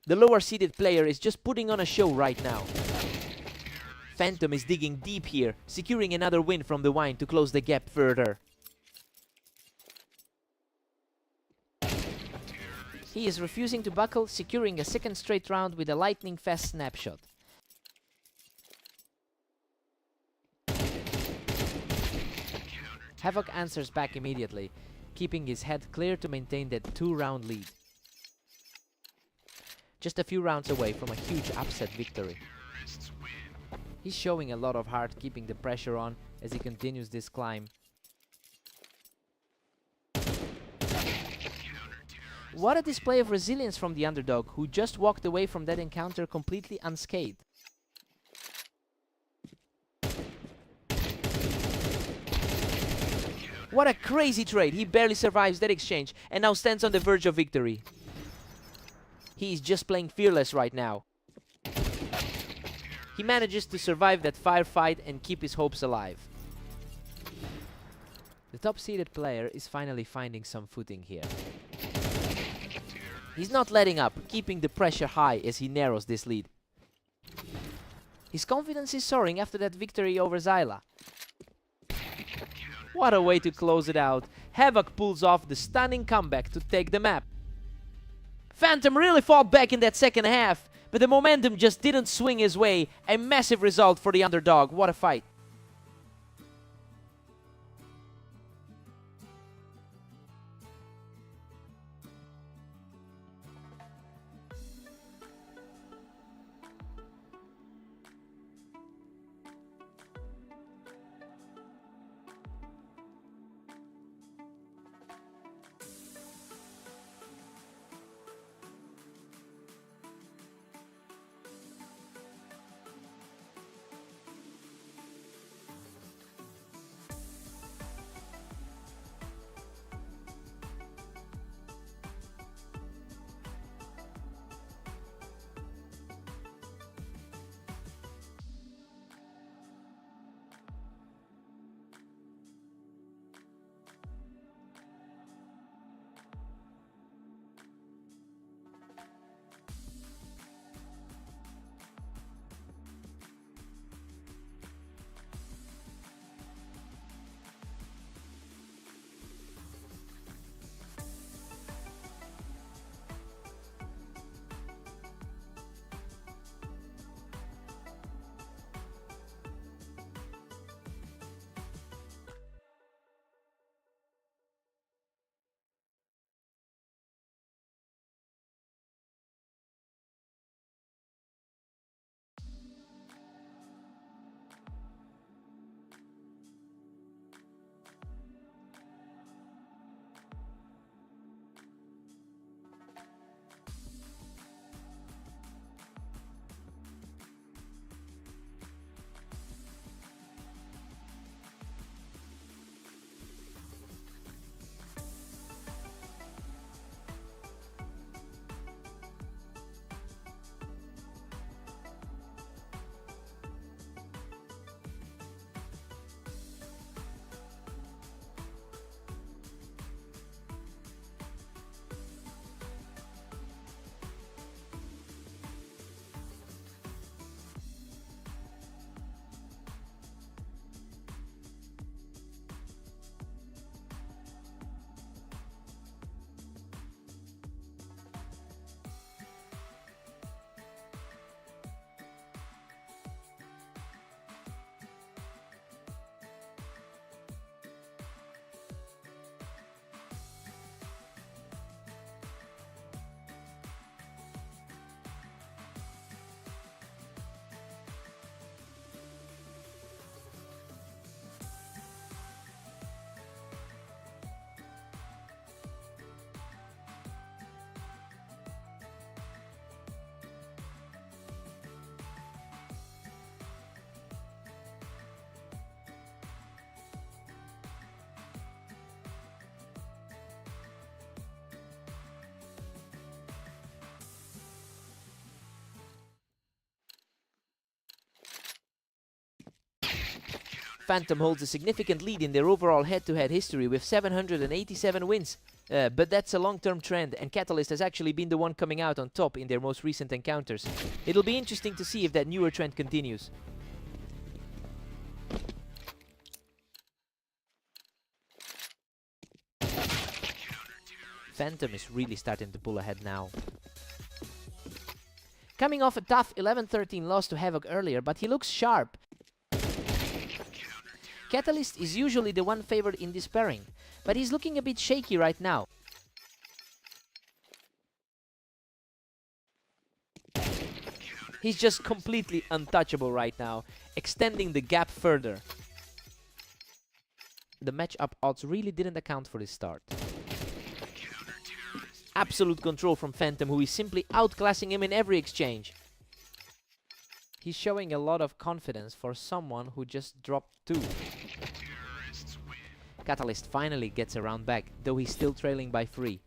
The lower seeded player is just putting on a show right now. Phantom is digging deep here, securing another win from the wine to close the gap further. He is refusing to buckle, securing a second straight round with a lightning fast snapshot. Havoc answers back immediately, keeping his head clear to maintain that 2-round lead. Just a few rounds away from a huge upset victory. He's showing a lot of heart, keeping the pressure on as he continues this climb. What a display of resilience from the underdog, who just walked away from that encounter completely unscathed. What a crazy trade! He barely survives that exchange and now stands on the verge of victory. He is just playing fearless right now. He manages to survive that firefight and keep his hopes alive. The top-seeded player is finally finding some footing here. He's not letting up, keeping the pressure high as he narrows this lead. His confidence is soaring after that victory over Zyla. What a way to close it out. Havoc pulls off the stunning comeback to take the map. Phantom really fought back in that second half, but the momentum just didn't swing his way. A massive result for the underdog. What a fight. Phantom holds a significant lead in their overall head-to-head history with 787 wins. But that's a long-term trend, and Catalyst has actually been the one coming out on top in their most recent encounters. It'll be interesting to see if that newer trend continues. Phantom is really starting to pull ahead now. Coming off a tough 11-13 loss to Havoc earlier, but he looks sharp. Catalyst is usually the one favored in this pairing, but he's looking a bit shaky right now. He's just completely untouchable right now, extending the gap further. The matchup odds really didn't account for this start. Absolute control from Phantom, who is simply outclassing him in every exchange. He's showing a lot of confidence for someone who just dropped 2. Catalyst finally gets a round back, though he's still trailing by 3.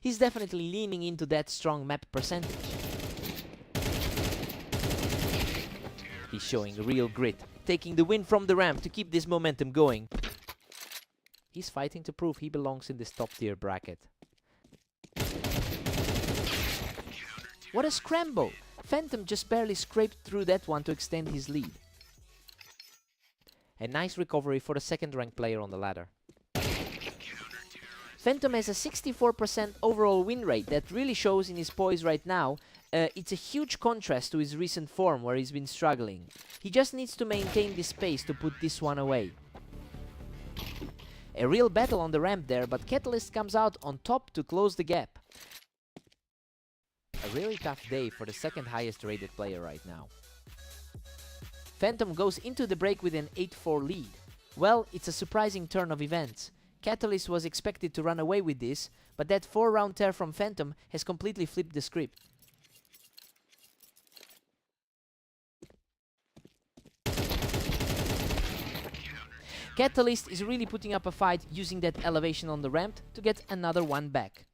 He's definitely leaning into that strong map percentage. He's showing real grit, taking the win from the ramp to keep this momentum going. He's fighting to prove he belongs in this top tier bracket. What a scramble! Phantom just barely scraped through that one to extend his lead. A nice recovery for the second ranked player on the ladder. Phantom has a 64% overall win rate that really shows in his poise right now. It's a huge contrast to his recent form where he's been struggling. He just needs to maintain this pace to put this one away. A real battle on the ramp there, but Catalyst comes out on top to close the gap. A really tough day for the second highest rated player right now. Phantom goes into the break with an 8-4 lead. Well, it's a surprising turn of events. Catalyst was expected to run away with this, but that 4-round tear from Phantom has completely flipped the script. Catalyst is really putting up a fight using that elevation on the ramp to get another one back.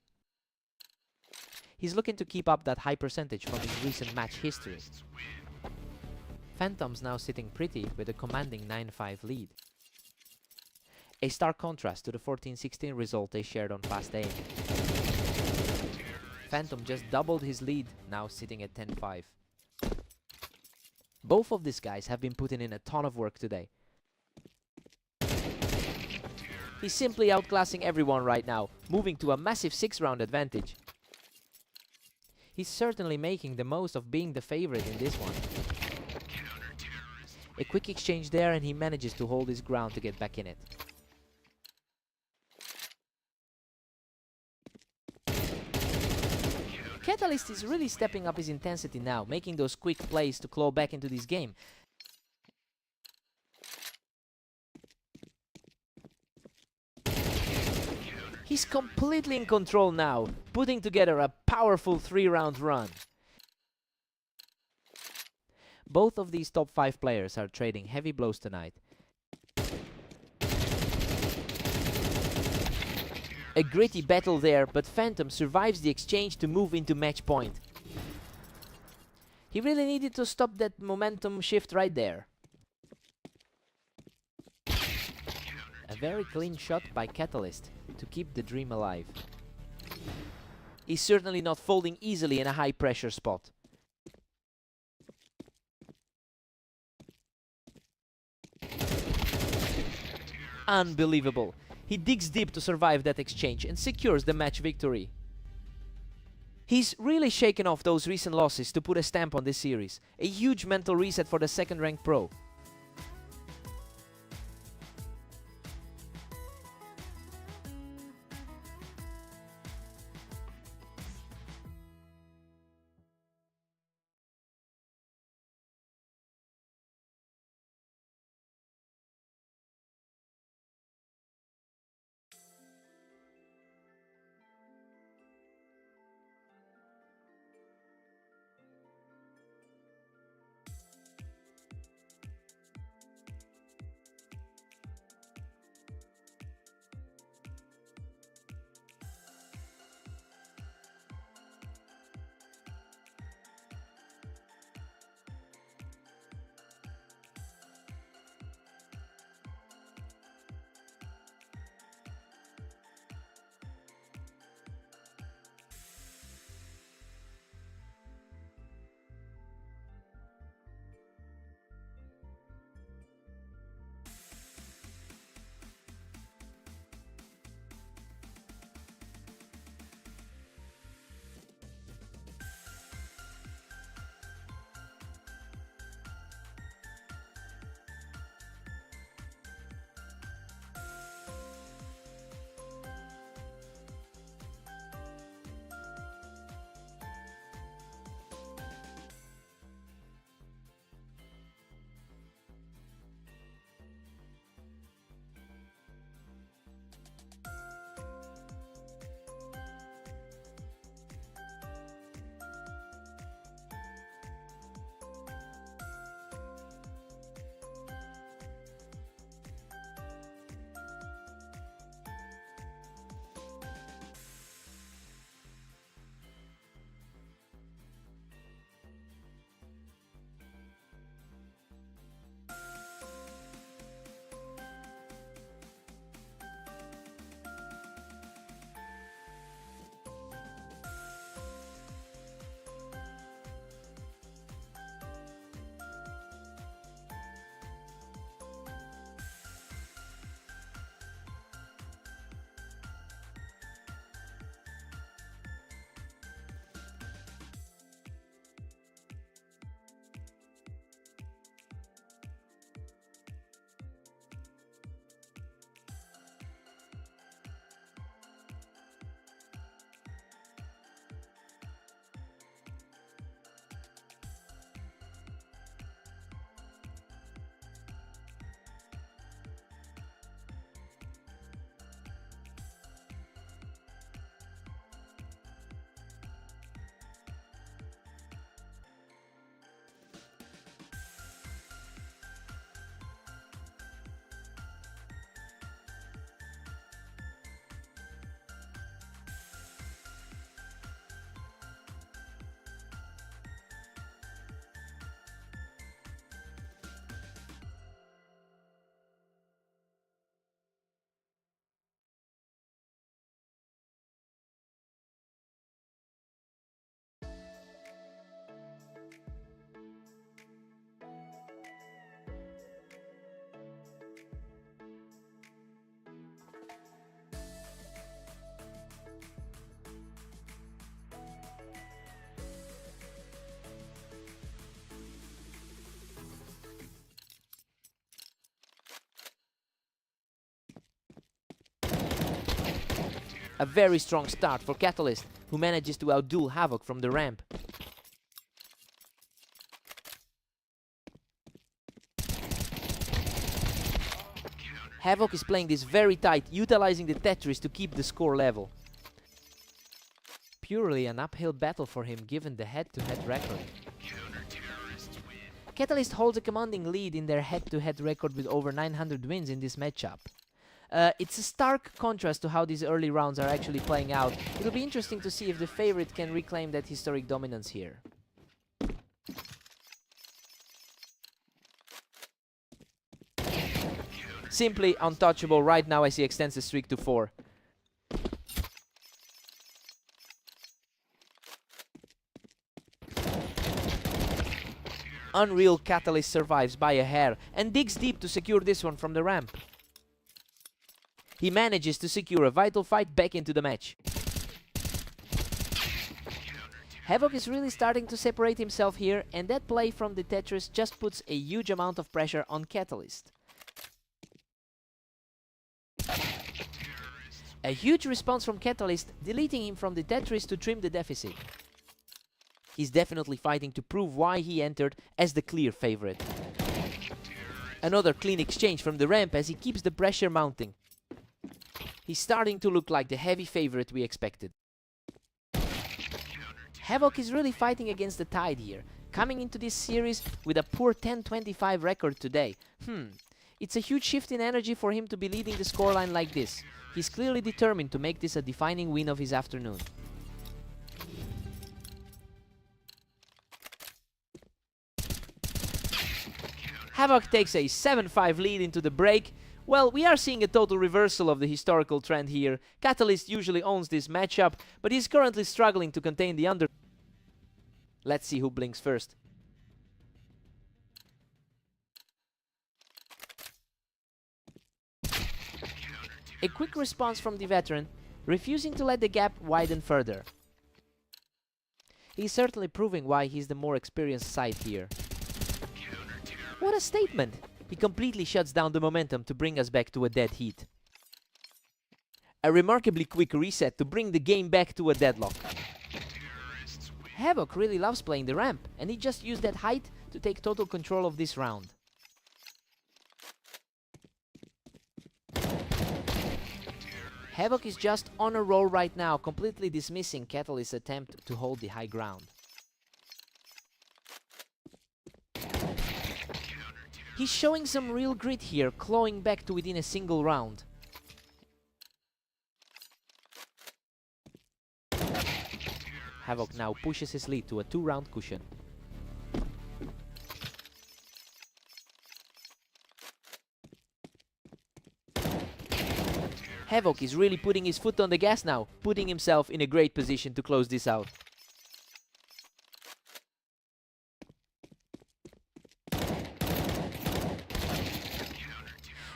He's looking to keep up that high percentage from his recent match history. Phantom's now sitting pretty with a commanding 9-5 lead. A stark contrast to the 14-16 result they shared on Fast Aim. Phantom just doubled his lead, now sitting at 10-5. Both of these guys have been putting in a ton of work today. He's simply outclassing everyone right now, moving to a massive 6-round advantage. He's certainly making the most of being the favorite in this one. A quick exchange there and he manages to hold his ground to get back in it. Catalyst is really stepping up his intensity now, making those quick plays to claw back into this game. He's completely in control now, putting together a powerful 3-round run. Both of these top 5 players are trading heavy blows tonight. A gritty battle there, but Phantom survives the exchange to move into match point. He really needed to stop that momentum shift right there. A very clean shot by Catalyst to keep the dream alive. He's certainly not folding easily in a high pressure spot. Unbelievable. He digs deep to survive that exchange and secures the match victory. He's really shaken off those recent losses to put a stamp on this series. A huge mental reset for the second ranked pro. A very strong start for Catalyst, who manages to outduel Havoc from the ramp. Havoc is playing this very tight, utilizing the Tetris to keep the score level. Purely an uphill battle for him given the head-to-head record. Catalyst holds a commanding lead in their head-to-head record with over 900 wins in this matchup. It's a stark contrast to how these early rounds are actually playing out. It'll be interesting to see if the favorite can reclaim that historic dominance here. Simply untouchable. Right now I see extends the streak to 4. Unreal. Catalyst survives by a hair and digs deep to secure this one from the ramp. He manages to secure a vital fight back into the match. Havoc is really starting to separate himself here, and that play from the Tetris just puts a huge amount of pressure on Catalyst. A huge response from Catalyst, deleting him from the Tetris to trim the deficit. He's definitely fighting to prove why he entered as the clear favorite. Another clean exchange from the ramp as he keeps the pressure mounting. He's starting to look like the heavy favorite we expected. Havoc is really fighting against the tide here, coming into this series with a poor 10-25 record today. It's a huge shift in energy for him to be leading the scoreline like this. He's clearly determined to make this a defining win of his afternoon. Havoc takes a 7-5 lead into the break. Well, we are seeing a total reversal of the historical trend here. Catalyst usually owns this matchup, but he's currently struggling to contain the under. Let's see who blinks first. A quick response from the veteran, refusing to let the gap widen further. He's certainly proving why he's the more experienced side here. What a statement! He completely shuts down the momentum to bring us back to a dead heat. A remarkably quick reset to bring the game back to a deadlock. Havoc really loves playing the ramp, and he just used that height to take total control of this round. Havoc is just on a roll right now, completely dismissing Catalyst's attempt to hold the high ground. He's showing some real grit here, clawing back to within a single round. Havoc now pushes his lead to a 2-round cushion. Havoc is really putting his foot on the gas now, putting himself in a great position to close this out.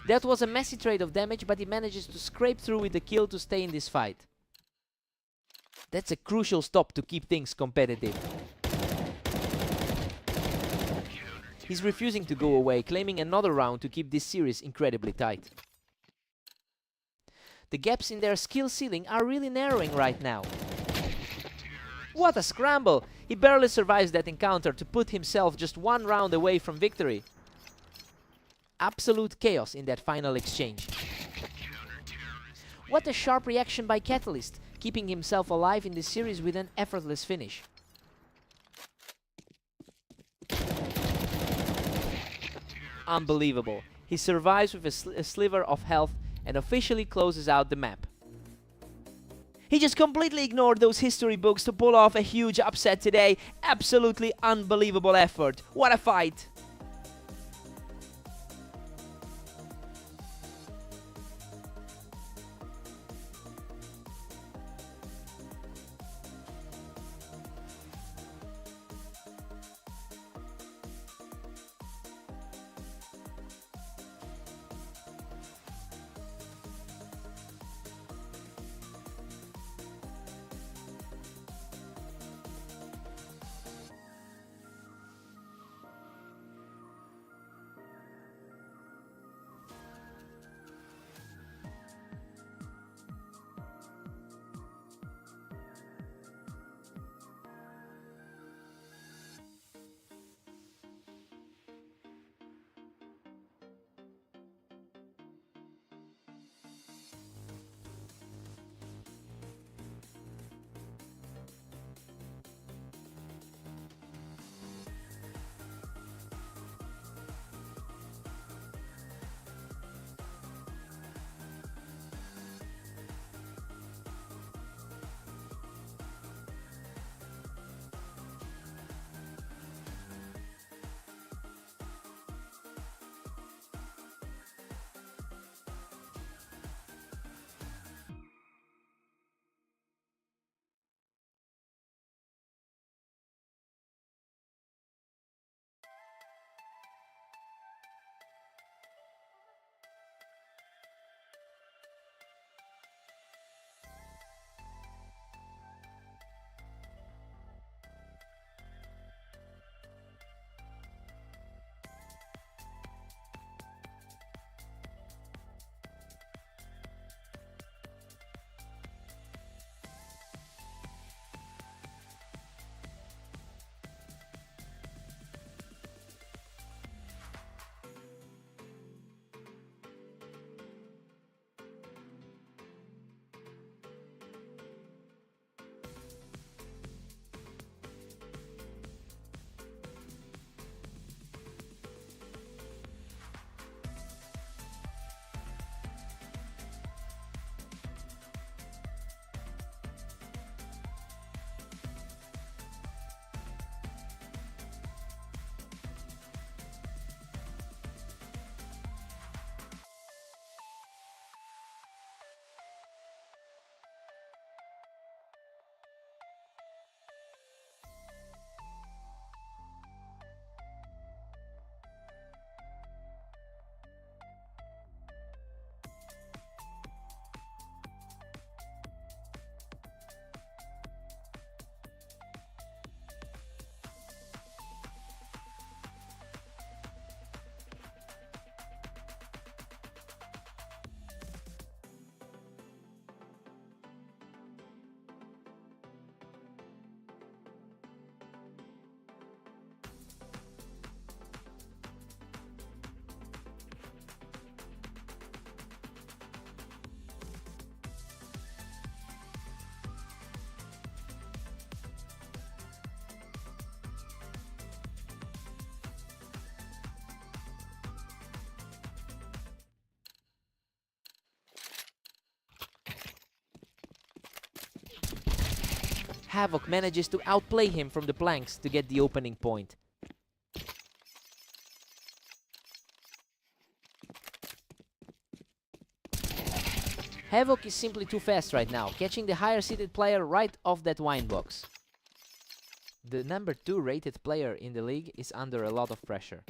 That was a messy trade of damage, but he manages to scrape through with the kill to stay in this fight. That's a crucial stop to keep things competitive. He's refusing to go away, claiming another round to keep this series incredibly tight. The gaps in their skill ceiling are really narrowing right now. What a scramble! He barely survives that encounter to put himself just 1 round away from victory. Absolute chaos in that final exchange. What a sharp reaction by Catalyst, keeping himself alive in this series with an effortless finish. Unbelievable. He survives with a sliver of health and officially closes out the map. He just completely ignored those history books to pull off a huge upset today. Absolutely unbelievable effort. What a fight! Havoc manages to outplay him from the planks to get the opening point. Havoc is simply too fast right now, catching the higher seeded player right off that wine box. The number 2 rated player in the league is under a lot of pressure.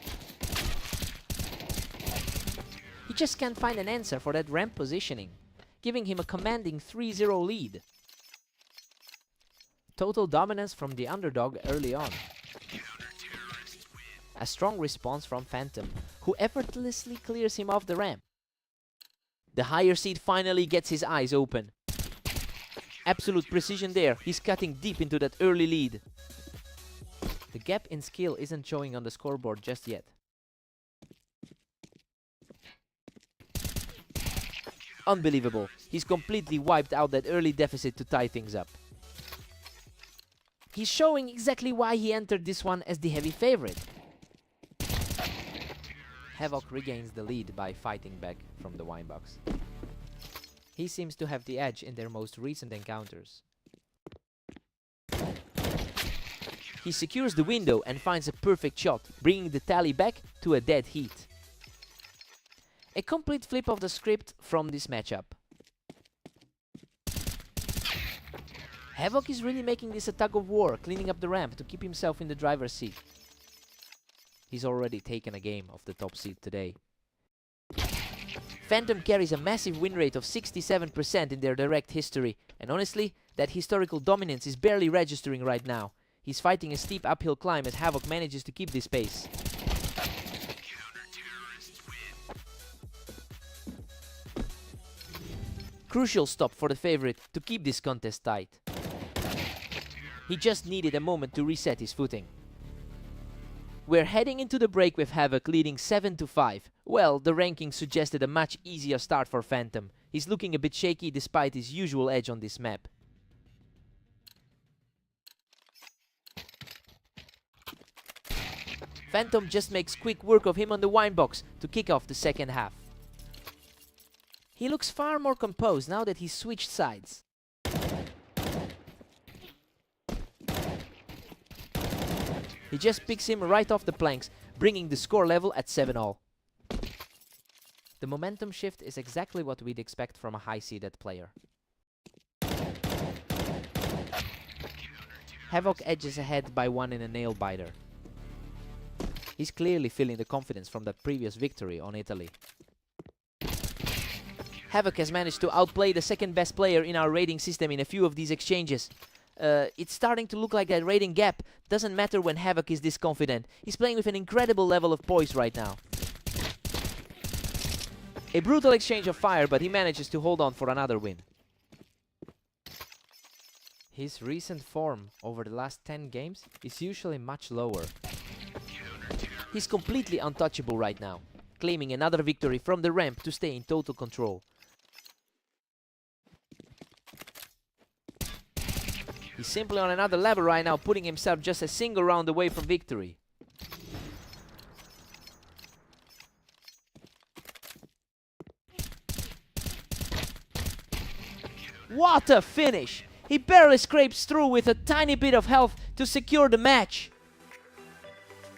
He just can't find an answer for that ramp positioning, giving him a commanding 3-0 lead. Total dominance from the underdog early on. A strong response from Phantom, who effortlessly clears him off the ramp. The higher seed finally gets his eyes open. Absolute precision there, he's cutting deep into that early lead. The gap in skill isn't showing on the scoreboard just yet. Unbelievable, he's completely wiped out that early deficit to tie things up. He's showing exactly why he entered this one as the heavy favorite. Havoc regains the lead by fighting back from the wine box. He seems to have the edge in their most recent encounters. He secures the window and finds a perfect shot, bringing the tally back to a dead heat. A complete flip of the script from this matchup. Havoc is really making this a tug of war, cleaning up the ramp to keep himself in the driver's seat. He's already taken a game of the top seed today. Phantom carries a massive win rate of 67% in their direct history, and honestly, that historical dominance is barely registering right now. He's fighting a steep uphill climb as Havoc manages to keep this pace. Crucial stop for the favorite to keep this contest tight. He just needed a moment to reset his footing. We're heading into the break with Havoc leading 7-5. Well, the rankings suggested a much easier start for Phantom. He's looking a bit shaky despite his usual edge on this map. Phantom just makes quick work of him on the wine box to kick off the second half. He looks far more composed now that he's switched sides. He just picks him right off the planks, bringing the score level at 7-all. The momentum shift is exactly what we'd expect from a high-seeded player. Havoc edges ahead by 1 in a nail-biter. He's clearly feeling the confidence from that previous victory on Italy. Havoc has managed to outplay the second best player in our rating system in a few of these exchanges. It's starting to look like that rating gap doesn't matter when Havoc is this confident. He's playing with an incredible level of poise right now. A brutal exchange of fire, but he manages to hold on for another win. His recent form over the last 10 games is usually much lower. He's completely untouchable right now, claiming another victory from the ramp to stay in total control. He's simply on another level right now, putting himself just a single round away from victory. What a finish! He barely scrapes through with a tiny bit of health to secure the match.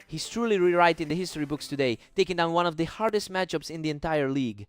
He's truly rewriting the history books today, taking down one of the hardest matchups in the entire league.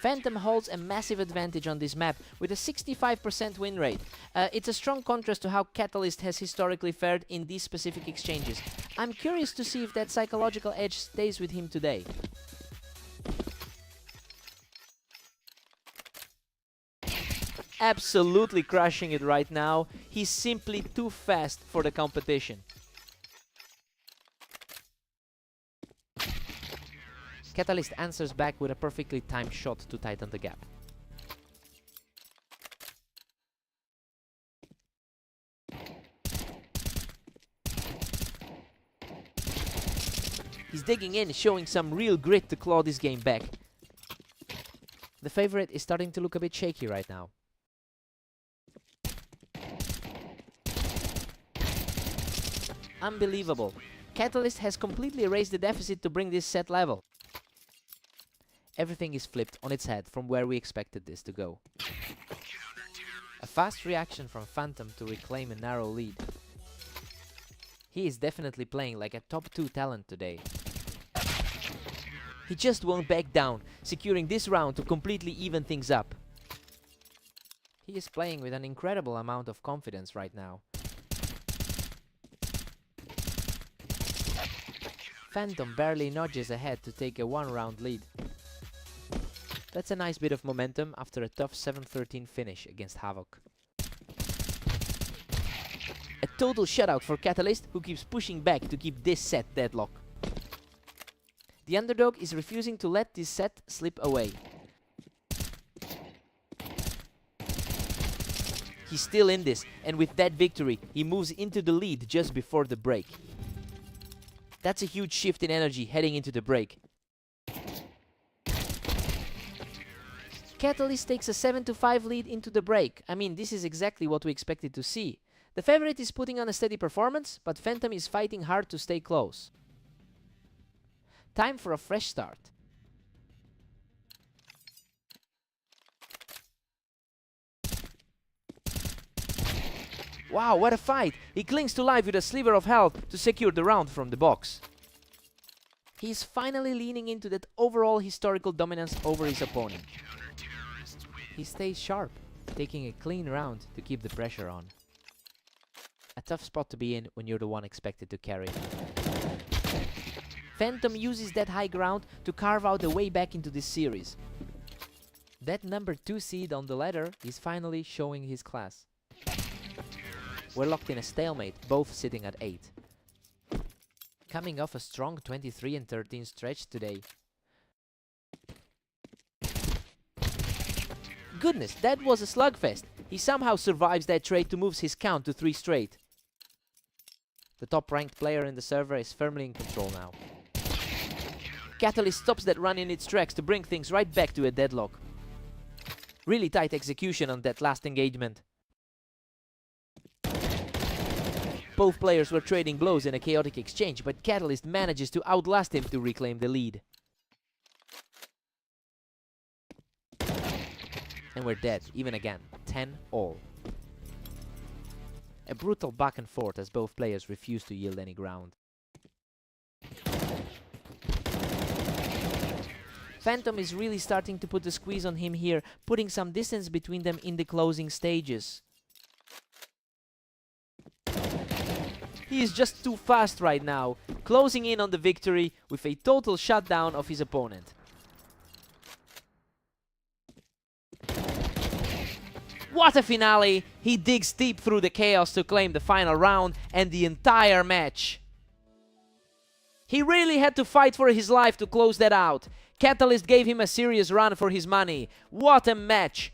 Phantom holds a massive advantage on this map with a 65% win rate. It's a strong contrast to how Catalyst has historically fared in these specific exchanges. I'm curious to see if that psychological edge stays with him today. Absolutely crushing it right now. He's simply too fast for the competition. Catalyst answers back with a perfectly timed shot to tighten the gap. He's digging in, showing some real grit to claw this game back. The favorite is starting to look a bit shaky right now. Unbelievable. Catalyst has completely raised the deficit to bring this set level. Everything is flipped on its head from where we expected this to go. A fast reaction from Phantom to reclaim a narrow lead. He is definitely playing like a top 2 talent today. He just won't back down, securing this round to completely even things up. He is playing with an incredible amount of confidence right now. Phantom barely nudges ahead to take a 1-round lead. That's a nice bit of momentum after a tough 7-13 finish against Havoc. A total shutout for Catalyst, who keeps pushing back to keep this set deadlock. The underdog is refusing to let this set slip away. He's still in this, and with that victory, he moves into the lead just before the break. That's a huge shift in energy heading into the break. Catalyst takes a 7-5 lead into the break. I mean, this is exactly what we expected to see. The favorite is putting on a steady performance, but Phantom is fighting hard to stay close. Time for a fresh start. Wow, what a fight! He clings to life with a sliver of health to secure the round from the box. He is finally leaning into that overall historical dominance over his opponent. He stays sharp, taking a clean round to keep the pressure on. A tough spot to be in when you're the one expected to carry. Phantom uses that high ground to carve out a way back into this series. That number 2 seed on the ladder is finally showing his class. We're locked in a stalemate, both sitting at 8. Coming off a strong 23-13 stretch today. Goodness, that was a slugfest. He somehow survives that trade to move his count to 3 straight. The top-ranked player in the server is firmly in control now. Catalyst stops that run in its tracks to bring things right back to a deadlock. Really tight execution on that last engagement. Both players were trading blows in a chaotic exchange, but Catalyst manages to outlast him to reclaim the lead. And we're dead, even again, 10-all. A brutal back and forth as both players refuse to yield any ground. Phantom is really starting to put the squeeze on him here, putting some distance between them in the closing stages. He is just too fast right now, closing in on the victory with a total shutdown of his opponent. What a finale! He digs deep through the chaos to claim the final round and the entire match. He really had to fight for his life to close that out. Catalyst gave him a serious run for his money. What a match!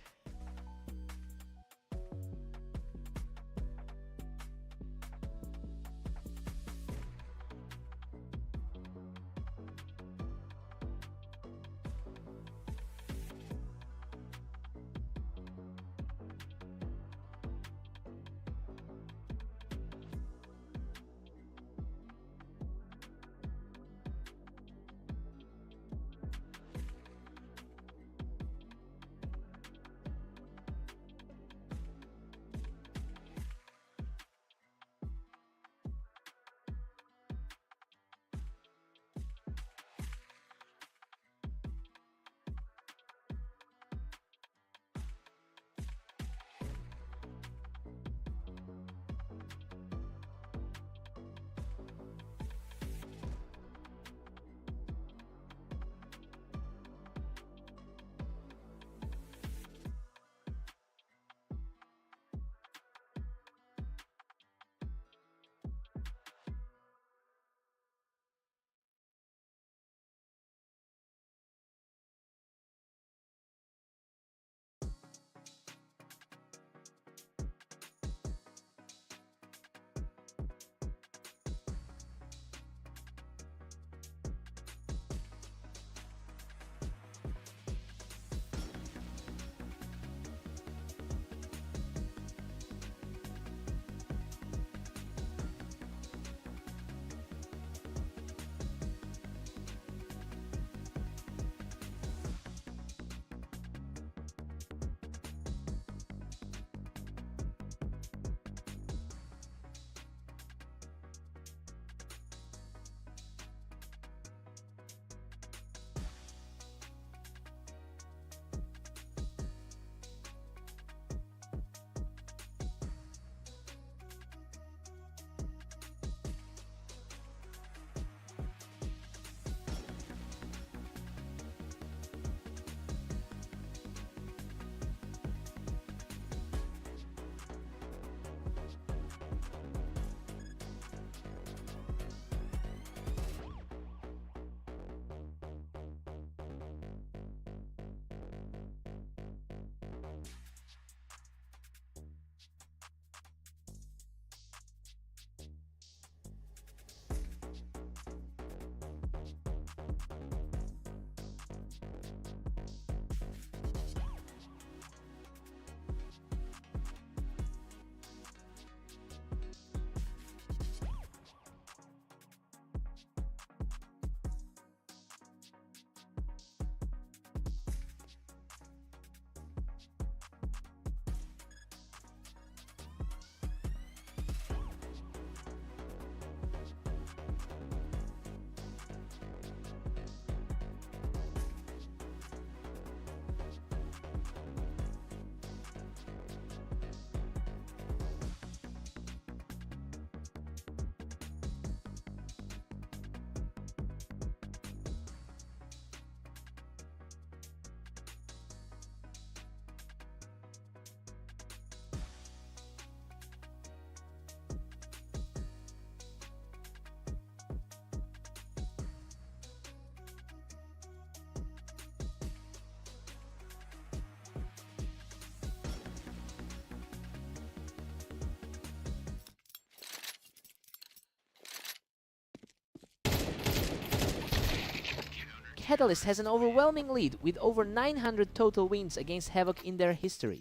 Catalyst has an overwhelming lead with over 900 total wins against Havoc in their history.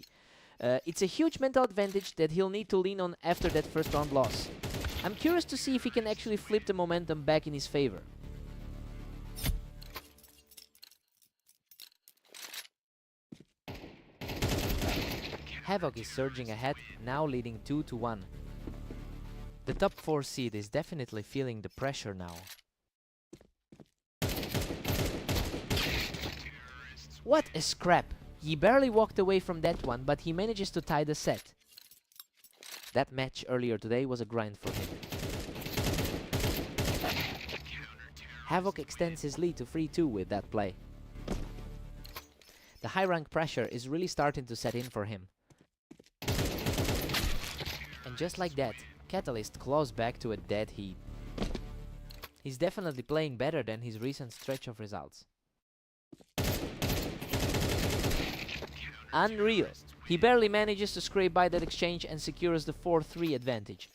It's a huge mental advantage that he'll need to lean on after that first round loss. I'm curious to see if he can actually flip the momentum back in his favor. Havoc is surging ahead, now leading 2-1. The top 4 seed is definitely feeling the pressure now. What a scrap! He barely walked away from that one, but he manages to tie the set. That match earlier today was a grind for him. Havoc extends his lead to 3-2 with that play. The high rank pressure is really starting to set in for him. And just like that, Catalyst claws back to a dead heat. He's definitely playing better than his recent stretch of results. Unreal! He barely manages to scrape by that exchange and secures the 4-3 advantage.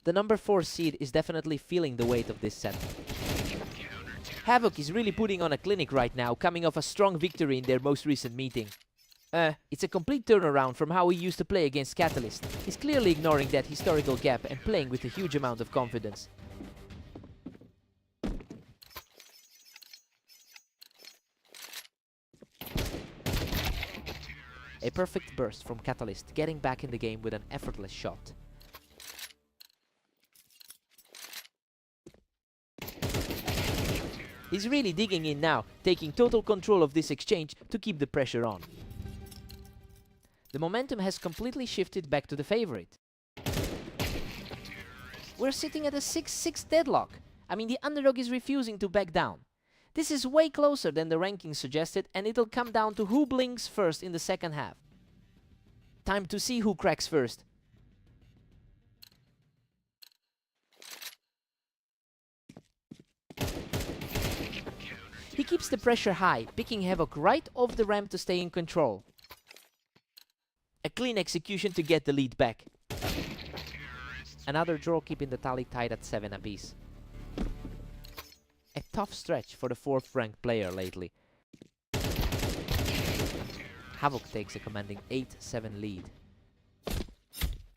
The number 4 seed is definitely feeling the weight of this set. Havoc is really putting on a clinic right now, coming off a strong victory in their most recent meeting. It's a complete turnaround from how he used to play against Catalyst. He's clearly ignoring that historical gap and playing with a huge amount of confidence. A perfect burst from Catalyst, getting back in the game with an effortless shot. He's really digging in now, taking total control of this exchange to keep the pressure on. The momentum has completely shifted back to the favorite. We're sitting at a 6-6 deadlock. I mean, the underdog is refusing to back down. This is way closer than the rankings suggested, and it'll come down to who blinks first in the second half. Time to see who cracks first. He keeps the pressure high, picking Havoc right off the ramp to stay in control. A clean execution to get the lead back. Another draw, keeping the tally tied at 7 apiece. A tough stretch for the 4th ranked player lately. Havoc takes a commanding 8-7 lead.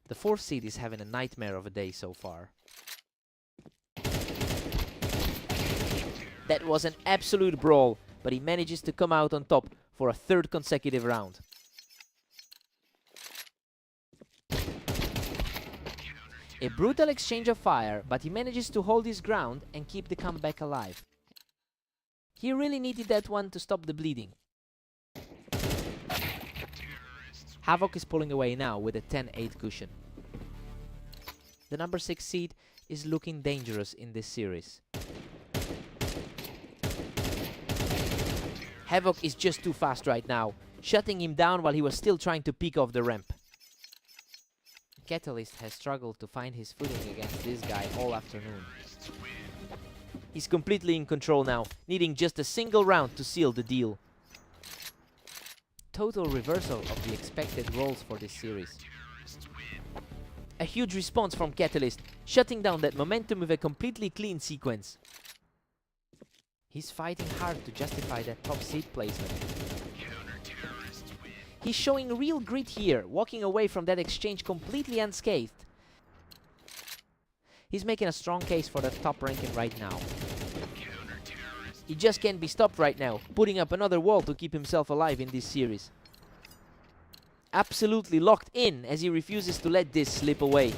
The 4th seed is having a nightmare of a day so far. That was an absolute brawl, but he manages to come out on top for a 3rd consecutive round. A brutal exchange of fire, but he manages to hold his ground and keep the comeback alive. He really needed that one to stop the bleeding. Havoc is pulling away now with a 10-8 cushion. The number 6 seed is looking dangerous in this series. Havoc is just too fast right now, shutting him down while he was still trying to peek off the ramp. Catalyst has struggled to find his footing against this guy all afternoon. He's completely in control now, needing just a single round to seal the deal. Total reversal of the expected roles for this series. A huge response from Catalyst, shutting down that momentum with a completely clean sequence. He's fighting hard to justify that top seed placement. He's showing real grit here, walking away from that exchange completely unscathed. He's making a strong case for that top ranking right now. He just can't be stopped right now, putting up another wall to keep himself alive in this series. Absolutely locked in as he refuses to let this slip away.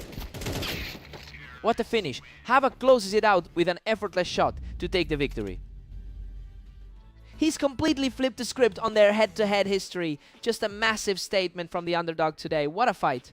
What a finish! Havoc closes it out with an effortless shot to take the victory. He's completely flipped the script on their head-to-head history. Just a massive statement from the underdog today. What a fight!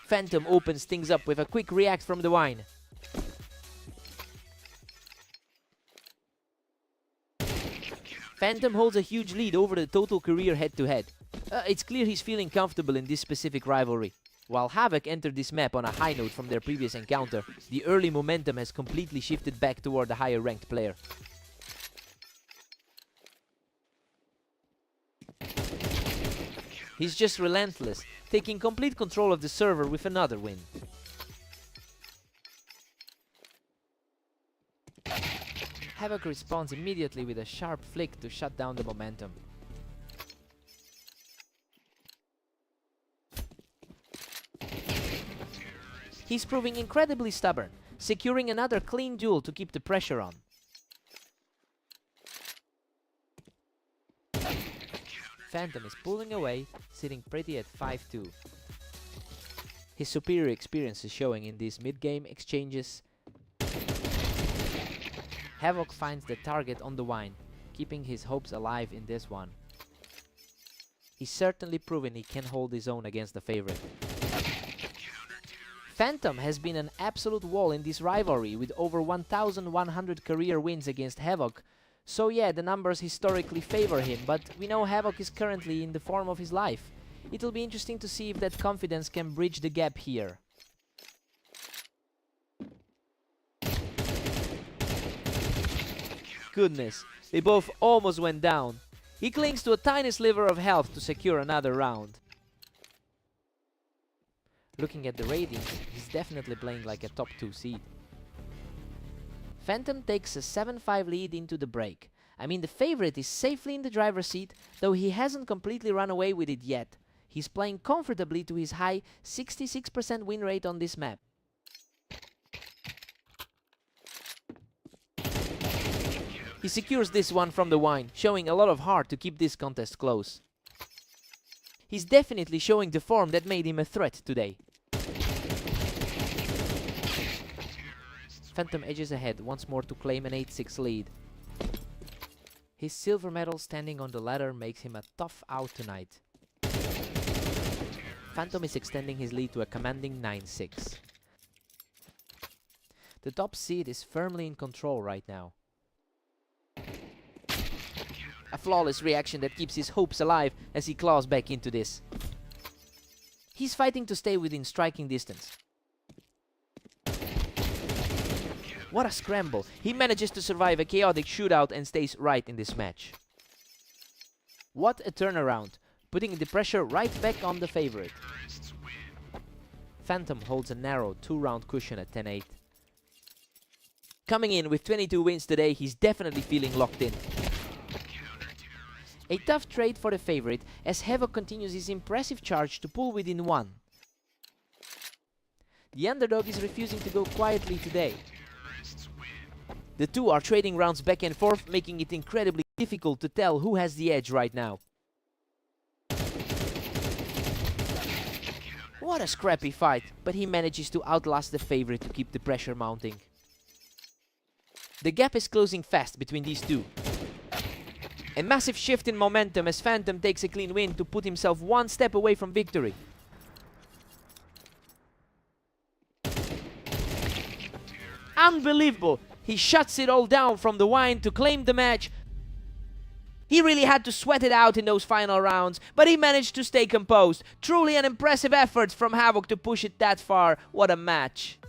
Phantom opens things up with a quick react from the Wine. Phantom holds a huge lead over the total career head-to-head. It's clear he's feeling comfortable in this specific rivalry. While Havoc entered this map on a high note from their previous encounter, the early momentum has completely shifted back toward the higher ranked player. He's just relentless, taking complete control of the server with another win. Havoc responds immediately with a sharp flick to shut down the momentum. He's proving incredibly stubborn, securing another clean duel to keep the pressure on. Phantom is pulling away, sitting pretty at 5-2. His superior experience is showing in these mid-game exchanges. Havoc finds the target on the Wine, keeping his hopes alive in this one. He's certainly proven he can hold his own against the favorite. Phantom has been an absolute wall in this rivalry with over 1,100 career wins against Havoc. So yeah, the numbers historically favor him, but we know Havoc is currently in the form of his life. It'll be interesting to see if that confidence can bridge the gap here. Goodness, they both almost went down. He clings to a tiny sliver of health to secure another round. Looking at the ratings, he's definitely playing like a top 2 seed. Phantom takes a 7-5 lead into the break. I mean, the favorite is safely in the driver's seat, though he hasn't completely run away with it yet. He's playing comfortably to his high 66% win rate on this map. He secures this one from the Wine, showing a lot of heart to keep this contest close. He's definitely showing the form that made him a threat today. Phantom edges ahead once more to claim an 8-6 lead. His silver medal standing on the ladder makes him a tough out tonight. Phantom is extending his lead to a commanding 9-6. The top seed is firmly in control right now. A flawless reaction that keeps his hopes alive as he claws back into this. He's fighting to stay within striking distance. What a scramble. He manages to survive a chaotic shootout and stays right in this match. What a turnaround, putting the pressure right back on the favorite. Phantom holds a narrow 2-round cushion at 10-8. Coming in with 22 wins today, he's definitely feeling locked in. A tough trade for the favorite as Havoc continues his impressive charge to pull within 1. The underdog is refusing to go quietly today. The two are trading rounds back and forth, making it incredibly difficult to tell who has the edge right now. What a scrappy fight, but he manages to outlast the favorite to keep the pressure mounting. The gap is closing fast between these two. A massive shift in momentum as Phantom takes a clean win to put himself one step away from victory. Unbelievable! He shuts it all down from the Wine to claim the match. He really had to sweat it out in those final rounds, but he managed to stay composed. Truly an impressive effort from Havoc to push it that far. What a match!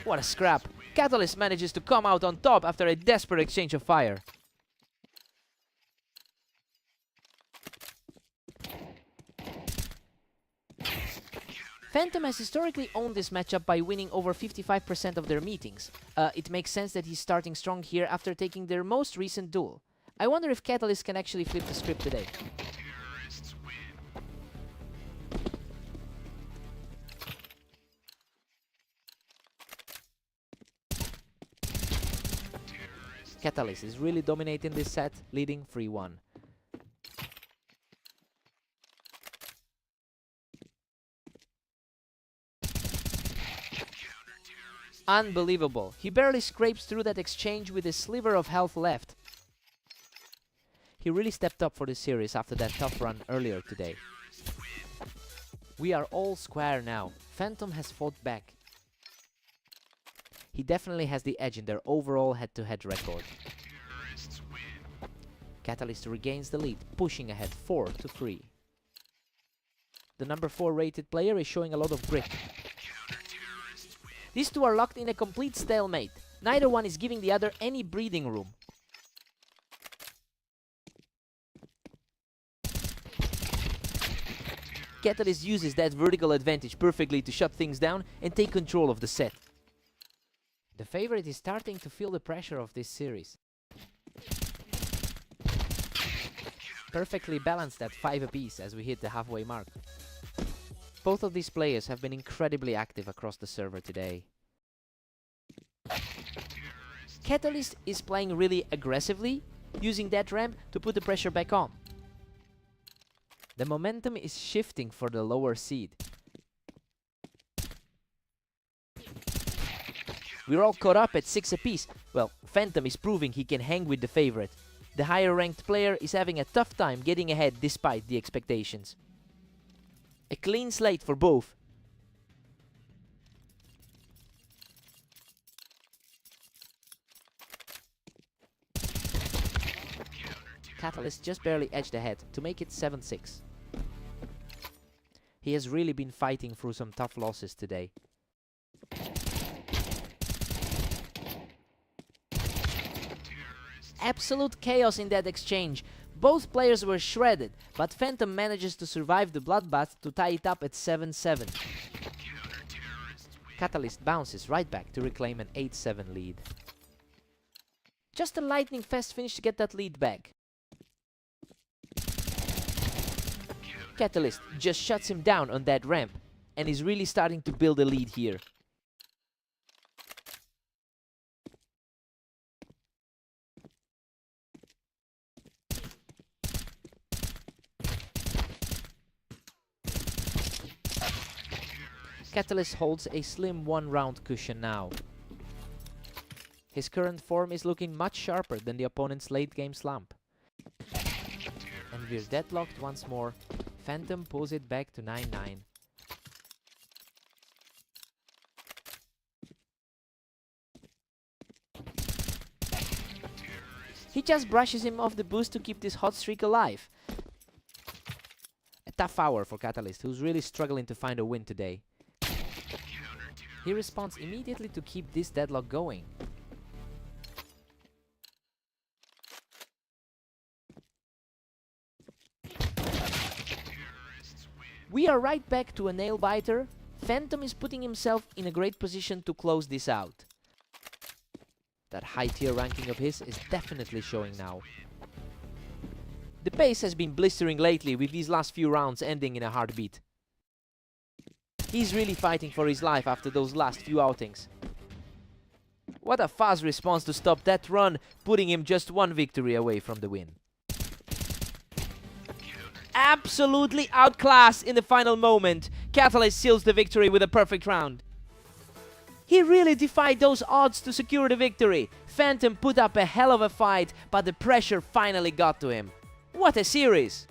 What a scrap. Catalyst manages to come out on top after a desperate exchange of fire. Phantom has historically owned this matchup by winning over 55% of their meetings. It makes sense that he's starting strong here after taking their most recent duel. I wonder if Catalyst can actually flip the script today. Catalyst is really dominating this set, leading 3-1. Unbelievable. He barely scrapes through that exchange with a sliver of health left. He really stepped up for this series after that tough run earlier today. We are all square now. Phantom has fought back. He definitely has the edge in their overall head-to-head record. Catalyst regains the lead, pushing ahead 4-3. The number 4 rated player is showing a lot of grit. These two are locked in a complete stalemate. Neither one is giving the other any breathing room. Catalyst uses that vertical advantage perfectly to shut things down and take control of the set. The favorite is starting to feel the pressure of this series. Perfectly balanced at 5 apiece as we hit the halfway mark. Both of these players have been incredibly active across the server today. Catalyst is playing really aggressively, using that ramp to put the pressure back on. The momentum is shifting for the lower seed. We're all caught up at 6 apiece. Well, Phantom is proving he can hang with the favorite. The higher ranked player is having a tough time getting ahead despite the expectations. A clean slate for both. Catalyst just barely edged ahead to make it 7-6. He has really been fighting through some tough losses today. Absolute chaos in that exchange. Both players were shredded, but Phantom manages to survive the bloodbath to tie it up at 7-7. Catalyst bounces right back to reclaim an 8-7 lead. Just a lightning fast finish to get that lead back. Catalyst just shuts him down on that ramp and is really starting to build a lead here. Catalyst holds a slim 1-round cushion now. His current form is looking much sharper than the opponent's late-game slump. And we're deadlocked once more. Phantom pulls it back to 9-9. He just brushes him off the boost to keep this hot streak alive. A tough hour for Catalyst, who's really struggling to find a win today. He responds immediately to keep this deadlock going. We are right back to a nail-biter. Phantom is putting himself in a great position to close this out. That high-tier ranking of his is definitely showing now. The pace has been blistering lately, with these last few rounds ending in a heartbeat. He's really fighting for his life after those last few outings. What a fast response to stop that run, putting him just 1 victory away from the win. Absolutely outclassed in the final moment. Catalyst seals the victory with a perfect round. He really defied those odds to secure the victory. Phantom put up a hell of a fight, but the pressure finally got to him. What a series!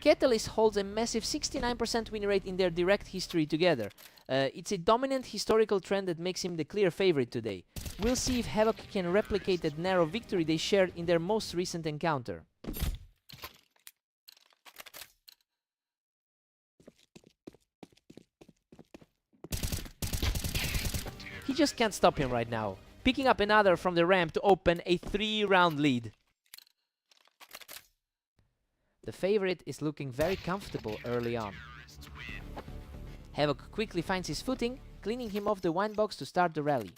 Catalyst holds a massive 69% win rate in their direct history together. It's a dominant historical trend that makes him the clear favorite today. We'll see if Havoc can replicate that narrow victory they shared in their most recent encounter. He just can't stop him right now, picking up another from the ramp to open a 3-round lead. The favorite is looking very comfortable early on. Havoc quickly finds his footing, cleaning him off the wine box to start the rally.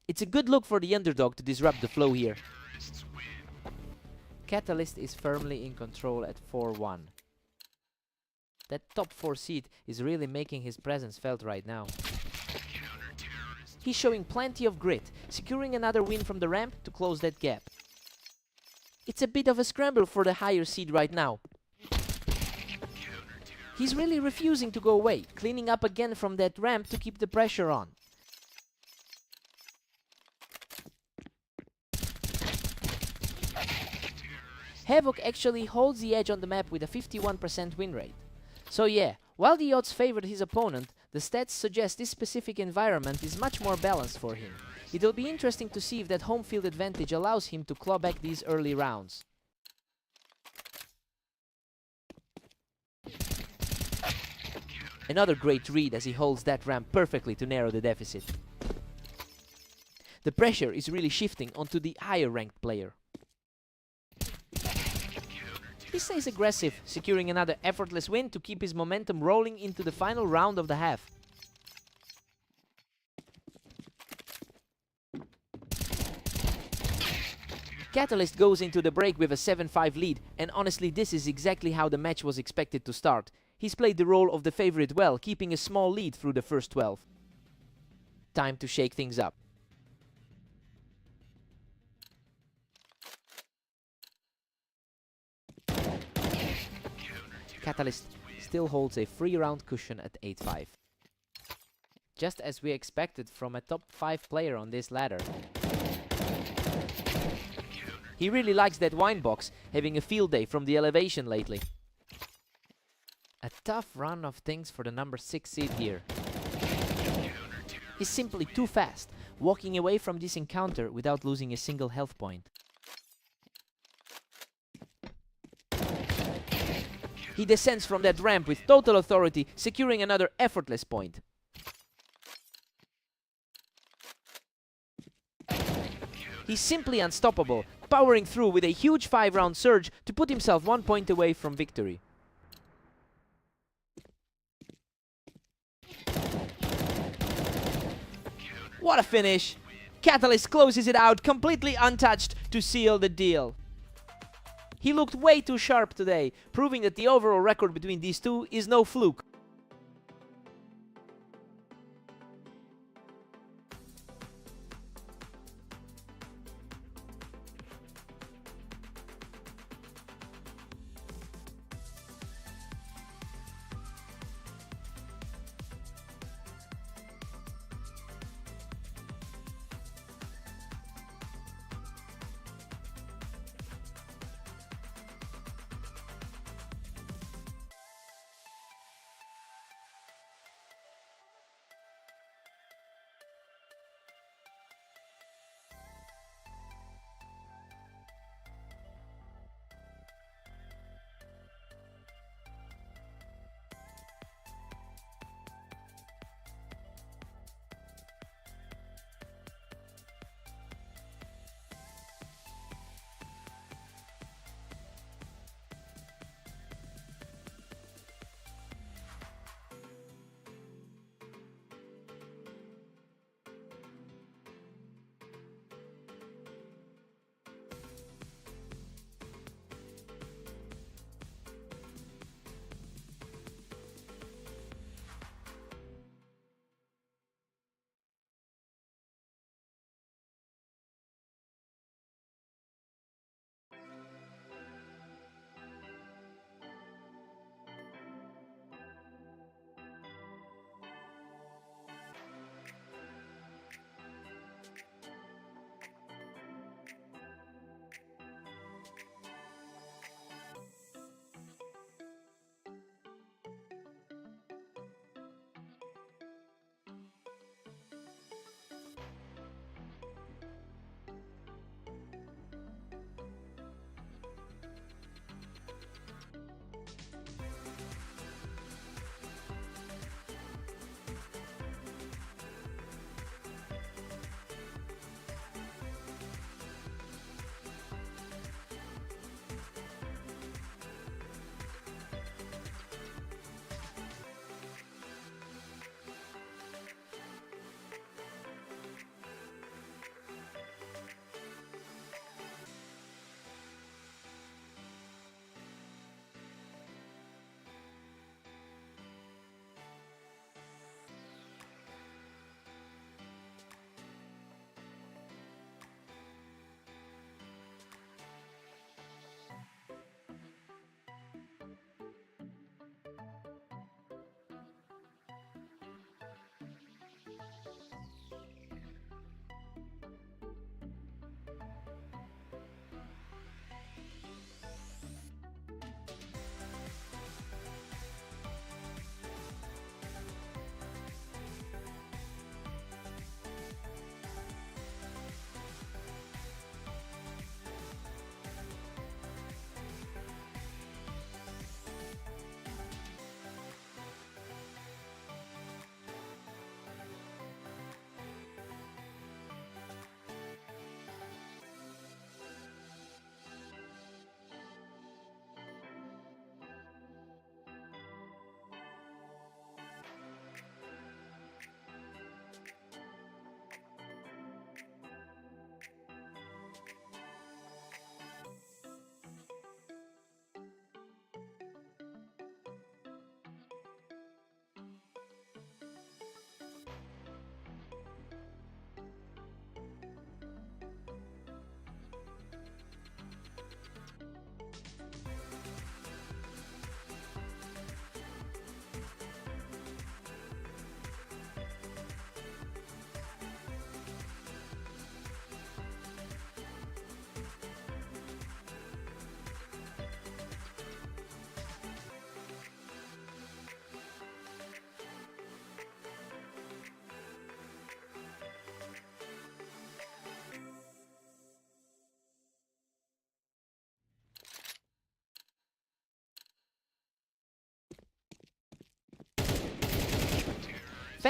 It's a good look for the underdog to disrupt the flow here. Catalyst is firmly in control at 4-1. That top 4 seed is really making his presence felt right now. He's showing plenty of grit, securing another win from the ramp to close that gap. It's a bit of a scramble for the higher seed right now. He's really refusing to go away, cleaning up again from that ramp to keep the pressure on. Havoc actually holds the edge on the map with a 51% win rate. So yeah, while the odds favored his opponent, the stats suggest this specific environment is much more balanced for him. It'll be interesting to see if that home field advantage allows him to claw back these early rounds. Another great read as he holds that ramp perfectly to narrow the deficit. The pressure is really shifting onto the higher ranked player. He stays aggressive, securing another effortless win to keep his momentum rolling into the final round of the half. Catalyst goes into the break with a 7-5 lead, and honestly this is exactly how the match was expected to start. He's played the role of the favorite well, keeping a small lead through the first 12. Time to shake things up. Catalyst still holds a 3-round cushion at 8-5. Just as we expected from a top 5 player on this ladder. He really likes that wine box, having a field day from the elevation lately. A tough run of things for the number 6 seed here. He's simply too fast, walking away from this encounter without losing a single health point. He descends from that ramp with total authority, securing another effortless point. He's simply unstoppable, powering through with a huge 5-round surge to put himself 1 point away from victory. What a finish! Catalyst closes it out completely untouched to seal the deal. He looked way too sharp today, proving that the overall record between these two is no fluke.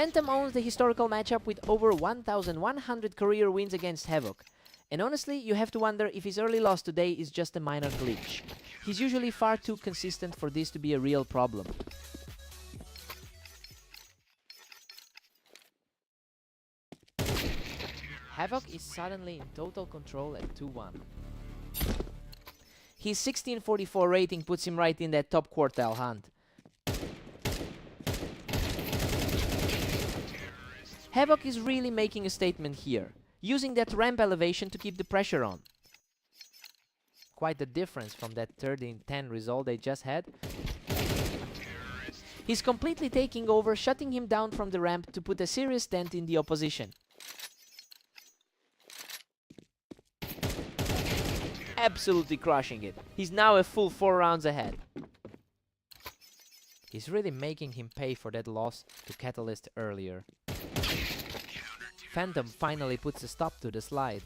Phantom owns the historical matchup with over 1,100 career wins against Havoc. And honestly, you have to wonder if his early loss today is just a minor glitch. He's usually far too consistent for this to be a real problem. Havoc is suddenly in total control at 2-1. His 1644 rating puts him right in that top quartile hunt. Havoc is really making a statement here, using that ramp elevation to keep the pressure on. Quite a difference from that 13-10 result they just had. He's completely taking over, shutting him down from the ramp to put a serious dent in the opposition. Absolutely crushing it. He's now a full 4 rounds ahead. He's really making him pay for that loss to Catalyst earlier. Phantom finally puts a stop to the slide.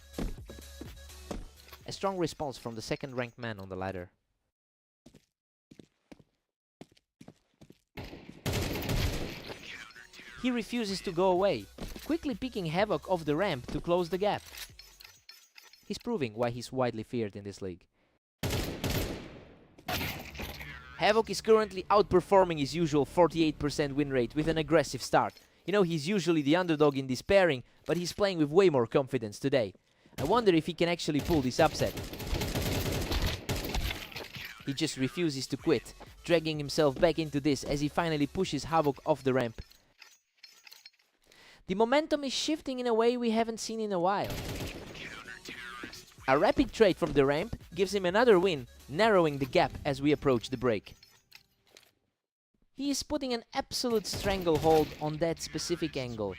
A strong response from the second-ranked man on the ladder. He refuses to go away, quickly picking Havoc off the ramp to close the gap. He's proving why he's widely feared in this league. Havoc is currently outperforming his usual 48% win rate with an aggressive start. You know, he's usually the underdog in this pairing, but he's playing with way more confidence today. I wonder if he can actually pull this upset. He just refuses to quit, dragging himself back into this as he finally pushes Havoc off the ramp. The momentum is shifting in a way we haven't seen in a while. A rapid trade from the ramp gives him another win, narrowing the gap as we approach the break. He is putting an absolute stranglehold on that specific angle.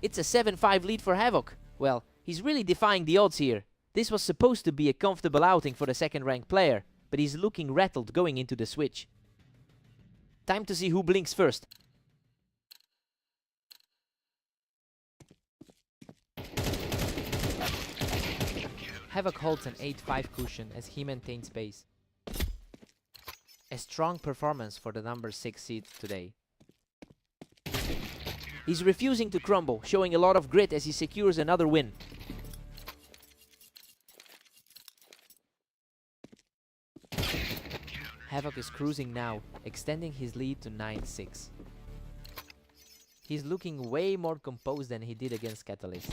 It's a 7-5 lead for Havoc. Well, he's really defying the odds here. This was supposed to be a comfortable outing for the second-ranked player, but he's looking rattled going into the switch. Time to see who blinks first. Havoc holds an 8-5 cushion as he maintains pace. A strong performance for the number 6 seed today. He's refusing to crumble, showing a lot of grit as he secures another win. Havoc is cruising now, extending his lead to 9-6. He's looking way more composed than he did against Catalyst.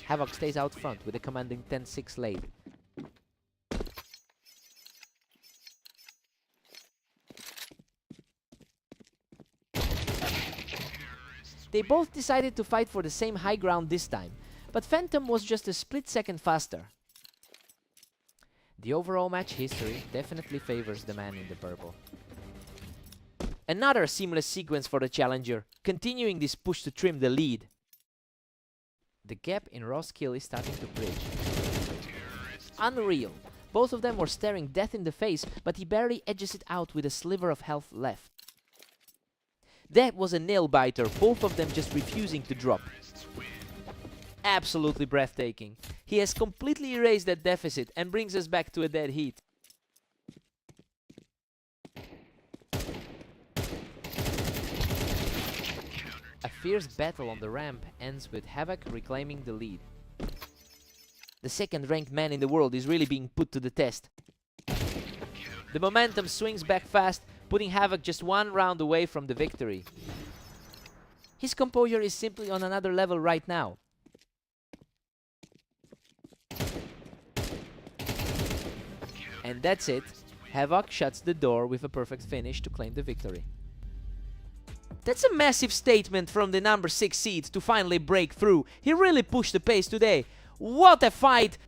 Havoc stays out front with a commanding 10-6 lead. They both decided to fight for the same high ground this time, but Phantom was just a split second faster. The overall match history definitely favors the man in the purple. Another seamless sequence for the challenger, continuing this push to trim the lead. The gap in raw skill is starting to bridge. Unreal. Both of them were staring death in the face, but he barely edges it out with a sliver of health left. That was a nail-biter, both of them just refusing to drop. Absolutely breathtaking. He has completely erased that deficit and brings us back to a dead heat. A fierce battle on the ramp ends with Havoc reclaiming the lead. The second-ranked man in the world is really being put to the test. The momentum swings back fast, putting Havoc just 1 round away from the victory. His composure is simply on another level right now. And that's it. Havoc shuts the door with a perfect finish to claim the victory. That's a massive statement from the number 6 seed to finally break through. He really pushed the pace today. What a fight!